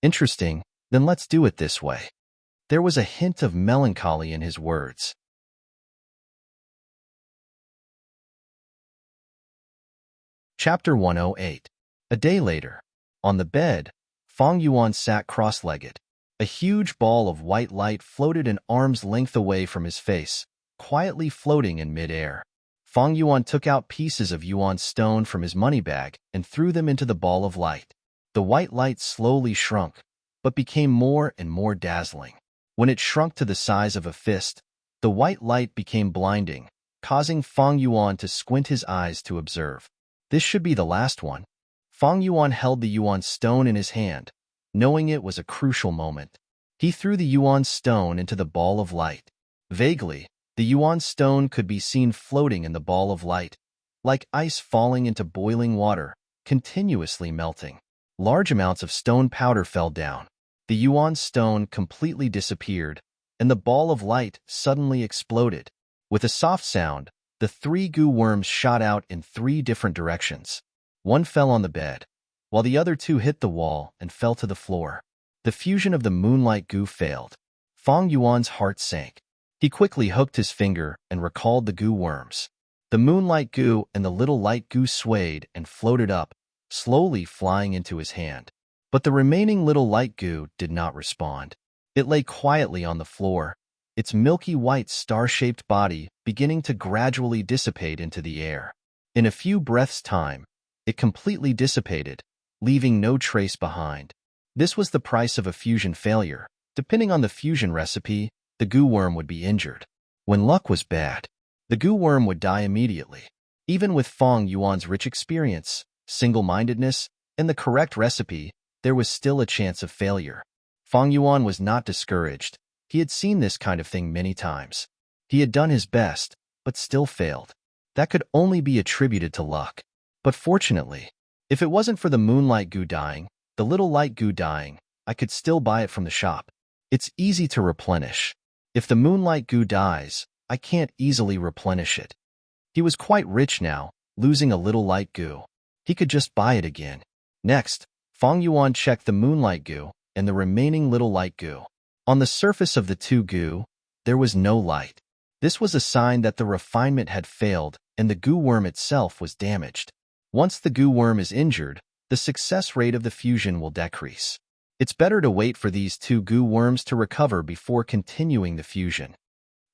"Interesting, then let's do it this way." There was a hint of melancholy in his words. Chapter 108. A day later. On the bed, Fang Yuan sat cross-legged. A huge ball of white light floated an arm's length away from his face, quietly floating in mid-air. Fang Yuan took out pieces of yuan stone from his money bag and threw them into the ball of light. The white light slowly shrunk, but became more and more dazzling. When it shrunk to the size of a fist, the white light became blinding, causing Fang Yuan to squint his eyes to observe. This should be the last one. Fang Yuan held the yuan stone in his hand, knowing it was a crucial moment. He threw the yuan stone into the ball of light. Vaguely, the yuan stone could be seen floating in the ball of light, like ice falling into boiling water, continuously melting. Large amounts of stone powder fell down. The yuan stone completely disappeared, and the ball of light suddenly exploded. With a soft sound, the 3 goo worms shot out in 3 different directions. One fell on the bed, while the other 2 hit the wall and fell to the floor. The fusion of the moonlight goo failed. Fang Yuan's heart sank. He quickly hooked his finger and recalled the goo worms. The moonlight goo and the little light goo swayed and floated up, slowly flying into his hand. But the remaining little light goo did not respond. It lay quietly on the floor, its milky white star-shaped body beginning to gradually dissipate into the air. In a few breaths' time, it completely dissipated, leaving no trace behind. This was the price of a fusion failure. Depending on the fusion recipe, the goo worm would be injured. When luck was bad, the goo worm would die immediately. Even with Feng Yuan's rich experience, single-mindedness, and the correct recipe, there was still a chance of failure. Feng Yuan was not discouraged. He had seen this kind of thing many times. He had done his best, but still failed. That could only be attributed to luck. But fortunately, if it wasn't for the moonlight goo dying, the little light goo dying, I could still buy it from the shop. It's easy to replenish. If the moonlight goo dies, I can't easily replenish it. He was quite rich now, losing a little light goo. He could just buy it again. Next, Feng Yuan checked the moonlight goo and the remaining little light goo. On the surface of the two goo, there was no light. This was a sign that the refinement had failed and the goo worm itself was damaged. Once the goo worm is injured, the success rate of the fusion will decrease. It's better to wait for these two goo worms to recover before continuing the fusion.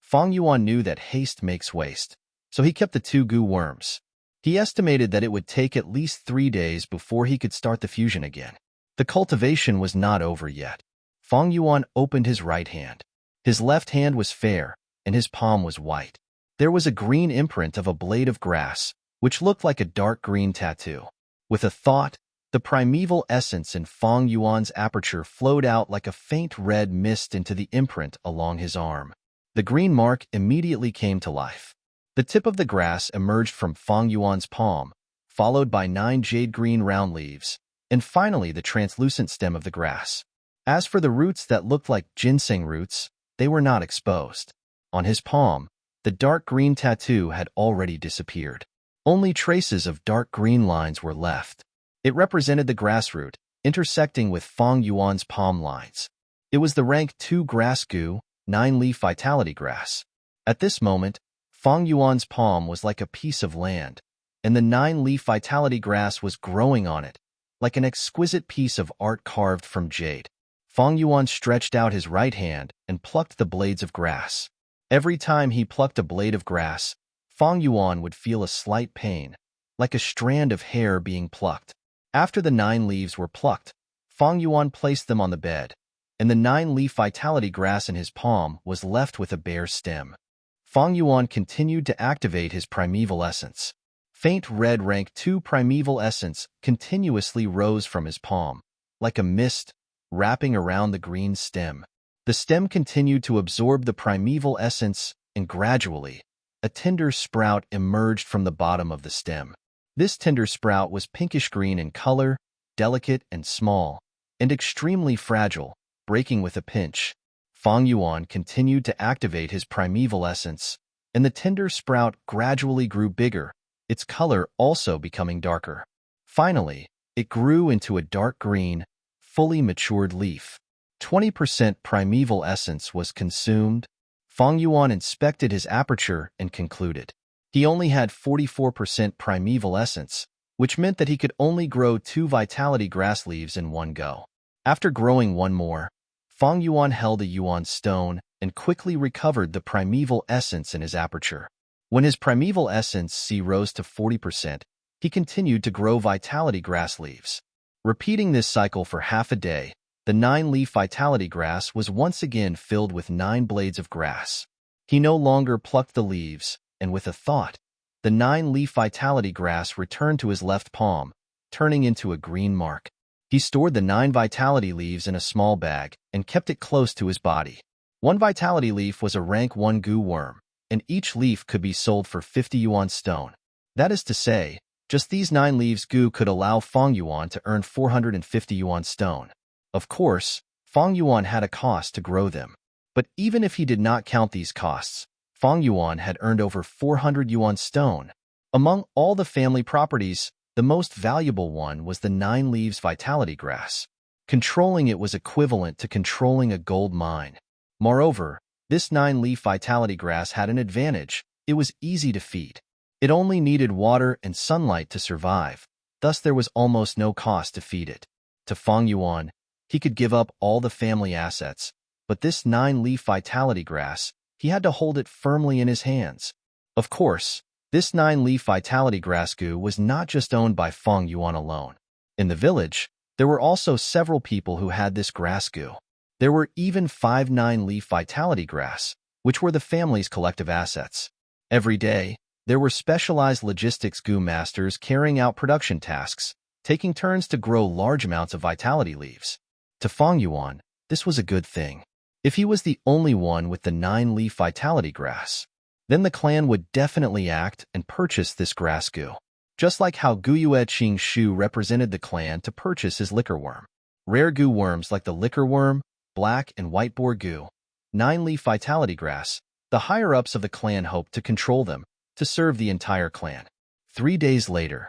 Feng Yuan knew that haste makes waste, so he kept the two goo worms. He estimated that it would take at least 3 days before he could start the fusion again. The cultivation was not over yet. Feng Yuan opened his right hand. His left hand was fair, and his palm was white. There was a green imprint of a blade of grass, which looked like a dark green tattoo. With a thought, the primeval essence in Feng Yuan's aperture flowed out like a faint red mist into the imprint along his arm. The green mark immediately came to life. The tip of the grass emerged from Feng Yuan's palm, followed by 9 jade-green round leaves, and finally the translucent stem of the grass. As for the roots that looked like ginseng roots, they were not exposed. On his palm, the dark green tattoo had already disappeared. Only traces of dark green lines were left. It represented the grass root, intersecting with Feng Yuan's palm lines. It was the rank 2 grass goo, 9-leaf vitality grass. At this moment, Feng Yuan's palm was like a piece of land, and the 9-leaf vitality grass was growing on it, like an exquisite piece of art carved from jade. Feng Yuan stretched out his right hand and plucked the blades of grass. Every time he plucked a blade of grass, Feng Yuan would feel a slight pain, like a strand of hair being plucked. After the 9 leaves were plucked, Feng Yuan placed them on the bed, and the 9-leaf vitality grass in his palm was left with a bare stem. Feng Yuan continued to activate his primeval essence. Faint red rank 2 primeval essence continuously rose from his palm, like a mist, wrapping around the green stem. The stem continued to absorb the primeval essence, and gradually, a tender sprout emerged from the bottom of the stem. This tender sprout was pinkish-green in color, delicate and small, and extremely fragile, breaking with a pinch. Feng Yuan continued to activate his primeval essence, and the tender sprout gradually grew bigger, its color also becoming darker. Finally, it grew into a dark green, fully matured leaf. 20% primeval essence was consumed. Feng Yuan inspected his aperture and concluded. He only had 44% primeval essence, which meant that he could only grow 2 vitality grass leaves in one go. After growing one more, Feng Yuan held a yuan stone and quickly recovered the primeval essence in his aperture. When his primeval essence rose to 40%, he continued to grow vitality grass leaves. Repeating this cycle for half a day, the 9-leaf vitality grass was once again filled with 9 blades of grass. He no longer plucked the leaves, and with a thought, the 9-leaf vitality grass returned to his left palm, turning into a green mark. He stored the 9 vitality leaves in a small bag and kept it close to his body. 1 vitality leaf was a rank 1 goo worm, and each leaf could be sold for 50 yuan stone. That is to say, just these 9 leaves goo could allow Feng Yuan to earn 450 yuan stone. Of course, Feng Yuan had a cost to grow them. But even if he did not count these costs, Feng Yuan had earned over 400 yuan stone. Among all the family properties, the most valuable one was the 9 leaves vitality grass. Controlling it was equivalent to controlling a gold mine. Moreover, this 9-leaf vitality grass had an advantage. It was easy to feed. It only needed water and sunlight to survive, thus there was almost no cost to feed it. To Feng Yuan, he could give up all the family assets, but this 9-leaf vitality grass, he had to hold it firmly in his hands. Of course, this 9-leaf vitality grass goo was not just owned by Feng Yuan alone. In the village, There were also several people who had this grass goo. There were even 5 9-leaf vitality grass, which were the family's collective assets. Every day, there were specialized logistics goo masters carrying out production tasks, taking turns to grow large amounts of vitality leaves. To Feng Yuan, this was a good thing. If he was the only one with the 9-leaf vitality grass, then the clan would definitely act and purchase this grass goo. Just like how Guyue Qing Shu represented the clan to purchase his liquor worm. Rare goo worms like the liquor worm, black and white boar goo, 9-leaf vitality grass, the higher-ups of the clan hoped to control them, to serve the entire clan. 3 days later,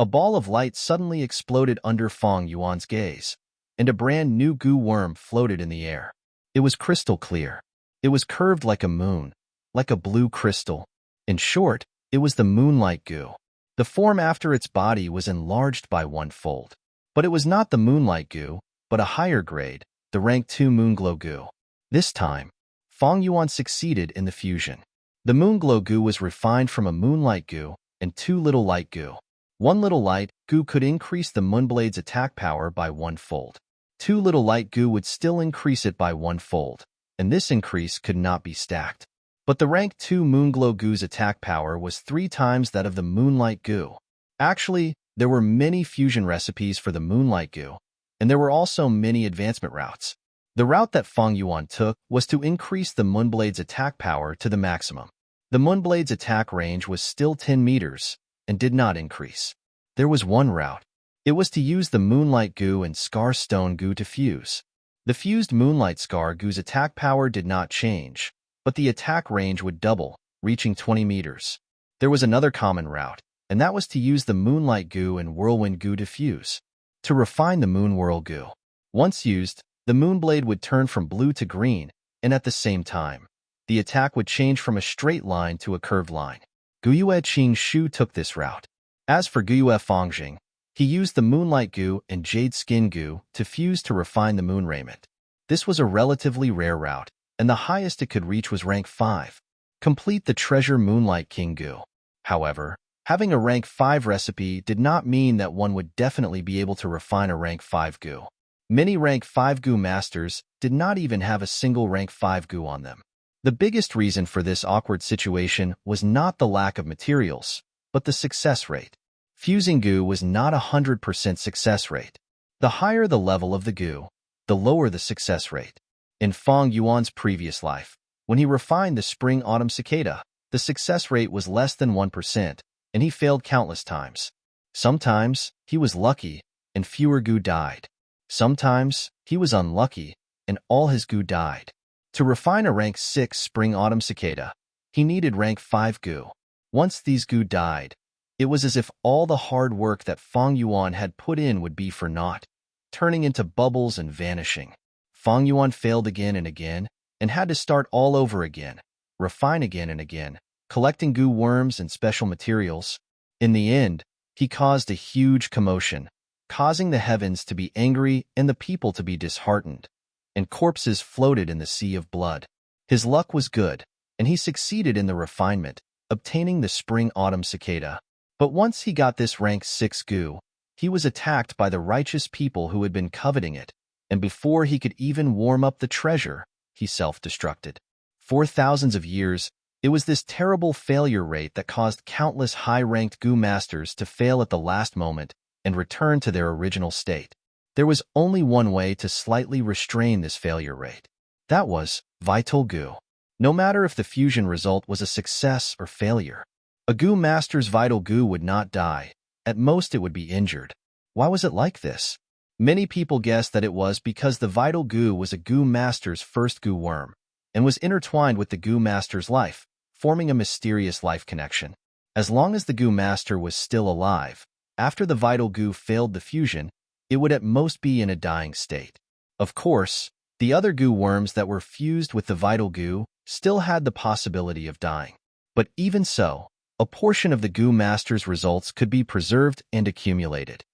a ball of light suddenly exploded under Feng Yuan's gaze, and a brand new goo worm floated in the air. It was crystal clear. It was curved like a moon, like a blue crystal. In short, it was the moonlight goo. The form after its body was enlarged by 1-fold. But it was not the moonlight goo, but a higher grade, the rank 2 moonglow goo. This time, Feng Yuan succeeded in the fusion. The moonglow goo was refined from a moonlight goo and 2 little light goo. 1 little light goo could increase the moonblade's attack power by 1-fold. 2 little light goo would still increase it by 1-fold, and this increase could not be stacked. But the rank 2 moonglow goo's attack power was 3 times that of the moonlight goo. Actually, there were many fusion recipes for the moonlight goo, and there were also many advancement routes. The route that Feng Yuan took was to increase the moonblade's attack power to the maximum. The moonblade's attack range was still 10 meters and did not increase. There was one route. It was to use the moonlight goo and scar stone goo to fuse. The fused moonlight scar goo's attack power did not change, but the attack range would double, reaching 20 meters. There was another common route, and that was to use the moonlight goo and whirlwind goo to fuse, to refine the moon whirl goo. Once used, the moonblade would turn from blue to green, and at the same time, the attack would change from a straight line to a curved line. Guyue Qing Shu took this route. As for Guyue Fengjing, he used the moonlight goo and jade skin goo to fuse to refine the moon raiment. This was a relatively rare route, and the highest it could reach was rank 5. Complete the treasure moonlight king goo. However, having a rank 5 recipe did not mean that one would definitely be able to refine a rank 5 goo. Many rank 5 goo masters did not even have a single rank 5 goo on them. The biggest reason for this awkward situation was not the lack of materials, but the success rate. Fusing goo was not 100% success rate. The higher the level of the goo, the lower the success rate. In Feng Yuan's previous life, when he refined the spring-autumn cicada, the success rate was less than 1%, and he failed countless times. Sometimes, he was lucky, and fewer goo died. Sometimes, he was unlucky, and all his goo died. To refine a rank 6 spring-autumn cicada, he needed rank 5 goo. Once these goo died, it was as if all the hard work that Feng Yuan had put in would be for naught, turning into bubbles and vanishing. Feng Yuan failed again and again, and had to start all over again, refine again and again, collecting goo worms and special materials. In the end, he caused a huge commotion, causing the heavens to be angry and the people to be disheartened, and corpses floated in the sea of blood. His luck was good, and he succeeded in the refinement, obtaining the spring-autumn cicada. But once he got this rank 6 goo, he was attacked by the righteous people who had been coveting it, and before he could even warm up the treasure, he self-destructed. For thousands of years, it was this terrible failure rate that caused countless high-ranked goo masters to fail at the last moment and return to their original state. There was only one way to slightly restrain this failure rate. That was vital goo. No matter if the fusion result was a success or failure, a goo master's vital goo would not die. At most, it would be injured. Why was it like this? Many people guessed that it was because the vital goo was a goo master's first goo worm and was intertwined with the goo master's life, forming a mysterious life connection. As long as the goo master was still alive, after the vital goo failed the fusion, it would at most be in a dying state. Of course, the other goo worms that were fused with the vital goo still had the possibility of dying. But even so, a portion of the goo master's results could be preserved and accumulated.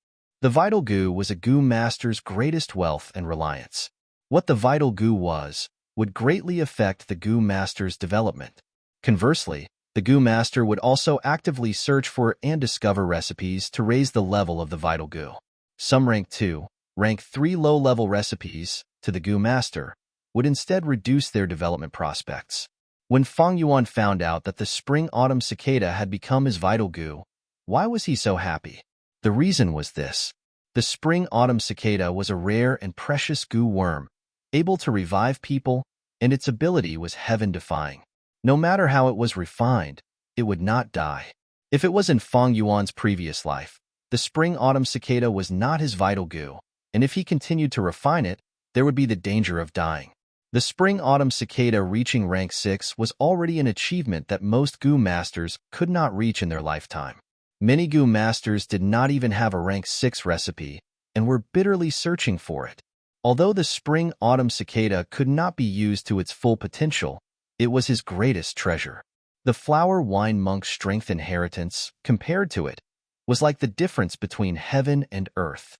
The vital goo was a goo master's greatest wealth and reliance. What the vital goo was would greatly affect the goo master's development. Conversely, the goo master would also actively search for and discover recipes to raise the level of the vital goo. Some rank 2, Rank 3 low-level recipes to the Gu Master would instead reduce their development prospects. When Feng Yuan found out that the spring-autumn cicada had become his vital Gu, why was he so happy? The reason was this. The spring-autumn cicada was a rare and precious Gu worm, able to revive people, and its ability was heaven-defying. No matter how it was refined, it would not die. If it was in Feng Yuan's previous life, the spring-autumn cicada was not his vital Gu, and if he continued to refine it, there would be the danger of dying. The spring-autumn cicada reaching rank 6 was already an achievement that most Gu masters could not reach in their lifetime. Many Gu masters did not even have a rank 6 recipe and were bitterly searching for it. Although the spring-autumn cicada could not be used to its full potential, it was his greatest treasure. The flower wine monk's strength inheritance, compared to it, was like the difference between heaven and earth.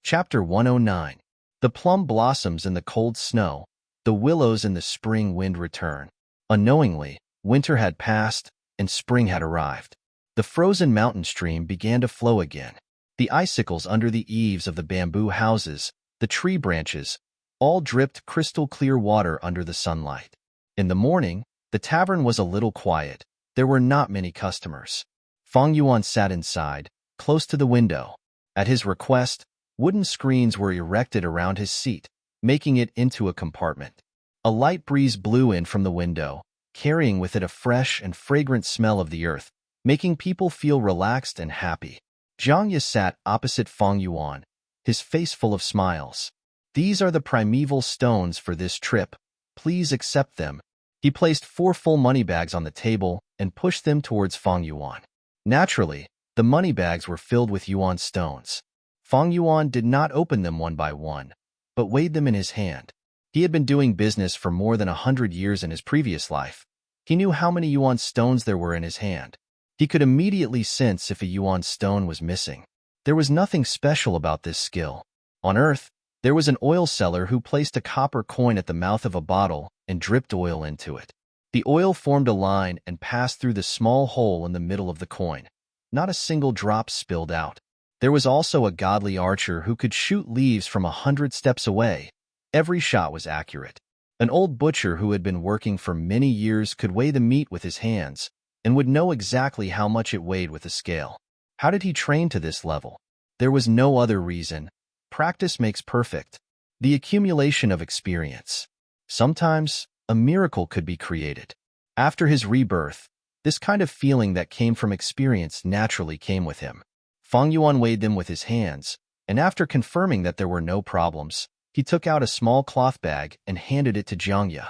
Chapter 109. The plum blossoms in the cold snow, the willows in the spring wind return. Unknowingly, winter had passed, and spring had arrived. The frozen mountain stream began to flow again. The icicles under the eaves of the bamboo houses, the tree branches, all dripped crystal-clear water under the sunlight. In the morning, the tavern was a little quiet. There were not many customers. Feng Yuan sat inside, close to the window. At his request, wooden screens were erected around his seat, making it into a compartment. A light breeze blew in from the window, carrying with it a fresh and fragrant smell of the earth, making people feel relaxed and happy. Jiang Ye sat opposite Feng Yuan, his face full of smiles. "These are the primeval stones for this trip. Please accept them." He placed 4 full money bags on the table and pushed them towards Feng Yuan. Naturally, the money bags were filled with yuan stones. Feng Yuan did not open them one by one, but weighed them in his hand. He had been doing business for more than 100 years in his previous life. He knew how many yuan stones there were in his hand. He could immediately sense if a yuan stone was missing. There was nothing special about this skill. On Earth, there was an oil seller who placed a copper coin at the mouth of a bottle and dripped oil into it. The oil formed a line and passed through the small hole in the middle of the coin. Not a single drop spilled out. There was also a godly archer who could shoot leaves from 100 steps away. Every shot was accurate. An old butcher who had been working for many years could weigh the meat with his hands and would know exactly how much it weighed with a scale. How did he train to this level? There was no other reason. Practice makes perfect. The accumulation of experience. Sometimes, a miracle could be created. After his rebirth, this kind of feeling that came from experience naturally came with him. Feng Yuan weighed them with his hands, and after confirming that there were no problems, he took out a small cloth bag and handed it to Jiang Ye.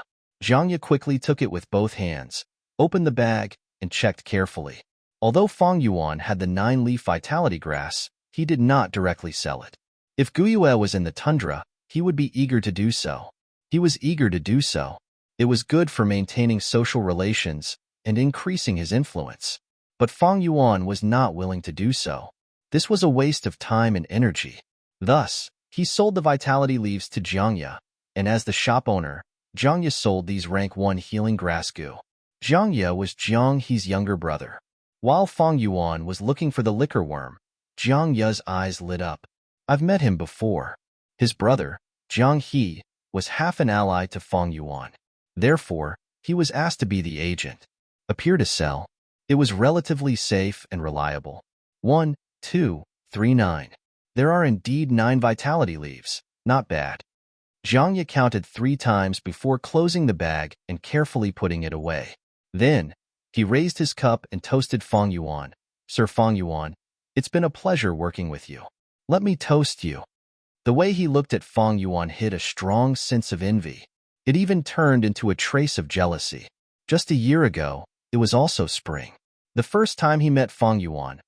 Jiang Ye quickly took it with both hands, opened the bag, and checked carefully. Although Feng Yuan had the 9-leaf vitality grass, he did not directly sell it. If Guyue was in the tundra, he would be eager to do so. He was eager to do so. It was good for maintaining social relations and increasing his influence. But Feng Yuan was not willing to do so. This was a waste of time and energy. Thus, he sold the vitality leaves to Jiang Ye, and as the shop owner, Jiang Ye sold these rank 1 healing grass Gu. Jiang Ye was Jiang He's younger brother. While Feng Yuan was looking for the liquor worm, Jiang Ye's eyes lit up. I've met him before. His brother, Jiang He, was half an ally to Feng Yuan. Therefore, he was asked to be the agent. Appear to sell. It was relatively safe and reliable. 1, 2, 3, 9. There are indeed 9 vitality leaves. Not bad. Jiang Ye counted 3 times before closing the bag and carefully putting it away. Then, he raised his cup and toasted Feng Yuan. Sir Feng Yuan, it's been a pleasure working with you. Let me toast you. The way he looked at Feng Yuan hid a strong sense of envy. It even turned into a trace of jealousy. Just a year ago, it was also spring. The first time he met Feng Yuan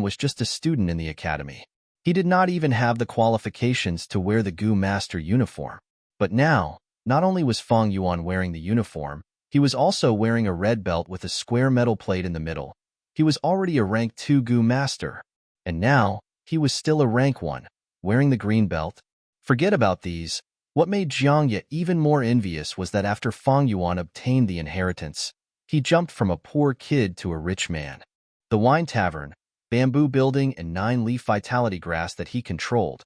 was just a student in the academy. He did not even have the qualifications to wear the Gu Master uniform. But now, not only was Feng Yuan wearing the uniform, he was also wearing a red belt with a square metal plate in the middle. He was already a rank 2 Gu Master. And now, he was still a rank 1, wearing the green belt. Forget about these. What made Jiang Ye even more envious was that after Feng Yuan obtained the inheritance, he jumped from a poor kid to a rich man. the wine tavern, bamboo building, and 9-leaf vitality grass that he controlled.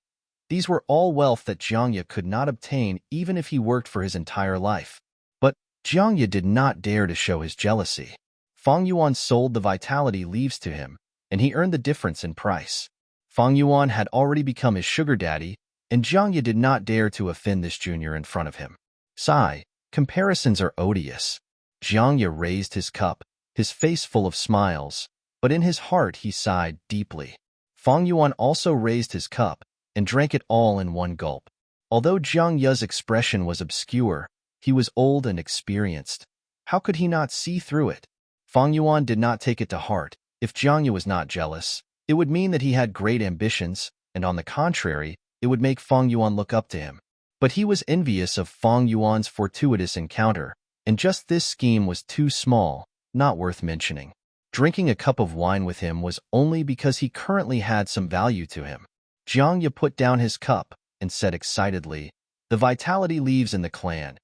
These were all wealth that Jiangya could not obtain even if he worked for his entire life. But Jiangya did not dare to show his jealousy. Fang Yuan sold the vitality leaves to him, and he earned the difference in price. Fang Yuan had already become his sugar daddy, and Jiangya did not dare to offend this junior in front of him. Sigh, comparisons are odious. Jiangya raised his cup, his face full of smiles, but in his heart he sighed deeply. Fang Yuan also raised his cup and drank it all in one gulp. Although Jiangya's expression was obscure, he was old and experienced. How could he not see through it? Fang Yuan did not take it to heart. If Jiangya was not jealous, it would mean that he had great ambitions, and on the contrary, it would make Fang Yuan look up to him. But he was envious of Fang Yuan's fortuitous encounter, and just this scheme was too small, not worth mentioning. Drinking a cup of wine with him was only because he currently had some value to him. Jiangya put down his cup and said excitedly, "The vitality leaves in the clan.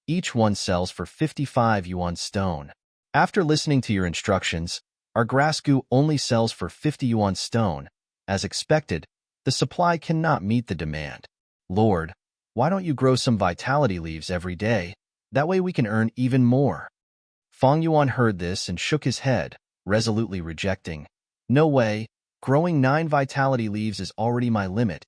Each one sells for 55 yuan stone. After listening to your instructions, our grass goo only sells for 50 yuan stone. As expected, the supply cannot meet the demand. Lord, why don't you grow some vitality leaves every day? That way we can earn even more." Fang Yuan heard this and shook his head, resolutely rejecting. "No way, growing 9 vitality leaves is already my limit.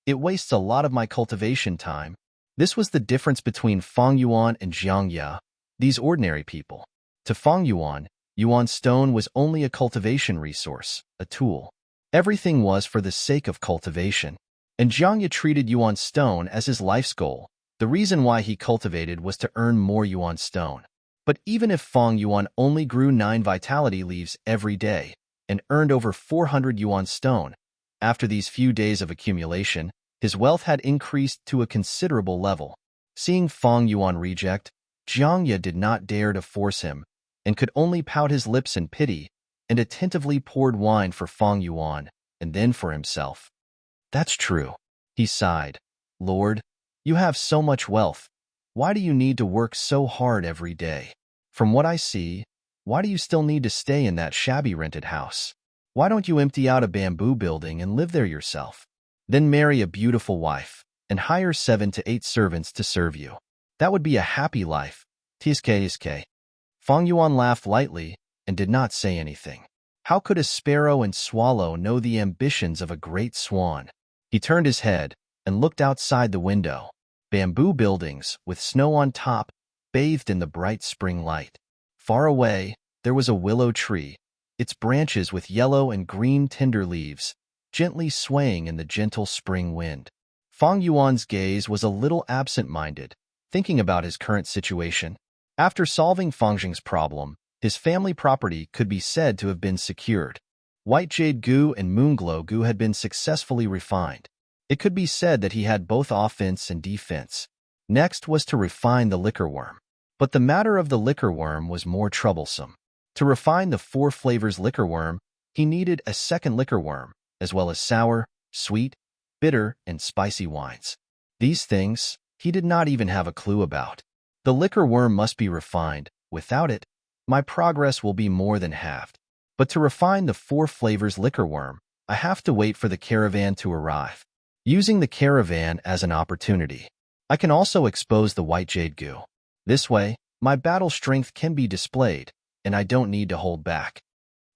It wastes a lot of my cultivation time." This was the difference between Fang Yuan and Jiangya, these ordinary people. To Fang Yuan, yuan stone was only a cultivation resource, a tool. Everything was for the sake of cultivation. And Jiangya treated yuan stone as his life's goal. The reason why he cultivated was to earn more yuan stone. But even if Fang Yuan only grew 9 vitality leaves every day and earned over 400 yuan stone, after these few days of accumulation, his wealth had increased to a considerable level. Seeing Fang Yuan reject, Jiangya did not dare to force him and could only pout his lips in pity and attentively poured wine for Fang Yuan and then for himself. "That's true," he sighed. "Lord, you have so much wealth. Why do you need to work so hard every day? From what I see, why do you still need to stay in that shabby rented house? Why don't you empty out a bamboo building and live there yourself? Then marry a beautiful wife and hire 7 to 8 servants to serve you. That would be a happy life." Tsk. Fang Yuan laughed lightly and did not say anything. How could a sparrow and swallow know the ambitions of a great swan? He turned his head and looked outside the window. Bamboo buildings, with snow on top, bathed in the bright spring light. Far away, there was a willow tree, its branches with yellow and green tender leaves, gently swaying in the gentle spring wind. Fang Yuan's gaze was a little absent-minded, thinking about his current situation. After solving Fang Jing's problem, his family property could be said to have been secured. White jade goo and moonglow goo had been successfully refined. It could be said that he had both offense and defense. Next was to refine the liquor worm. But the matter of the liquor worm was more troublesome. To refine the 4 flavors liquor worm, he needed a second liquor worm, as well as sour, sweet, bitter, and spicy wines. These things he did not even have a clue about. The liquor worm must be refined. Without it, my progress will be more than halved. But to refine the 4 flavors liquor worm, I have to wait for the caravan to arrive. Using the caravan as an opportunity, I can also expose the white jade goo. This way, my battle strength can be displayed, and I don't need to hold back.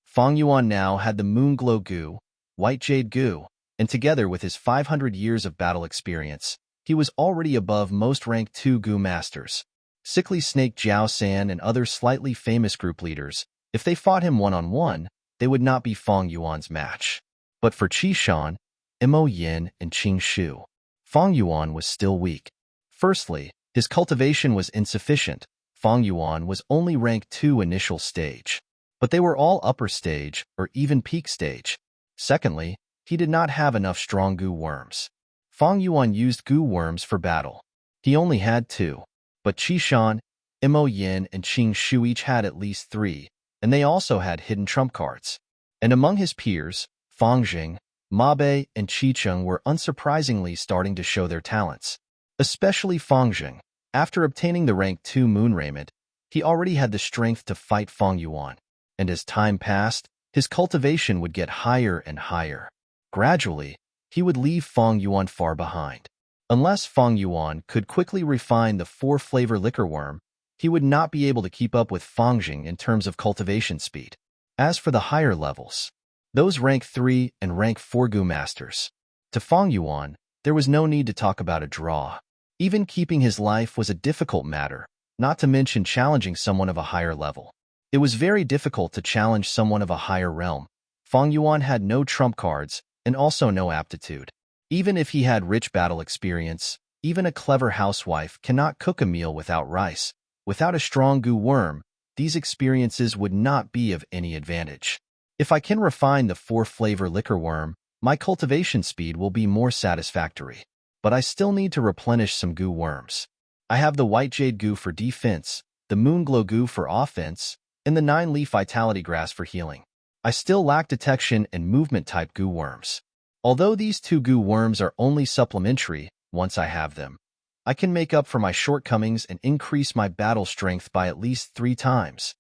Fang Yuan now had the moonglow goo, white jade goo, and together with his 500 years of battle experience, he was already above most rank 2 goo masters. Sickly Snake Jiao San and other slightly famous group leaders, if they fought him one-on-one, they would not be Fang Yuan's match. But for Qi Shan, Mo Yin, and Qing Shu, Fang Yuan was still weak. Firstly, his cultivation was insufficient. Fang Yuan was only rank 2 initial stage, but they were all upper stage or even peak stage. Secondly, he did not have enough strong goo worms. Fang Yuan used goo worms for battle. He only had 2, but Qi Shan, Mo Yin, and Qing Shu each had at least 3, and they also had hidden trump cards. And among his peers, Fang Jing, Ma Bei, and Qi Cheng were unsurprisingly starting to show their talents. Especially Fang Jing. After obtaining the rank 2 moon raiment, he already had the strength to fight Fang Yuan. And as time passed, His cultivation would get higher and higher. Gradually, he would leave Fong Yuan far behind. Unless Fong Yuan could quickly refine the 4-flavor liquor worm, he would not be able to keep up with Fong Jing in terms of cultivation speed. As for the higher levels, those rank 3 and rank 4 Gu Masters, to Fong Yuan, there was no need to talk about a draw. Even keeping his life was a difficult matter, not to mention challenging someone of a higher level. It was very difficult to challenge someone of a higher realm. Fong Yuan had no trump cards and also no aptitude. Even if he had rich battle experience, even a clever housewife cannot cook a meal without rice. Without a strong Gu worm, these experiences would not be of any advantage. If I can refine the 4-flavor liquor worm, my cultivation speed will be more satisfactory. But I still need to replenish some Gu worms. I have the White Jade Gu for defense, the Moon Glow Gu for offense, and the 9-leaf Vitality Grass for healing. I still lack detection and movement-type Gu worms. Although these 2 Gu worms are only supplementary, once I have them, I can make up for my shortcomings and increase my battle strength by at least 3 times.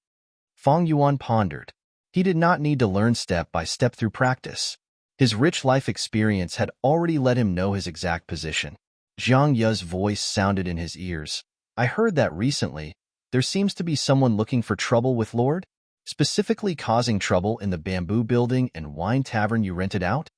Fong Yuan pondered. He did not need to learn step by step through practice. His rich life experience had already let him know his exact position. Zhang Ye's voice sounded in his ears. I heard that recently, there seems to be someone looking for trouble with Lord, specifically causing trouble in the bamboo building and wine tavern you rented out?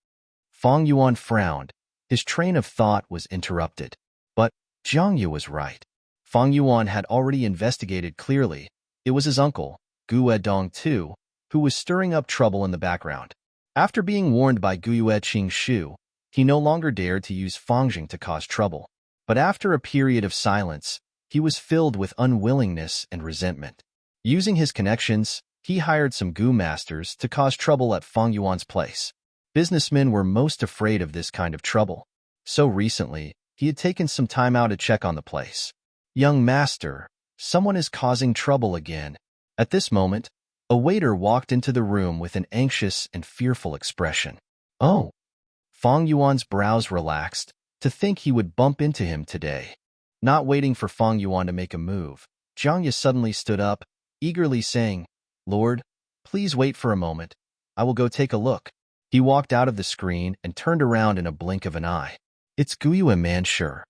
Fong Yuan frowned. His train of thought was interrupted. But Zhang Ye was right. Fong Yuan had already investigated clearly. It was his uncle, Gu Edong too, who was stirring up trouble in the background. After being warned by Guyue Qing Shu, he no longer dared to use Fong Jing to cause trouble. But after a period of silence, he was filled with unwillingness and resentment. Using his connections, he hired some Gu masters to cause trouble at Fong Yuan's place. Businessmen were most afraid of this kind of trouble. So recently, he had taken some time out to check on the place. Young master, someone is causing trouble again. At this moment, a waiter walked into the room with an anxious and fearful expression. Oh! Fong Yuan's brows relaxed, to think he would bump into him today. Not waiting for Fong Yuan to make a move, Zhang Ye suddenly stood up, eagerly saying, Lord, please wait for a moment. I will go take a look. He walked out of the screen and turned around in a blink of an eye. It's Guyue Manshur.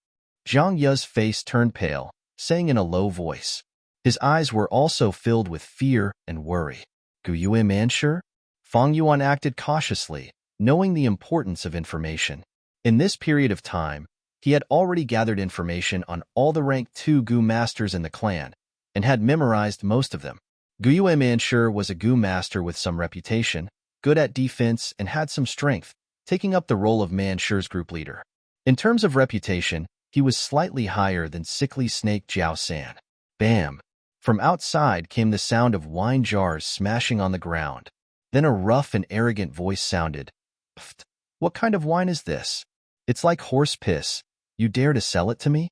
Zhang Ye's face turned pale, saying in a low voice. His eyes were also filled with fear and worry. Guyue Manshur? Fong Yuan acted cautiously, knowing the importance of information. In this period of time, he had already gathered information on all the rank 2 Gu masters in the clan, and had memorized most of them. Guyue Manshur was a Gu master with some reputation, good at defense, and had some strength, taking up the role of Manshur's group leader. In terms of reputation, he was slightly higher than sickly snake Jiao San. Bam! From outside came the sound of wine jars smashing on the ground. Then a rough and arrogant voice sounded. Pfft! What kind of wine is this? It's like horse piss. You dare to sell it to me?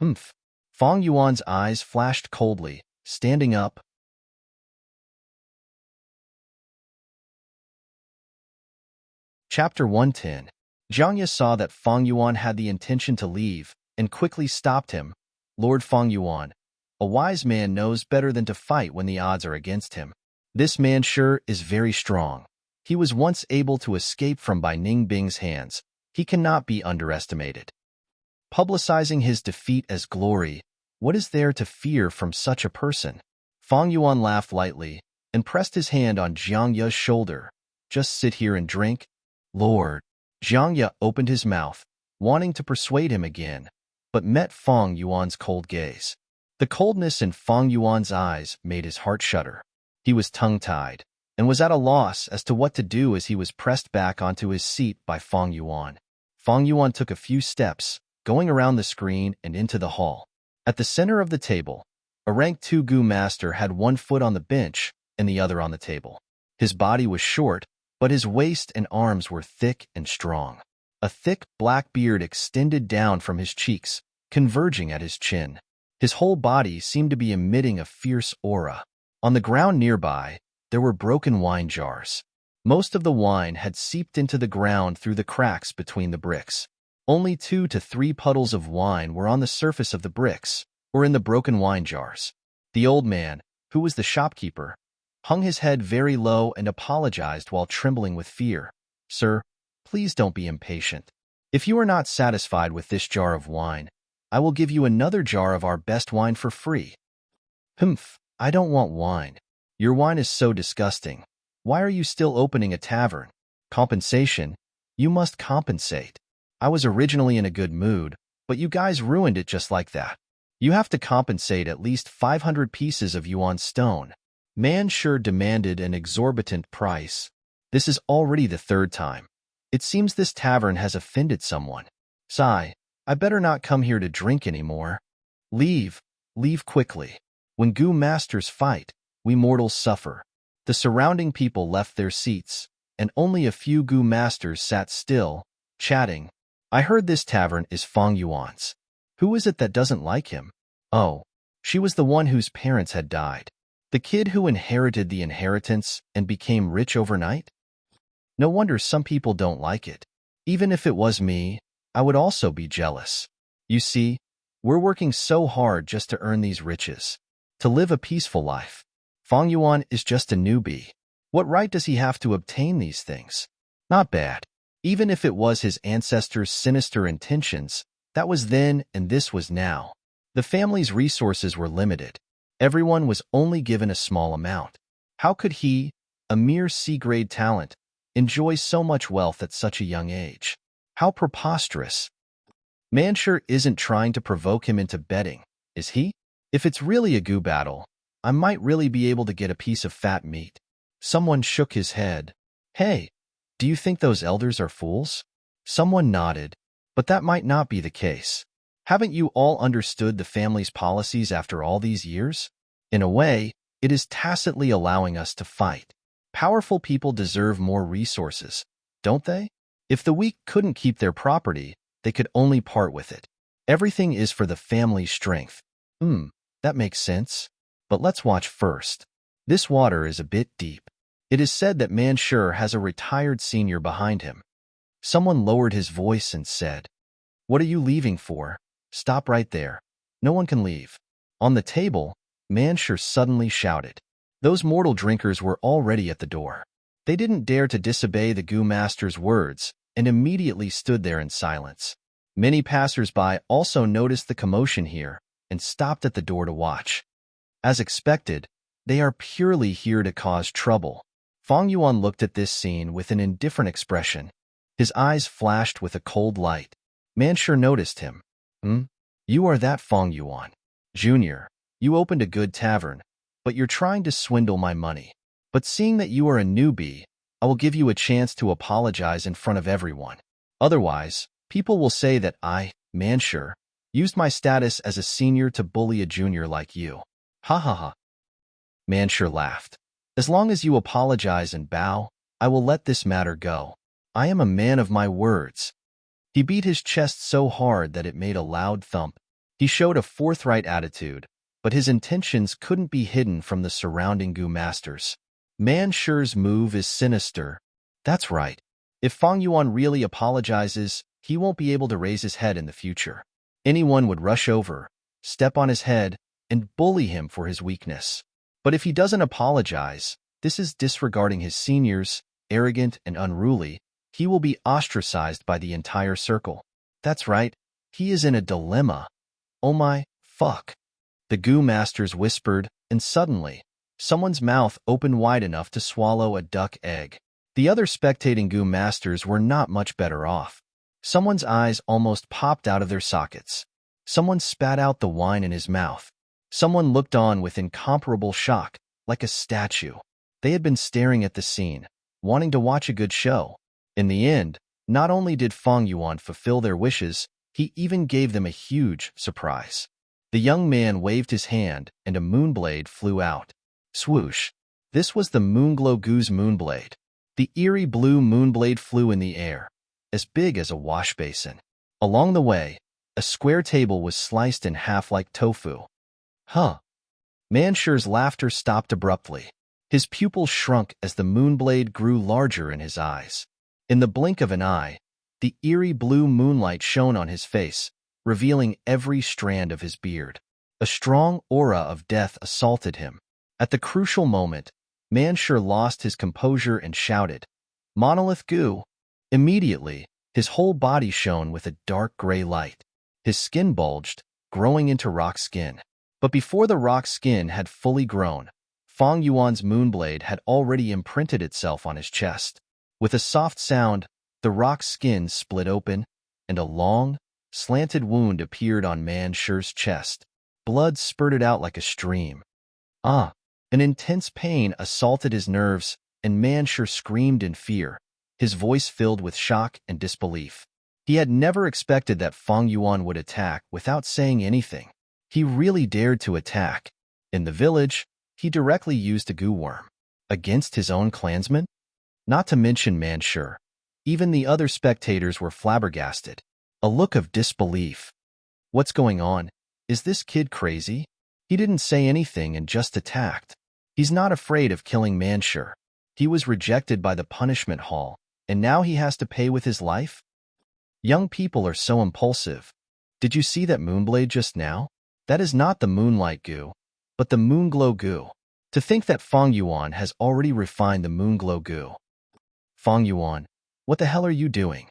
Humph! Fong Yuan's eyes flashed coldly, standing up. Chapter 110. Zhang Ye saw that Fong Yuan had the intention to leave, and quickly stopped him. Lord Fong Yuan, a wise man knows better than to fight when the odds are against him. This man sure is very strong. He was once able to escape from Bai Ningbing's hands. He cannot be underestimated. Publicizing his defeat as glory, what is there to fear from such a person? Fong Yuan laughed lightly, and pressed his hand on Zhang Ye's shoulder. Just sit here and drink? Lord. Zhang Ye opened his mouth, wanting to persuade him again, but met Fong Yuan's cold gaze. The coldness in Fong Yuan's eyes made his heart shudder. He was tongue-tied, and was at a loss as to what to do as he was pressed back onto his seat by Fong Yuan. Fong Yuan took a few steps, going around the screen and into the hall. At the center of the table, a rank 2 Gu master had one foot on the bench and the other on the table. His body was short, but his waist and arms were thick and strong. A thick black beard extended down from his cheeks, converging at his chin. His whole body seemed to be emitting a fierce aura. On the ground nearby, there were broken wine jars. Most of the wine had seeped into the ground through the cracks between the bricks. Only 2 to 3 puddles of wine were on the surface of the bricks, or in the broken wine jars. The old man, who was the shopkeeper, hung his head very low and apologized while trembling with fear. Sir, please don't be impatient. If you are not satisfied with this jar of wine, I will give you another jar of our best wine for free. Humph, I don't want wine. Your wine is so disgusting. Why are you still opening a tavern? Compensation? You must compensate. I was originally in a good mood, but you guys ruined it just like that. You have to compensate at least 500 pieces of yuan stone. Man sure demanded an exorbitant price. This is already the third time. It seems this tavern has offended someone. Sigh, I better not come here to drink anymore. Leave quickly. When Gu masters fight, we mortals suffer. The surrounding people left their seats, and only a few Gu masters sat still, chatting. I heard this tavern is Fang Yuan's. Who is it that doesn't like him? Oh, she was the one whose parents had died. The kid who inherited the inheritance and became rich overnight? No wonder some people don't like it. Even if it was me, I would also be jealous. You see, we're working so hard just to earn these riches, to live a peaceful life. Fang Yuan is just a newbie. What right does he have to obtain these things? Not bad. Even if it was his ancestors' sinister intentions, that was then and this was now. The family's resources were limited. Everyone was only given a small amount. How could he, a mere C-grade talent, enjoy so much wealth at such a young age? How preposterous. Man sure isn't trying to provoke him into betting, is he? If it's really a Gu battle, I might really be able to get a piece of fat meat. Someone shook his head. Hey, do you think those elders are fools? Someone nodded, but that might not be the case. Haven't you all understood the family's policies after all these years? In a way, it is tacitly allowing us to fight. Powerful people deserve more resources, don't they? If the weak couldn't keep their property, they could only part with it. Everything is for the family's strength. That makes sense. But let's watch first. This water is a bit deep. It is said that Manshur has a retired senior behind him. Someone lowered his voice and said, "What are you leaving for? Stop right there. No one can leave." On the table, Manshur suddenly shouted. Those mortal drinkers were already at the door. They didn't dare to disobey the Gu master's words and immediately stood there in silence. Many passers-by also noticed the commotion here and stopped at the door to watch. As expected, they are purely here to cause trouble. Fang Yuan looked at this scene with an indifferent expression. His eyes flashed with a cold light. Manshur noticed him. You are that Fang Yuan. Junior, you opened a good tavern, but you're trying to swindle my money. But seeing that you are a newbie, I will give you a chance to apologize in front of everyone. Otherwise, people will say that I, Manshur, used my status as a senior to bully a junior like you. Ha ha ha. Manshur laughed. As long as you apologize and bow, I will let this matter go. I am a man of my words. He beat his chest so hard that it made a loud thump. He showed a forthright attitude, but his intentions couldn't be hidden from the surrounding Gu masters. Manshur's move is sinister. That's right. If Fang Yuan really apologizes, he won't be able to raise his head in the future. Anyone would rush over, step on his head, and bully him for his weakness. But if he doesn't apologize, this is disregarding his seniors, arrogant and unruly. He will be ostracized by the entire circle. That's right, he is in a dilemma. Oh my, fuck. The Gu masters whispered, and suddenly, someone's mouth opened wide enough to swallow a duck egg. The other spectating Gu masters were not much better off. Someone's eyes almost popped out of their sockets. Someone spat out the wine in his mouth. Someone looked on with incomparable shock, like a statue. They had been staring at the scene, wanting to watch a good show. In the end, not only did Fang Yuan fulfill their wishes, he even gave them a huge surprise. The young man waved his hand, and a moonblade flew out. Swoosh! This was the Moonglow Gu's moonblade. The eerie blue moonblade flew in the air, as big as a wash basin. Along the way, a square table was sliced in half like tofu. Huh. Manshur's laughter stopped abruptly. His pupils shrunk as the moonblade grew larger in his eyes. In the blink of an eye, the eerie blue moonlight shone on his face, revealing every strand of his beard. A strong aura of death assaulted him. At the crucial moment, Manshur lost his composure and shouted, "Monolith goo!" Immediately, his whole body shone with a dark gray light. His skin bulged, growing into rock skin. But before the rock skin had fully grown, Fang Yuan's moonblade had already imprinted itself on his chest. With a soft sound, the rock skin split open, and a long, slanted wound appeared on Manshur's chest. Blood spurted out like a stream. Ah! An intense pain assaulted his nerves, and Manshur screamed in fear, his voice filled with shock and disbelief. He had never expected that Fang Yuan would attack without saying anything. He really dared to attack. In the village, he directly used a goo worm. Against his own clansmen? Not to mention Manshur. Even the other spectators were flabbergasted. A look of disbelief. What's going on? Is this kid crazy? He didn't say anything and just attacked. He's not afraid of killing Manshur. He was rejected by the punishment hall, and now he has to pay with his life? Young people are so impulsive. Did you see that moonblade just now? That is not the moonlight goo, but the moonglow goo. To think that Fang Yuan has already refined the moonglow goo. Fang Yuan, what the hell are you doing?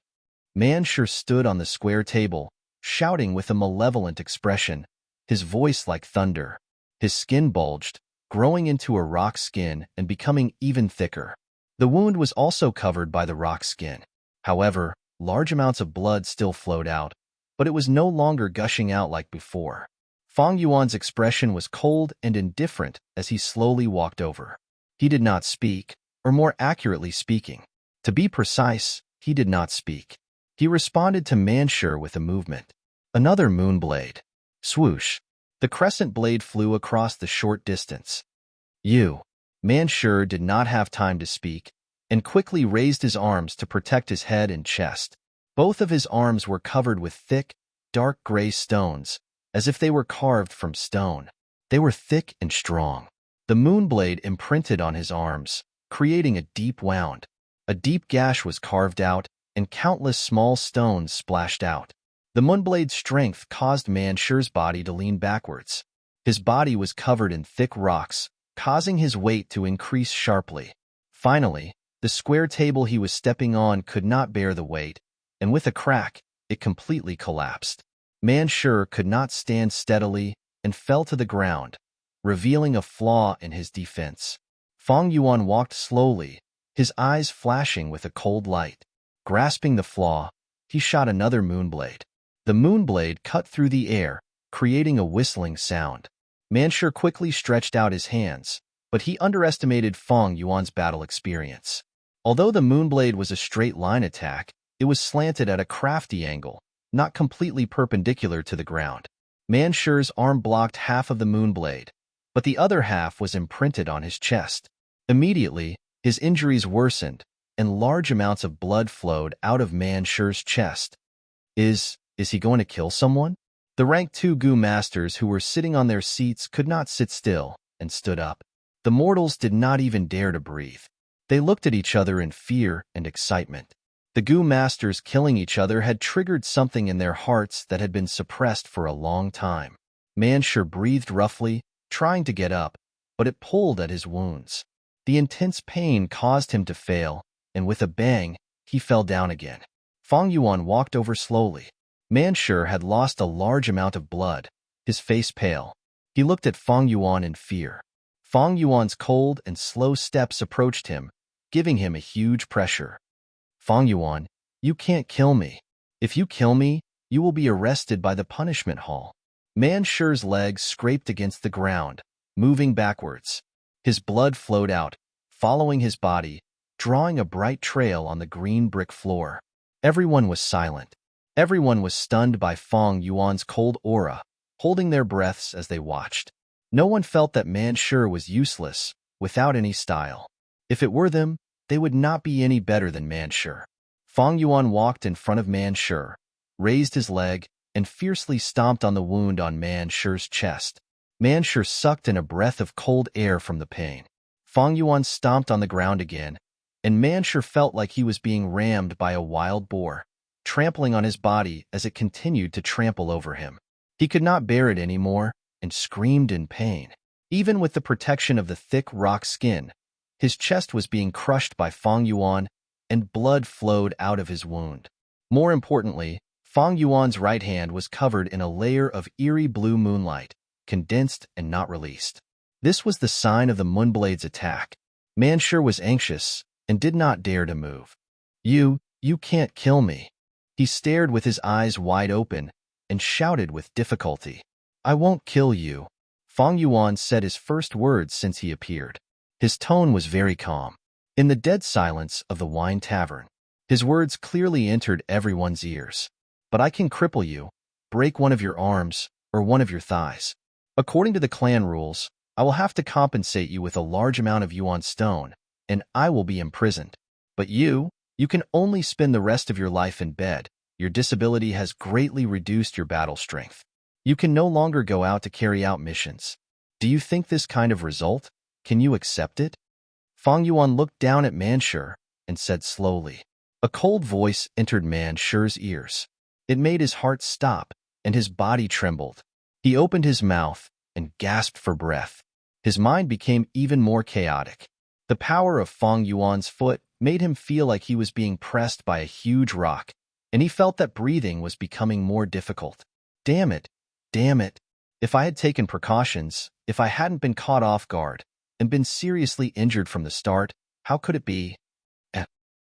Manshur stood on the square table, shouting with a malevolent expression, his voice like thunder. His skin bulged, growing into a rock skin and becoming even thicker. The wound was also covered by the rock skin. However, large amounts of blood still flowed out, but it was no longer gushing out like before. Fang Yuan's expression was cold and indifferent as he slowly walked over. He did not speak, or more accurately speaking. To be precise, he did not speak. He responded to Manshur with a movement. Another moonblade. Swoosh. The crescent blade flew across the short distance. Manshur did not have time to speak, and quickly raised his arms to protect his head and chest. Both of his arms were covered with thick, dark gray stones, as if they were carved from stone. They were thick and strong. The moonblade imprinted on his arms, creating a deep wound. A deep gash was carved out, and countless small stones splashed out. The moonblade's strength caused Manshur's body to lean backwards. His body was covered in thick rocks, causing his weight to increase sharply. Finally, the square table he was stepping on could not bear the weight, and with a crack, it completely collapsed. Manshur could not stand steadily and fell to the ground, revealing a flaw in his defense. Fang Yuan walked slowly, his eyes flashing with a cold light. Grasping the flaw, he shot another moonblade. The moonblade cut through the air, creating a whistling sound. Manshur quickly stretched out his hands, but he underestimated Fang Yuan's battle experience. Although the moonblade was a straight-line attack, it was slanted at a crafty angle, not completely perpendicular to the ground. Manshur's arm blocked half of the moonblade, but the other half was imprinted on his chest. Immediately, his injuries worsened, and large amounts of blood flowed out of Manshur's chest. Is he going to kill someone? The rank 2 goo masters who were sitting on their seats could not sit still, and stood up. The mortals did not even dare to breathe. They looked at each other in fear and excitement. The goo masters killing each other had triggered something in their hearts that had been suppressed for a long time. Manshur breathed roughly, trying to get up, but it pulled at his wounds. The intense pain caused him to fail, and with a bang, he fell down again. Fang Yuan walked over slowly. Manshur had lost a large amount of blood, his face pale. He looked at Fang Yuan in fear. Fang Yuan's cold and slow steps approached him, giving him a huge pressure. Fang Yuan, you can't kill me. If you kill me, you will be arrested by the punishment hall. Manshur's legs scraped against the ground, moving backwards. His blood flowed out, following his body, drawing a bright trail on the green brick floor. Everyone was silent. Everyone was stunned by Fang Yuan's cold aura, holding their breaths as they watched. No one felt that Manshur was useless, without any style. If it were them, they would not be any better than Manshur. Fang Yuan walked in front of Manshur, raised his leg, and fiercely stomped on the wound on Manshur's chest. Manshur sucked in a breath of cold air from the pain. Fang Yuan stomped on the ground again, and Manshur felt like he was being rammed by a wild boar, trampling on his body as it continued to trample over him. He could not bear it anymore and screamed in pain. Even with the protection of the thick rock skin, His chest was being crushed by Fang Yuan, and blood flowed out of his wound. More importantly, Fang Yuan's right hand was covered in a layer of eerie blue moonlight, condensed and not released. This was the sign of the Moonblade's attack. Manshur was anxious and did not dare to move. You can't kill me." He stared with his eyes wide open and shouted with difficulty. "I won't kill you." Fang Yuan said his first words since he appeared. His tone was very calm. In the dead silence of the wine tavern, his words clearly entered everyone's ears. "But I can cripple you, break one of your arms, or one of your thighs. According to the clan rules, I will have to compensate you with a large amount of yuan stone, and I will be imprisoned. But you can only spend the rest of your life in bed. Your disability has greatly reduced your battle strength. You can no longer go out to carry out missions. Do you think this kind of result? Can you accept it?" Fang Yuan looked down at Manshur and said slowly. A cold voice entered Manshur's ears. It made his heart stop, and his body trembled. He opened his mouth and gasped for breath. His mind became even more chaotic. The power of Fang Yuan's foot made him feel like he was being pressed by a huge rock, and he felt that breathing was becoming more difficult. Damn it! Damn it! If I had taken precautions, if I hadn't been caught off guard, and been seriously injured from the start, how could it be?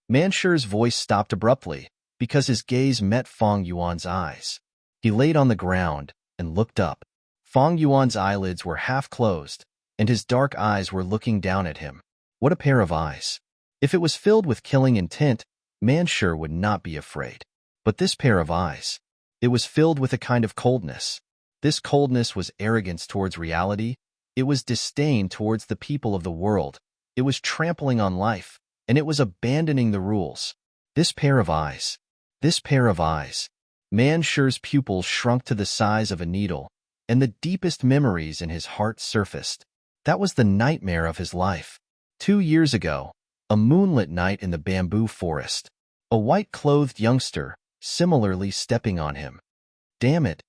Manshur's voice stopped abruptly, because his gaze met Fang Yuan's eyes. He laid on the ground and looked up. Fang Yuan's eyelids were half closed, and his dark eyes were looking down at him. What a pair of eyes! If it was filled with killing intent, Manshur would not be afraid. But this pair of eyes, it was filled with a kind of coldness. This coldness was arrogance towards reality. It was disdain towards the people of the world. It was trampling on life, and it was abandoning the rules. This pair of eyes. Manshur's pupils shrunk to the size of a needle, and the deepest memories in his heart surfaced. That was the nightmare of his life. 2 years ago, a moonlit night in the bamboo forest. A white-clothed youngster, similarly stepping on him. Damn it!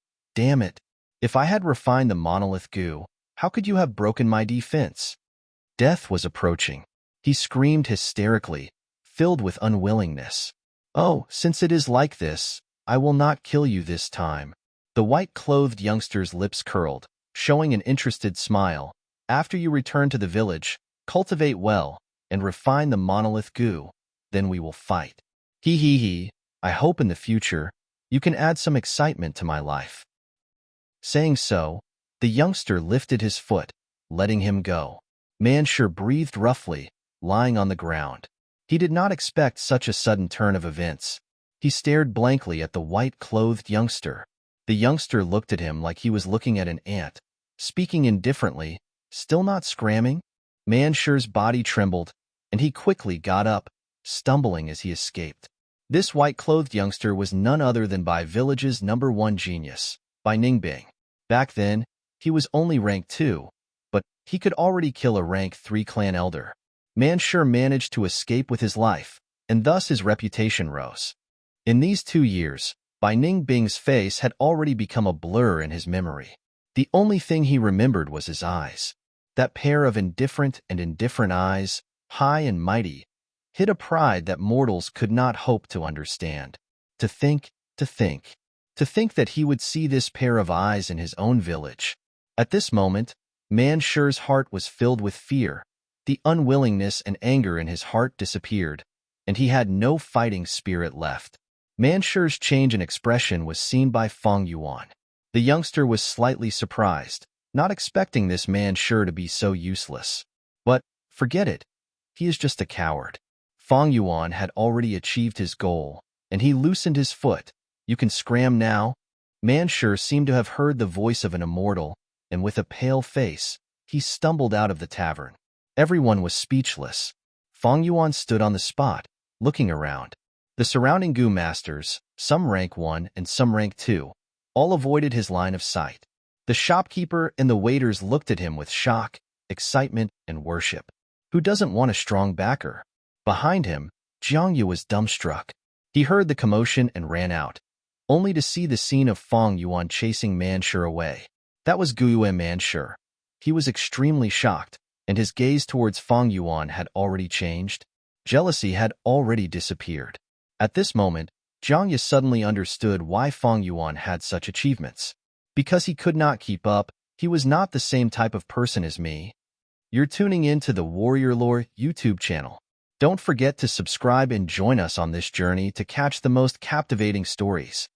If I had refined the monolith goo, how could you have broken my defense? Death was approaching. He screamed hysterically, filled with unwillingness. "Oh, since it is like this, I will not kill you this time." The white-clothed youngster's lips curled, showing an interested smile. "After you return to the village, cultivate well, and refine the monolith goo, then we will fight. I hope in the future, you can add some excitement to my life." Saying so, the youngster lifted his foot, letting him go. Manshur breathed roughly, lying on the ground. He did not expect such a sudden turn of events. He stared blankly at the white-clothed youngster. The youngster looked at him like he was looking at an ant, speaking indifferently, still not scramming. Manshur's body trembled, and he quickly got up, stumbling as he escaped. This white-clothed youngster was none other than Bai Village's #1 genius, Bai Ningbing. Back then, he was only rank 2, but he could already kill a rank 3 clan elder. Manshur managed to escape with his life, and thus his reputation rose. In these 2 years, Bai Ningbing's face had already become a blur in his memory. The only thing he remembered was his eyes. That pair of indifferent eyes, high and mighty, hid a pride that mortals could not hope to understand. To think that he would see this pair of eyes in his own village. At this moment, Manshur's heart was filled with fear. The unwillingness and anger in his heart disappeared, and he had no fighting spirit left. Manshur's change in expression was seen by Fang Yuan. The youngster was slightly surprised, not expecting this Manshur to be so useless. But, forget it. He is just a coward. Fang Yuan had already achieved his goal, and he loosened his foot. "You can scram now?" Manshur seemed to have heard the voice of an immortal, and with a pale face, he stumbled out of the tavern. Everyone was speechless. Fang Yuan stood on the spot, looking around. The surrounding Gu masters, some rank 1 and some rank 2, all avoided his line of sight. The shopkeeper and the waiters looked at him with shock, excitement, and worship. Who doesn't want a strong backer? Behind him, Jiangyu was dumbstruck. He heard the commotion and ran out, only to see the scene of Fang Yuan chasing Manshur away. That was Guyue Manshur. He was extremely shocked, and his gaze towards Fang Yuan had already changed. Jealousy had already disappeared. At this moment, Jiang Yi suddenly understood why Fang Yuan had such achievements. Because he could not keep up, he was not the same type of person as me. You're tuning in to the Warrior Lore YouTube channel. Don't forget to subscribe and join us on this journey to catch the most captivating stories.